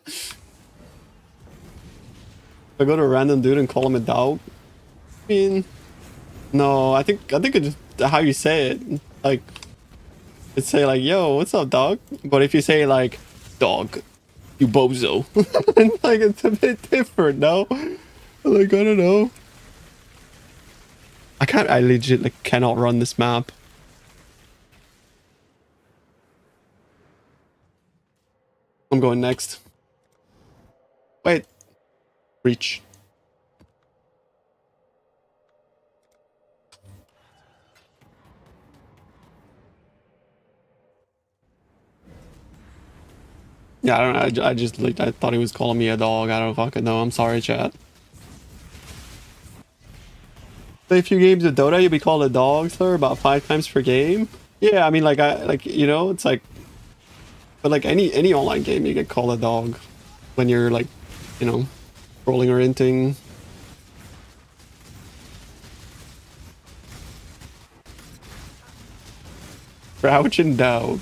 go to a random dude and call him a dog. I mean, no, I think it just how you say it. Like, it's say like, "Yo, what's up, dog?" But if you say like, "Dog, you bozo," like it's a bit different, no? Like, I don't know. I legit like cannot run this map. I'm going next. Wait. Reach. Yeah, I don't know. I just like I thought he was calling me a dog. I don't fucking know. I'm sorry, chat. Play a few games of Dota, you'll be called a dog, sir, about 5 times per game. Yeah, I mean, like you know, it's like, but like any online game, you get called a dog when you're like, you know, rolling or inting. Crouch and dog.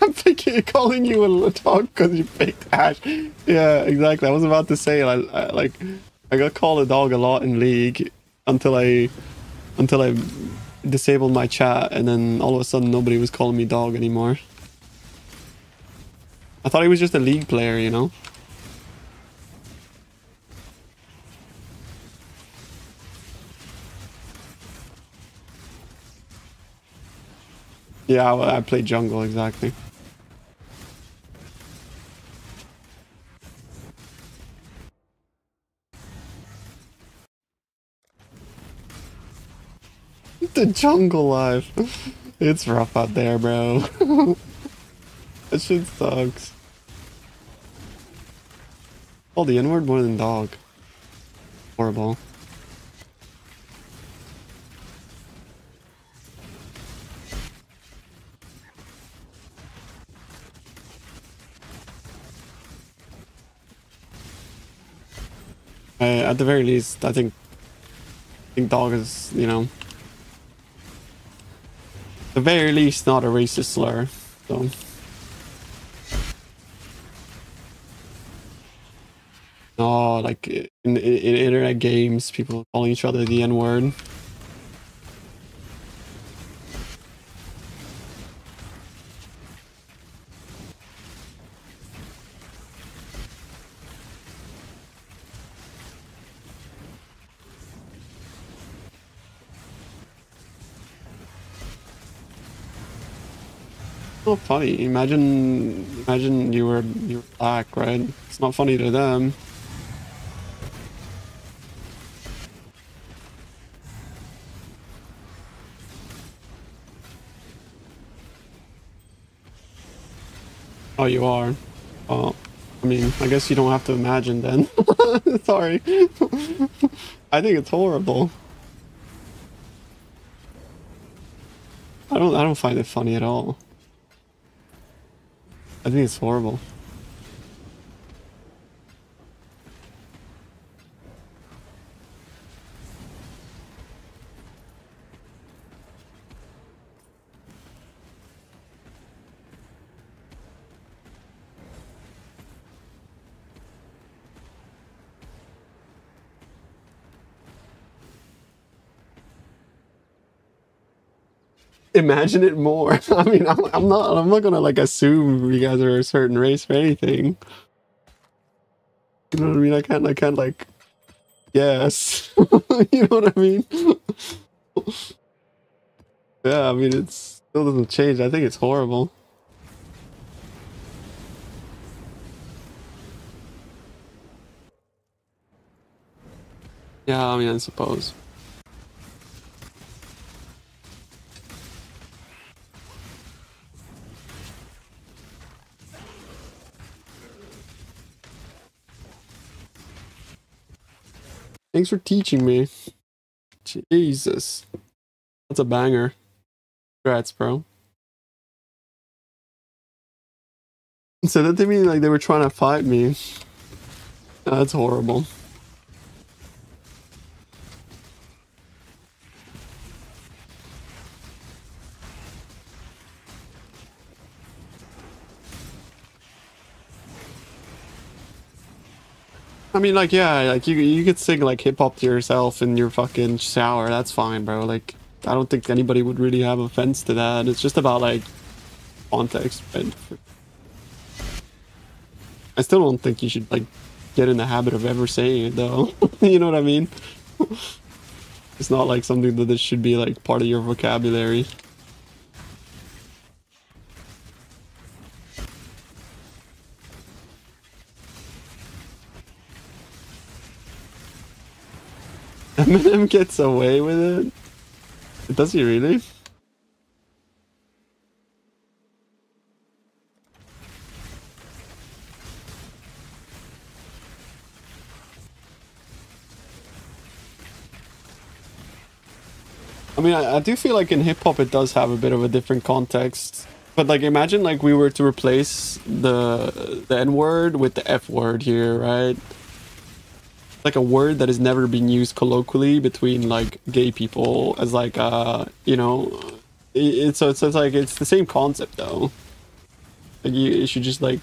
I'm thinking calling you a dog because you picked Ash. Yeah, exactly. I was about to say I got called a dog a lot in League until I disabled my chat, and then all of a sudden nobody was calling me dog anymore. I thought he was just a League player, you know? Yeah, I played jungle, exactly. The jungle life. It's rough out there, bro. That shit sucks. Oh, the N-word more than dog. Horrible. At the very least, I think dog is, you know, at the very least not a racist slur. So. Oh, like in internet games, people calling each other the N-word. Not funny. Imagine you were black, right? It's not funny to them. Oh, you are. Oh, I mean, I guess you don't have to imagine then. Sorry. I think it's horrible. I don't find it funny at all. I think it's horrible. Imagine it more. I mean, I'm not gonna like assume you guys are a certain race or anything. You know what I mean? I can't like guess. You know what I mean? Yeah, I mean, it still doesn't change. I think it's horrible. Yeah, I mean, I suppose. Thanks for teaching me. Jesus. That's a banger. Congrats, bro. So that to me like they were trying to fight me. That's horrible. I mean, like, yeah, like you could sing like hip hop to yourself in your fucking shower. That's fine, bro. Like, I don't think anybody would really have offense to that. It's just about like context. But I still don't think you should like get in the habit of ever saying it, though. You know what I mean? It's not like something that this should be like part of your vocabulary. Eminem gets away with it? Does he really? I mean, I do feel like in hip-hop it does have a bit of a different context. But like, imagine like we were to replace the N-word with the F-word here, right? Like a word that has never been used colloquially between like gay people as like you know, it's like it's the same concept though. Like you should just like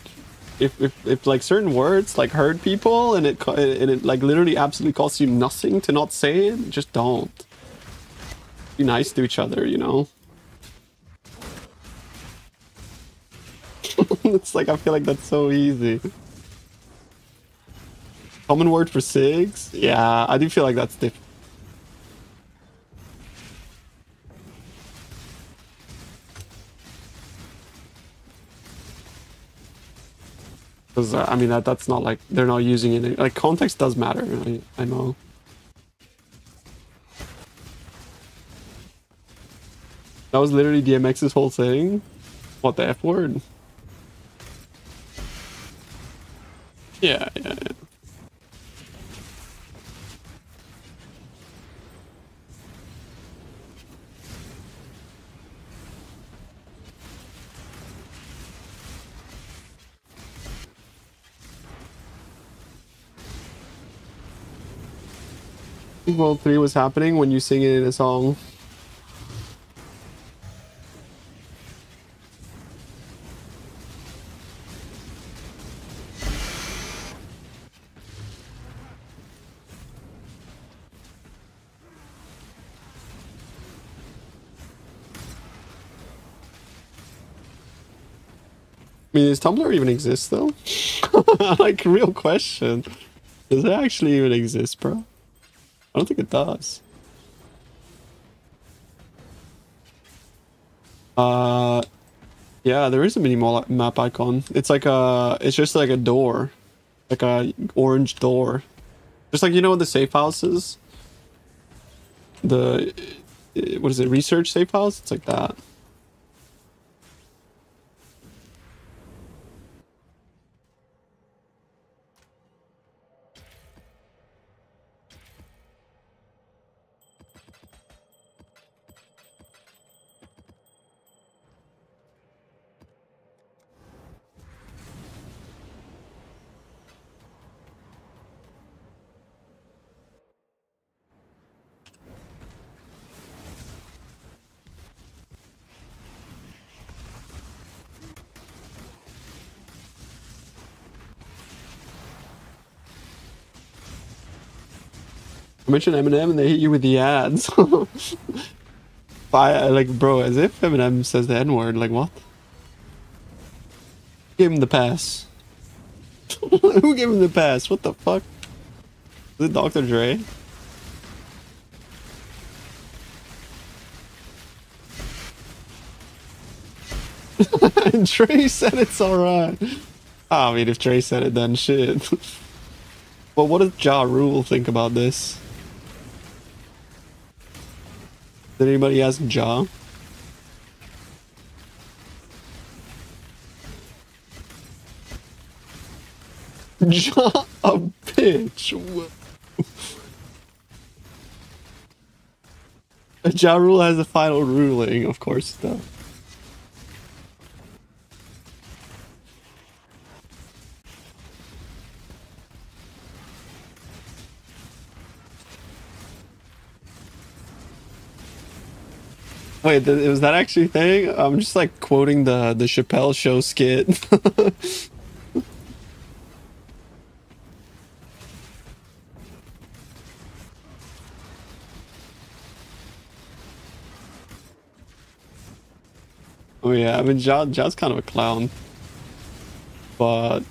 if like certain words like hurt people and it like literally absolutely costs you nothing to not say it, just don't. Be nice to each other, you know. It's like I feel like that's so easy. Common word for cigs? Yeah, I do feel like that's different. Because I mean that's not like they're not using it. Like context does matter. I know. That was literally DMX's whole thing. What, the F word? Yeah. World 3 was happening when you sing it in a song. I mean, does Tumblr even exist though? Like, real question. Does it actually even exist, bro? I don't think it does. Yeah, there is a mini map icon. It's like it's just like a door, like a orange door, just like, you know, the safe houses. The what is it? Research safe house. It's like that. I mentioned Eminem and they hit you with the ads. Like, bro, as if Eminem says the N-word. Like, what? Give him the pass. Who gave him the pass? What the fuck? Is it Dr. Dre? Dre said it's alright. I mean, if Dre said it, then shit. But what does Ja Rule think about this? Did anybody ask Ja? Ja a bitch. Ja Rule has the final ruling, of course, though. Wait, was that actually a thing? I'm just like quoting the Chappelle Show skit. Oh yeah, I mean Ja's kind of a clown, but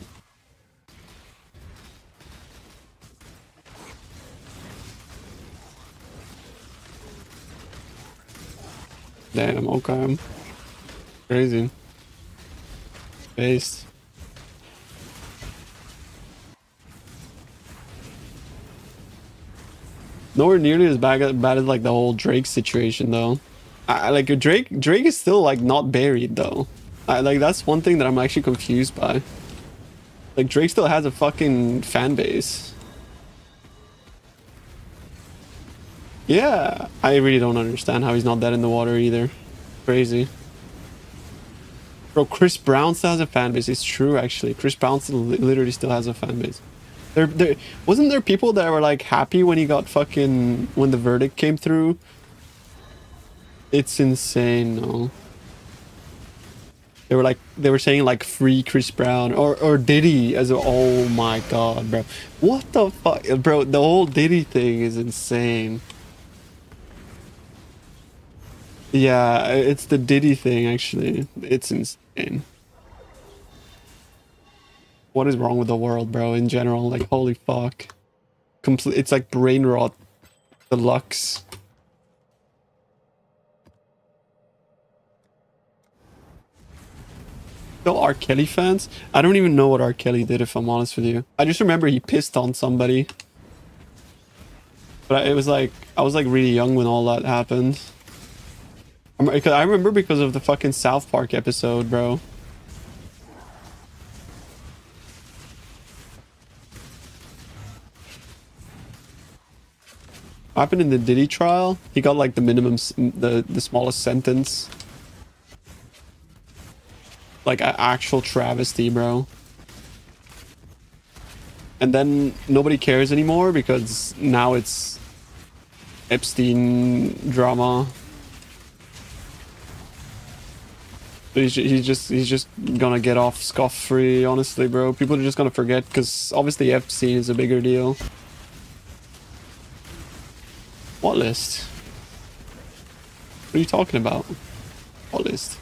damn, okay, crazy. Based. Nowhere nearly as bad as like the whole Drake situation though. I like Drake is still like not buried though. Like that's one thing that I'm actually confused by. Like Drake still has a fucking fan base. Yeah, I really don't understand how he's not dead in the water either. Crazy. Bro, Chris Brown still has a fan base. It's true actually. Chris Brown literally still has a fan base. There wasn't there people that were like happy when he got fucking when the verdict came through. It's insane, no. They were saying like free Chris Brown or Diddy as a, oh my god, bro. What the fuck, bro? The whole Diddy thing is insane. Yeah, it's the Diddy thing actually. It's insane. What is wrong with the world, bro? In general, like holy fuck. It's like brain rot deluxe. Still R. Kelly fans? I don't even know what R. Kelly did, if I'm honest with you. I just remember he pissed on somebody. But it was like, I was like really young when all that happened. I remember because of the fucking South Park episode, bro. What happened in the Diddy trial? He got like the minimum, the smallest sentence. Like an actual travesty, bro. And then nobody cares anymore because now it's Epstein drama. But he's just gonna get off scot-free, honestly, bro. People are just gonna forget because obviously Epstein is a bigger deal. What list? What are you talking about? What list?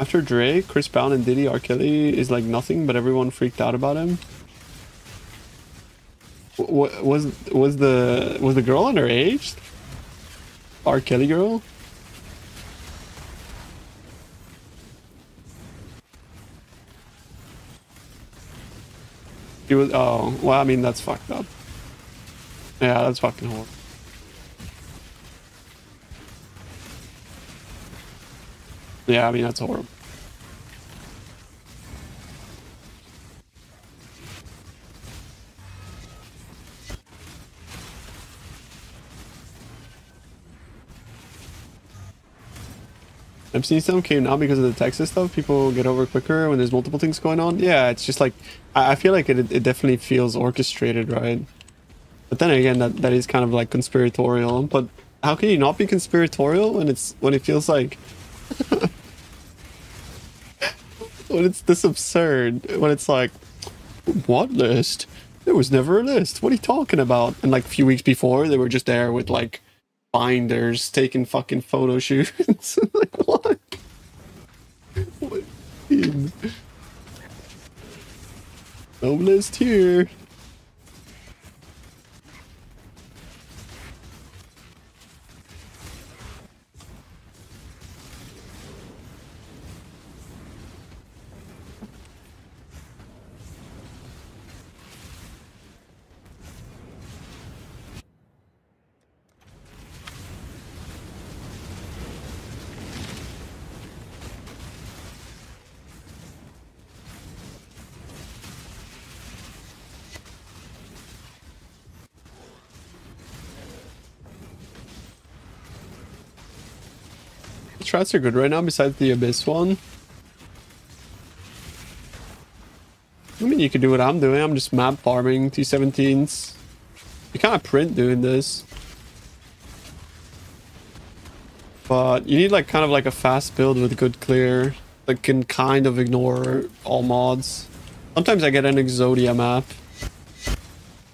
After Drake, Chris Brown and Diddy, R. Kelly is like nothing, but everyone freaked out about him. Was the girl underage? R. Kelly girl? He was, oh, well, I mean, that's fucked up. Yeah, that's fucking horrible. Yeah, I mean, that's horrible. Epstein stuff came out because of the Texas stuff. People get over quicker when there's multiple things going on. Yeah, it's just like, I feel like it definitely feels orchestrated, right? But then again, that is kind of like conspiratorial. But how can you not be conspiratorial when it feels like when it's this absurd? When it's like, what list? There was never a list. What are you talking about? And like a few weeks before, they were just there with like binders, taking fucking photo shoots. Like what? What? No list here. strats are good right now besides the Abyss one. I mean, you could do what I'm doing. I'm just map farming T17s. You kind of print doing this. But you need like kind of like a fast build with good clear that can kind of ignore all mods. Sometimes I get an Exodia map.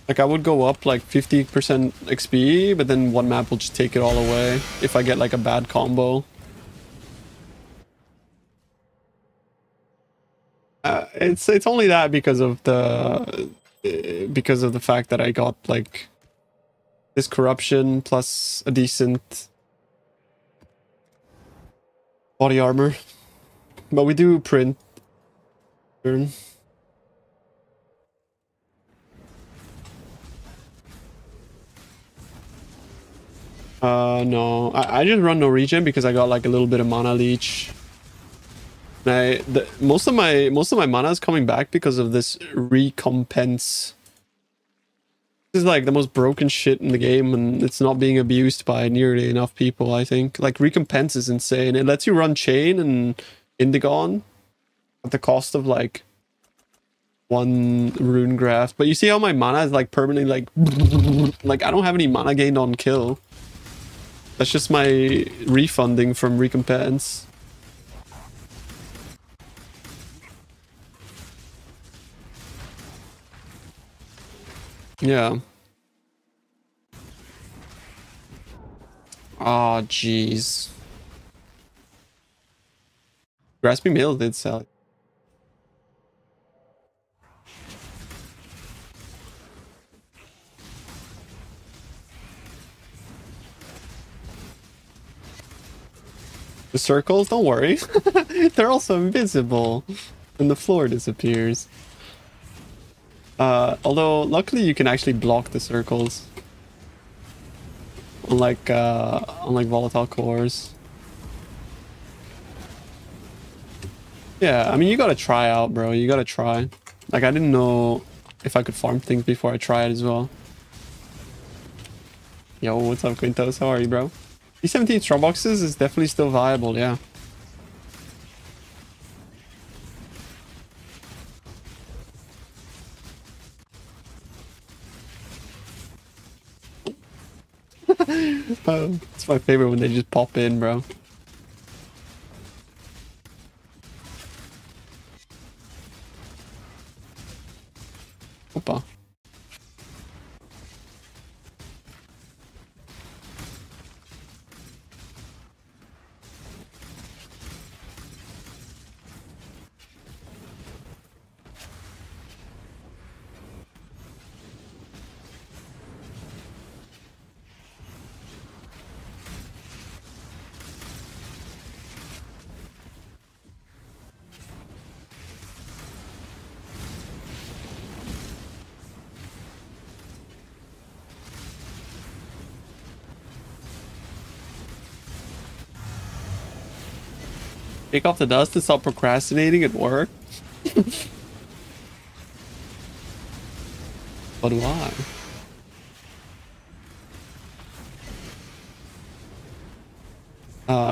Like I would go up like 50% XP, but then one map will just take it all away if I get like a bad combo. It's only that because of the fact that I got like this corruption plus a decent body armor. But we do print. No. I just run no regen because I got like a little bit of mana leech. Most of my mana is coming back because of this recompense. This is like the most broken shit in the game, and it's not being abused by nearly enough people, I think. Like, recompense is insane. It lets you run Chain and Indigon at the cost of like one rune graft. But you see how my mana is like permanently like I don't have any mana gained on kill. That's just my refunding from recompense. Yeah. Oh, jeez. Grasping Mail did sell. The circles, don't worry. They're also invisible. And the floor disappears. Although, luckily you can actually block the circles. Unlike volatile cores. Yeah, I mean, you gotta try out, bro. You gotta try. Like, I didn't know if I could farm things before I tried as well. Yo, what's up, Quintos? How are you, bro? T17 strong boxes is definitely still viable, yeah. Oh, it's my favorite when they just pop in, bro. Opa. Take off the dust and stop procrastinating at work? But why?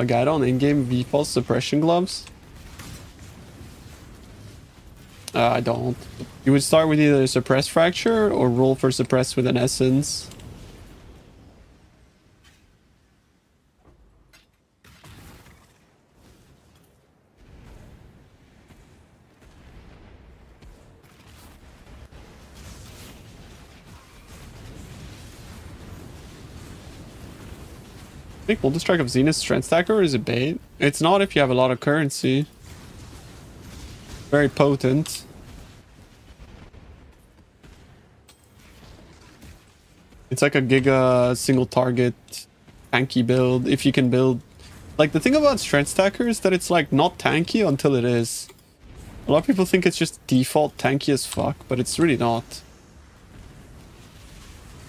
Guide on in-game V-Pulse suppression gloves? I don't. You would start with either suppress fracture or roll for suppress with an essence. I think Multi-Strike of Zenith Strength Stacker is a bait. It's not if you have a lot of currency. Very potent. It's like a Giga single target tanky build. If you can build... Like, the thing about Strength Stacker is that it's like not tanky until it is. A lot of people think it's just default tanky as fuck, but it's really not.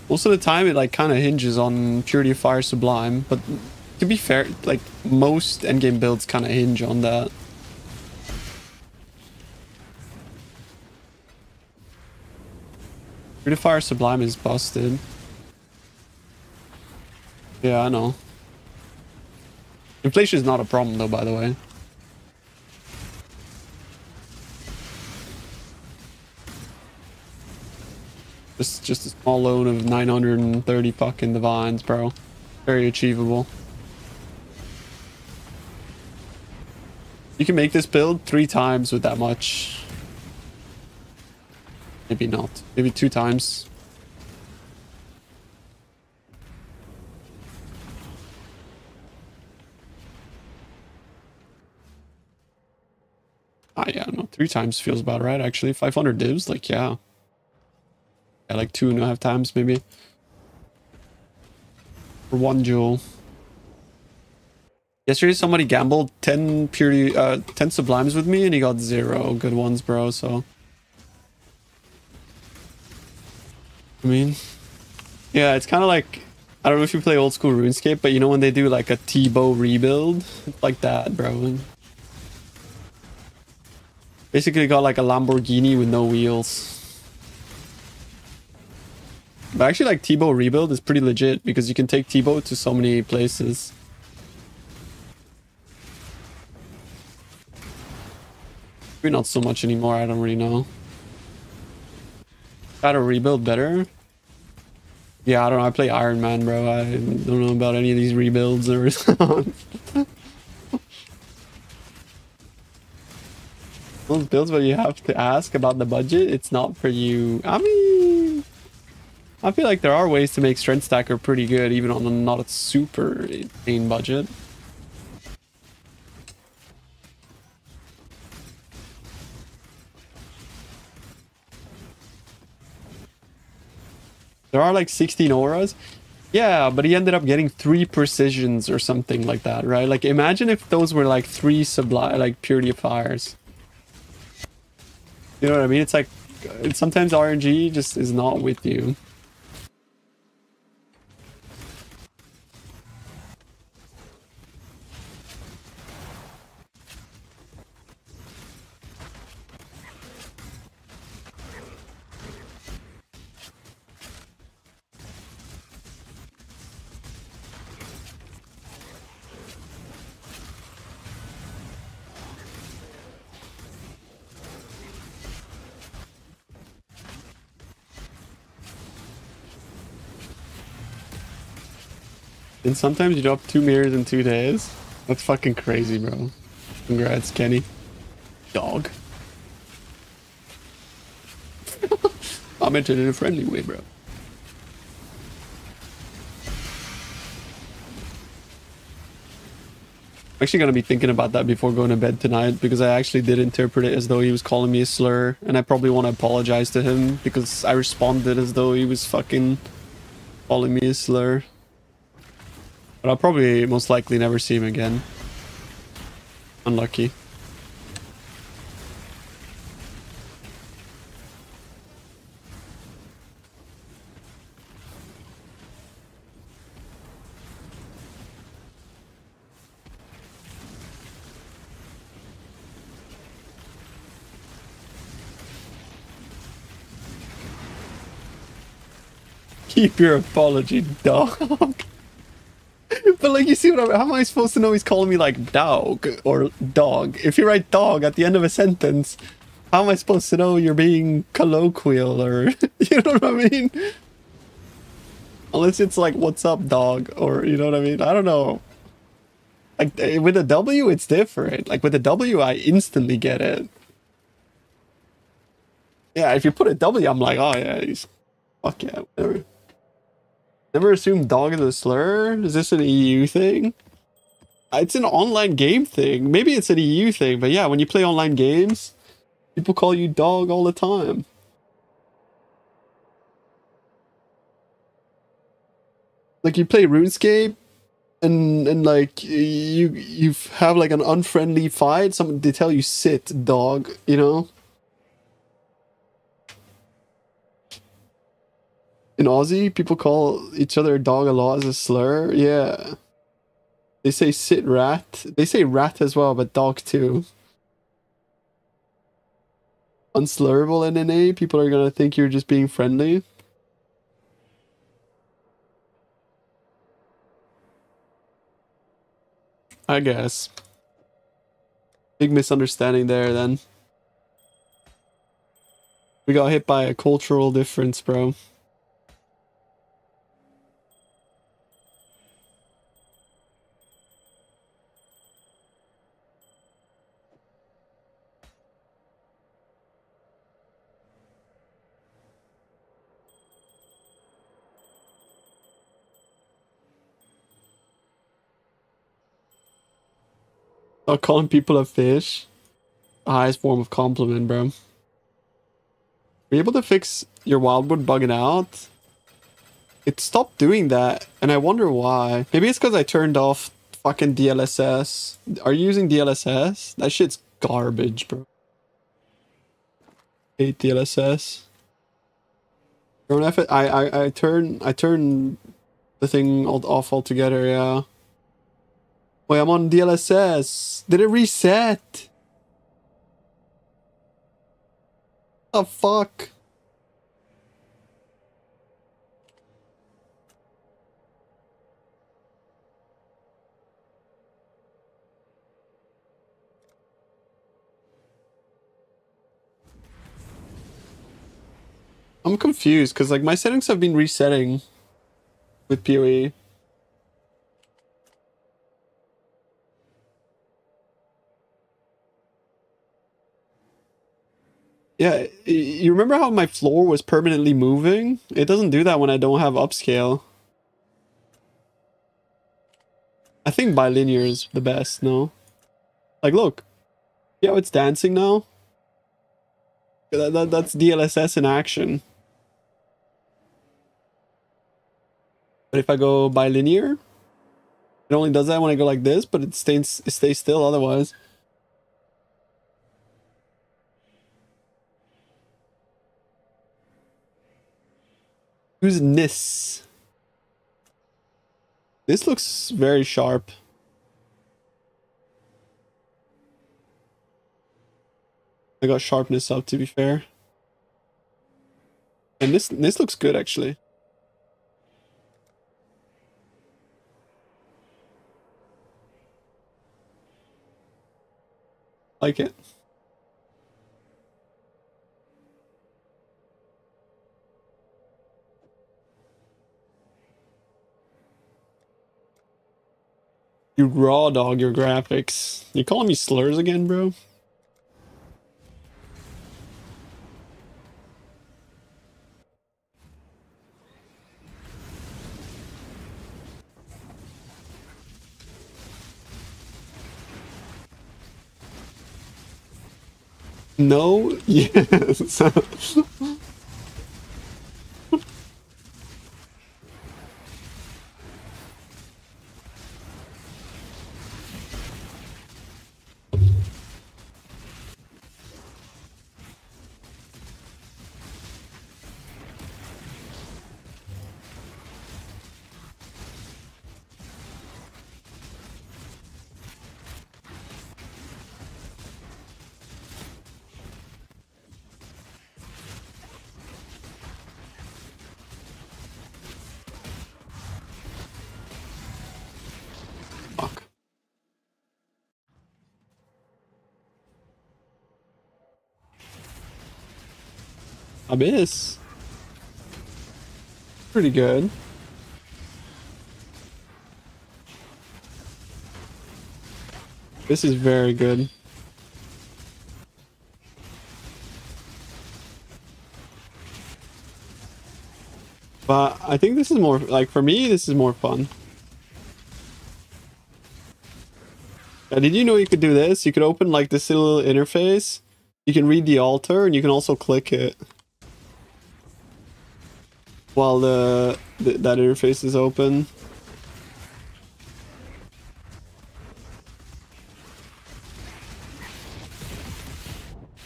Most of the time it like kind of hinges on Purity of Fire Sublime, but to be fair, like most endgame builds kind of hinge on that. Purity of Fire Sublime is busted. Yeah, I know. Inflation is not a problem though, by the way. Just a small loan of 930 fucking divines, bro. Very achievable. You can make this build 3 times with that much. Maybe not. Maybe 2 times. Ah, yeah, no, 3 times feels about right, actually. 500 divs, like, yeah. Yeah, like 2.5 times, maybe. For 1 jewel. Yesterday, somebody gambled 10 purity, 10 sublimes with me, and he got 0 good ones, bro, so... I mean... Yeah, it's kind of like... I don't know if you play old school RuneScape, but you know when they do, like, a T-bow rebuild? It's like that, bro. Basically got, like, a Lamborghini with no wheels. But actually, like, T-bow rebuild is pretty legit, because you can take T-bow to so many places. Maybe not so much anymore, I don't really know. Got to rebuild better? Yeah, I don't know, I play Iron Man, bro. I don't know about any of these rebuilds or... Those builds where you have to ask about the budget, it's not for you. I mean... I feel like there are ways to make Strength Stacker pretty good, even on a not a super insane budget. There are like 16 auras. Yeah, but he ended up getting 3 precisions or something like that, right? Like, imagine if those were like 3 sublime, like purity fires. You know what I mean? It's like, sometimes RNG just is not with you. And sometimes you drop 2 mirrors in 2 days. That's fucking crazy, bro. Congrats, Kenny. Dog. I meant it in a friendly way, bro. I'm actually gonna be thinking about that before going to bed tonight, because I actually did interpret it as though he was calling me a slur, and I probably want to apologize to him because I responded as though he was fucking calling me a slur. But I'll probably most likely never see him again. Unlucky. Keep your apology, dog. But like, you see what how am I supposed to know he's calling me like dog or dog? If you write dog at the end of a sentence, how am I supposed to know you're being colloquial or, you know what I mean? Unless it's like, what's up, dog? Or, you know what I mean? I don't know. Like, with a W, it's different. Like, with a W, I instantly get it. Yeah, if you put a W, I'm like, oh yeah, he's... Fuck yeah, whatever. Never assume dog is a slur? Is this an EU thing? It's an online game thing. Maybe it's an EU thing, but yeah, when you play online games, people call you dog all the time. Like, you play RuneScape, and like, you have like an unfriendly fight, they tell you sit, dog, you know? In Aussie, people call each other dog a lot as a slur. Yeah. They say sit rat. They say rat as well, but dog too. Unslurable in NA, people are gonna think you're just being friendly. I guess. Big misunderstanding there then. We got hit by a cultural difference, bro. Stop calling people a fish. The highest form of compliment, bro. Were you able to fix your wildwood bugging out? It stopped doing that, and I wonder why. Maybe it's because I turned off fucking DLSS. Are you using DLSS? That shit's garbage, bro. Hate DLSS. Drone F. I turn the thing off altogether. Yeah. Wait, I'm on DLSS. Did it reset? The fuck? I'm confused because like my settings have been resetting with PoE. Yeah, you remember how my floor was permanently moving? It doesn't do that when I don't have upscale. I think bilinear is the best, no? Like, look. See how it's dancing now? That's DLSS in action. But if I go bilinear, it only does that when I go like this, but it stays still otherwise. Who's Nis? This looks very sharp. I got sharpness up, to be fair. And this looks good, actually. Like it. You raw dog your graphics. You calling me slurs again, bro? No? Yes. Fuck. Abyss. Pretty good. This is very good. But I think this is more, like, for me, this is more fun. Did you know you could do this? You could open, like, this little interface. You can read the altar, and you can also click it while that interface is open.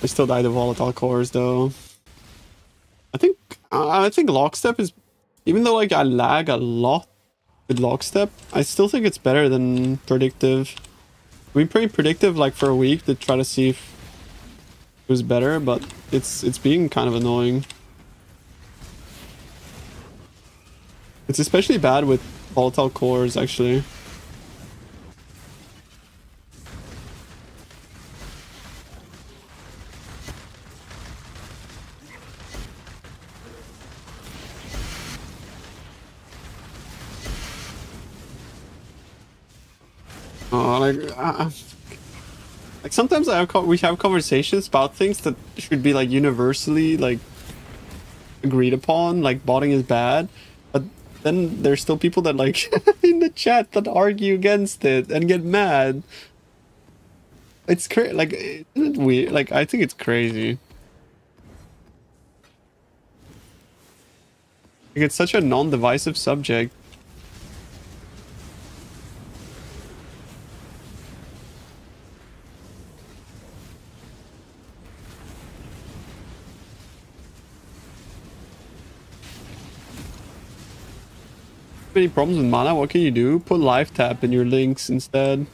I still died to volatile cores, though. I think lockstep is, even though like I lag a lot with lockstep, I still think it's better than predictive. I've been pretty predictive like for a week to try to see if it was better, but it's being kind of annoying. It's especially bad with volatile cores, actually. Like sometimes we have conversations about things that should be like universally like agreed upon, like botting is bad, but then there's still people that like in the chat that argue against it and get mad. It's crazy. Like, isn't it weird? Like, I think it's crazy. Like, it's such a non-divisive subject. Any problems with mana? What can you do? Put life tap in your links instead.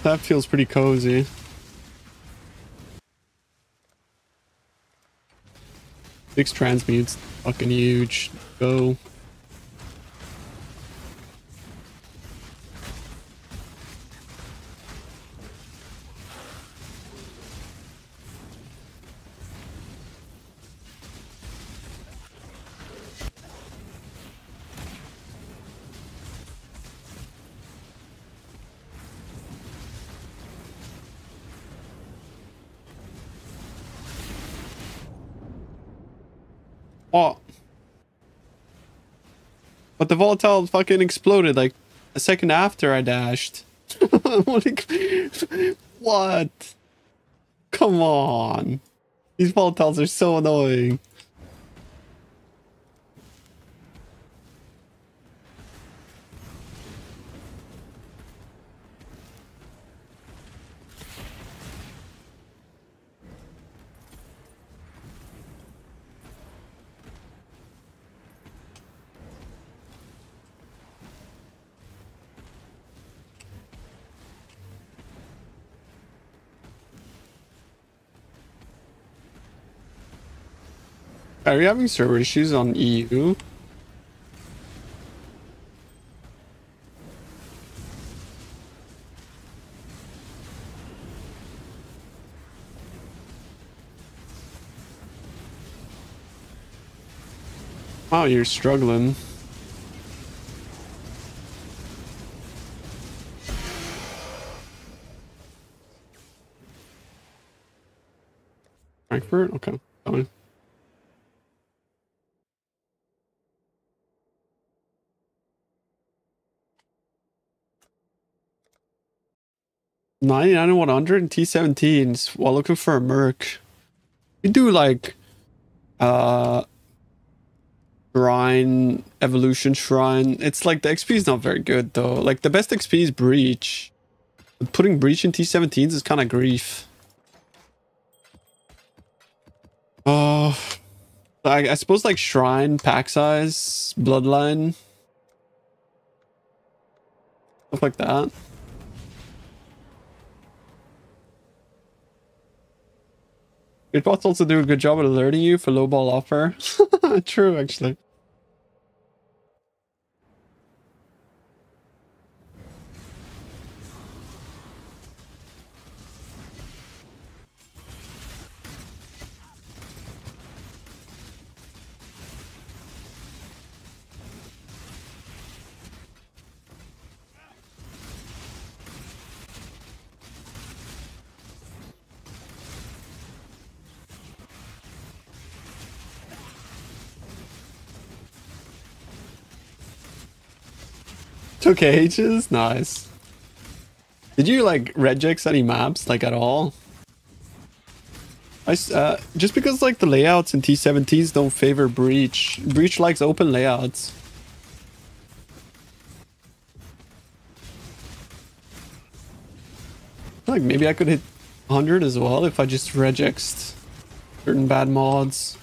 That feels pretty cozy. Six transmutes, fucking huge. Go. Oh. But the volatile fucking exploded like a second after I dashed. What? Come on. These volatiles are so annoying. Are you having server issues on EU? Wow, you're struggling. Frankfurt? Okay, fine. $99 and 100 and T17s while looking for a Merc. You do like Shrine, Evolution Shrine. It's like the XP is not very good though. Like the best XP is Breach. But putting Breach in T17s is kind of grief. I suppose like Shrine, pack size, Bloodline. Stuff like that. Your bots also do a good job at alerting you for low ball offer. True, actually. Took ages? Nice. Did you like regex any maps like at all? Just because like the layouts in T17s don't favor Breach. Breach likes open layouts. Like maybe I could hit 100 as well if I just regexed certain bad mods.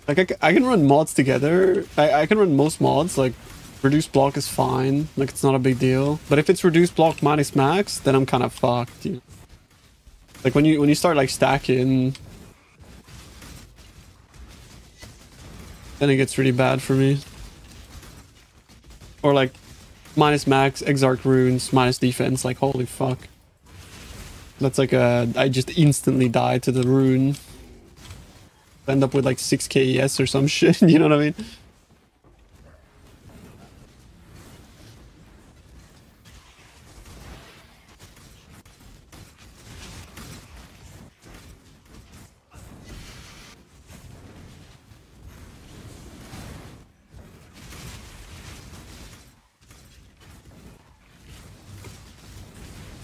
Like I can run mods together. I can run most mods. Like reduced block is fine. Like it's not a big deal. But if it's reduced block minus max, then I'm kind of fucked. You know? Like when you start like stacking then it gets really bad for me. Or like minus max, Exarch runes, minus defense, like holy fuck. That's like I just instantly die to the rune. End up with like 6 KES or some shit, you know what I mean?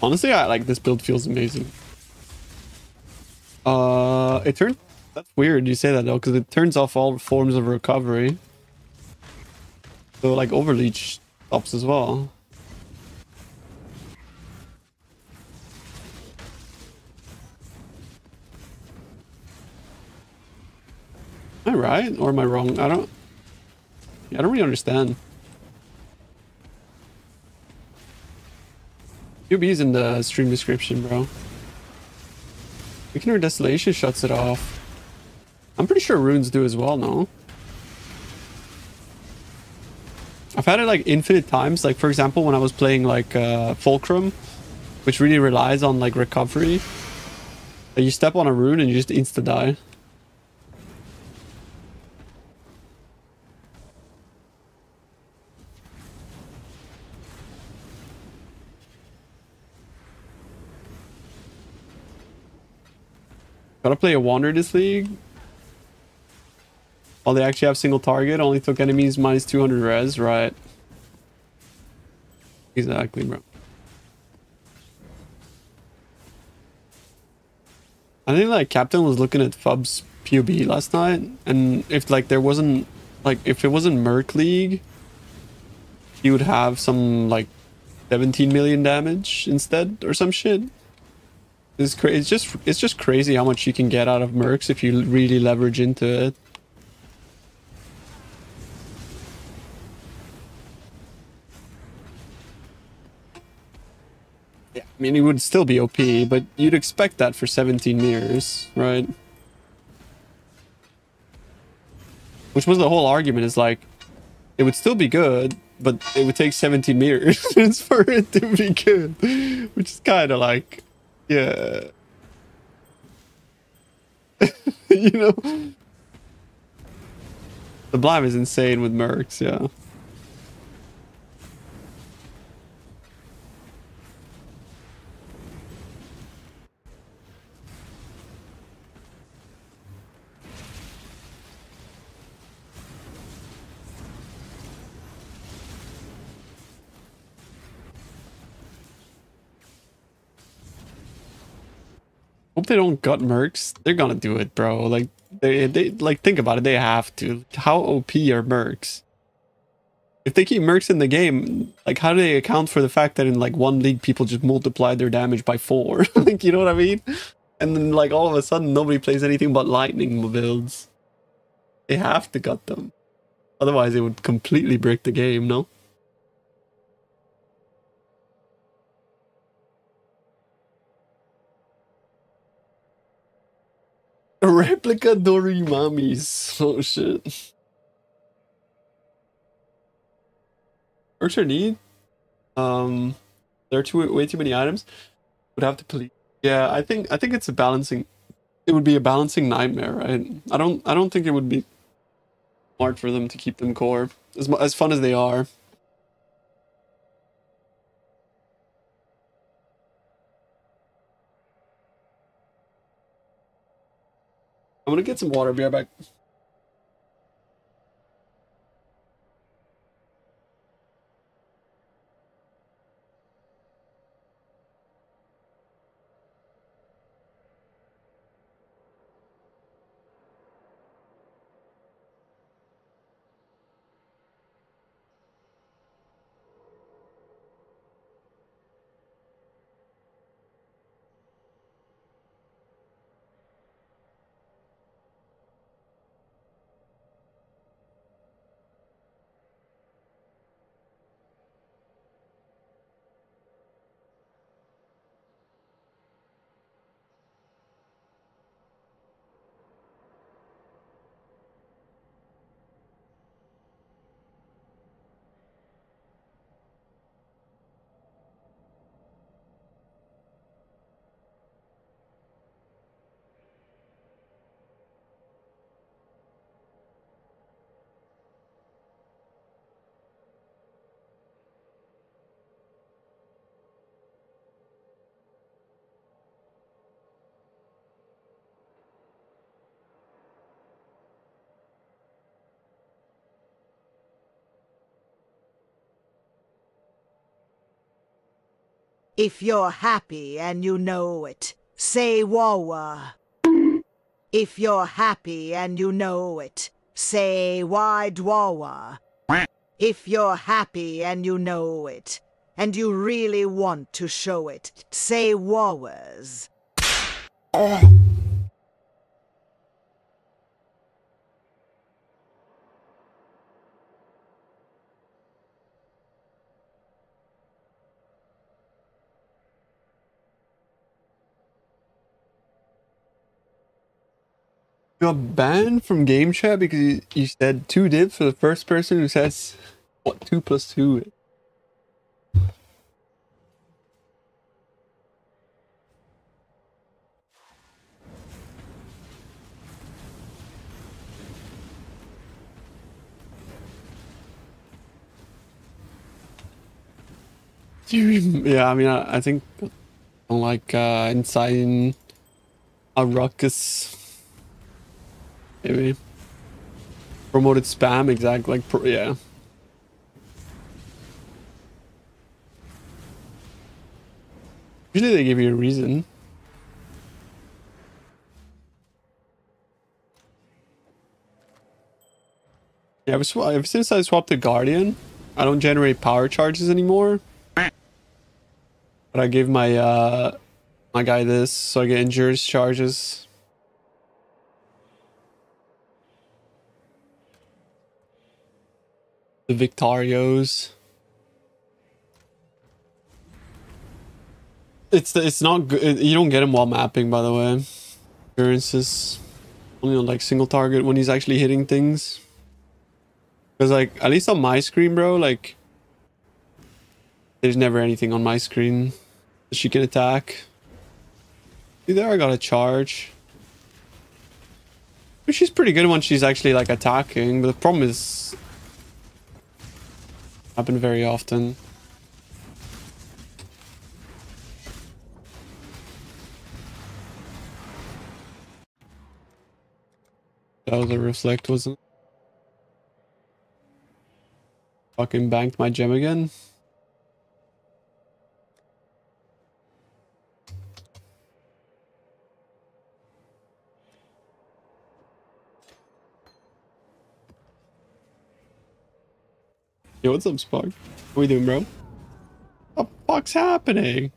Honestly, I like this build feels amazing. It turns... That's weird you say that though, because it turns off all forms of recovery. So like Overleech stops as well. Am I right? Or am I wrong? I don't really understand. QB's in the stream description, bro. Weakener Desolation shuts it off. I'm pretty sure runes do as well, no? I've had it like infinite times. Like for example, when I was playing like Fulcrum, which really relies on like recovery. Like, you step on a rune and you just insta die. Gotta play a Wander this league. While they actually have single target, only took enemies minus 200 res, right? Exactly, bro. I think like Captain was looking at Fub's POB last night, and if like there wasn't like if it wasn't Merc League, he would have some like 17 million damage instead or some shit. It's just crazy how much you can get out of Mercs if you really leverage into it. Yeah, I mean, it would still be OP, but you'd expect that for 17 mirrors, right? Which was the whole argument, is like, it would still be good, but it would take 17 mirrors for it to be good. Which is kind of like, yeah. You know? The Blime is insane with Mercs, yeah. Hope they don't gut Mercs. They're gonna do it, bro. Like they like, think about it. They have to. How OP are Mercs? If they keep Mercs in the game, like how do they account for the fact that in like one league people just multiply their damage by 4? Like, you know what I mean? And then like all of a sudden nobody plays anything but lightning builds. They have to gut them. Otherwise it would completely break the game, no? Replica Dorimamis. Oh shit. Mercs are neat. There are way too many items. Would have to police. Yeah, I think it's a balancing. It would be a balancing nightmare, right? I don't think it would be smart for them to keep them core as fun as they are. I'm gonna get some water. Be right back. If you're happy and you know it, say Wawa. If you're happy and you know it, say wide Wawa. If you're happy and you know it, and you really want to show it, say Wawas. You got banned from game chat because you said 2 dips for the first person who says what 2 plus 2. Yeah, I mean, I think like inciting a ruckus, maybe promoted spam, exactly, like yeah. Usually they give you a reason. Yeah, ever since I swapped to Guardian, I don't generate power charges anymore. But I gave my my guy this, so I get endurance charges. The Victorios. It's not good. You don't get him while mapping, by the way. Endurance is only on like single target when he's actually hitting things. Because like at least on my screen, bro, like there's never anything on my screen that she can attack. See there, I got a charge. She's pretty good when she's actually like attacking, but the problem is happen very often. That was a reflect, wasn't it? Fucking banked my gem again. Yo, what's up, Spock? What are we doing, bro? What the fuck's happening?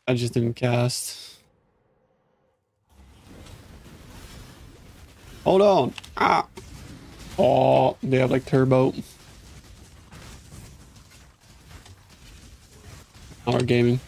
I just didn't cast. Hold on. Ah. Oh, they have like turbo. Our gaming.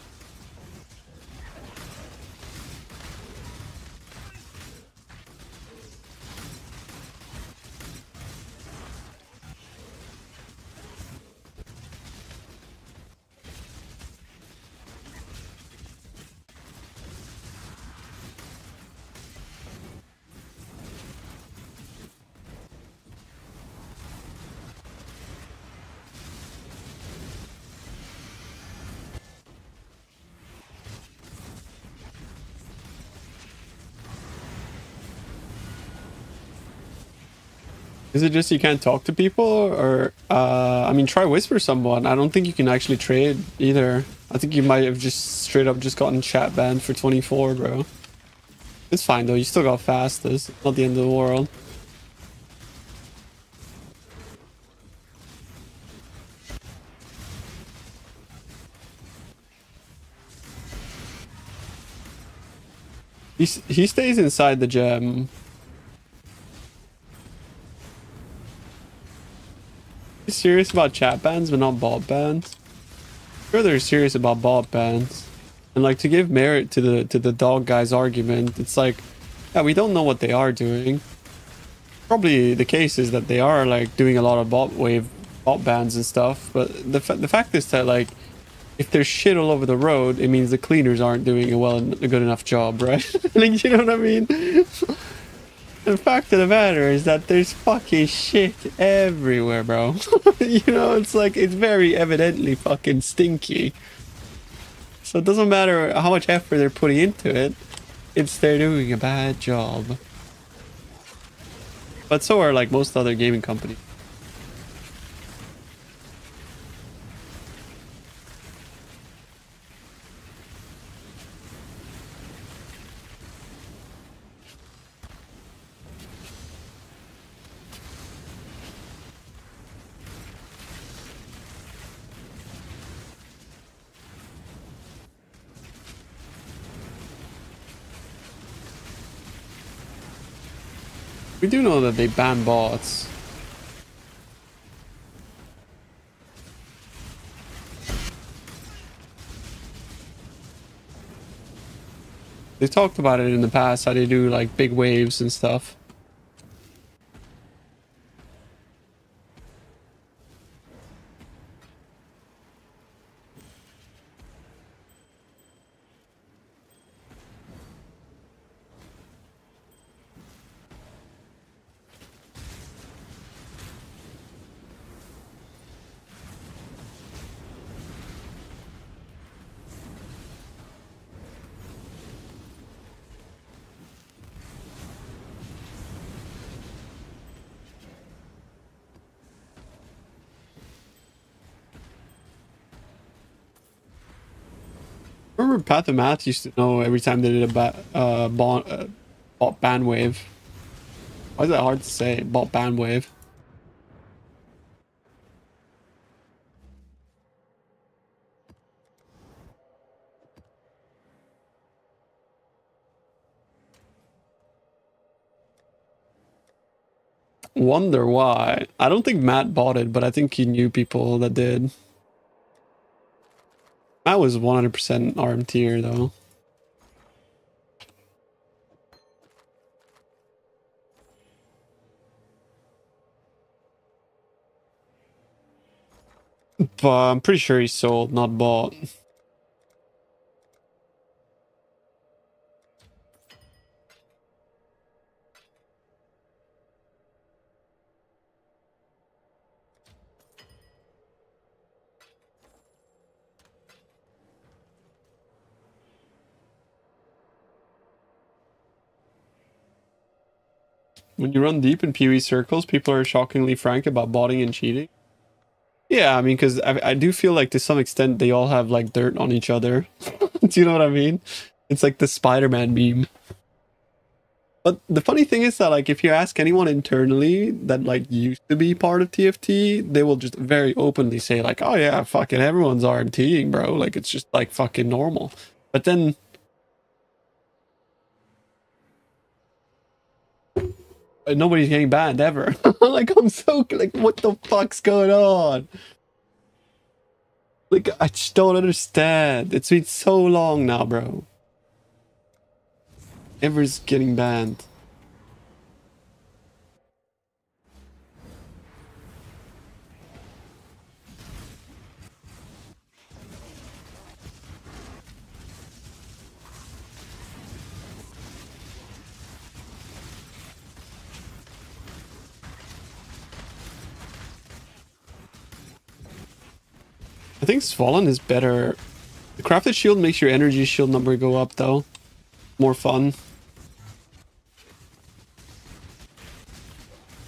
Is it just you can't talk to people, or I mean, try whisper someone. I don't think you can actually trade either. I think you might have just straight up just gotten chat banned for 24, bro. It's fine though, you still got fastest. Not the end of the world. He stays inside the gem. He's serious about chat bans, but not bot bans. Sure, they're serious about bot bans, and like to give merit to the dog guy's argument, it's like, yeah, we don't know what they are doing. Probably the case is that they are like doing a lot of bot bans and stuff, but the fact is that like if there's shit all over the road, it means the cleaners aren't doing a good enough job, right? Like, you know what I mean? The fact of the matter is that there's fucking shit everywhere, bro. You know, it's like, it's very evidently fucking stinky. So it doesn't matter how much effort they're putting into it, they're doing a bad job. But so are like most other gaming companies. We do know that they ban bots. They talked about it in the past, how they do like big waves and stuff. Remember Path of Math used to know every time they did a bot ban wave. Why is that hard to say? Bot ban wave. Wonder why. I don't think Matt bought it, but I think he knew people that did. Matt was 100% arm tier though. But I'm pretty sure he sold, not bought. When you run deep in PoE circles, people are shockingly frank about botting and cheating. Yeah, I mean, because I do feel like to some extent they all have like dirt on each other. Do you know what I mean? It's like the Spider-Man meme. But the funny thing is that like if you ask anyone internally that like used to be part of TFT, they will just very openly say like, oh yeah, fucking everyone's RMTing, bro. Like it's just like fucking normal. But then nobody's getting banned ever. Like I'm so like, what the fuck's going on? Like I just don't understand. It's been so long now, bro. Ever's getting banned. I think Swollen is better. The crafted shield makes your energy shield number go up though. More fun.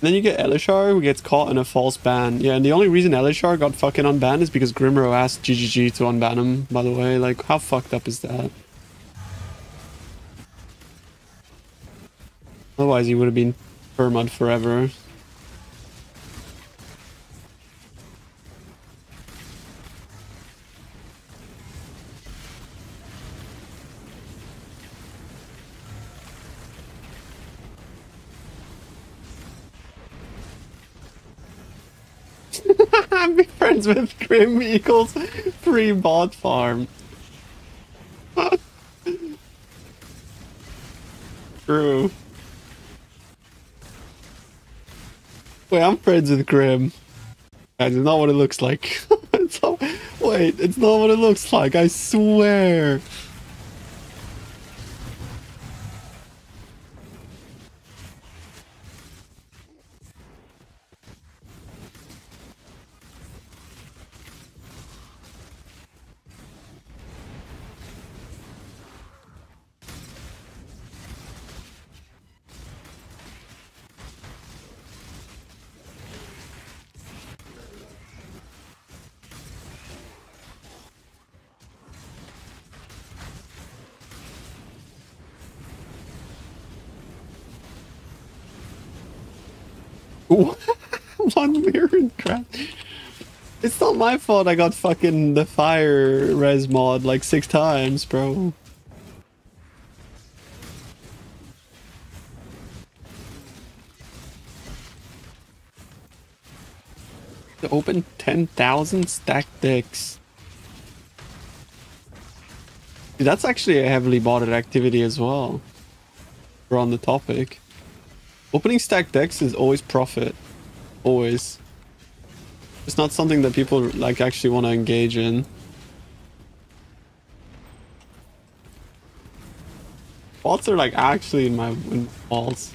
Then you get Elishar, who gets caught in a false ban. Yeah, and the only reason Elishar got fucking unbanned is because Grimro asked GGG to unban him, by the way. Like, how fucked up is that? Otherwise, he would have been permud forever. Be friends with Grim equals free bot farm. True. Wait, I'm friends with Grim. Guys, it's not what it looks like. Wait, it's not what it looks like, I swear. One mirrored crash. It's not my fault I got fucking the fire res mod like 6 times, bro. To open 10,000 stacked decks. Dude, that's actually a heavily botted activity as well. We're on the topic. Opening stacked decks is always profit. Always. It's not something that people like actually want to engage in. Bots are like actually in my balls.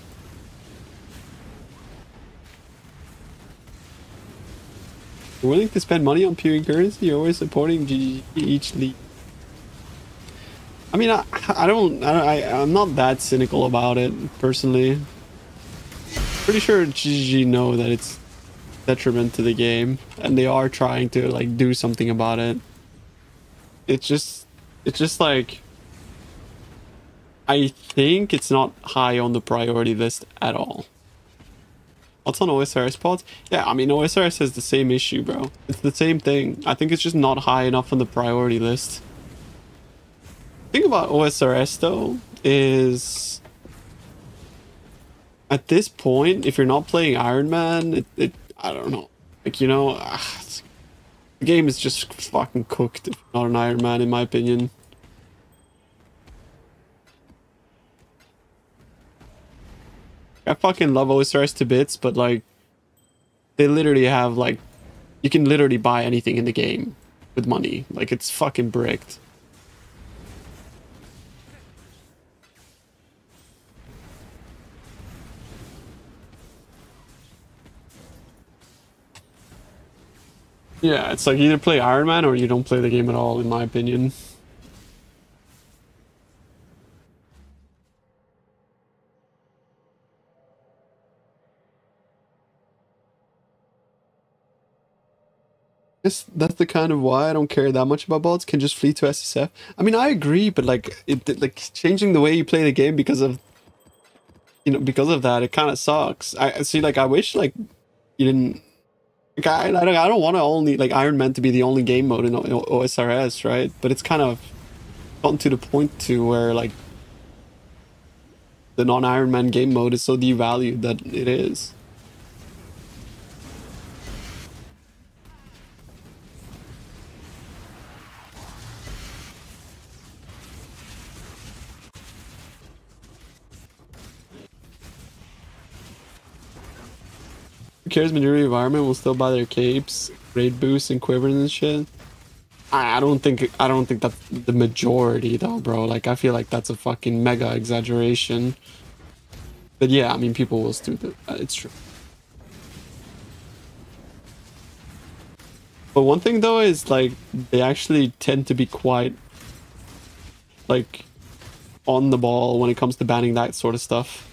You're willing to spend money on PoE currency? You're always supporting GG each league. I mean, I'm not that cynical about it personally. Pretty sure GG know that it's detriment to the game, and they are trying to like do something about it. It's just like, I think it's not high on the priority list at all. What's on OSRS pods? Yeah, I mean, OSRS has the same issue, bro. It's the same thing. I think it's just not high enough on the priority list. The thing about OSRS though is, at this point, if you're not playing Iron Man, I don't know. Like, you know, the game is just fucking cooked if you're not an Iron Man, in my opinion. I fucking love OSRS to bits, but like, they literally have like, you can literally buy anything in the game with money. Like, it's fucking bricked. Yeah, it's like either play Iron Man or you don't play the game at all, in my opinion. That's the kind of why I don't care that much about bots. Can just flee to SSF. I mean, I agree, but like like changing the way you play the game because of, you know, because of that, it kind of sucks. I see. Like, I wish like you didn't. Like, I don't want to only like Iron Man to be the only game mode in OSRS, right? But it's kind of gotten to the point to where like the non-Iron Man game mode is so devalued that it is. Who cares? Majority of Iron Man will still buy their capes, raid boosts, and quivers and shit. I don't think that's the majority though, bro. Like, I feel like that's a fucking mega exaggeration. But yeah, I mean, people will still do that. It's true. But one thing though is like, they actually tend to be quite like on the ball when it comes to banning that sort of stuff.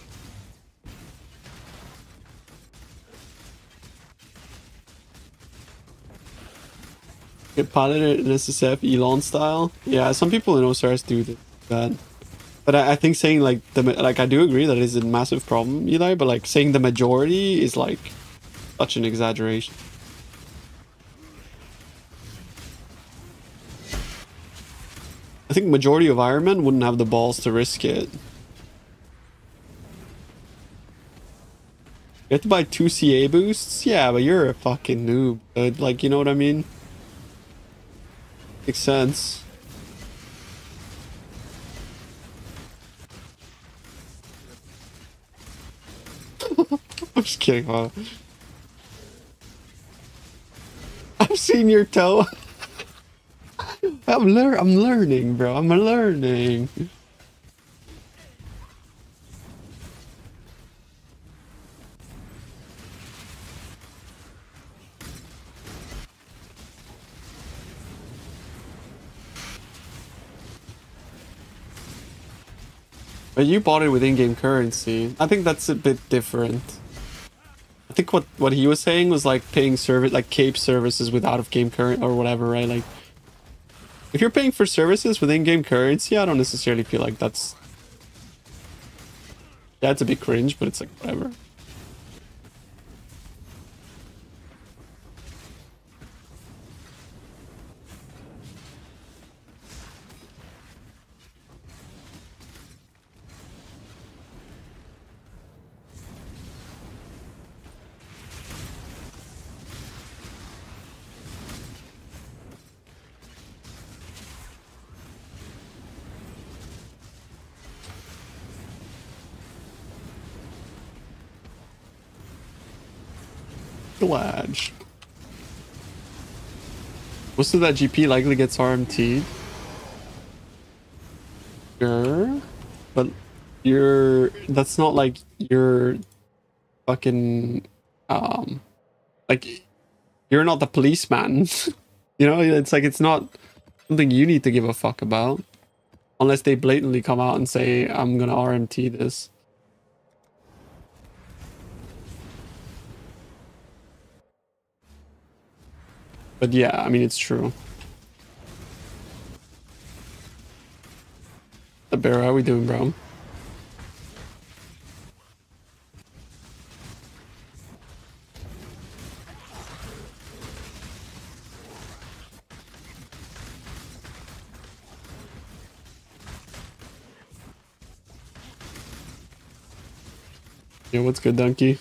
Get piloted in SSF Elon style. Yeah, some people in OSRS do that. But I think saying like I do agree that it is a massive problem, Eli, but like saying the majority is like such an exaggeration. I think majority of Iron Man wouldn't have the balls to risk it. You have to buy 2 CA boosts? Yeah, but you're a fucking noob, dude. Like, you know what I mean? Makes sense. I'm just kidding, huh? I've seen your toe. I'm learning, bro. I'm learning. But you bought it with in-game currency. I think that's a bit different. I think what he was saying was like paying service, like cape services with out-of-game currency or whatever, right? Like, if you're paying for services with in-game currency, I don't necessarily feel like that's... Yeah, it's a bit cringe, but it's like, whatever. Glad. Most of that GP likely gets RMT. Sure. But that's not like you're fucking like you're not the policeman. You know, it's like it's not something you need to give a fuck about. Unless they blatantly come out and say, I'm gonna RMT this. But yeah, I mean, it's true. The bear, how we doing, bro? Yeah, what's good, Donkey?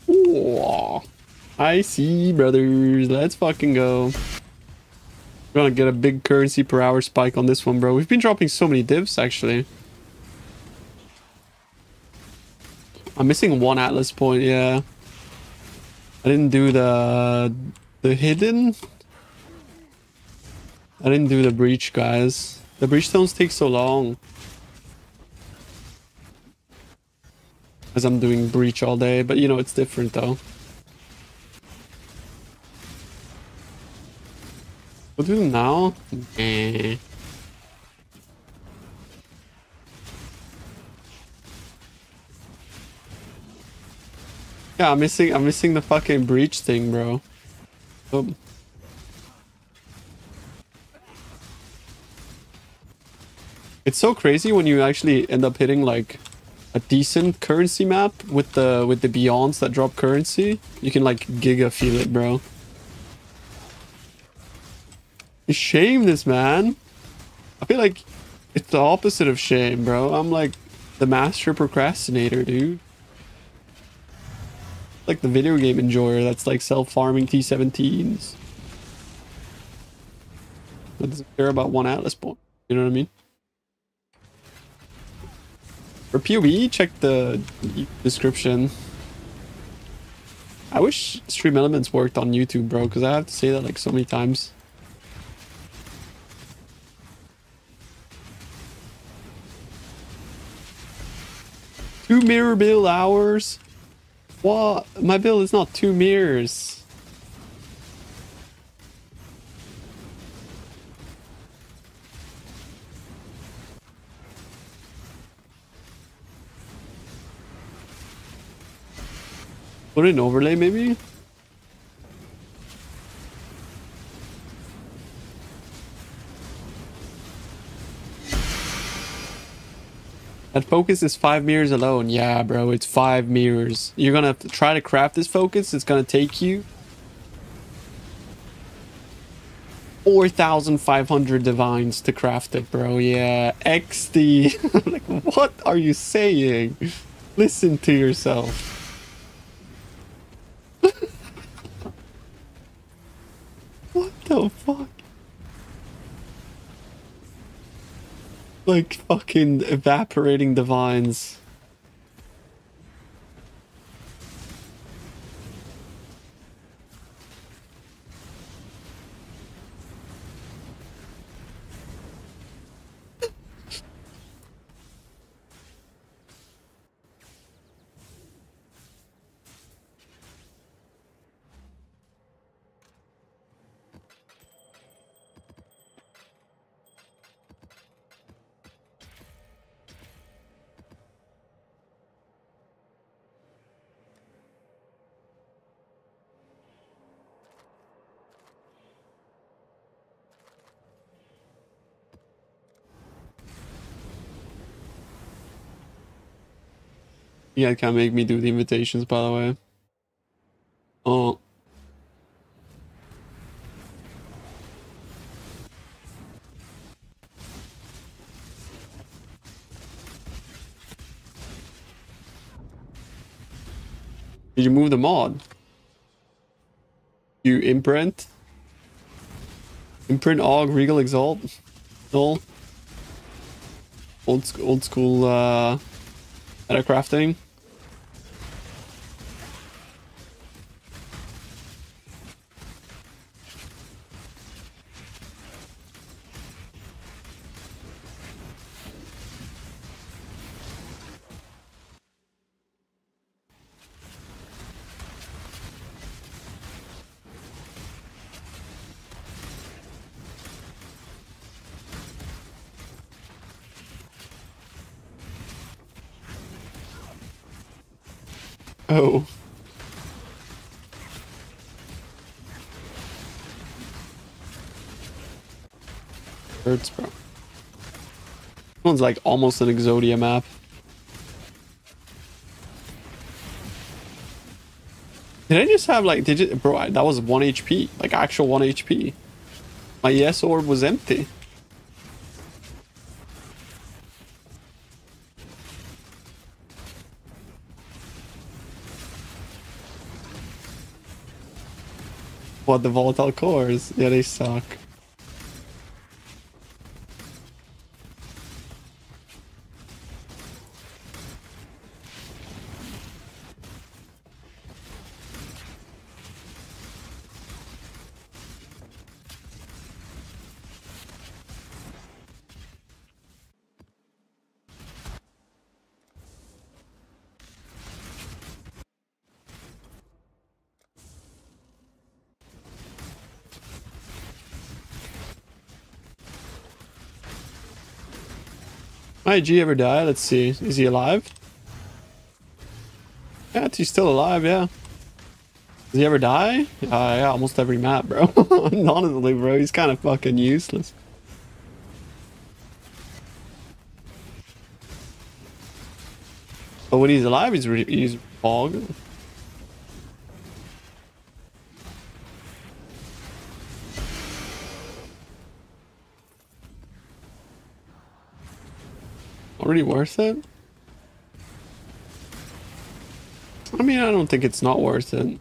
Ooh, I see, brothers. Let's fucking go. We're gonna get a big currency per hour spike on this one, bro. We've been dropping so many divs, actually. I'm missing one Atlas point, yeah. I didn't do the hidden. I didn't do the breach, guys. The breach stones take so long. As I'm doing breach all day, but you know, it's different though. We'll do them now. Eh. Yeah, I'm missing the fucking breach thing, bro. Oh. It's so crazy when you actually end up hitting like a decent currency map with the beyonds that drop currency. You can like giga feel it, bro. You shame this, man. I feel like it's the opposite of shame, bro. I'm like the master procrastinator, dude. Like the video game enjoyer that's like self-farming T17s. That doesn't care about one Atlas point. You know what I mean? For PoE, check the description. I wish Stream Elements worked on YouTube, bro, because I have to say that like so many times. Two mirror build hours? What? My build is not 2 mirrors. Put an overlay, maybe? That focus is 5 mirrors alone. Yeah, bro, it's 5 mirrors. You're gonna have to try to craft this focus. It's gonna take you 4,500 divines to craft it, bro. Yeah, XD. Like, what are you saying? Listen to yourself. What the fuck? Like fucking evaporating divines. Yeah, it can't make me do the invitations, by the way. Oh. Did you move the mod? You imprint? Imprint Og, Regal Exalt? No. Old school meta crafting. Oh. Hurts, bro. This one's like almost an Exodia map. Did I just have like, bro, that was 1 HP, like actual 1 HP. My yes orb was empty. What, the volatile cores? Yeah, they suck. Might G ever die? Let's see. Is he alive? Yeah, he's still alive, yeah. Does he ever die? Yeah, almost every map, bro. Honestly, bro, he's kind of fucking useless. But when he's alive, he's bog. Not really worth it? I mean, I don't think it's not worth it.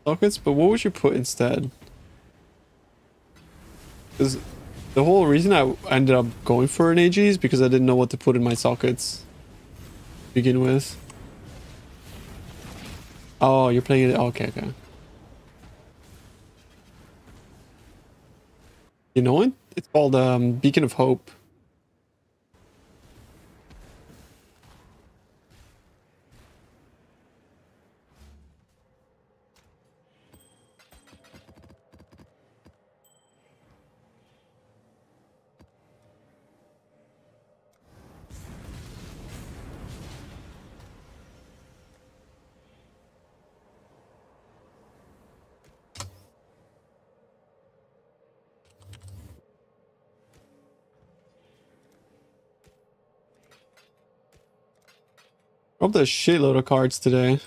Sockets, but what would you put instead? Because the whole reason I ended up going for an AG is because I didn't know what to put in my sockets to begin with. Oh, you're playing it. Okay, okay. You know it? It's called Beacon of Hope. Dropped a shitload of cards today.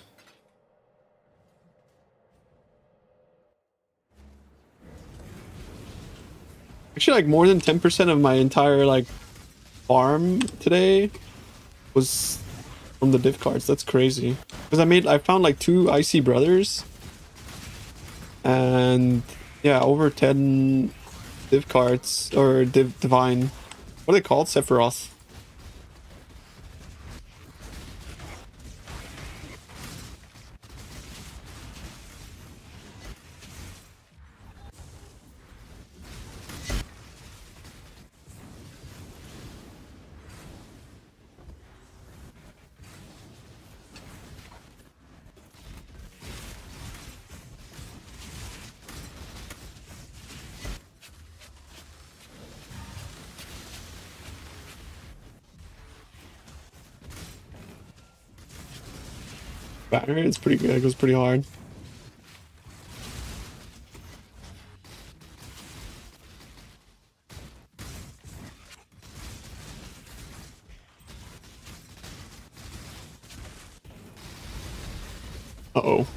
Actually, like more than 10% of my entire like farm today was from the div cards. That's crazy. Because I found like 2 Icy Brothers. And yeah, over 10 div cards or divine. What are they called? Sephiroth. Banner, it's pretty good. It goes pretty hard. Uh-oh.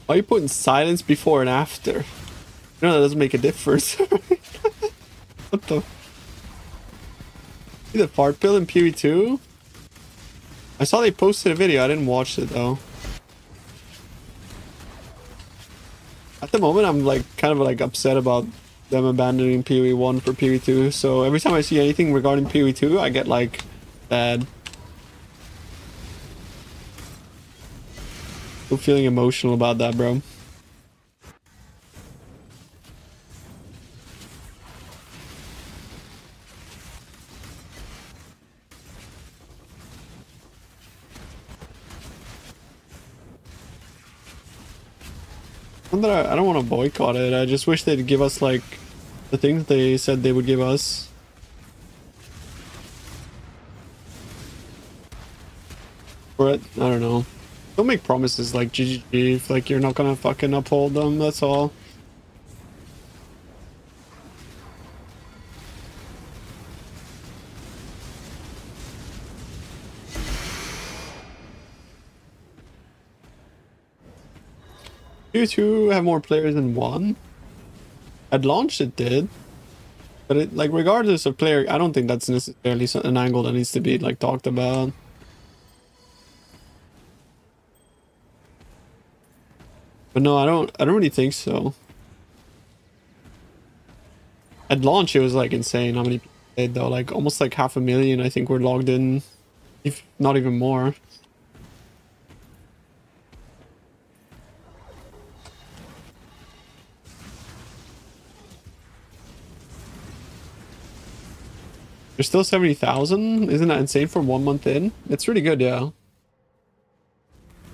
Why are you putting silence before and after? No, that doesn't make a difference. What the? See the fart pill in PoE 2? I saw they posted a video. I didn't watch it though. At the moment, I'm like kind of like upset about them abandoning PoE 1 for PoE 2. So every time I see anything regarding PoE 2, I get like sad. Still feeling emotional about that, bro. Not that I don't want to boycott it. I just wish they'd give us like the things they said they would give us. But I don't know. Don't make promises like GGG if like you're not gonna fucking uphold them, that's all. You two have more players than one? At launch it did. But it, like, regardless of player, I don't think that's necessarily an angle that needs to be like talked about. But no, I don't really think so. At launch it was like insane how many people played though, like almost like 500,000 I think were logged in, if not even more. There's still 70,000? Isn't that insane for 1 month in? It's really good, yeah.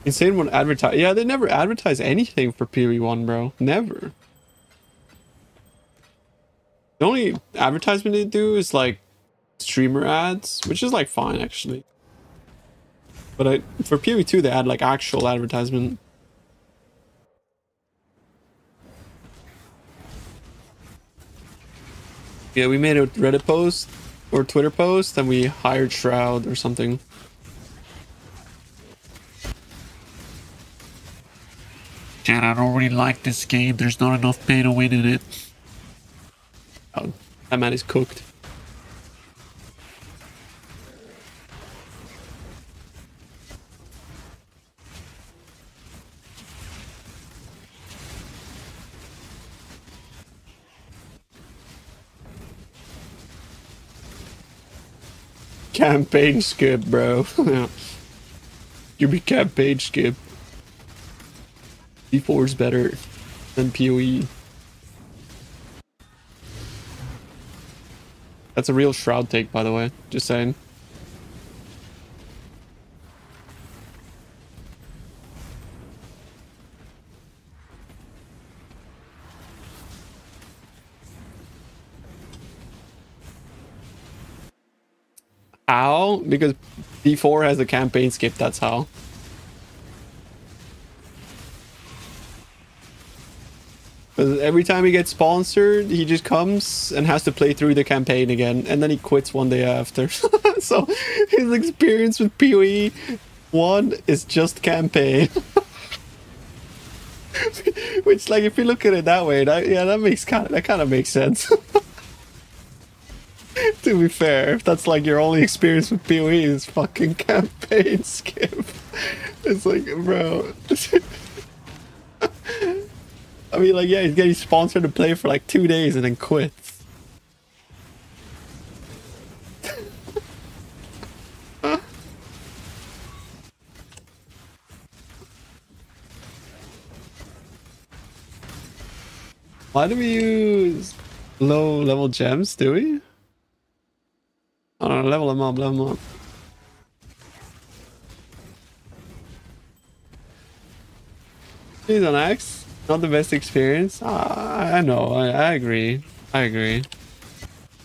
Insane when advertise. Yeah, they never advertise anything for PoE 1, bro. Never. The only advertisement they do is like streamer ads, which is like fine actually. But for PoE 2 they add like actual advertisement. Yeah, we made a Reddit post or Twitter post and we hired Shroud or something. Jan, I don't really like this game. There's not enough pay to win in it. Oh, that man is cooked. Campaign skip, bro. You be campaign skip. D4 is better than PoE. That's a real Shroud take, by the way. Just saying. How? Because D4 has a campaign skip, that's how. Because every time he gets sponsored, he just comes and has to play through the campaign again, and then he quits one day after. So his experience with PoE 1 is just campaign. Which, like, if you look at it that way, that kind of makes sense. To be fair, if that's like your only experience with PoE is fucking campaign skip. It's like, bro. I mean, like, yeah, he's getting sponsored to play for like 2 days and then quits. Why do we use low level gems, do we? I don't know, level them up, level them up. He's an axe. Not the best experience. I know, I agree. I agree.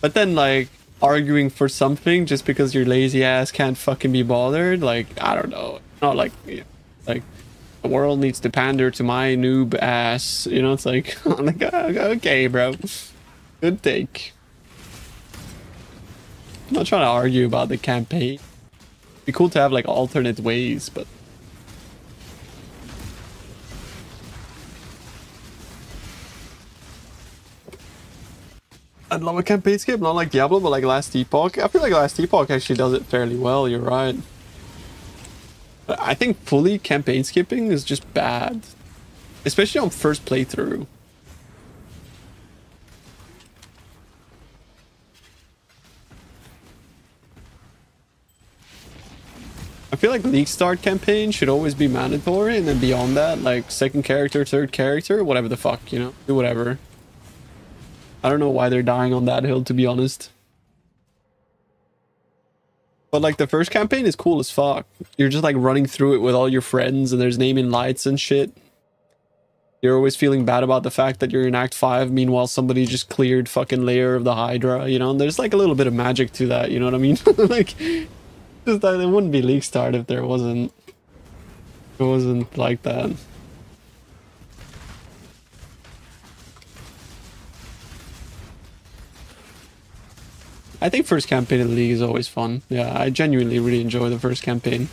But then, like, arguing for something just because your lazy ass can't fucking be bothered, like, I don't know. Not like, you know, like, the world needs to pander to my noob ass. You know, it's like, I'm like, okay, bro. Good take. I'm not trying to argue about the campaign. It'd be cool to have, like, alternate ways, but... I'd love a campaign skip, not like Diablo, but like Last Epoch. I feel like Last Epoch actually does it fairly well, you're right. But I think fully campaign skipping is just bad. Especially on first playthrough. I feel like League Start campaign should always be mandatory, and then beyond that, like second character, third character, whatever the fuck, you know? Do whatever. I don't know why they're dying on that hill, to be honest. But like the first campaign is cool as fuck. You're just like running through it with all your friends, and there's naming lights and shit. You're always feeling bad about the fact that you're in Act 5, meanwhile somebody just cleared fucking Lair of the Hydra, you know? And there's like a little bit of magic to that, you know what I mean? Like, just that it wouldn't be League Start if there wasn't... It wasn't like that. I think first campaign of the League is always fun. Yeah, I genuinely really enjoy the first campaign.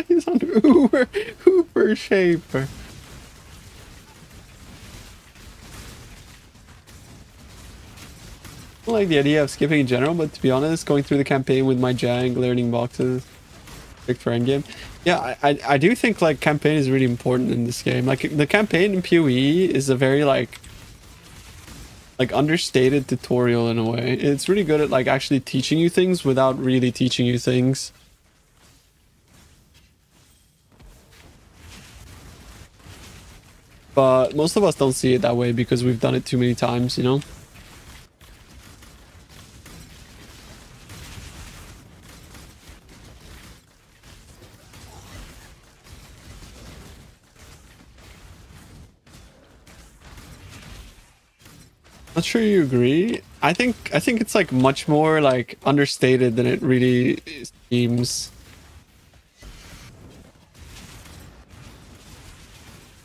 He's on Uber Shaper. I like the idea of skipping in general, but to be honest, going through the campaign with my jank, learning boxes, pick for endgame. Yeah, I do think like campaign is really important in this game. Like the campaign in PoE is a very like understated tutorial in a way. It's really good at like actually teaching you things without really teaching you things. But most of us don't see it that way because we've done it too many times, you know? Not sure you agree. I think it's like much more like understated than it really seems.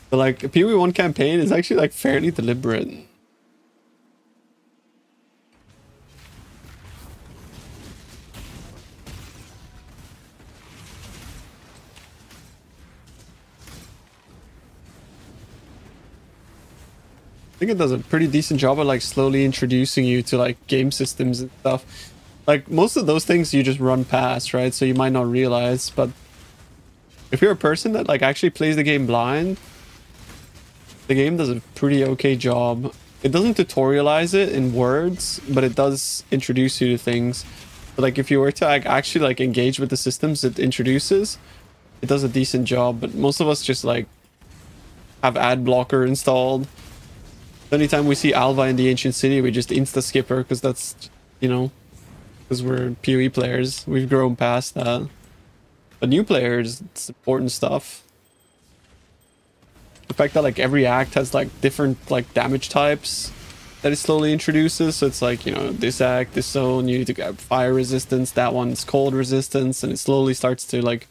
But like a PoE 1 campaign is actually like fairly deliberate. I think it does a pretty decent job of like slowly introducing you to like game systems and stuff. Like most of those things you just run past, right? So you might not realize, but if you're a person that like actually plays the game blind, the game does a pretty okay job. It doesn't tutorialize it in words, but it does introduce you to things. But like if you were to like actually like engage with the systems it introduces, it does a decent job. But most of us just like have ad blocker installed. Anytime we see Alva in the Ancient City, we just insta-skip her because that's, you know, because we're PoE players. We've grown past that. But new players, it's important stuff. The fact that like every act has like different like damage types that it slowly introduces. So it's like, you know, this act, this zone, you need to get fire resistance, that one's cold resistance, and it slowly starts to like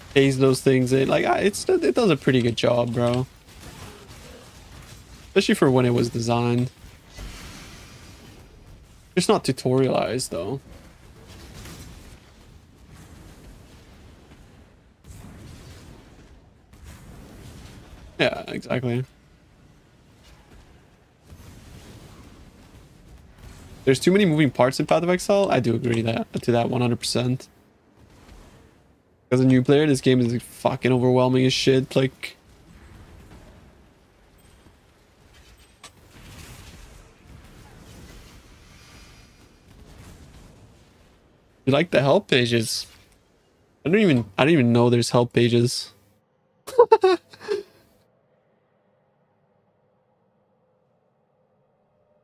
phase those things in. Like it does a pretty good job, bro. Especially for when it was designed. It's not tutorialized though. Yeah, exactly. There's too many moving parts in Path of Exile. I do agree to that 100%. As a new player, this game is fucking overwhelming as shit. Like, you like the help pages? I don't even know there's help pages.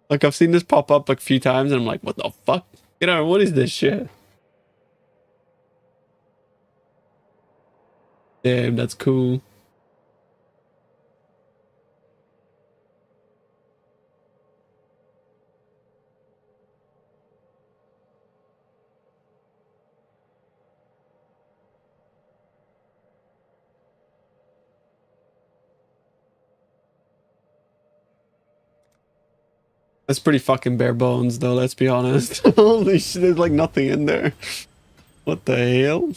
Like I've seen this pop up like a few times and I'm like, what the fuck? You know, what is this shit? Damn, that's cool. That's pretty fucking bare bones though, let's be honest. Holy shit, there's like nothing in there. What the hell?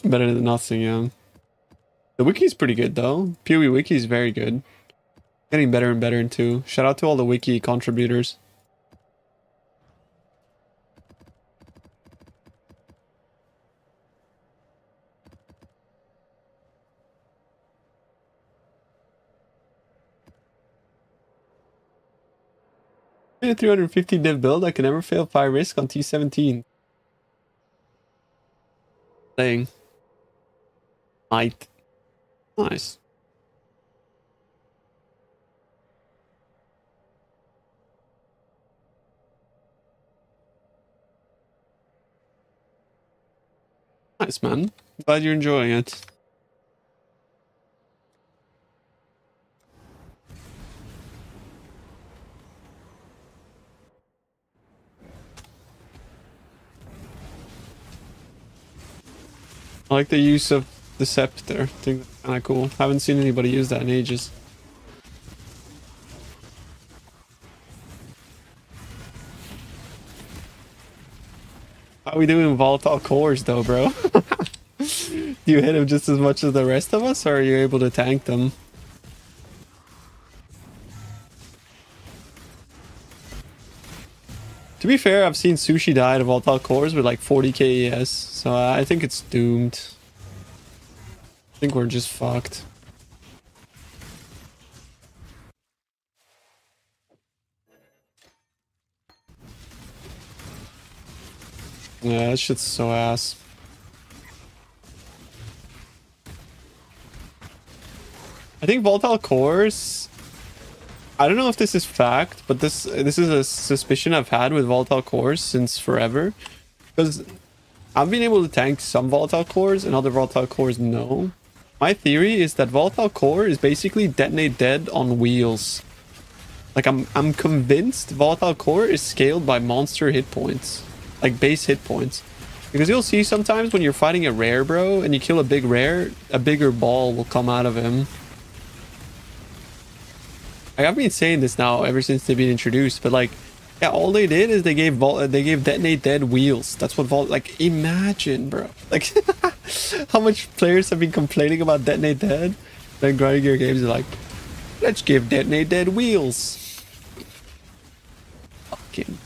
Better than nothing, yeah. The wiki's pretty good though. PoE wiki is very good. Getting better and better too. Shout out to all the wiki contributors. a 350 div build, I can never fail 5 risk on T17. Playing. Might. Nice. Nice, man. Glad you're enjoying it. I like the use of the scepter. I think that's kind of cool. Haven't seen anybody use that in ages. How are we doing volatile cores though, bro? Do you hit them just as much as the rest of us, or are you able to tank them? To be fair, I've seen Sushi die to volatile cores with like 40 KES, so I think it's doomed. I think we're just fucked. Yeah, that shit's so ass. I think volatile cores, I don't know if this is fact, but this is a suspicion I've had with volatile cores since forever. Because I've been able to tank some volatile cores and other volatile cores no. My theory is that volatile core is basically detonate dead on wheels. Like I'm convinced volatile core is scaled by monster hit points. Like base hit points. Because you'll see sometimes when you're fighting a rare bro and you kill a big rare, a bigger ball will come out of him. Like, I've been saying this now ever since they've been introduced, but like, yeah, all they did is they gave detonate dead wheels. That's what like, imagine, bro. Like, how much players have been complaining about detonate dead? Then grinding your games are like, let's give detonate dead wheels. Fucking.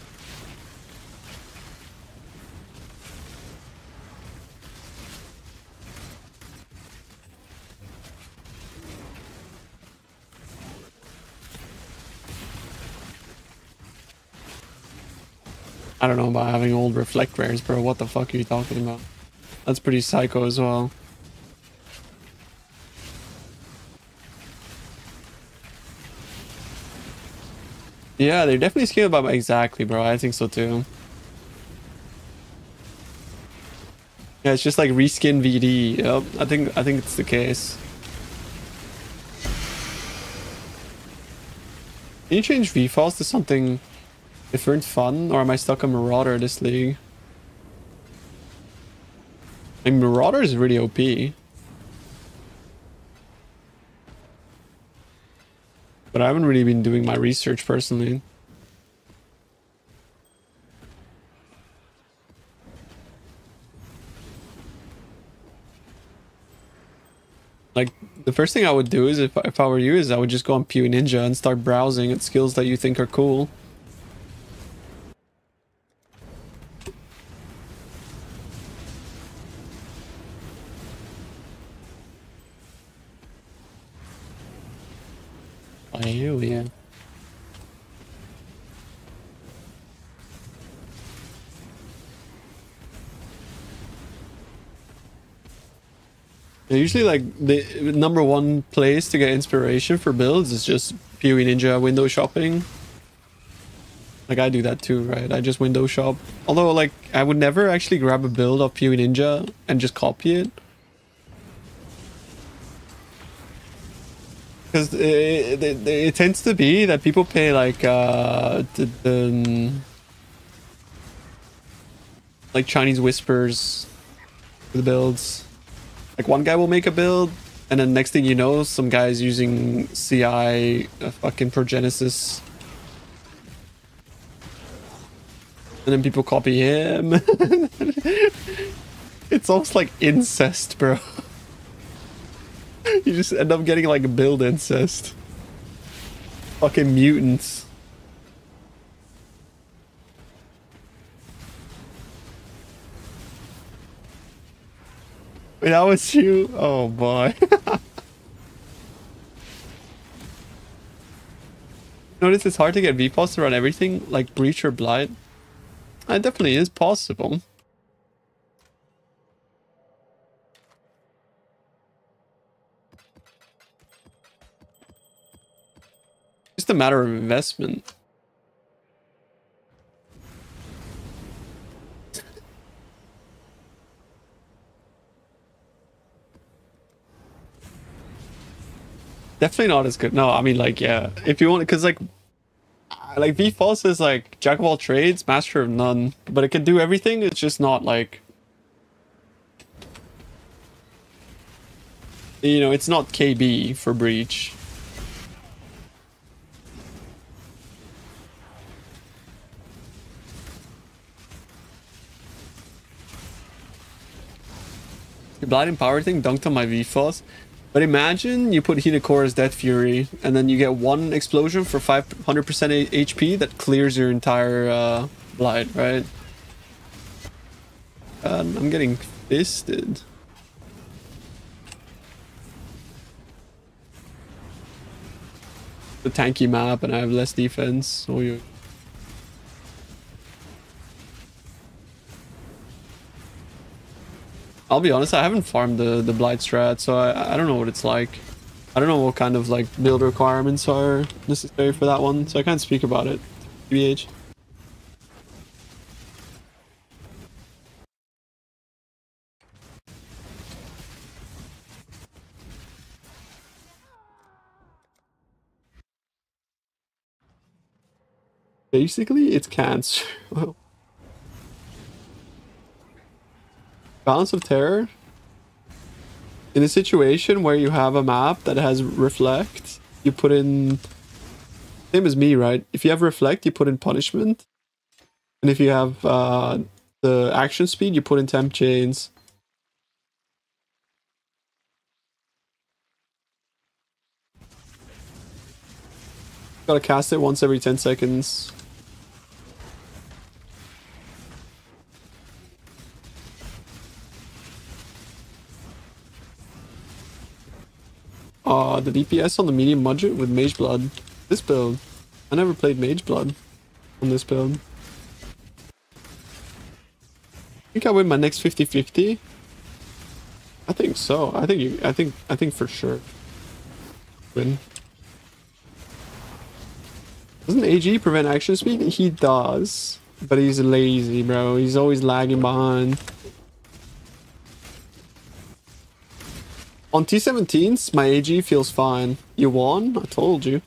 I don't know about having old reflect rares, bro. What the fuck are you talking about? That's pretty psycho as well. Yeah, they're definitely scaled by exactly, bro. I think so too. Yeah, it's just like reskin VD. Yep, I think it's the case. Can you change VFalls to something different, fun, or am I stuck on Marauder this league? I mean, Marauder is really OP. But I haven't really been doing my research personally. Like, the first thing I would do is, if I were you, is I would just go on PoE Ninja and start browsing at skills that you think are cool. Oh, yeah. Usually, like, the #1 place to get inspiration for builds is just PoE Ninja window shopping. Like, I do that too, right? I just window shop. Although, like, I would never actually grab a build of PoE Ninja and just copy it. Because it tends to be that people pay, like, like Chinese whispers for the builds. Like, one guy will make a build, and then next thing you know, some guy's using CI, fucking Progenesis. And then people copy him. It's almost like incest, bro. You just end up getting like build incest. Fucking mutants. Wait, that was you? Oh boy. Notice it's hard to get VPOS to run everything, like Breach or Blight. It definitely is possible. Just a matter of investment. Definitely not as good. No, I mean, like, yeah. If you want, because like VFalse is like jack of all trades, master of none, but it can do everything. It's just not like, you know, it's not KB for Breach. The Blind and Power thing dunked on my VFalse. But imagine you put Heated Core as Death Fury, and then you get one explosion for 500% HP that clears your entire Blight, right? I'm getting fisted. The tanky map, and I have less defense. Oh, you. I'll be honest, I haven't farmed the Blight strat, so I don't know what it's like. I don't know what kind of like build requirements are necessary for that one, so I can't speak about it. TBH. Basically, it's cancer. Balance of Terror. In a situation where you have a map that has Reflect, you put in... Same as me, right? If you have Reflect, you put in Punishment. And if you have the action speed, you put in Temp Chains. Gotta cast it once every 10 seconds. The DPS on the medium budget with Mage Blood. This build. I never played Mage Blood on this build. I think I win my next 50-50. I think so. I think for sure. Win. Doesn't AG prevent action speed? He does. But he's lazy, bro. He's always lagging behind. On T17s, my AG feels fine. You won? I told you.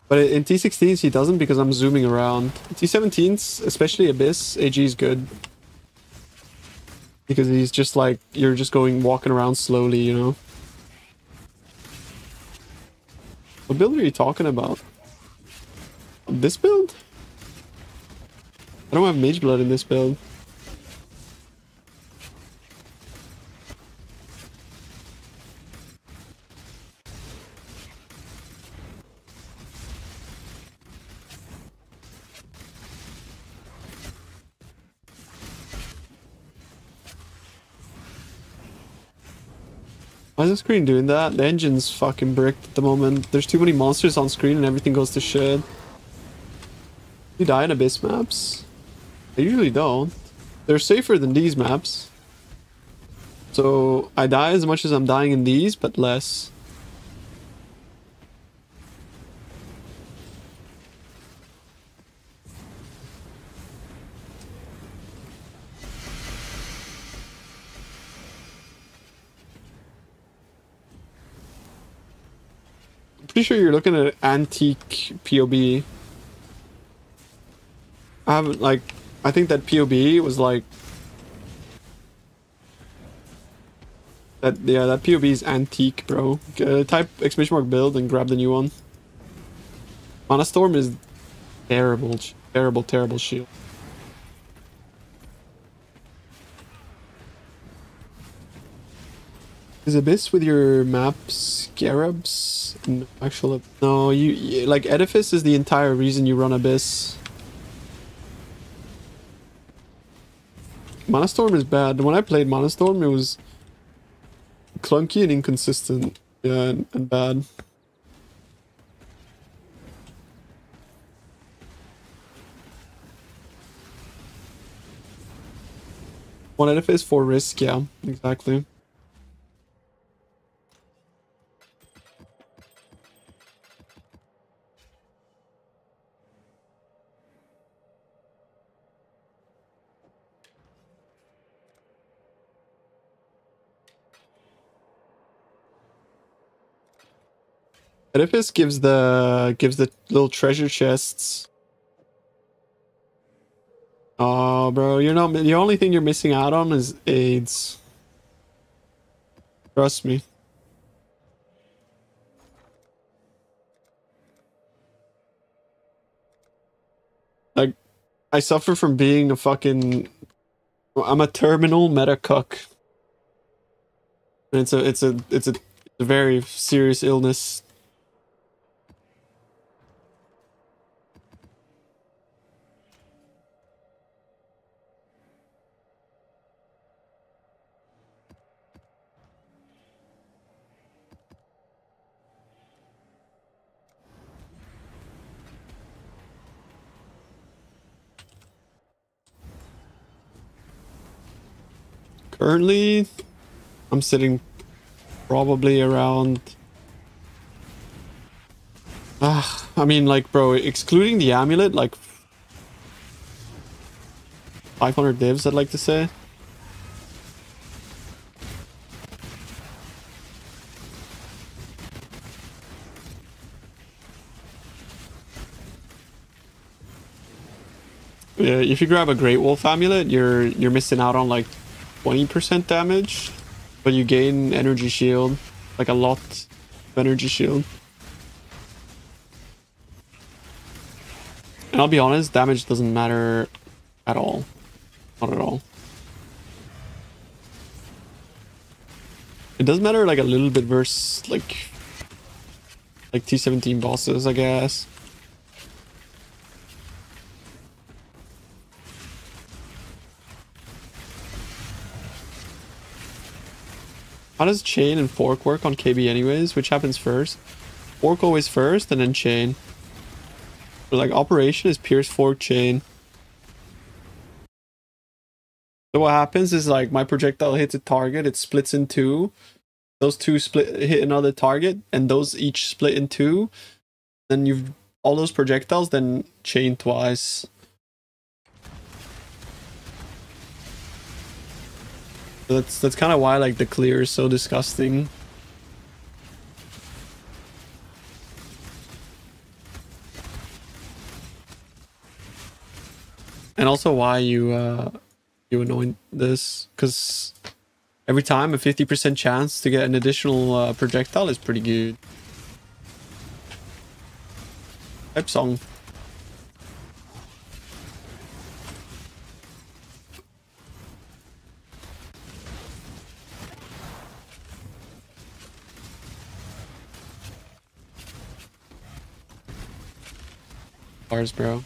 But in T16s, he doesn't because I'm zooming around. T17s, especially Abyss, AG is good. Because he's just like, you're just walking around slowly, you know? What build are you talking about? This build? I don't have Mage Blood in this build. Why is the screen doing that? The engine's fucking bricked at the moment. There's too many monsters on screen and everything goes to shit. You die in Abyss maps? I usually don't. They're safer than these maps. So I die as much as I'm dying in these, but less. Pretty sure you're looking at antique POB. I haven't, like, I think that POB was like that. Yeah, that POB is antique, bro. Type exclamation mark build and grab the new one. Mana Storm is terrible, terrible shield. Is Abyss with your map Scarabs? No, actually, no. You like Edifice is the entire reason you run Abyss. Mana Storm is bad. When I played Mana Storm, it was clunky and inconsistent. Yeah, and bad. One edifice for risk, yeah, exactly. Edifice gives the little treasure chests. Oh, bro, you're not. The only thing you're missing out on is AIDS. Trust me. Like, I suffer from being a fucking. I'm a terminal meta cuck. And it's a very serious illness. Currently, I'm sitting probably around. I mean, like, bro, excluding the amulet, like 500 divs, I'd like to say. Yeah, if you grab a Great Wolf amulet, you're missing out on like 20% damage, but you gain energy shield, like a lot of energy shield. And I'll be honest, damage doesn't matter at all. Not at all. It does matter like a little bit versus like T17 bosses, I guess. How does chain and fork work on KB anyways? Which happens first? Fork always first and then chain. But like operation is pierce, fork, chain. So what happens is like my projectile hits a target, it splits in two. Those two hit another target, and those each split in two. Then you've all those projectiles then chain twice. So that's kind of why like the clear is so disgusting. And also why you anoint this, because every time a 50% chance to get an additional projectile is pretty good. Type song. Bars, bro.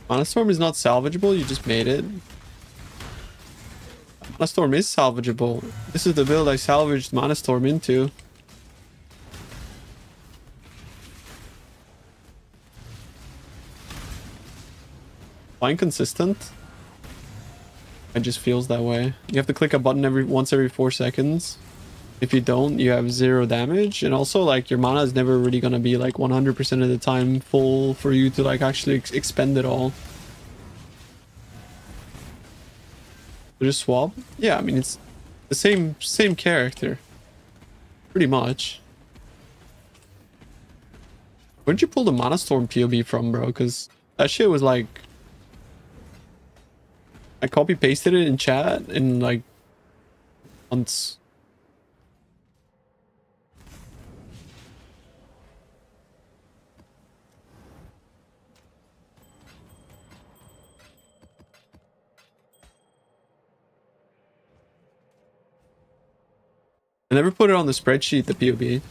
Mana Storm is not salvageable, you just made it. Mana Storm is salvageable. This is the build I salvaged Mana Storm into. Fine consistent. It just feels that way. You have to click a button once every 4 seconds. If you don't, you have 0 damage. And also, like, your mana is never really gonna be like 100% of the time full for you to like actually expend it all. So just swap? Yeah, I mean, it's the same character. Pretty much. Where'd you pull the Mana Storm POB from, bro? Because that shit was like... I copy pasted it in chat in like months. I never put it on the spreadsheet, the POB.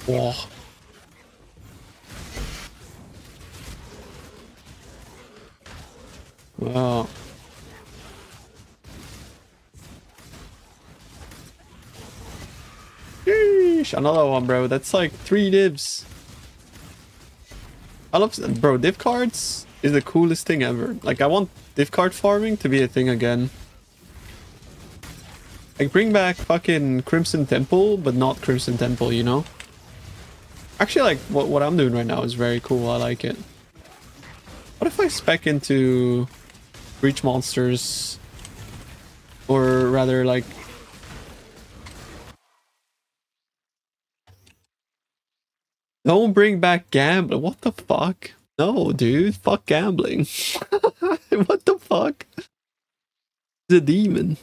Whoa. Wow. Sheesh, another one, bro. That's like 3 divs. I love, bro, div cards is the coolest thing ever. Like, I want div card farming to be a thing again. Like, bring back fucking Crimson Temple, but not Crimson Temple, you know? Actually, like, what I'm doing right now is very cool. I like it. What if I spec into Breach monsters? Or rather, like... Don't bring back gambling. What the fuck? No, dude. Fuck gambling. What the fuck? It's a demon.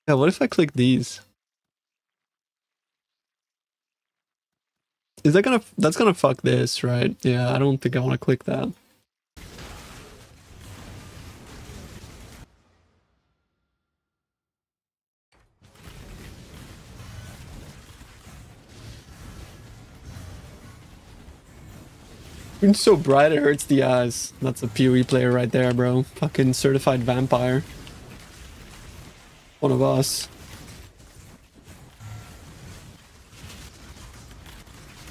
Yeah, what if I click these? Is that gonna... That's gonna fuck this, right? Yeah, I don't think I want to click that. It's so bright it hurts the eyes. That's a PoE player right there, bro. Fucking certified vampire. One of us.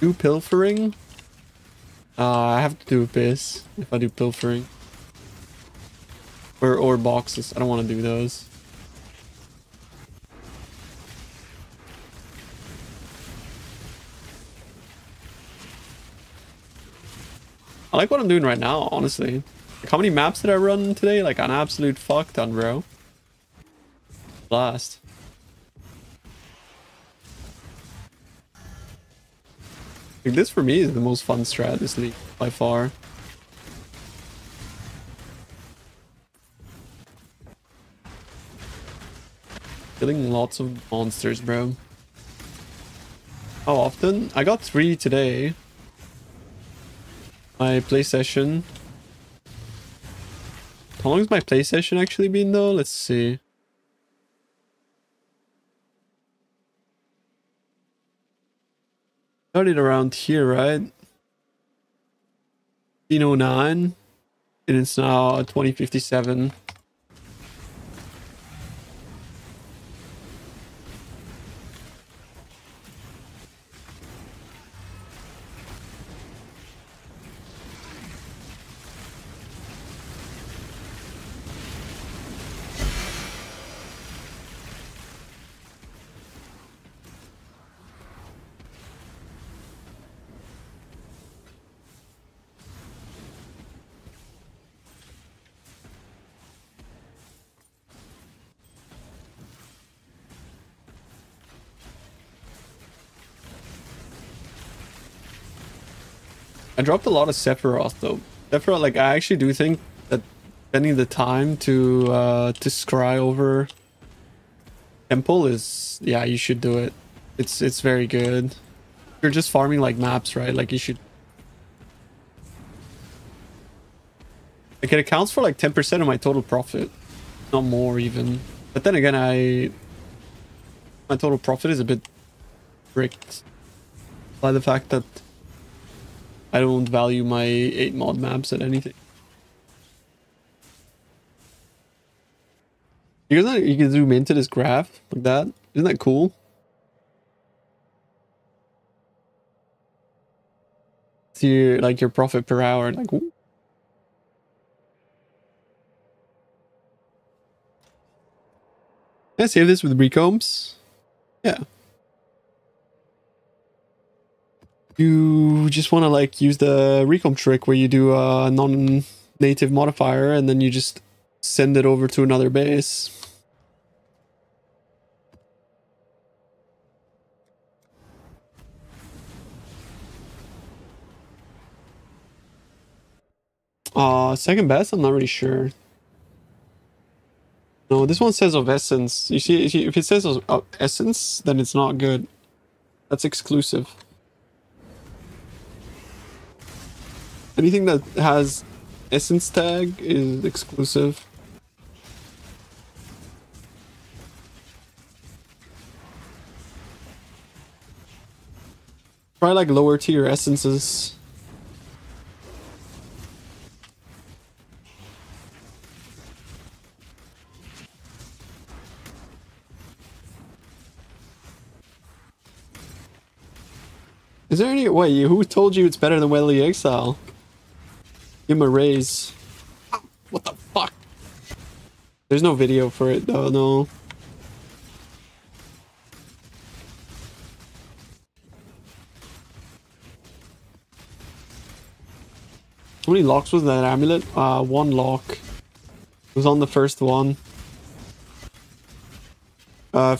Do pilfering? I have to do a piss if I do pilfering. Or boxes. I don't want to do those. I like what I'm doing right now, honestly. Like, how many maps did I run today? Like an absolute fuck ton, bro. Blast. Like, this for me is the most fun strat this league by far. Killing lots of monsters, bro. How often? I got 3 today. My play session. How long has my play session actually been though? Let's see. Started around here, right? 1509. And it's now 2057. I dropped a lot of Sephiroth though. Sephiroth, like, I actually do think that spending the time to scry over Temple is, yeah, you should do it. It's very good. You're just farming like maps, right? Like, you should. Like, it accounts for like 10% of my total profit, not more even. But then again, my total profit is a bit bricked by the fact that I don't value my 8 mod maps at anything. You can zoom into this graph like that. Isn't that cool? See like your profit per hour. Like, ooh. Can I save this with recombs? Yeah. You just want to like use the recomp trick where you do a non-native modifier and then you just send it over to another base. Second best? I'm not really sure. No, this one says of essence. You see, if it says of essence, then it's not good. That's exclusive. Anything that has essence tag is exclusive. Try like lower tier essences. Is there any way? Who told you it's better than Wily Exile? Give him a raise. What the fuck? There's no video for it though, no. How many locks was that amulet? One lock. It was on the first one. I'm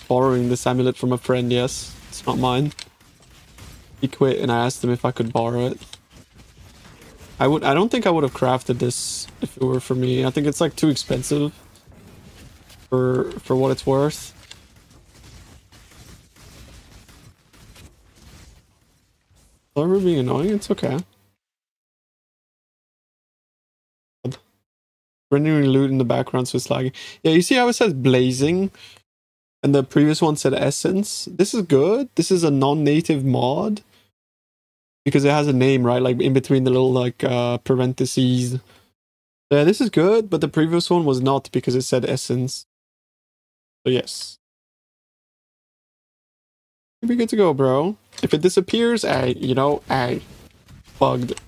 borrowing this amulet from a friend, yes. It's not mine. He quit and I asked him if I could borrow it. I don't think I would have crafted this if it were for me. I think it's like too expensive for what it's worth. Sorry for being annoying, it's okay. Rendering loot in the background, so it's lagging. Yeah, you see how it says blazing? And the previous one said essence. This is good. This is a non-native mod. Because it has a name, right? Like in between the little like parentheses. Yeah, this is good, but the previous one was not because it said essence. So yes. You'll be good to go, bro. If it disappears, bugged.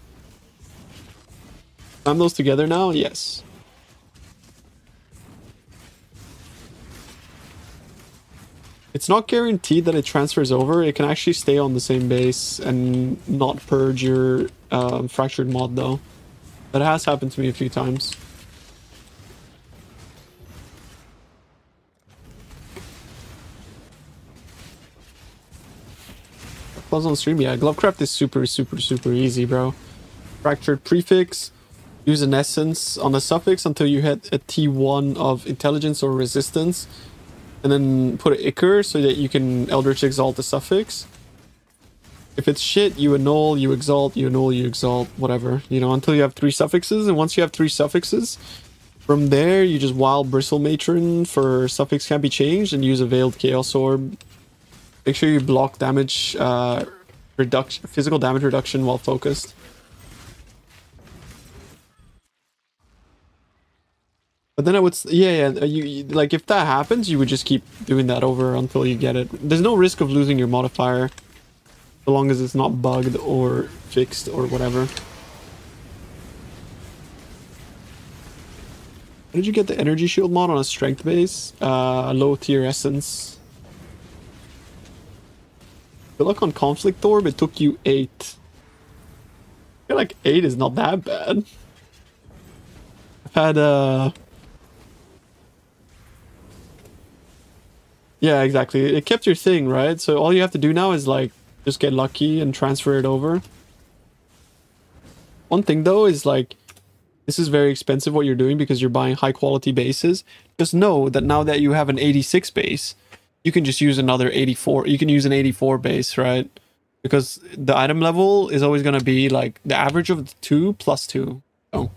Slam those together now? Yes. It's not guaranteed that it transfers over. It can actually stay on the same base and not purge your fractured mod though. That has happened to me a few times. Buzz on stream, yeah. Glovecraft is super easy, bro. Fractured prefix. Use an essence on a suffix until you hit a T1 of intelligence or resistance. And then put an Ichor so that you can Eldritch Exalt the suffix. If it's shit, you annul, you exalt, you annul, you exalt, whatever. You know, until you have 3 suffixes. And once you have 3 suffixes, from there, you just Wild Bristle Matron for suffix can't be changed and use a Veiled Chaos Orb. Make sure you block damage, physical damage reduction while focused. But then I would, you like if that happens, you would just keep doing that over until you get it. There's no risk of losing your modifier, so long as it's not bugged or fixed or whatever. How did you get the energy shield mod on a strength base? Low tier essence. Good luck on conflict orb. It took you 8. I feel like 8 is not that bad. I've had yeah, exactly. It kept your thing, right? So all you have to do now is like just get lucky and transfer it over. One thing though is like this is very expensive what you're doing because you're buying high quality bases. Just know that now that you have an 86 base, you can just use another 84. You can use an 84 base, right? Because the item level is always going to be like the average of the 2 plus 2. So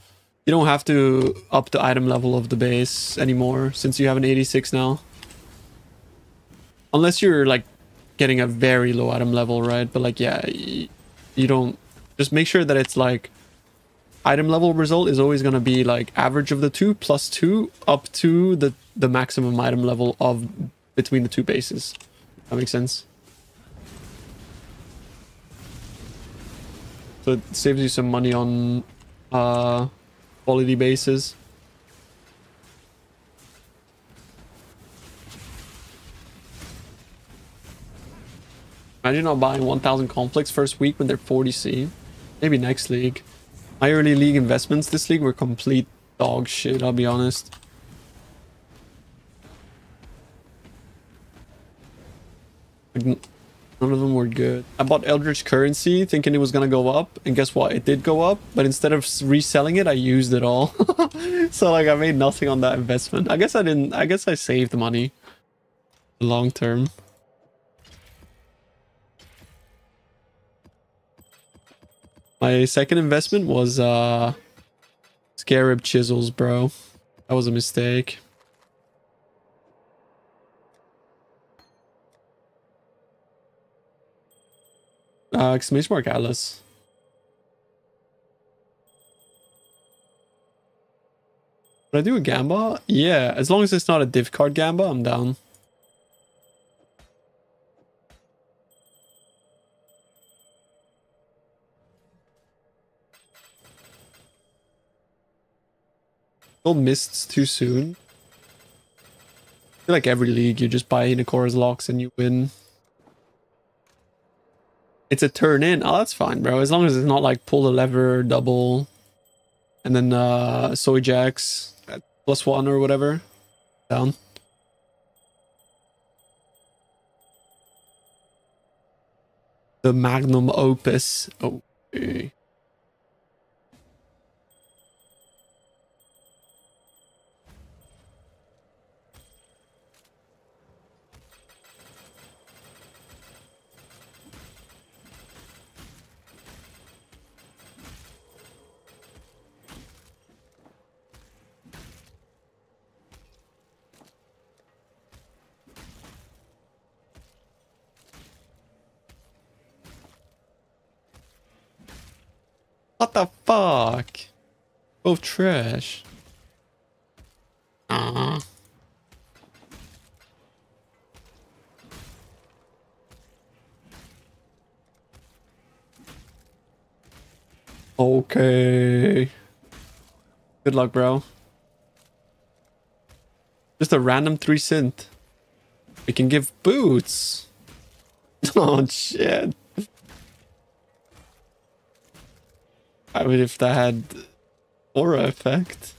you don't have to up the item level of the base anymore since you have an 86 now. Unless you're like getting a very low item level, right? But like, yeah, you don't... Just make sure that it's like... Item level result is always going to be like average of the 2 plus 2 up to the maximum item level of between the 2 bases. That makes sense. So it saves you some money on quality bases. Imagine not buying 1000 conflicts first week when they're 40C. Maybe next league. My early league investments this league were complete dog shit, I'll be honest. Like, none of them were good. I bought Eldritch Currency thinking it was gonna go up, and guess what? It did go up, but instead of reselling it, I used it all. So like I made nothing on that investment. I guess I saved money long term. My second investment was Scarab Chisels, bro. That was a mistake. Exclamation mark Atlas. Would I do a Gamba? Yeah, as long as it's not a div card Gamba, I'm down. Still mists too soon. I feel like every league you just buy Inakora's locks and you win. It's a turn in. Oh, that's fine, bro. As long as it's not like pull a lever, double, and then Soy Jacks at +1 or whatever. Down. The magnum opus. Oh, okay. What the fuck? Both trash. Okay. Good luck, bro. Just a random 3 cent. We can give boots. Oh shit. I mean, if that had aura effect.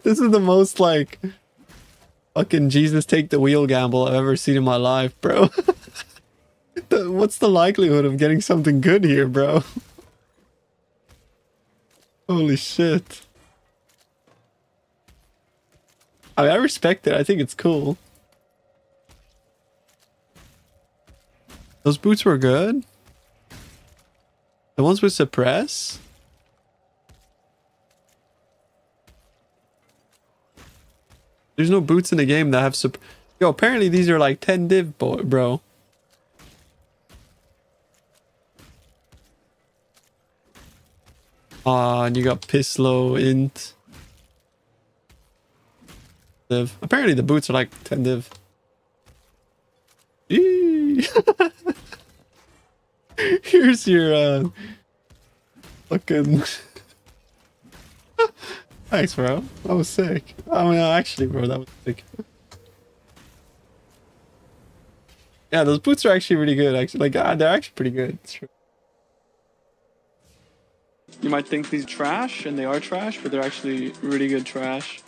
This is the most like fucking Jesus take the wheel gamble I've ever seen in my life, bro. What's the likelihood of getting something good here, bro? Holy shit. I mean, I respect it. I think it's cool. Those boots were good. The ones with suppress? There's no boots in the game that have Yo, apparently these are like 10 div, bro. And you got Pislow, Int. Div. Apparently the boots are like 10 div. Here's your fucking thanks, bro. That was sick. I mean, actually, bro, that was sick. Yeah, those boots are actually really good. Actually, like they're actually pretty good. It's true. You might think these are trash, and they are trash, but they're actually really good trash.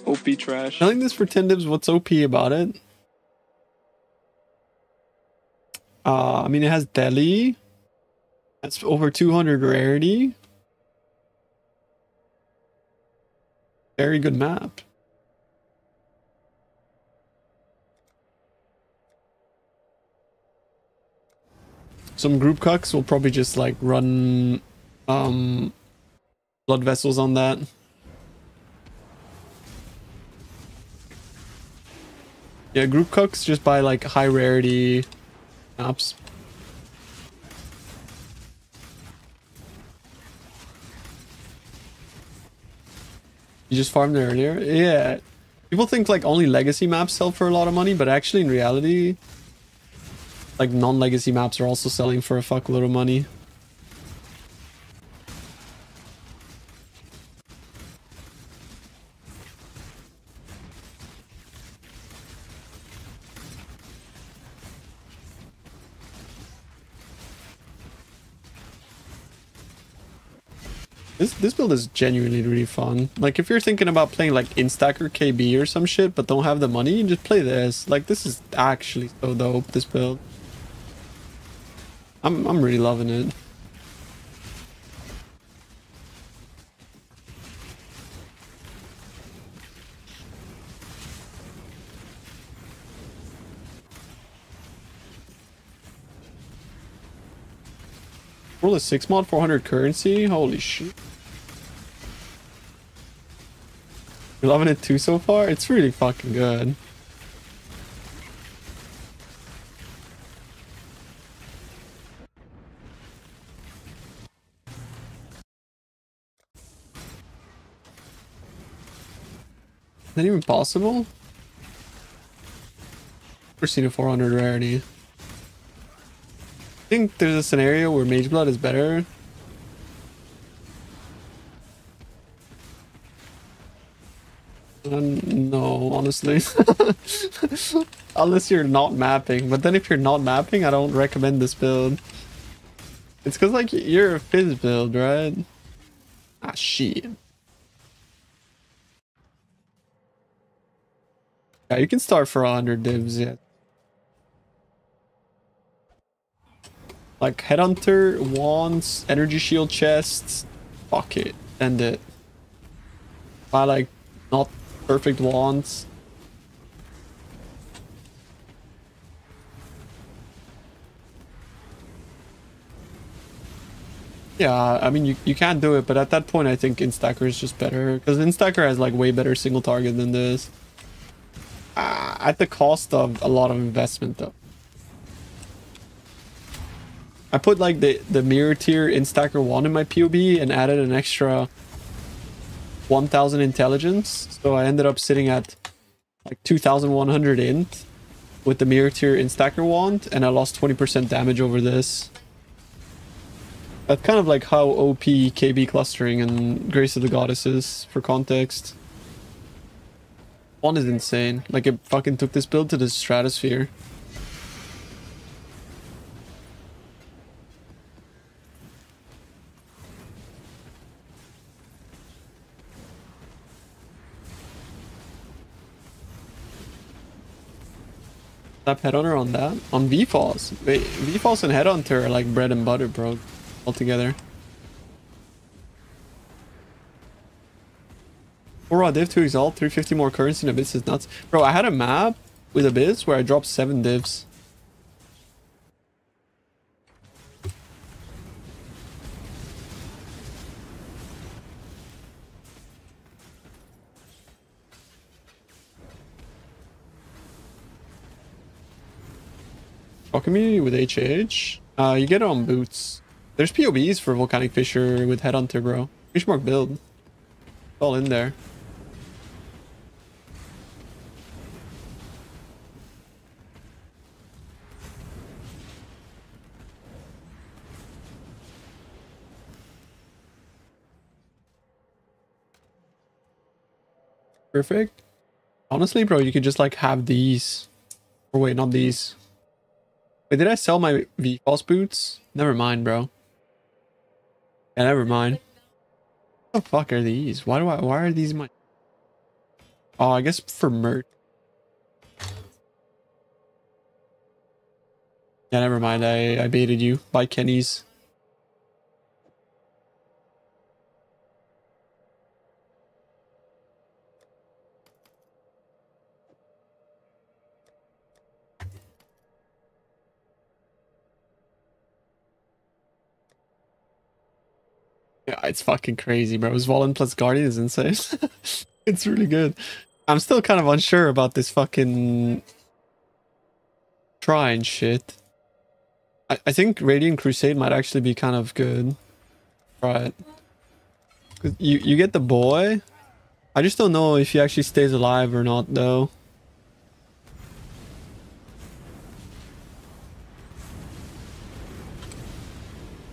OP trash. Selling this for 10 divs, what's OP about it? I mean, it has Delhi. That's over 200 rarity. Very good map. Some group cucks will probably just like run blood vessels on that. Yeah, group cucks just buy like high rarity maps. You just farmed there earlier? Yeah. People think like only legacy maps sell for a lot of money, but actually in reality, like non-legacy maps are also selling for a fuckload of money. This build is genuinely really fun. Like if you're thinking about playing like Instacker KB or some shit but don't have the money, you just play this. Like this is actually so dope, this build. I'm really loving it. Roll a 6 mod, 400 currency. Holy shit. You're loving it too so far? It's really fucking good. Is that even possible? Never seen a 400 rarity. I think there's a scenario where Mage Blood is better. No, honestly. Unless you're not mapping. But then if you're not mapping, I don't recommend this build. It's because, like, you're a Fizz build, right? Ah, shit. Yeah, you can start for 100 divs, yeah. Like, Headhunter, Wands, Energy Shield chests. Fuck it. End it. Buy, like, not perfect Wands. Yeah, I mean, you can do it, but at that point, I think Instacker is just better. Because Instacker has, like, way better single target than this. At the cost of a lot of investment, though. I put, like, the mirror tier Instacker 1 in my POB and added an extra 1000 intelligence. So I ended up sitting at, like, 2100 int with the mirror tier Instacker wand, and I lost 20% damage over this. That's kind of like how OP KB clustering and Grace of the Goddess is, for context. One is insane. Like, it fucking took this build to the stratosphere. Tap Headhunter on that? On V-Falls? Wait, V-Falls and Headhunter are like bread and butter, bro. Altogether. 4 raw div, 2 exalt, 350 more currency, and Abyss is nuts. Bro, I had a map with Abyss where I dropped 7 divs. Community with HH? You get it on boots. There's POBs for Volcanic Fisher with Headhunter, bro. Fishmark build. It's all in there. Perfect. Honestly, bro, you could just like have these. Or wait, not these. Wait, did I sell my V-False boots? Never mind, bro. Yeah, never mind. What the fuck are these? Why are these my... Oh, I guess for merch. Yeah, never mind. I baited you. Buy Kenny's. Yeah, it's fucking crazy, bro. Zvolen plus Guardian is insane. It's really good. I'm still kind of unsure about this fucking try and shit. I think Radiant Crusade might actually be kind of good. Right. You get the boy. I just don't know if he actually stays alive or not, though.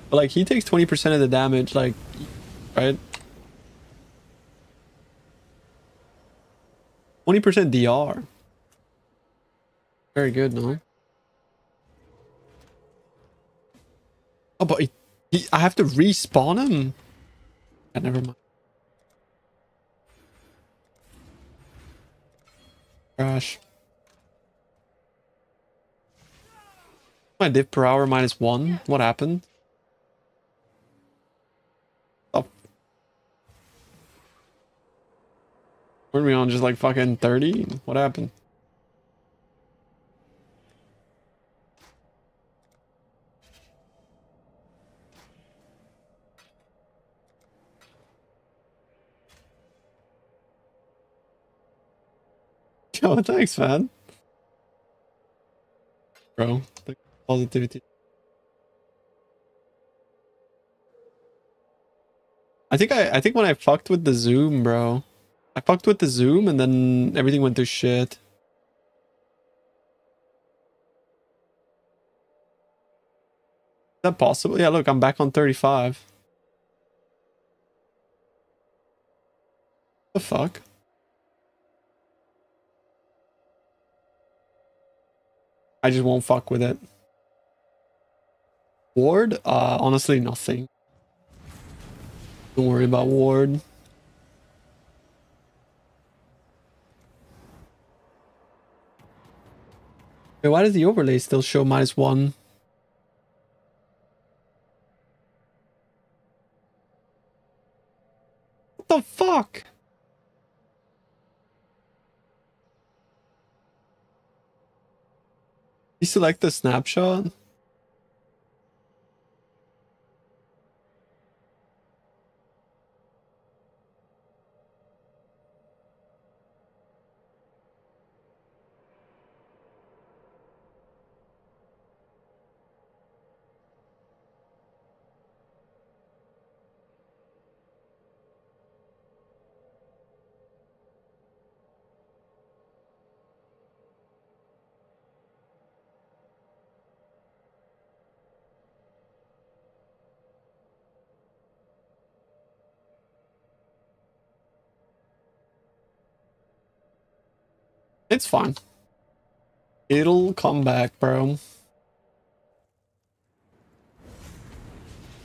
But like, he takes 20% of the damage, like, right? 20% DR. Very good, no? Oh, but I have to respawn him? Yeah, never mind. Crash. My div per hour -1. What happened? Oh. Weren't we on just like fucking 30? What happened? Yo, thanks, man. Bro, the positivity. I think when I fucked with the zoom, bro. I fucked with the zoom and then everything went to shit. Is that possible? Yeah, look, I'm back on 35. The fuck? I just won't fuck with it. Ward? Honestly, nothing. Don't worry about ward. Wait, why does the overlay still show -1? What the fuck? You select the snapshot? It's fine. It'll come back, bro.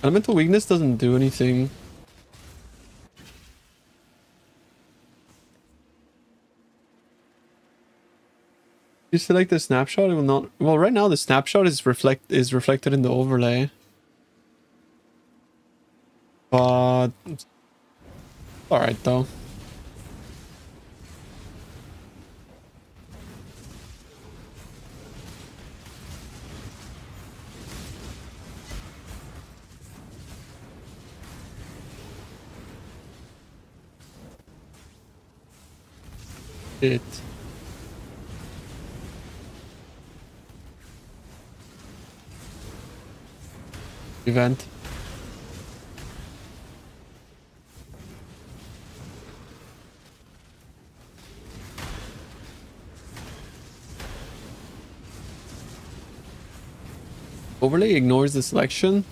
Elemental weakness doesn't do anything. You select the snapshot, it will not. Well, right now the snapshot is reflected in the overlay. But alright though. It. Event. Overlay ignores the selection.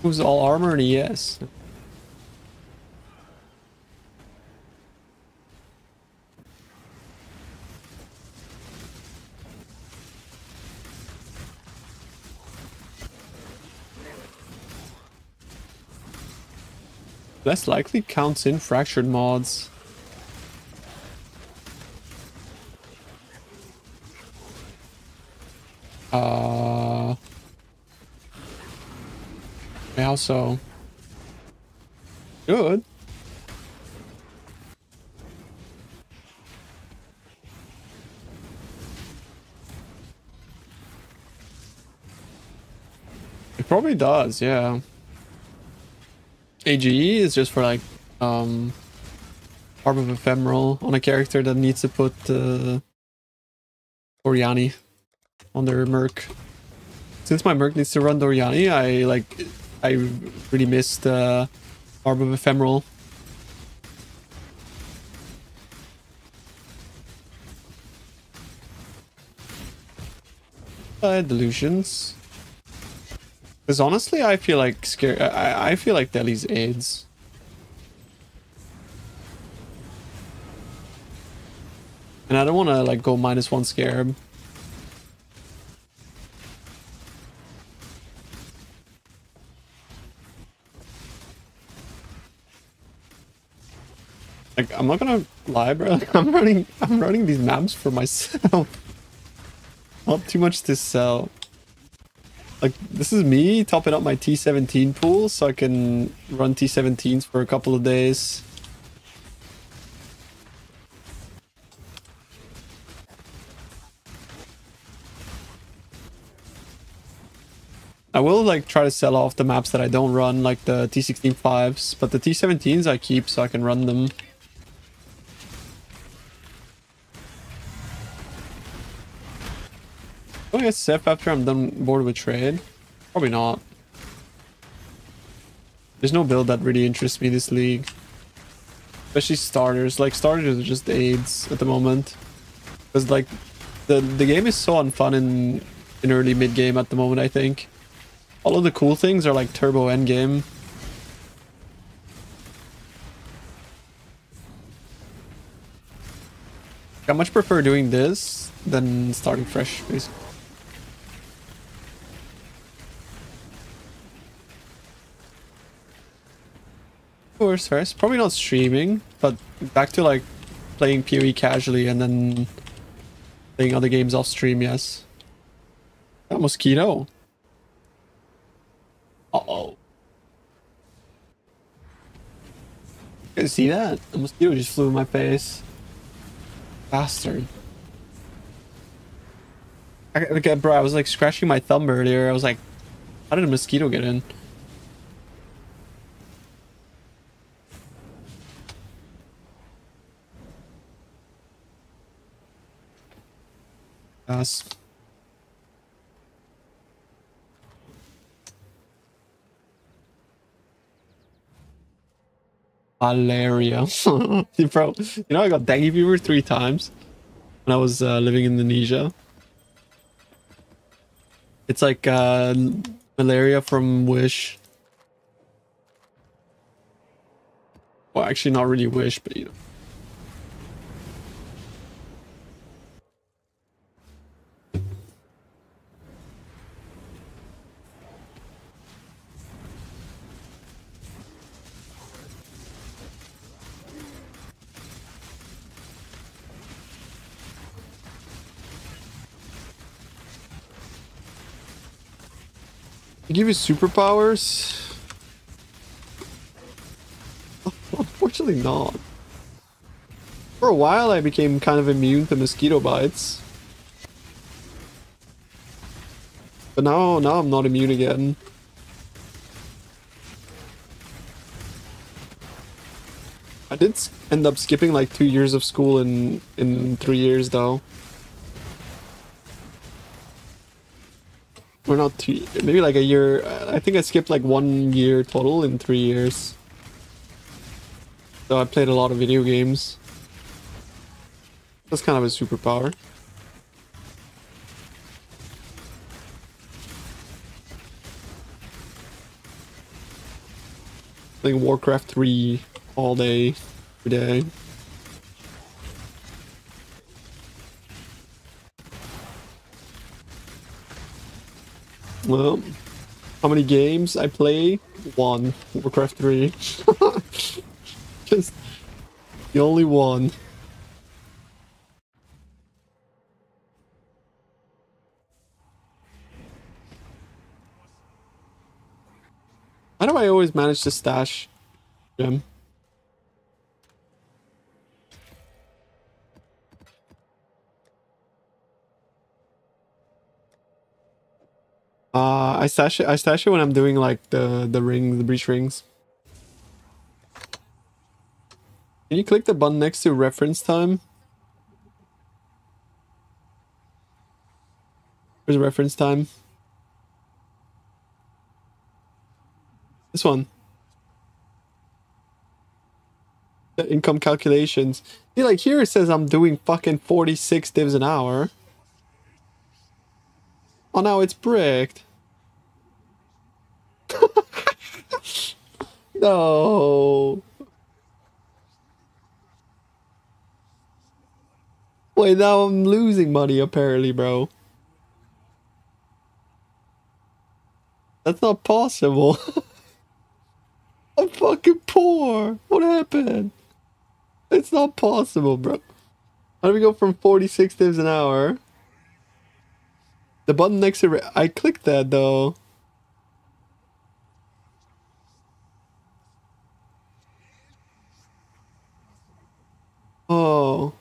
Moves all armor and ES. Less likely counts in fractured mods. How so? Good. It probably does, yeah. AGE is just for like Orb of Ephemeral on a character that needs to put Oriani on their Merc. Since my Merc needs to run Oriani, I really missed Orb of Ephemeral. Delusions. Because honestly, I feel like I feel like Delhi's AIDS. And I don't want to like go -1 Scarab. Like, I'm not gonna lie, bro. Like, I'm running these maps for myself. Not too much to sell. Like, this is me topping up my T17 pool so I can run T17s for a couple of days. I will like try to sell off the maps that I don't run, like the T16 5s, but the T17s I keep so I can run them. Will I get Sif after I'm done bored with trade? Probably not. There's no build that really interests me this league. Especially starters. Like starters are just aids at the moment. Because like the game is so unfun in early mid game at the moment, I think. All of the cool things are like turbo end game. I much prefer doing this than starting fresh, basically. Course first, probably not streaming, but back to like playing PoE casually and then playing other games off stream, yes. That mosquito. Uh-oh. You guys see that? The mosquito just flew in my face. Bastard. Okay, bro, I was like scratching my thumb earlier. I was like, how did a mosquito get in? Yes. Malaria. Bro, you know I got dengue fever 3 times when I was living in Indonesia. It's like malaria from Wish. Well, actually not really Wish, but you know. They give you superpowers? Unfortunately not. For a while I became kind of immune to mosquito bites. But now I'm not immune again. I did end up skipping like 2 years of school in 3 years though. Or not 2, maybe like a year. I think I skipped like 1 year total in 3 years. So I played a lot of video games. That's kind of a superpower. Playing Warcraft 3 all day, every day. Well, how many games I play? 1. Warcraft 3. Just the only one. How do I always manage to stash gem? I stash it when I'm doing like the breach rings. Can you click the button next to reference time? Where's reference time? This one. The income calculations. See, like here it says I'm doing fucking 46 divs an hour. Oh, now it's bricked. No. Wait, now I'm losing money apparently, bro. That's not possible. I'm fucking poor. What happened? It's not possible, bro. How do we go from 46 divs an hour? The button next to I clicked that though. Oh.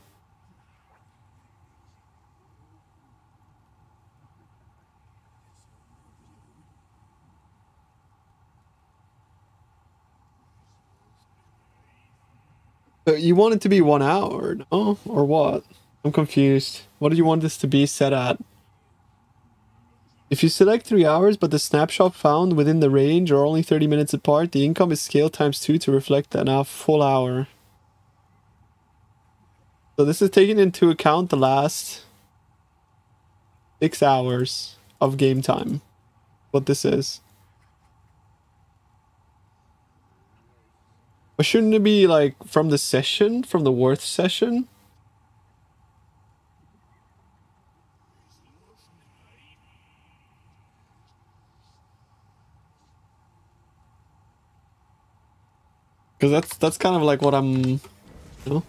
You want it to be 1 hour, no? Or what? I'm confused. What do you want this to be set at? If you select 3 hours, but the snapshot found within the range are only 30 minutes apart, the income is scaled times 2 to reflect a now full hour. So this is taking into account the last 6 hours of game time. What this is. But shouldn't it be like from the session, from the worth session? Because that's kind of like what I'm, you know?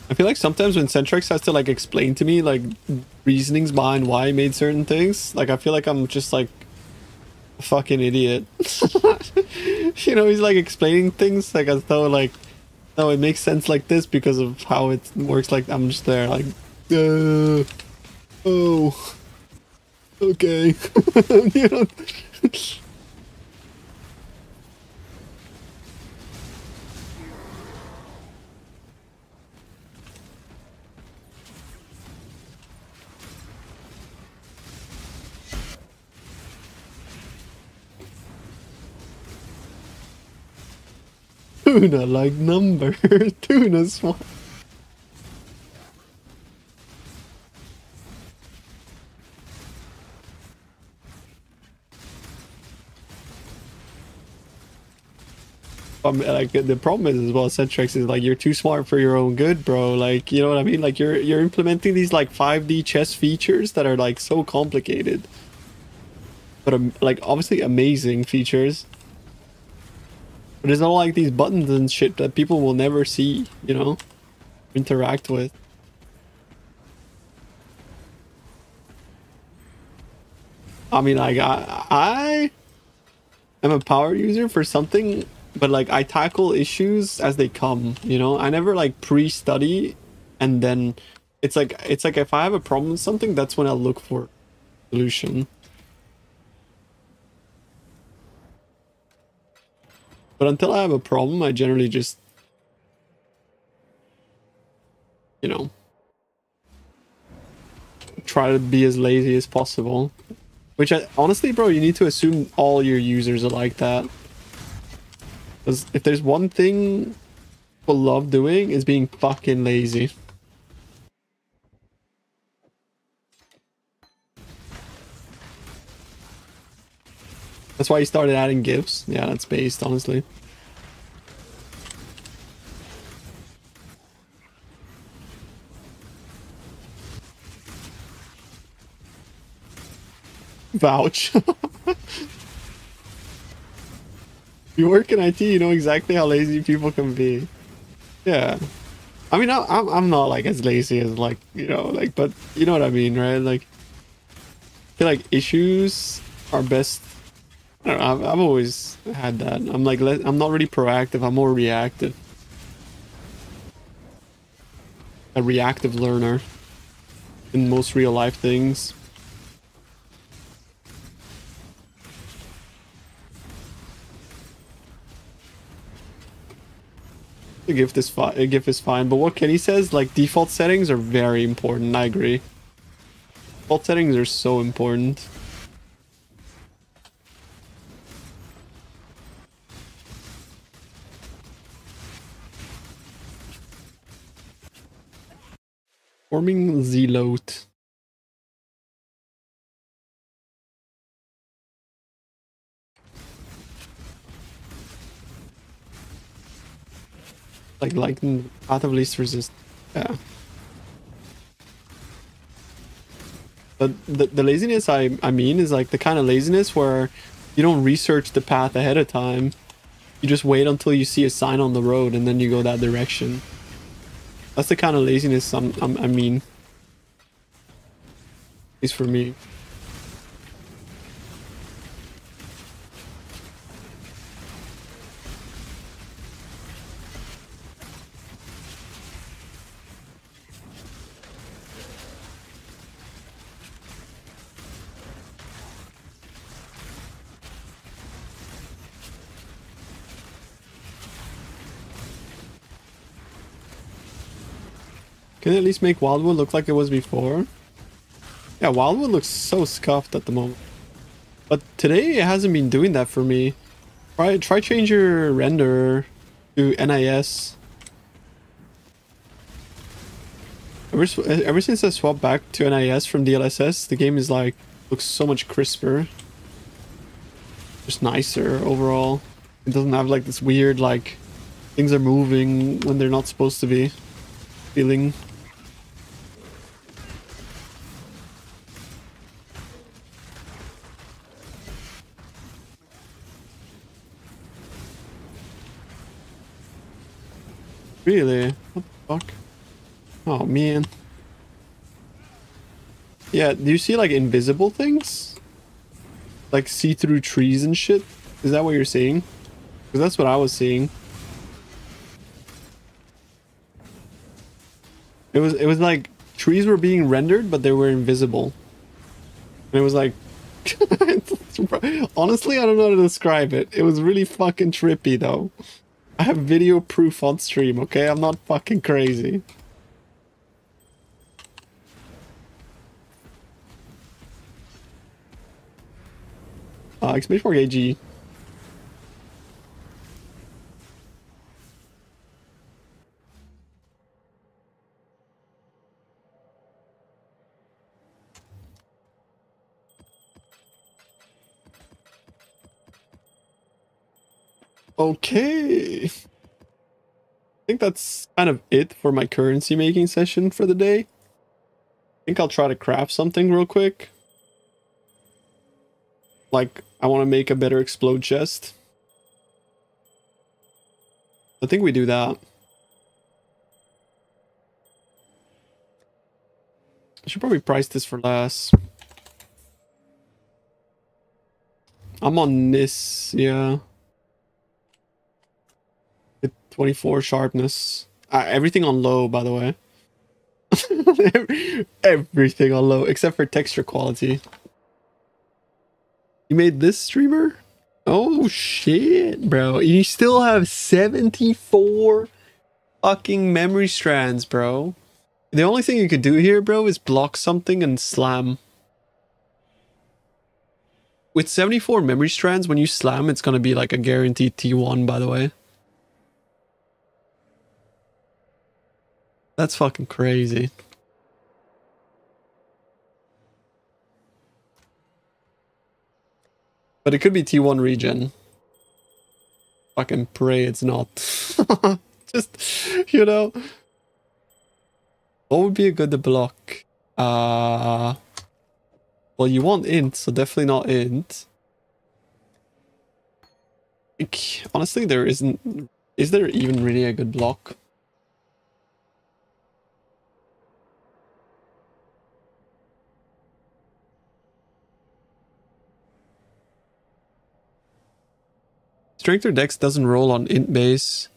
I feel like sometimes when Centrex has to like explain to me like reasonings behind why he made certain things, like I feel like I'm just like a fucking idiot. You know, he's like explaining things like as though like, no, it makes sense like this because of how it works. Like I'm just there like, oh, okay. You know. Tuna like number. Tuna swap. Like the problem is as well, Centrex is like you're too smart for your own good, bro. Like, you know what I mean? Like you're implementing these like 5D chess features that are like so complicated, but like obviously amazing features. But it's not like these buttons and shit that people will never see, you know, interact with. I mean, like I am a power user for something, but like I tackle issues as they come, you know. I never like pre-study, and then it's like if I have a problem with something, that's when I'll look for a solution. But until I have a problem, I generally just, you know, try to be as lazy as possible. Which honestly, bro, you need to assume all your users are like that. Because if there's one thing people love doing, is being fucking lazy. That's why he started adding GIFs. Yeah, that's based, honestly. Vouch. You work in IT, you know exactly how lazy people can be. Yeah. I mean, I'm not like as lazy as like, you know, like, but you know what I mean, right? Like, I feel like issues are best. I don't know, I've always had that. I'm like, I'm not really proactive. I'm more reactive. A reactive learner in most real life things. The GIF is fine, but what Kenny says, like default settings are very important. I agree. Default settings are so important. Forming Zealote. Like path of least resistance. Yeah. But the laziness I mean is like the kind of laziness where you don't research the path ahead of time. You just wait until you see a sign on the road and then you go that direction. That's the kind of laziness I mean. At least for me. Can I at least make Wildwood look like it was before? Yeah, Wildwood looks so scuffed at the moment. But today it hasn't been doing that for me. Try change your render to NIS. Ever since I swapped back to NIS from DLSS, the game is like looks so much crisper. Just nicer overall. It doesn't have like this weird like things are moving when they're not supposed to be feeling. Really? What the fuck? Oh man. Yeah, do you see like invisible things? Like see-through trees and shit? Is that what you're seeing? Because that's what I was seeing. It was like trees were being rendered, but they were invisible. And it was like honestly, I don't know how to describe it. It was really fucking trippy though. I have video proof on stream, okay? I'm not fucking crazy. Exclamation mark AG. Okay. I think that's kind of it for my currency making session for the day. I think I'll try to craft something real quick. Like, I want to make a better explode chest. I think we do that. I should probably price this for less. I'm on this, yeah. 24 sharpness. Everything on low, by the way. Everything on low, except for texture quality. You made this, streamer? Oh shit, bro. You still have 74 fucking memory strands, bro. The only thing you could do here, bro, is block something and slam. With 74 memory strands, when you slam, it's gonna be like a guaranteed T1, by the way. That's fucking crazy. But it could be T1 regen. Fucking pray it's not. Just, you know. What would be a good block? Well, you want int, so definitely not int. Honestly, there isn't... Is there even really a good block? Strength or Dex doesn't roll on int base.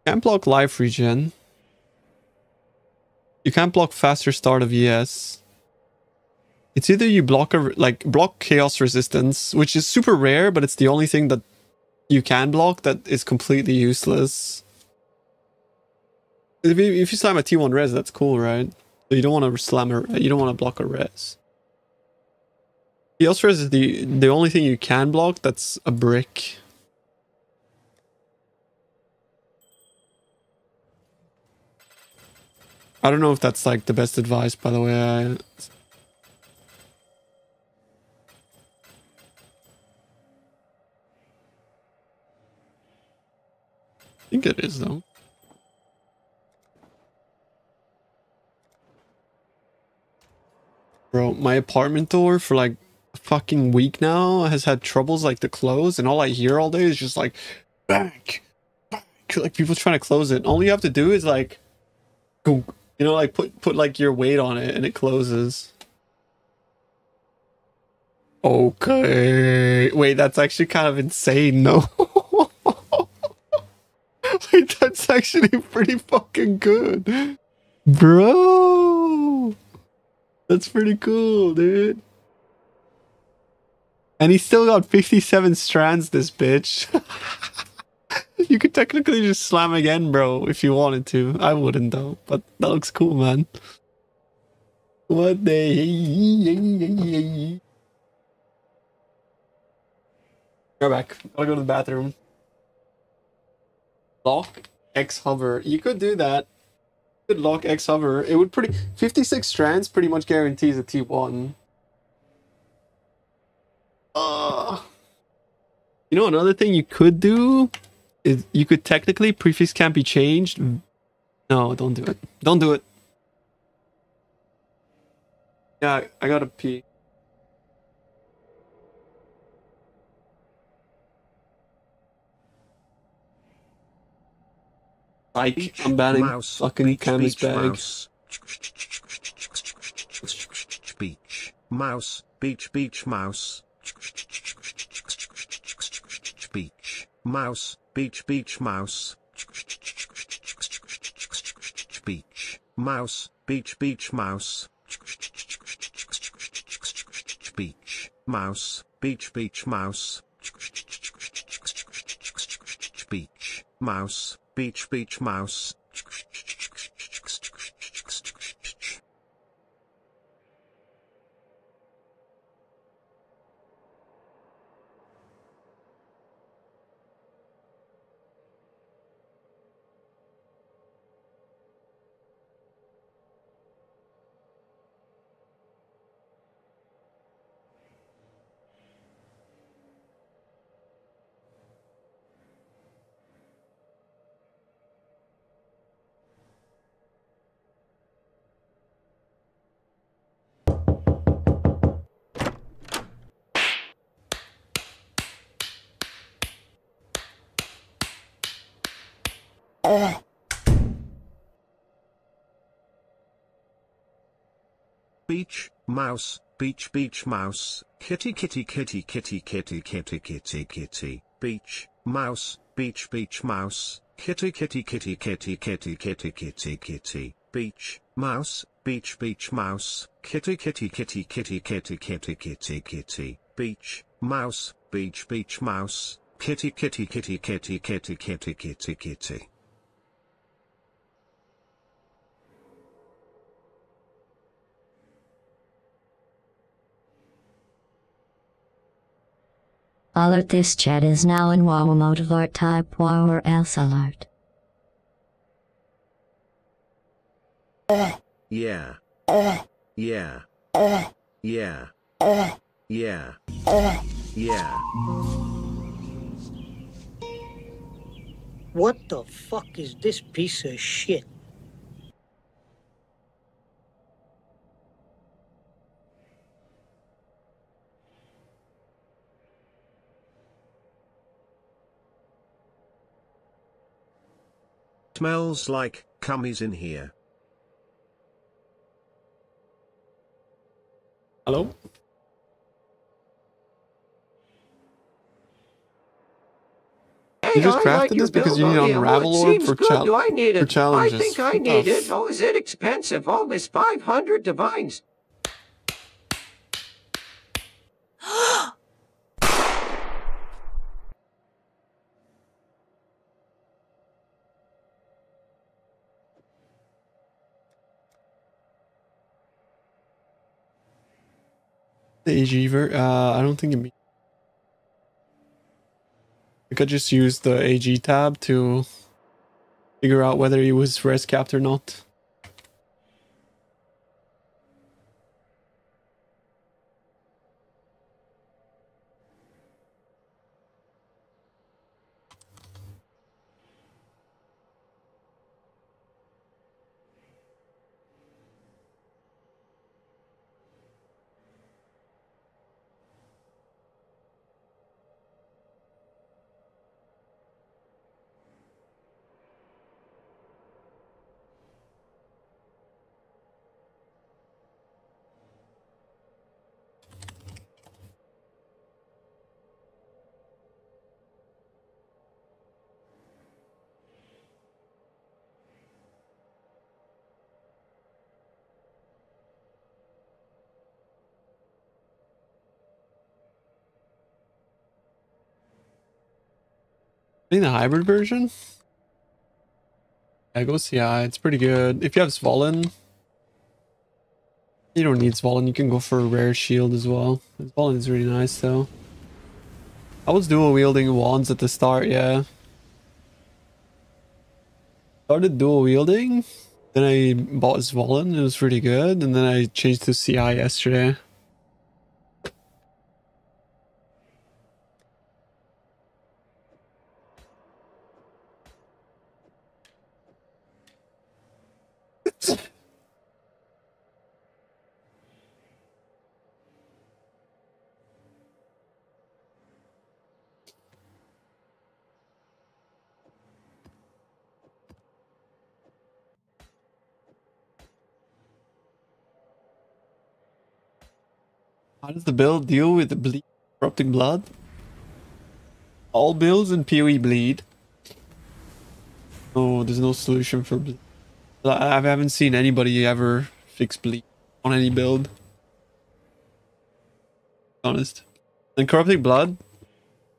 Can't block life regen. You can't block faster start of ES. It's either you block block chaos resistance, which is super rare, but it's the only thing that you can block that is completely useless. If you slam a T1 res, that's cool, right? But you don't want to slam you don't want to block a res. Chaos res is the only thing you can block that's a brick. I don't know if that's like the best advice, by the way. I think it is, though. Bro, my apartment door for like a fucking week now has had troubles like to close, and all I hear all day is just like back, like people trying to close it. All you have to do is like go, you know, like put like your weight on it and it closes. Okay. Wait, that's actually kind of insane, no? Wait, that's actually pretty fucking good. Bro! That's pretty cool, dude. And he's still got 57 strands, this bitch. You could technically just slam again, bro, if you wanted to. I wouldn't though, but that looks cool, man. What the? Go back. Gotta go to the bathroom. Lock X hover. You could do that. You could lock X hover. It would 56 strands pretty much guarantees a T1. You know, another thing you could do is you could technically prefix can't be changed. No, don't do it. Don't do it. Yeah, I gotta pee. Like, I'm banning mouse, fucking Camus bag. mouse. Beach, mouse, beach, mouse. Beach, mouse, beach, mouse. Beach, mouse, beach, mouse. Beach, mouse, beach, mouse. Beach, mouse, beach, mouse. Beach, mouse, beach, mouse. Kitty, beach, mouse, beach, mouse. Kitty, beach, mouse, beach, mouse. Kitty, beach, mouse, beach, mouse. Kitty. Alert, this chat is now in WoW mode. Alert, type WoW or else alert. Yeah. What the fuck is this piece of shit? Smells like cummies in here. Hello? Hey, You just I crafted like your this because build, you need Unravel it Orb seems for, good. Do I need for it? challenges. I think I need it. Oh, is it expensive? Almost 500 divines. The AG I don't think it means. I could just use the AG tab to figure out whether he was res capped or not. think the hybrid version? Yeah, go CI. It's pretty good. If you have Svalin, you don't need Svalin. You can go for a rare shield as well. Svalin is really nice though. I was dual wielding wands at the start, yeah. Started dual wielding, then I bought Svalin. It was pretty good, and then I changed to CI yesterday. How does the build deal with the bleed, corrupting blood? All builds in PoE bleed. Oh, there's no solution for bleed. I haven't seen anybody ever fix bleed on any build. Honest. And corrupting blood,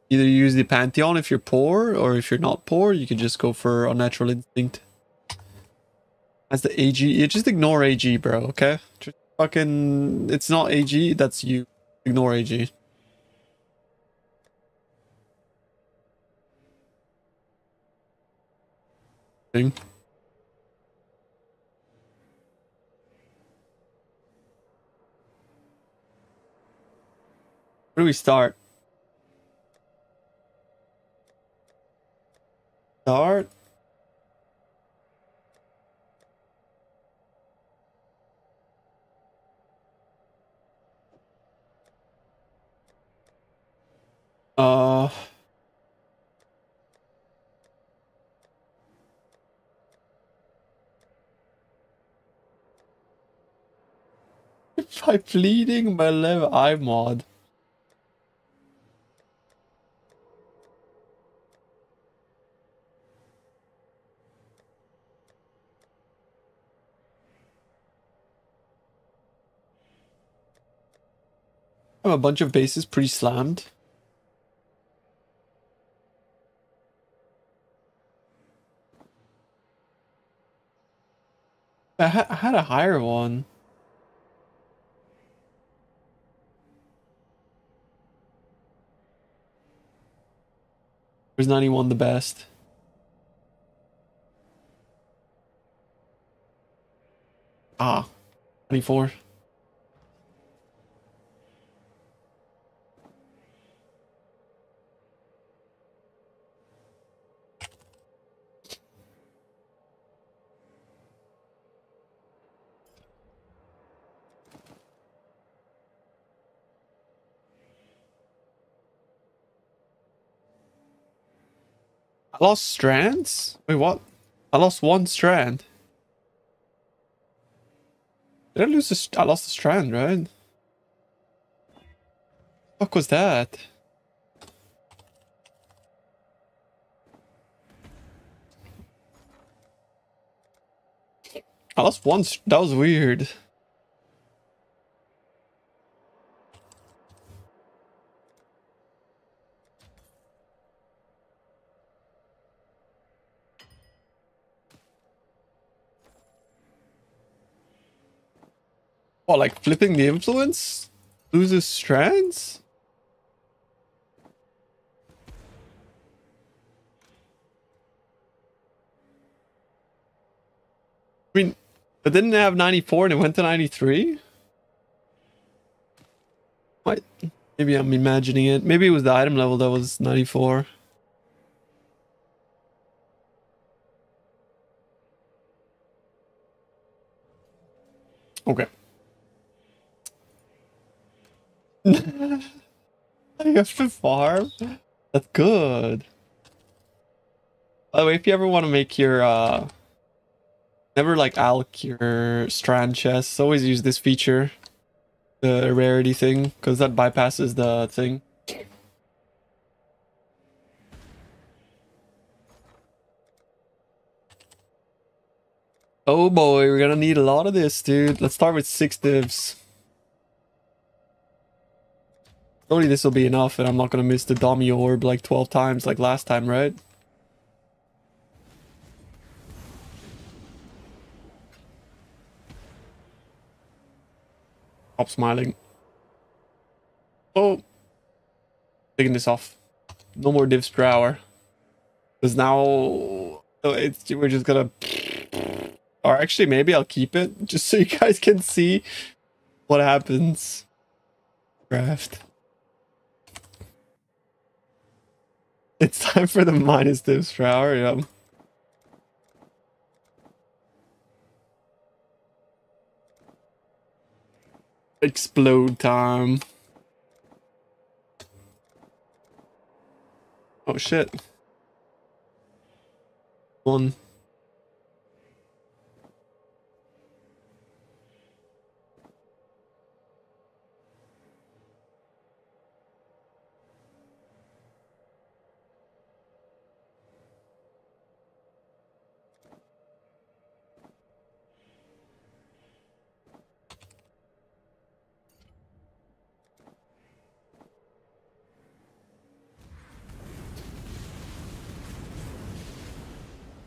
either use the Pantheon if you're poor, or if you're not poor, you can just go for Unnatural Instinct. As the AG, you just ignore AG, bro, okay? Just fucking, it's not AG, that's you. Ignore AG. Thing. Where do we start? Start? By bleeding my left eye mod. I have a bunch of bases pre-slammed. I had a higher one. Was 91 the best? Ah, 24. I lost strands? Wait, what? I lost one strand. Did I lose I lost a strand, right? Fuck was that? I lost one. That was weird. What, like flipping the influence? Loses strands? I mean, it didn't have 94 and it went to 93? What? Maybe I'm imagining it. Maybe it was the item level that was 94. Okay. I have to farm? That's good. By the way, if you ever want to make your never like alch your strand chests, always use this feature, the rarity thing, because that bypasses the thing. Oh boy, we're gonna need a lot of this, dude. Let's start with 6 divs. Surely this will be enough and I'm not gonna miss the dummy orb like 12 times like last time, right? Stop smiling. Oh, taking this off. No more divs per hour. Because now we're just gonna. Or actually, maybe I'll keep it just so you guys can see what happens. Craft. It's time for the minus divs per hour. Yeah. Explode time. Oh shit. One.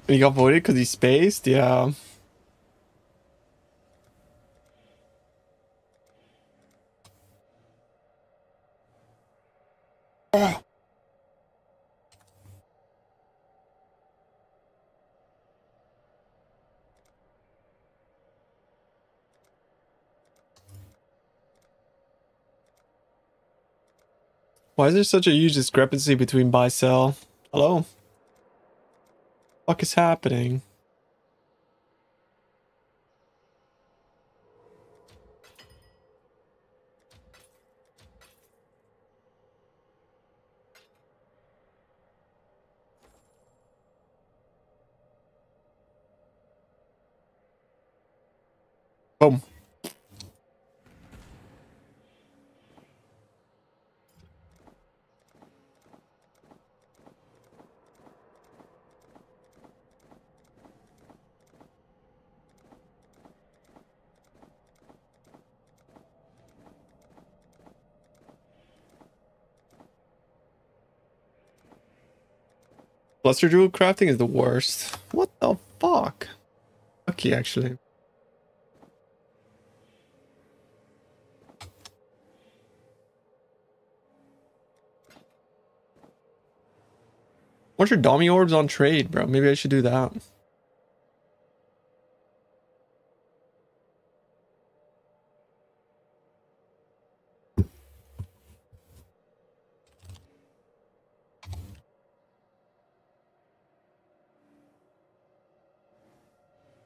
He got voted because he spaced? Yeah. Why is there such a huge discrepancy between buy sell? Hello? What is happening? Boom. Cluster jewel crafting is the worst. What the fuck? Lucky, actually. What's your dummy orbs on trade, bro? Maybe I should do that.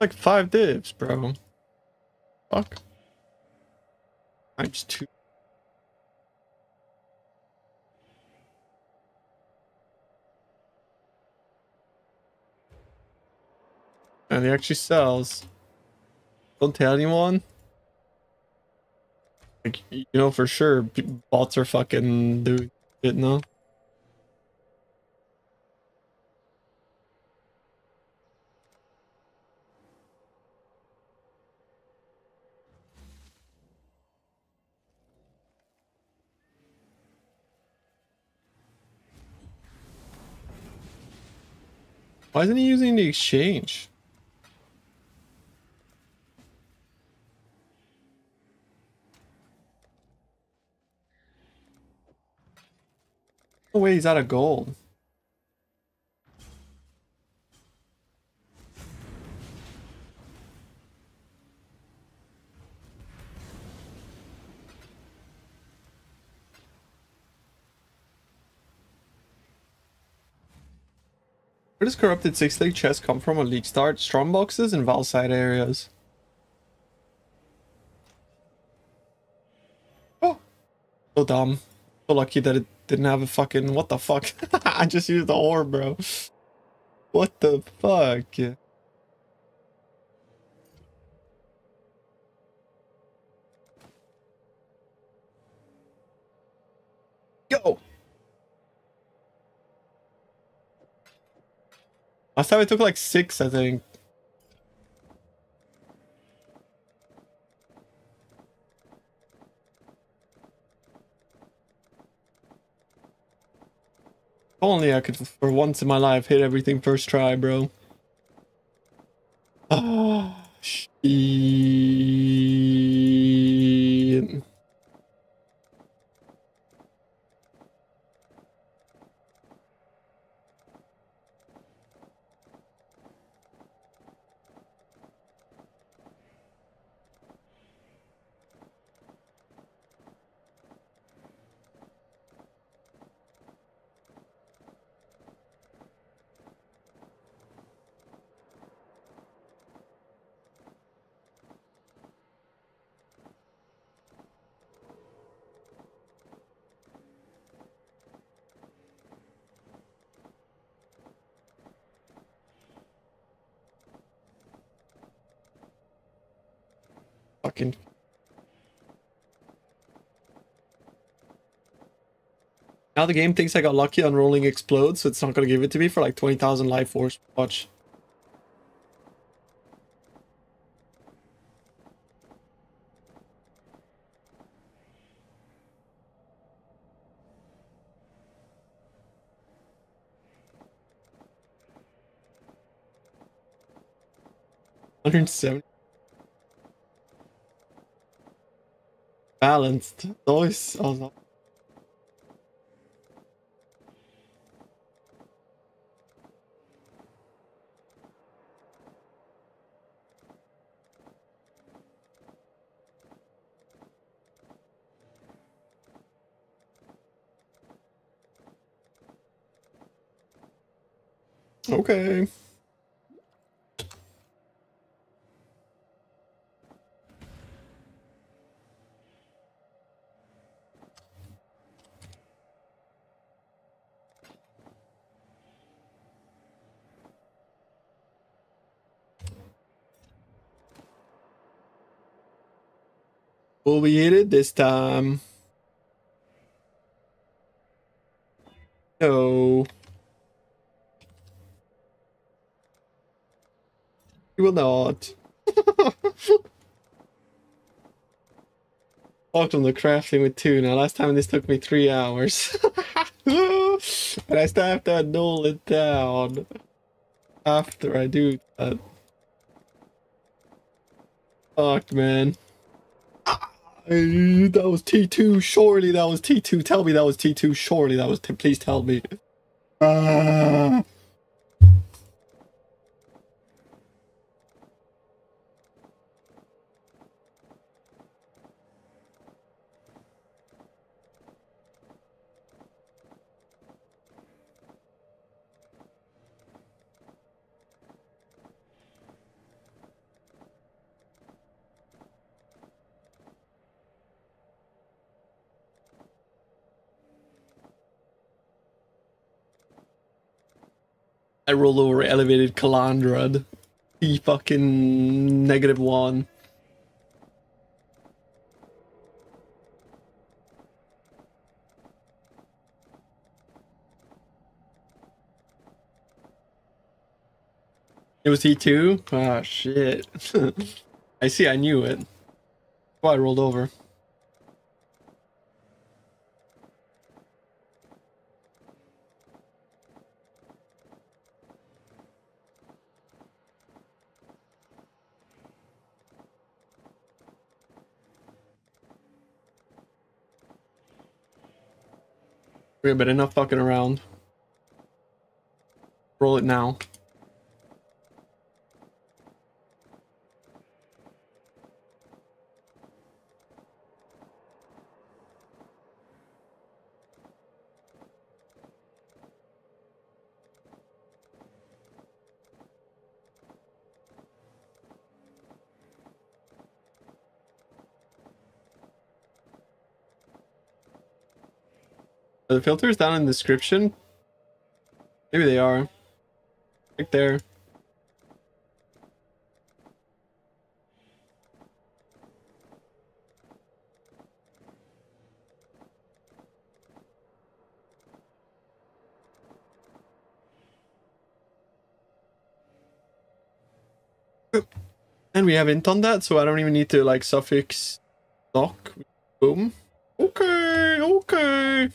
Like 5 divs, bro. Fuck. Times 2. And he actually sells. Don't tell anyone. Like, you know for sure, bots are fucking doing it now. Why isn't he using the exchange? No way he's out of gold. Where does corrupted 6-leg chest come from on League Start? Strong boxes and Valside areas. Oh! So dumb. So lucky that it didn't have a fucking... What the fuck? I just used the orb, bro. What the fuck? Go! Last time I took like 6, I think. If only I could, for once in my life, hit everything first try, bro. Oh, shit. fucking... Now the game thinks I got lucky on rolling explode, so it's not gonna give it to me for like 20,000 life force. Watch. $170. Balanced. Nice. Oh, no. Okay. Will we hit it this time? No. You will not. Talked on the crafting with 2 now. Last time this took me 3 hours. And I still have to null it down after I do that. Fuck, man. That was T2. Surely that was T2. Tell me that was T2. Surely that was please tell me. I roll over elevated Calandra. He fucking -1. It was T2? Ah, shit. I see, I knew it. Oh, I rolled over. We better enough fucking around. Roll it now. Are the filters down in the description? Maybe they are. Right there. And we have int on that, so I don't even need to like suffix doc. Boom. Okay, okay.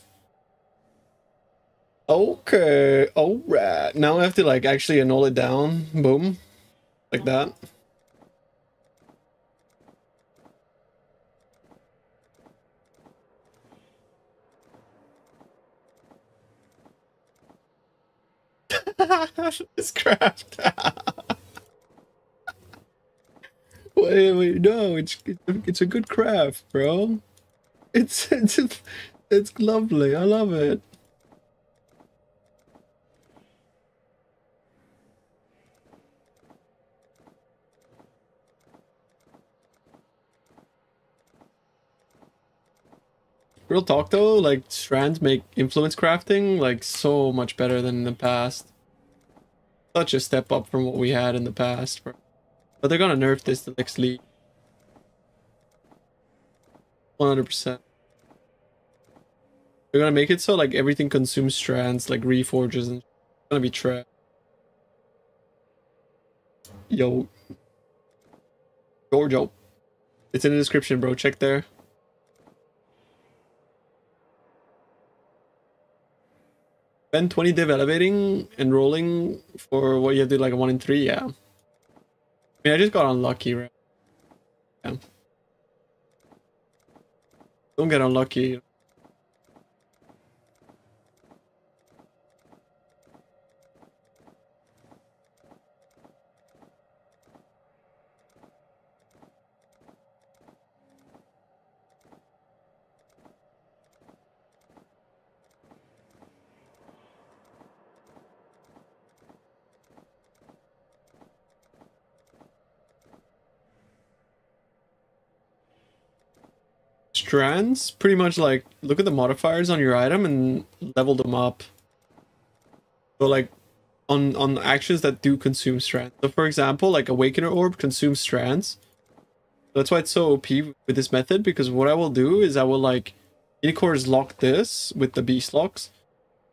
Okay, alright. Now I have to like actually annul it down. Boom. Like that. This craft. Wait, no, it's a good craft, bro. It's lovely. I love it. Real talk though, like strands make influence crafting like so much better than in the past. Such a step up from what we had in the past. But they're gonna nerf this the next league. 100%. We're gonna make it so like everything consumes strands, like reforges, and it's gonna be trash. Yo, Giorgio, it's in the description, bro. Check there. Spend 20 div elevating and rolling for what you have to do, like a 1 in 3. Yeah. I mean, I just got unlucky, right? Yeah. Don't get unlucky. Strands, pretty much like look at the modifiers on your item and level them up. So like on actions that do consume strands. So for example, like Awakener Orb consumes strands. That's why it's so OP with this method, because what I will do is I will like Unicorns lock this with the beast locks,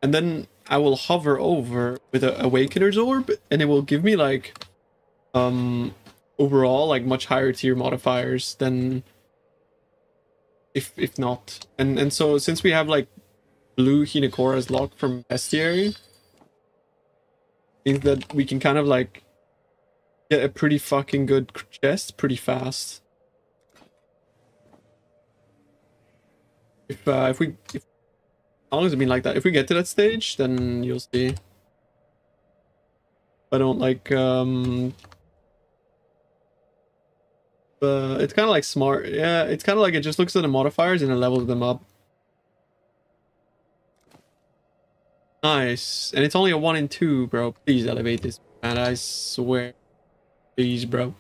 and then I will hover over with a Awakener's Orb, and it will give me like overall like much higher tier modifiers than if not. And so since we have like blue Hinakora's lock from Bestiary, means that we can kind of like get a pretty fucking good chest pretty fast. If how long has it been like that? If we get to that stage, then you'll see. I don't like it's kind of like smart. Yeah, it's kind of like it just looks at the modifiers and it levels them up. Nice. And it's only a 1 in 2, bro. Please elevate this, man. I swear. Please, bro.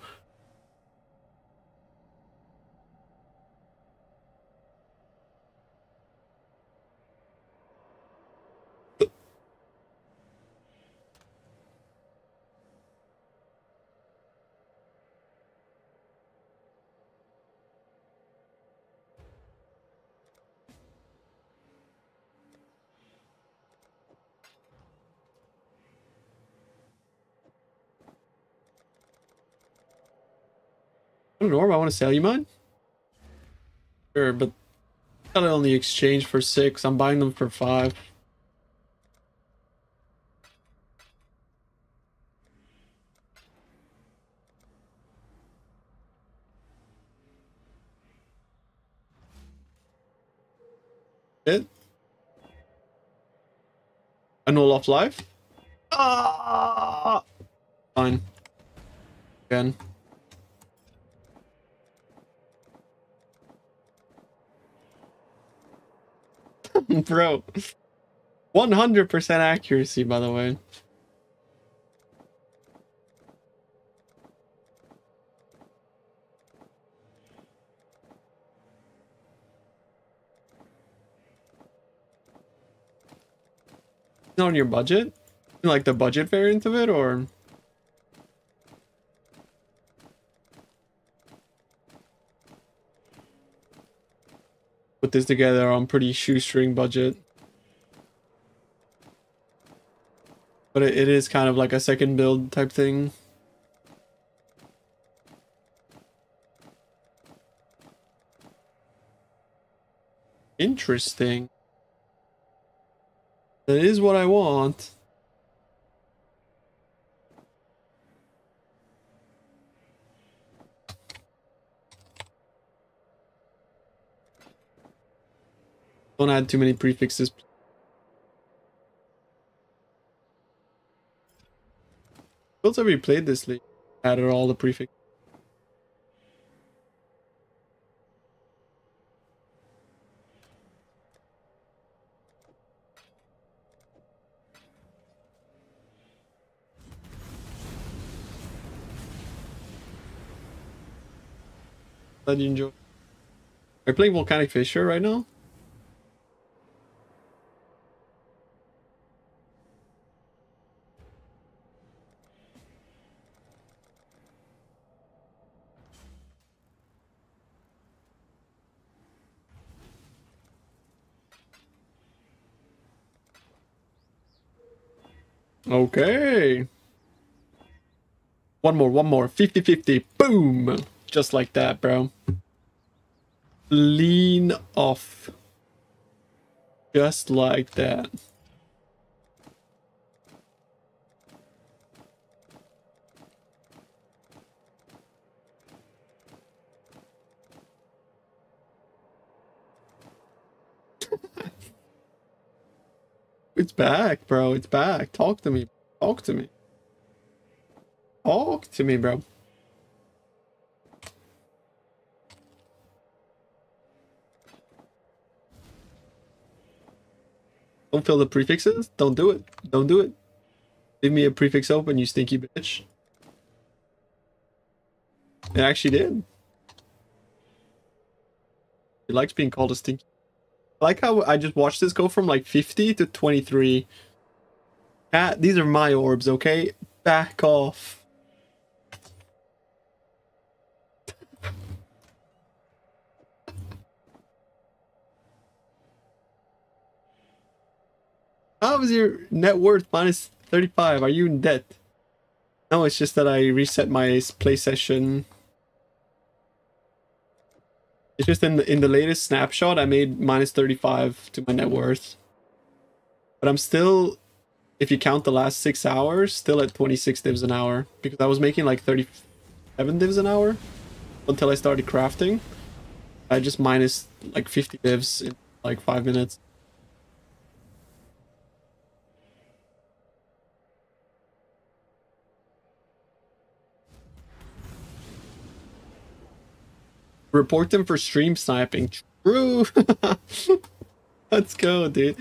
I don't know, I want to sell you mine? Sure, but I only exchange for 6. I'm buying them for 5. It? Annul off life? Ah! Fine. Again. Bro. 100% accuracy, by the way. Not on your budget? Like the budget variant of it, or? Put this together on pretty shoestring budget. But it is kind of like a second build type thing. Interesting. That is what I want. Don't add too many prefixes. Builds have we played this league? Added all the prefixes. Glad you enjoy. Are you playing Volcanic Fissure right now? Okay. One more. 50-50. Boom. Just like that, bro. Lean off. Just like that. It's back, bro. It's back. Talk to me. Talk to me. Talk to me, bro. Don't fill the prefixes. Don't do it. Don't do it. Leave me a prefix open, you stinky bitch. It actually did. He likes being called a stinky. I like how I just watched this go from like 50 to 23. Cat, these are my orbs, okay? Back off. How is your net worth minus 35? Are you in debt? No, it's just that I reset my play session. It's just in the latest snapshot, I made minus 35 to my net worth. But I'm still, if you count the last 6 hours, still at 26 divs an hour. Because I was making like 37 divs an hour until I started crafting. I just minus like 50 divs in like 5 minutes. Report them for stream sniping. True. Let's go, dude.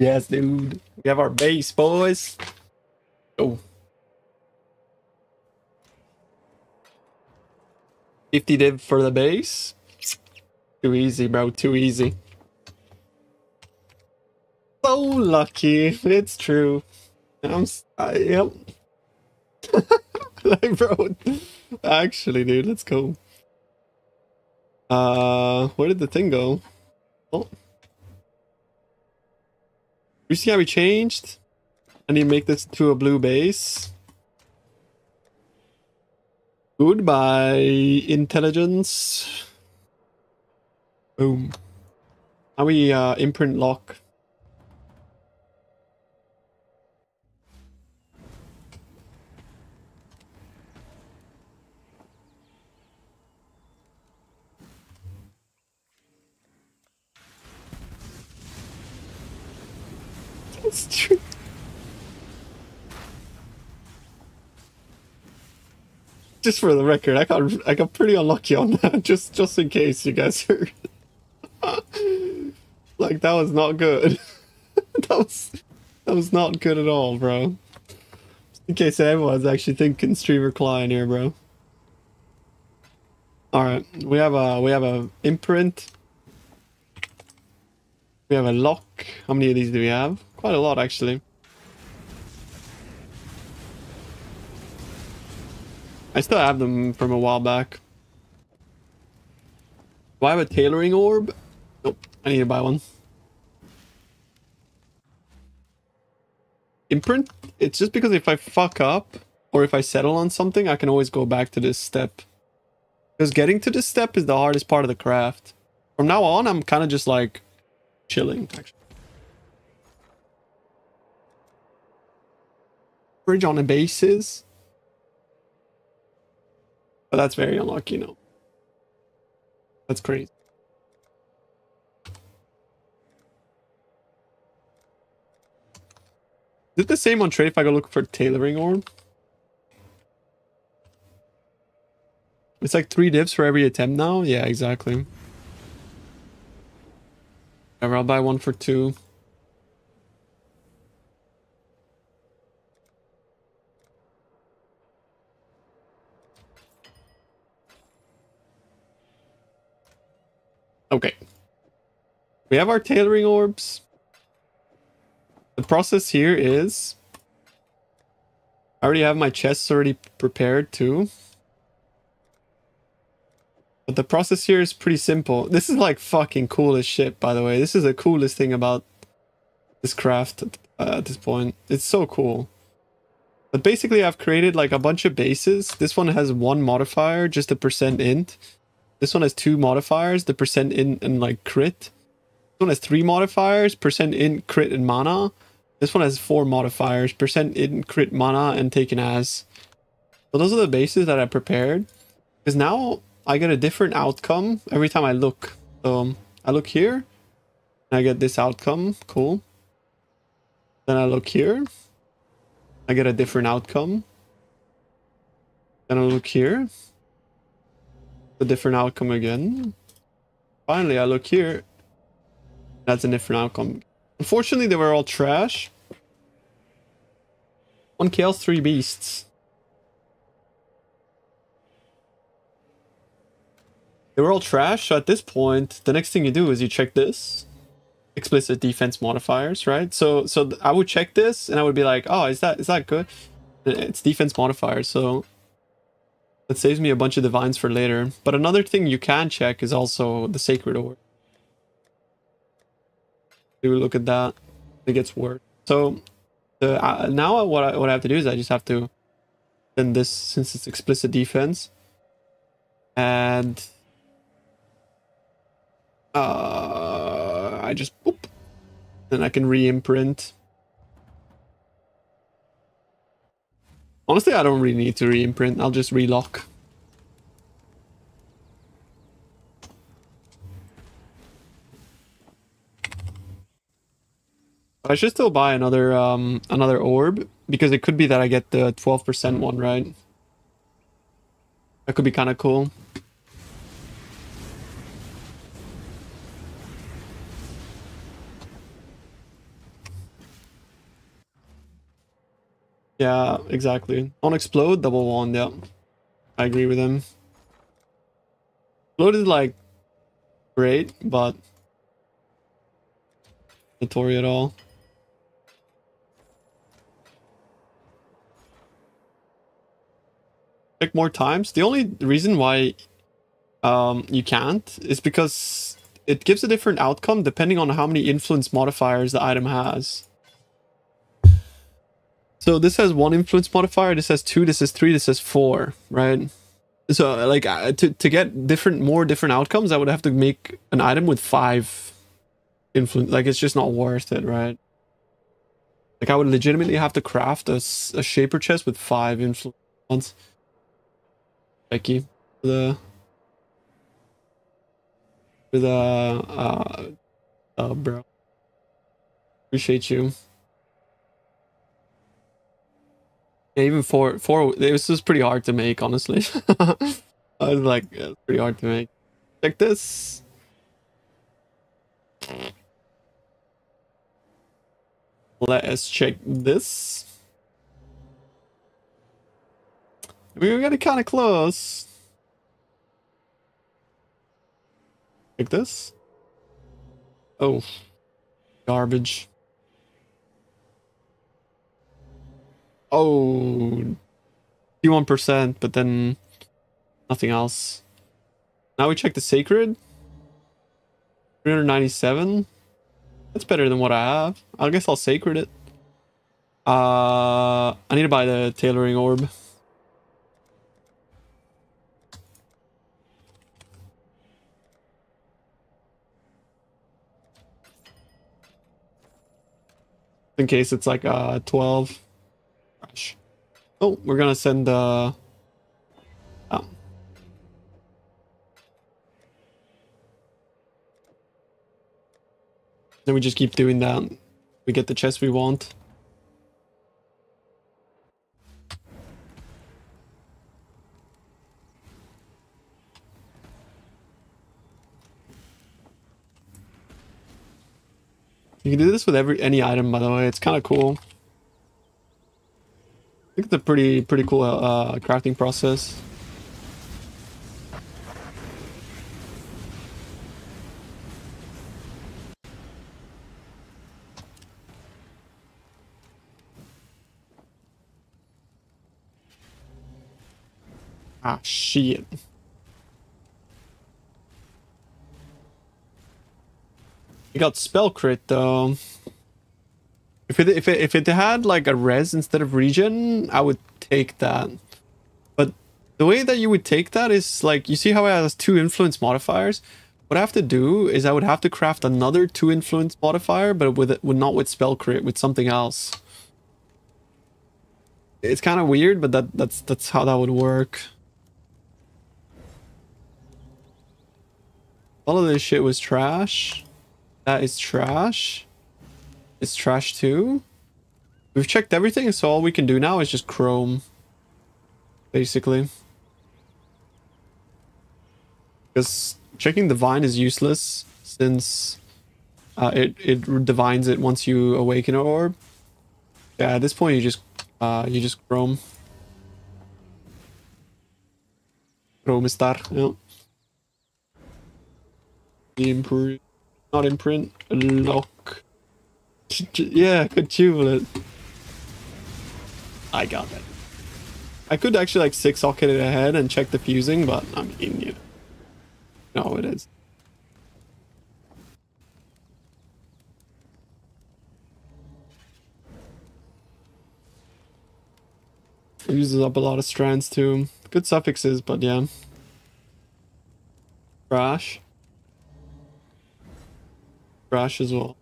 Yes, dude. We have our base, boys. Oh. 50 div for the base. Too easy, bro. Too easy. So lucky. It's true. Yep. Like, bro. Actually, dude, let's go. Where did the thing go? Oh. You see how we changed? I need to make this to a blue base. Goodbye, intelligence. Boom. Now we imprint lock. That's true. Just for the record, I got pretty unlucky on that. Just in case you guys heard. Like, that was not good. that was not good at all, bro. Just in case everyone's actually thinking streamer Klein here, bro. All right, we have a imprint. We have a lock. How many of these do we have? Quite a lot, actually. I still have them from a while back. Do I have a tailoring orb? Nope, I need to buy one. Imprint? It's just because if I fuck up, or if I settle on something, I can always go back to this step. Because getting to this step is the hardest part of the craft. From now on, I'm kind of just like chilling, actually. Bridge on the bases. But that's very unlucky, no. That's crazy. Is it the same on trade if I go look for tailoring orb? It's like 3 divs for every attempt now? Yeah, exactly. Whatever, I'll buy one for 2. Okay. We have our tailoring orbs. The process here is... I already have my chests already prepared too. But the process here is pretty simple. This is like fucking cool as shit, by the way. This is the coolest thing about this craft at this point. It's so cool. But basically I've created like a bunch of bases. This one has one modifier, just a %int. This one has two modifiers, the %int and like crit. This one has three modifiers, %int, crit, and mana. This one has four modifiers, %int, crit, mana, and taken as. So those are the bases that I prepared. Because now I get a different outcome every time I look. So I look here, and I get this outcome. Cool. Then I look here. I get a different outcome. Then I look here. A different outcome again. Finally, I look here. That's a different outcome. Unfortunately, they were all trash. 1 chaos, 3 beasts. They were all trash, so at this point, the next thing you do is you check this. Explicit defense modifiers, right? So I would check this and I would be like, oh, is that good? It's defense modifiers, so that saves me a bunch of divines for later. But another thing you can check is also the sacred orb. We look at that, it gets worse. So now what I have to do is I just have to send this, since it's explicit defense, and I just boop, then I can re-imprint. Honestly, I don't really need to re-imprint. I'll just relock. I should still buy another orb, because it could be that I get the 12% one, right? That could be kind of cool. Yeah, exactly. On explode, double wand, yeah. I agree with him. Explode is like great, but not Tory at all. Check more times. The only reason why you can't is because it gives a different outcome depending on how many influence modifiers the item has. So this has 1 influence modifier, this has 2, this has 3, this has 4, right? So like to get more different outcomes, I would have to make an item with 5 influence. Like, it's just not worth it, right? Like, I would legitimately have to craft a shaper chest with 5 influence. Becky, bro. Appreciate you. Yeah, even four, this was pretty hard to make, honestly. I was like, yeah, it's pretty hard to make. Check this. Let us check this. We were getting kind of close. Like this. Oh, garbage. Oh, 51%, but then nothing else. Now we check the sacred. 397. That's better than what I have. I guess I'll sacred it. I need to buy the tailoring orb. In case it's like 12. Gosh. Oh, we're gonna send oh. Then we just keep doing that. We get the chest we want. You can do this with any item, by the way. It's kind of cool. I think it's a pretty cool crafting process. Ah, shit. You got spell crit though. If it had like a res instead of regen, I would take that. But the way that you would take that is like, you see how it has 2 influence modifiers? What I have to do is I would have to craft another 2 influence modifier, but not with spell crit, with something else. It's kind of weird, but that's how that would work. All of this shit was trash. That is trash. It's trash too. We've checked everything, so all we can do now is just Chrome. Basically. Because checking Divine is useless, since it divines it once you awaken an orb. Yeah, at this point you just Chrome. Chrome star, yeah. Imprint, not imprint, lock. Yeah, could it. I got that. I could actually like 6-socket it ahead and check the fusing, but I mean, you know it is. It uses up a lot of strands too. Good suffixes, but yeah. Crash. Crash as well.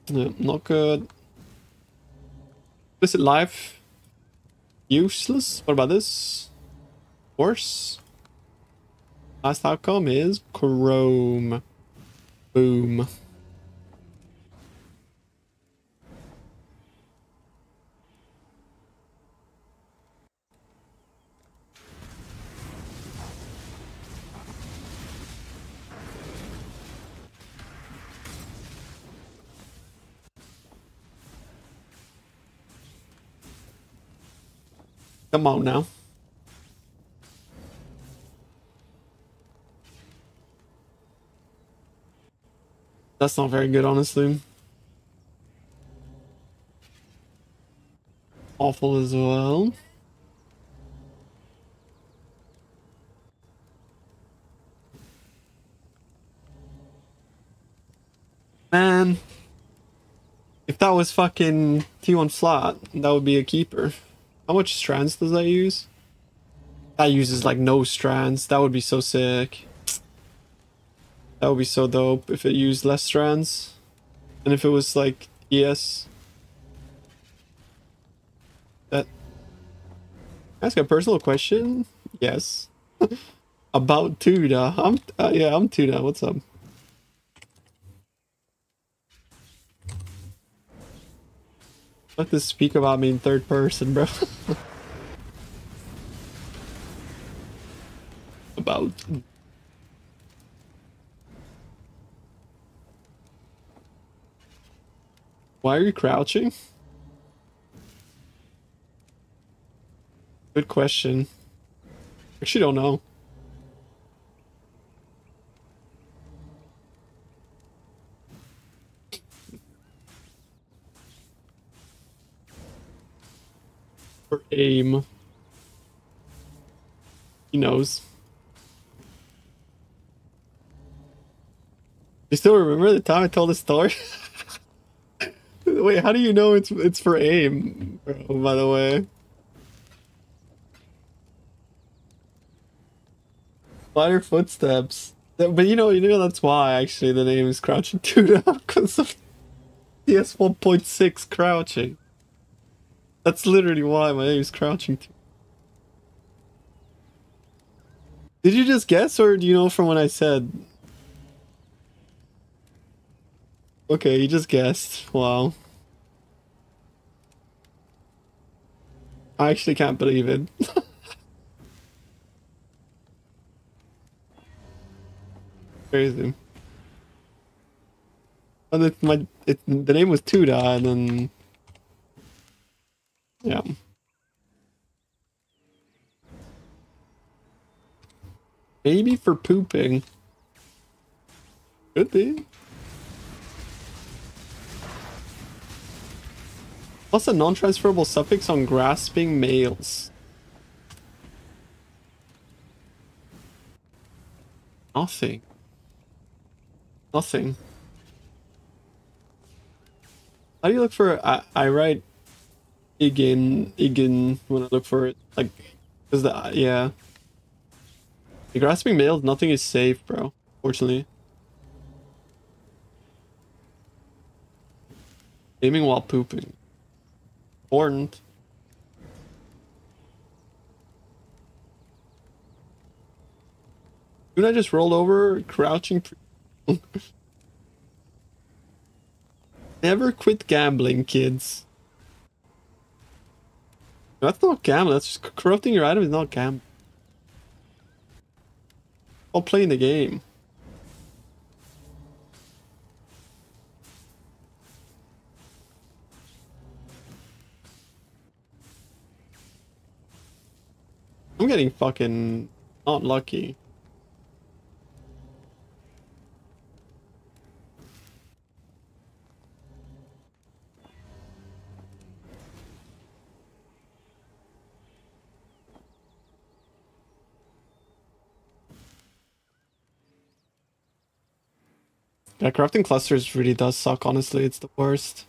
Yeah, not good. Visit life. Useless. What about this? Worse. Last outcome is Chrome. Boom. Come on now. That's not very good, honestly. Awful as well. Man. If that was fucking T1 flat, that would be a keeper. How much strands does that use? That uses like no strands. That would be so sick. That would be so dope if it used less strands. And if it was like ES. That. Ask a personal question? Yes. About Tuda. I'm Tuda. What's up? Let this speak about me in third person, bro. About. Why are you crouching? Good question. Actually don't know. For aim. He knows. You still remember the time I told the story? Wait, how do you know it's for aim, bro, by the way? Spider footsteps. But you know that's why actually the name is Crouching Tuna, because of CS 1.6 crouching. That's literally why my name is Crouching Tuna. Did you just guess, or do you know from what I said? Okay, you just guessed. Wow. I actually can't believe it. Crazy. And the name was Tuda, and then yeah. Maybe for pooping. Could be. What's a non-transferable suffix on grasping males? Nothing. Nothing. How do you look for I write igen when I look for it, like, because the yeah. The grasping males, nothing is safe, bro. Fortunately. Aiming while pooping. Important. Dude, I just rolled over, crouching. Never quit gambling, kids. That's not gambling, that's just corrupting your item is not gambling. All playing the game. I'm getting fucking not lucky. Yeah, crafting clusters really does suck, honestly. It's the worst.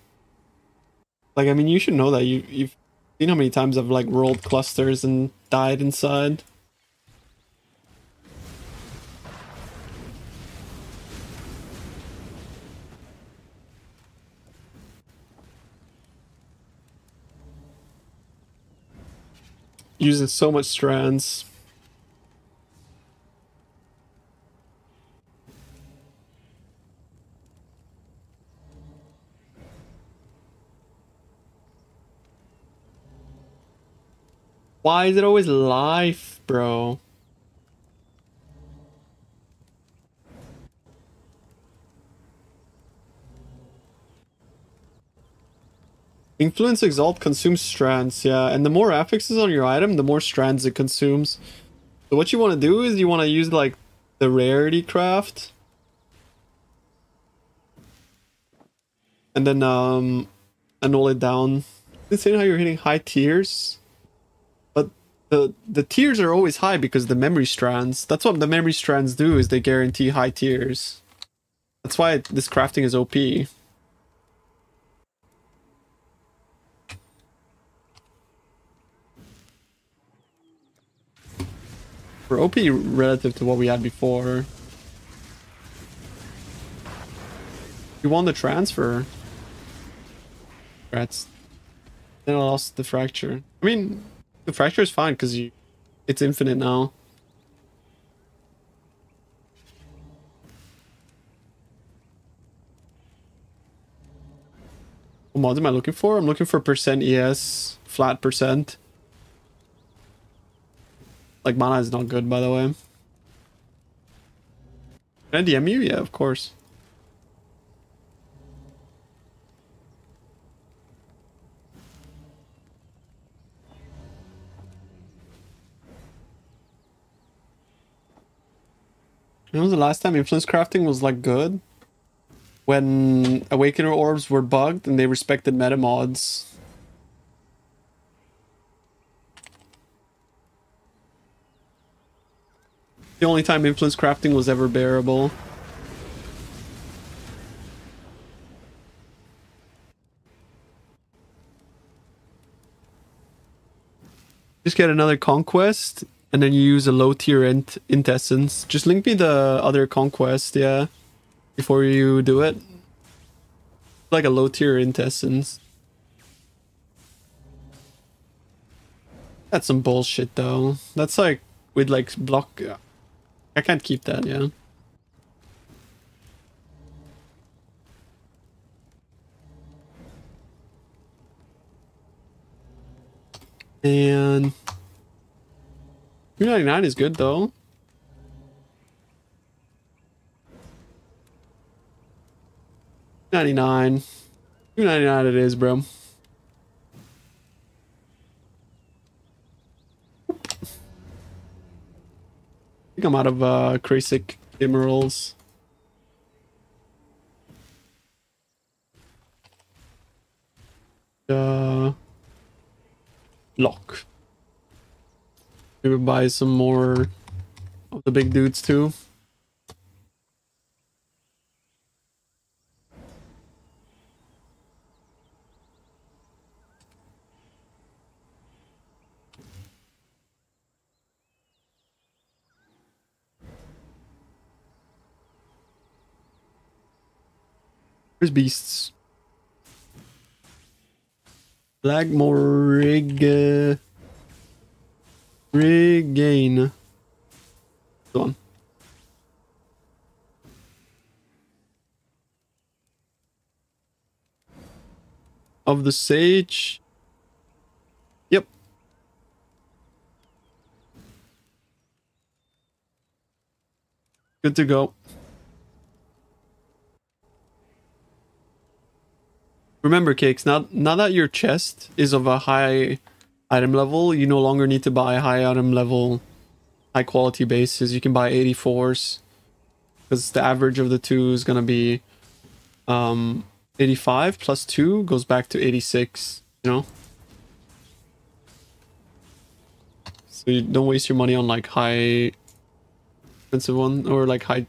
Like, I mean, you should know that. You've seen how many times I've, like, rolled clusters and died inside. Using so much strands. Why is it always life, bro? Influence Exalt consumes strands, yeah, and the more affixes on your item, the more strands it consumes. So what you want to do is you want to use, like, the rarity craft. And then, annul it down. It's insane how you're hitting high tiers. But the tiers are always high because the memory strands. That's what the memory strands do, is they guarantee high tiers. That's why this crafting is OP. We're OP relative to what we had before. You won the transfer. Rats. Then I lost the fracture. I mean, the fracture is fine because it's infinite now. What mods am I looking for? I'm looking for percent ES, flat percent. Like, mana is not good, by the way. Can I DM you? Yeah, of course. When was the last time influence crafting was, like, good? When Awakener orbs were bugged and they respected meta mods. The only time influence crafting was ever bearable. Just get another conquest, and then you use a low tier int essence. Just link me the other conquest, yeah, before you do it. Like a low tier int essence. That's some bullshit though. That's like with like block. I can't keep that, yeah. And 299 is good though. 99. 299 it is, bro. I think I'm out of Krasic emeralds. lock. Maybe buy some more of the big dudes too. There's beasts. Blackmore Regain. Go on. Of the Sage. Yep. Good to go. Remember, Cakes, now that your chest is of a high item level, you no longer need to buy high item level, high quality bases. You can buy 84s. Because the average of the two is going to be 85 plus 2 goes back to 86, you know? So you don't waste your money on like high expensive one or like high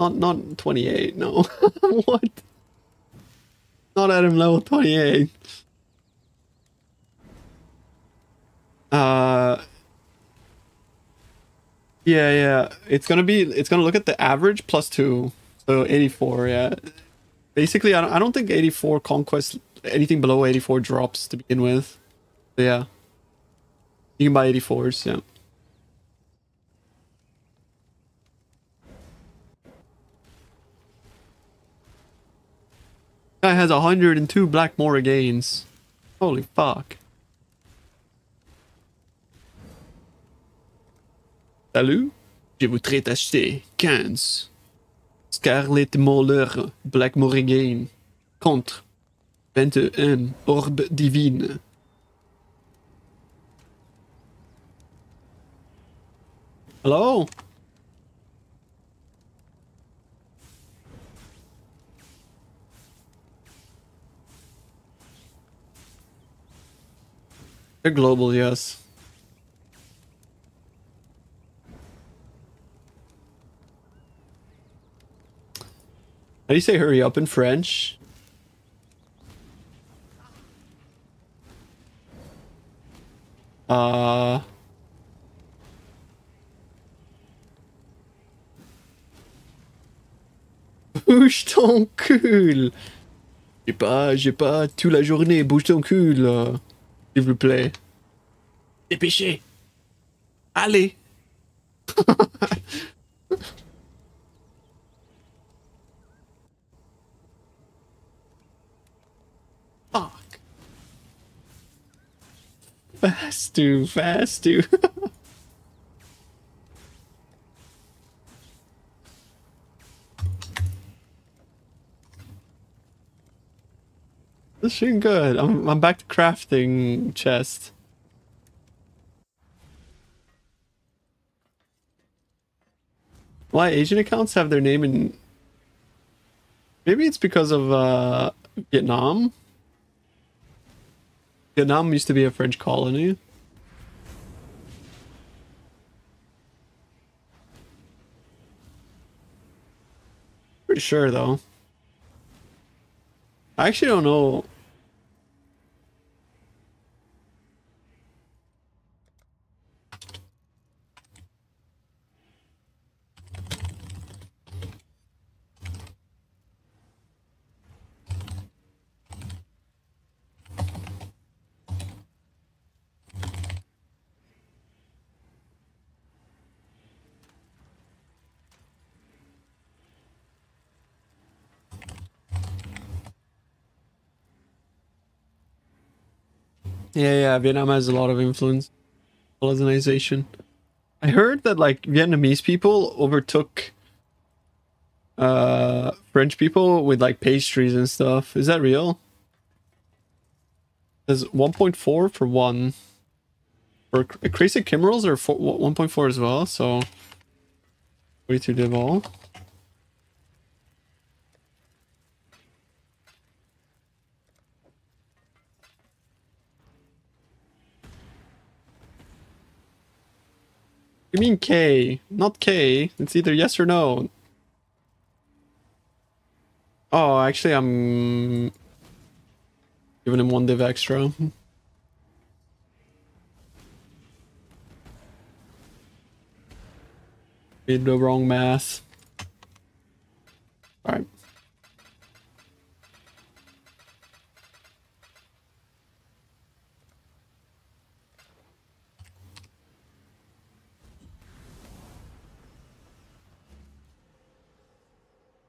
not 28, no. What? Not at him level 28. Yeah. It's gonna look at the average plus 2. So 84, yeah. Basically, I don't think 84 Conquest, anything below 84 drops to begin with. So yeah. You can buy 84s, yeah. Guy has 102 Blackmore gains. Holy fuck. Salut. Je voudrais t'acheter 15 Scarlet Mauler Blackmore gain contre 21 Orbe Divine. Hello? They're global, yes. How do you say hurry up in French? Bouge ton cul! J'ai pas toute la journée, bouge ton cul, s'il vous plaît. Dépêchez! Allez! Fuck. Fast too. This is shooting good. I'm back to crafting chest. Why Asian accounts have their name in... Maybe it's because of Vietnam. Vietnam used to be a French colony. Pretty sure though. I actually don't know. Yeah, Vietnam has a lot of influence. Colonization. I heard that like Vietnamese people overtook French people with like pastries and stuff. Is that real? There's 1.4 for 1. For crazy Kimmerals are 1.4 as well, so 42 div all. You mean K, not K. It's either yes or no. Oh, actually, I'm giving him 1 div extra. Did the wrong math. Alright.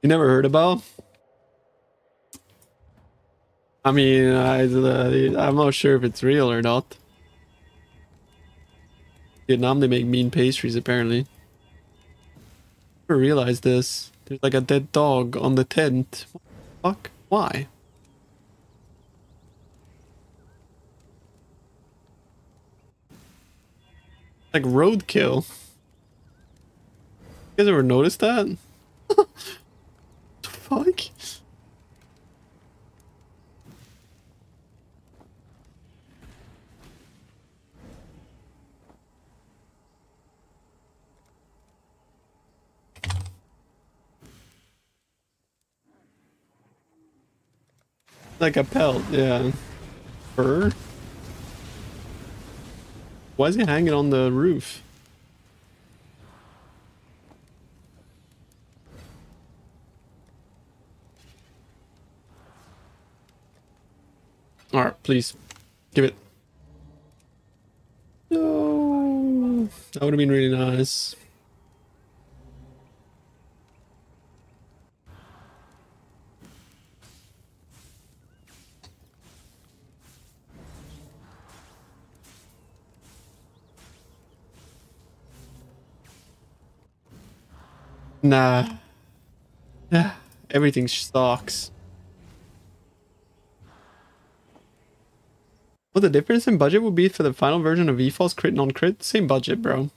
You never heard about? I mean, I'm not sure if it's real or not. Vietnam, they make mean pastries, apparently. Never realized this. There's like a dead dog on the tent. What the fuck? Why? Like roadkill. You guys ever noticed that? What the fuck? Like a pelt, yeah. Fur? Why is he hanging on the roof? Alright, please. Give it. No. That would have been really nice. Nah. Yeah, everything sucks. What the difference in budget would be for the final version of eFalls crit non-crit? Same budget, bro.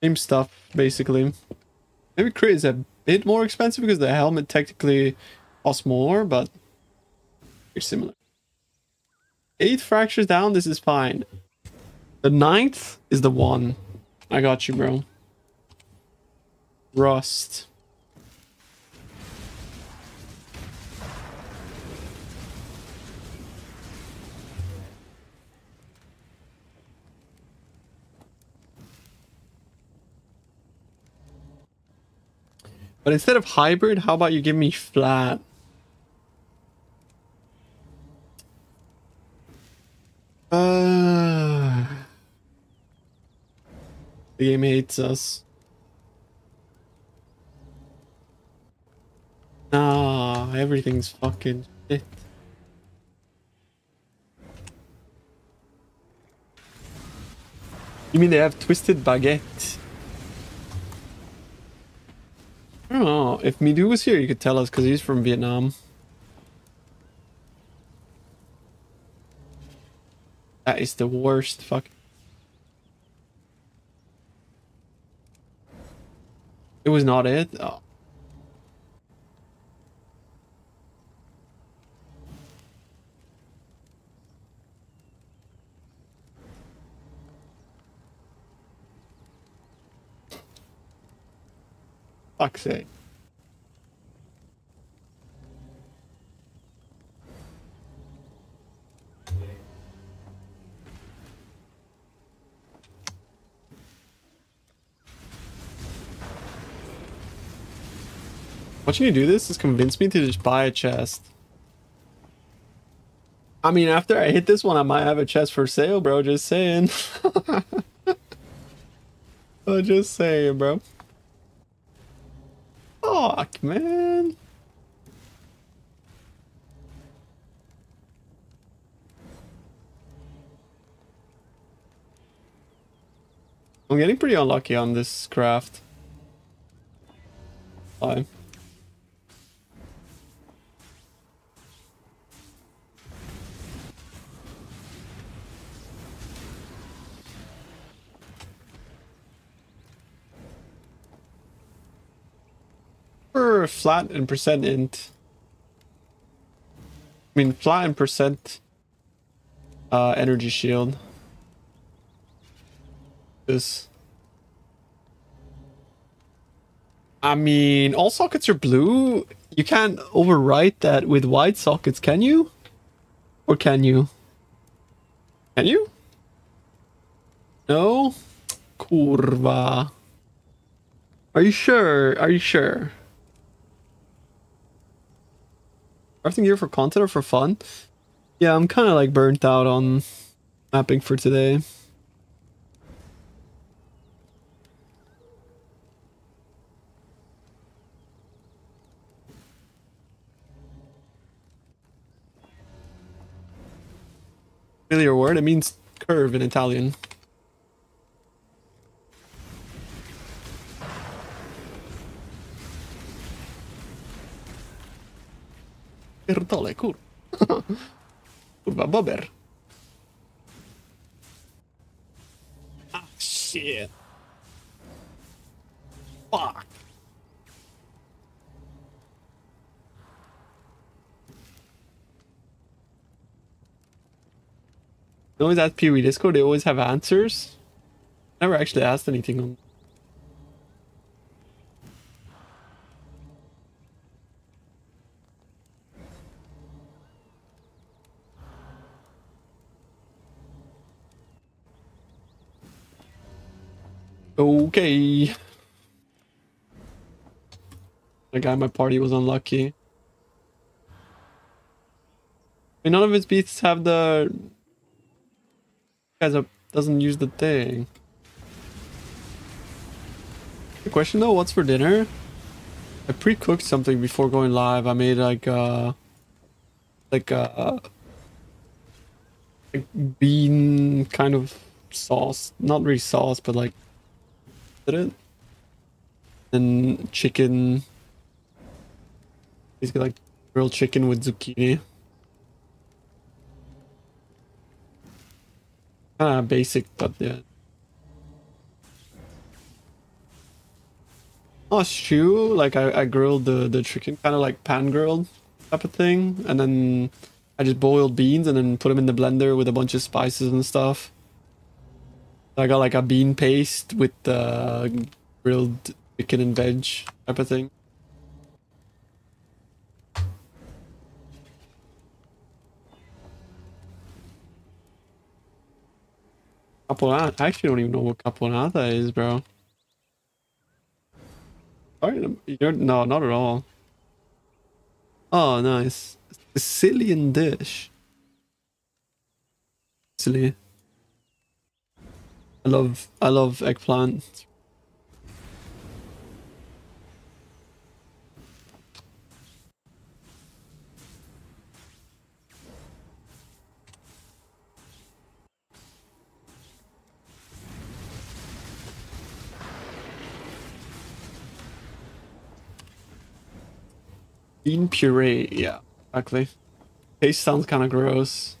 Same stuff, basically. Maybe crit is a bit more expensive because the helmet technically costs more, but they're similar. 8 fractures down, this is fine. The 9th is the one. I got you, bro. Rust. But instead of hybrid, how about you give me flat? The game hates us. Nah, everything's fucking shit. You mean they have twisted baguette? I don't know. If Midu was here, you could tell us because he's from Vietnam. That is the worst fuck. It was not it? Oh. Fuck's sake. Watching you do this has convinced me to just buy a chest. I mean, after I hit this one, I might have a chest for sale, bro. Just saying. Oh, just saying, bro. Fuck, man. I'm getting pretty unlucky on this craft. Why? Or flat and percent int. I mean, flat and percent energy shield. This. I mean, all sockets are blue. You can't overwrite that with white sockets, can you? Or can you? Can you? No? Kurva. Are you sure? Are you sure? Crafting gear for content or for fun? Yeah, I'm kind of like burnt out on mapping for today. Familiar word? It means curve in Italian. Curva bobber. Ah, shit. Fuck. I always ask PoE Discord, they always have answers. Never actually asked anything on. Okay. The guy in my party was unlucky. I mean, none of his beasts have the... Guys doesn't use the thing. The question though, what's for dinner? I pre-cooked something before going live. I made like bean kind of sauce. Not really sauce, but like did it? And chicken. Basically like grilled chicken with zucchini. Basic, but yeah. Oh, stew, like I grilled the chicken, kind of like pan grilled type of thing, and then I just boiled beans and then put them in the blender with a bunch of spices and stuff. So I got like a bean paste with grilled chicken and veg type of thing. Caponata? I actually don't even know what caponata is, bro. No, not at all. Oh, nice. Sicilian dish. Sicily. I love eggplant. Bean puree, yeah, exactly. Taste sounds kind of gross.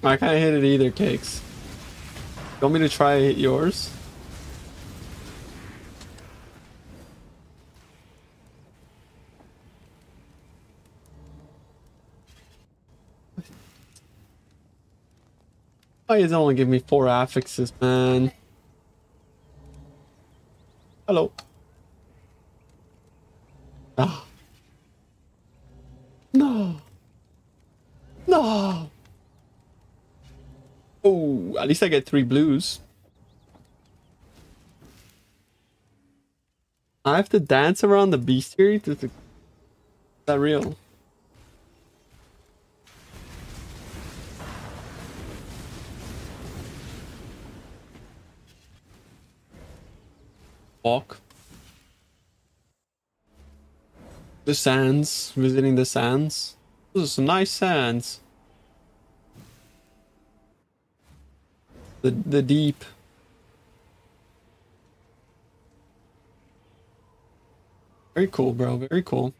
I can't hit it either, Cakes. You want me to try hit yours? Why does it only give me 4 affixes, man? Hello. Ah. No. No. Oh, at least I get 3 blues. I have to dance around the bestiary? Is that real? Walk. The sands. Visiting the sands. Those are some nice sands. The deep. Very cool, bro. Very cool.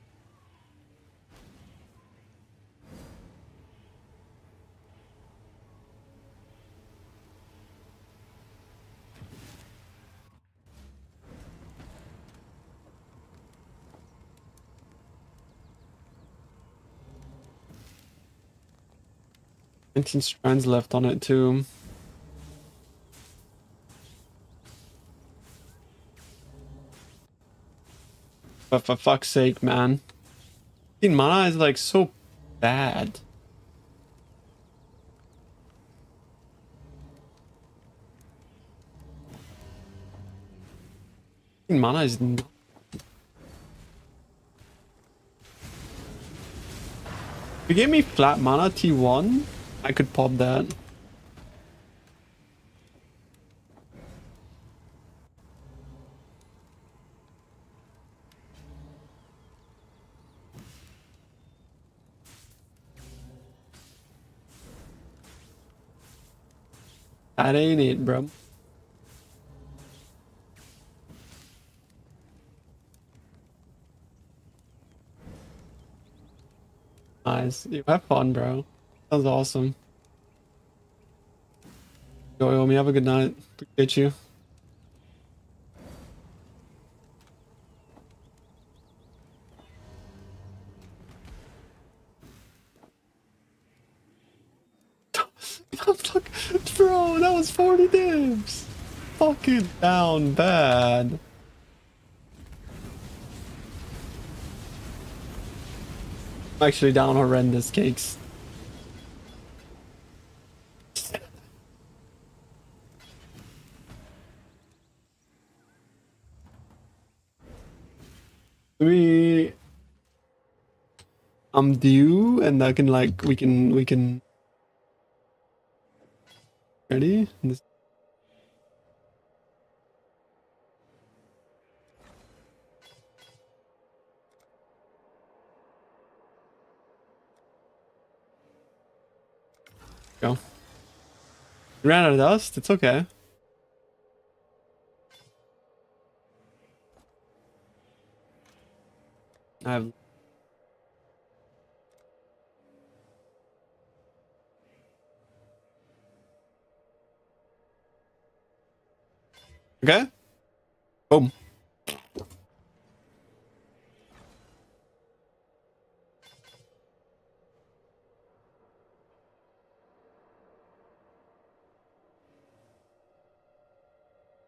And some strands left on it too. But for fuck's sake, man. Mana is like so bad. Mana is not. If you gave me flat mana T1, I could pop that. That ain't it, bro. Nice. You have fun, bro. That was awesome. Yo, Yomi, have a good night. Appreciate you. Bro, that was 40 dips. Fucking down bad. I'm actually down horrendous, Cakes. I'm due and I can like we can ready? Go. Ran out of dust, it's okay. I have okay. Boom.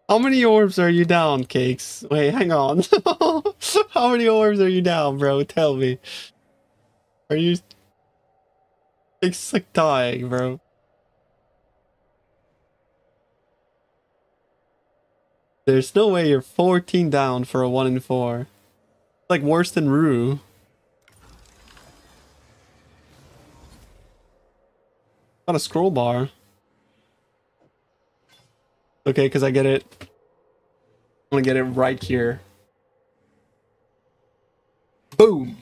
How many orbs are you down, Cakes? Wait, hang on. How many orbs are you down, bro? Tell me. Are you... It's like dying, bro. There's no way you're 14 down for a 1 in 4. It's like worse than Rue. Got a scroll bar. Okay, because I get it. I'm gonna get it right here. Boom!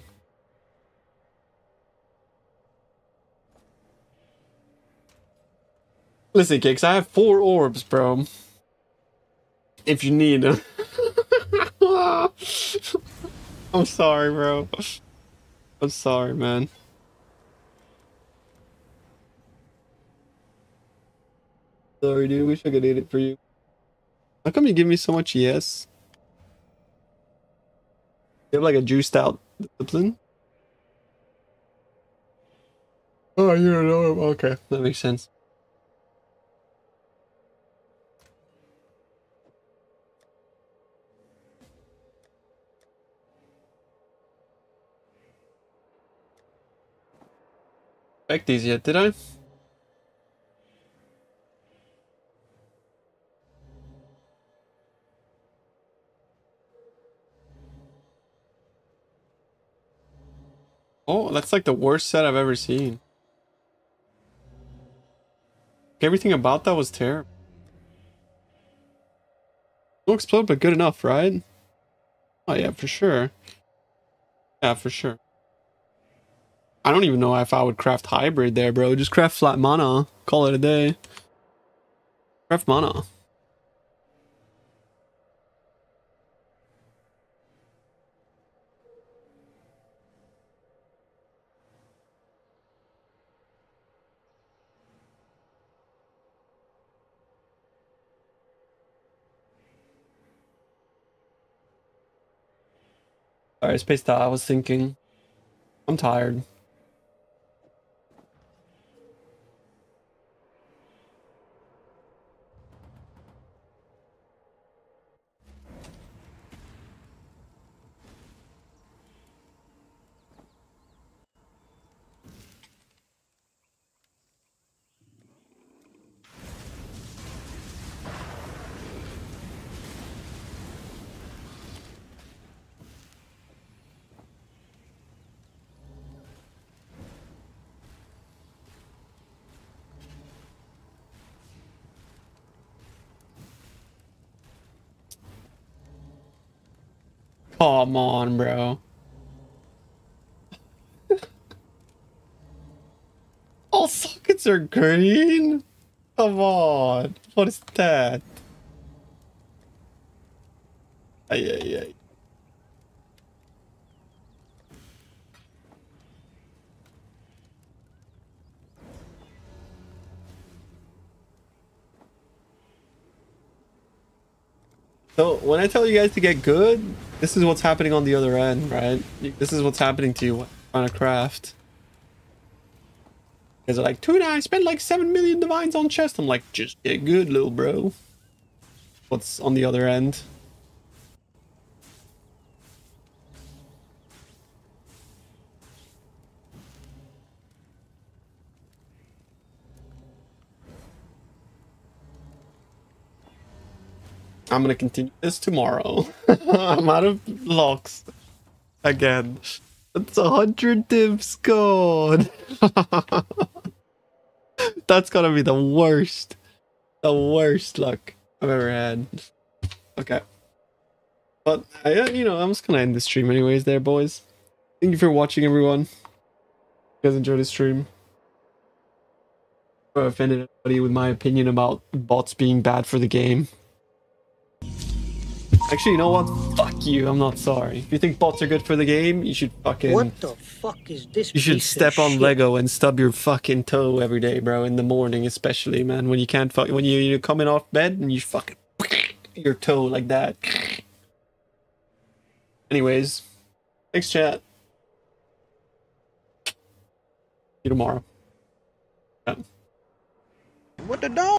Listen, Cakes, I have 4 orbs, bro. If you need them. I'm sorry, bro. I'm sorry, man. Sorry, dude. Wish I could eat it for you. How come you give me so much yes? You have like a juiced out discipline? Oh, you don't know him? Okay, that makes sense. Check these yet, did I? Oh, that's like the worst set I've ever seen. Everything about that was terrible. No explode, but good enough, right? Oh yeah, for sure. Yeah, for sure. I don't even know if I would craft hybrid there, bro. Just craft flat mana. Call it a day. Craft mana. Alright, spaced out. I was thinking. I'm tired. Come on, bro. All sockets are green? Come on. What is that? Ay, ay, ay. So, when I tell you guys to get good, this is what's happening on the other end, right? This is what's happening to you when you're trying to craft. Because they're like, Tuna, I spent like 7 million divines on chest. I'm like, just get good, little bro. What's on the other end? I'm gonna continue this tomorrow. I'm out of locks. Again. That's 100 divs gone. That's gonna be the worst. The worst luck I've ever had. Okay. But, you know, I'm just gonna end the stream anyways there, boys. Thank you for watching, everyone. You guys enjoyed the stream. I offended anybody with my opinion about bots being bad for the game. Actually, you know what? Fuck you. I'm not sorry. If you think bots are good for the game, you should fucking... What the fuck is this? You should piece step of on shit? Lego and stub your fucking toe every day, bro. In the morning, especially, man. When you can't fuck... When you're coming off bed and you fucking... your toe like that. Anyways. Thanks, chat. See you tomorrow. Yeah. What the dog?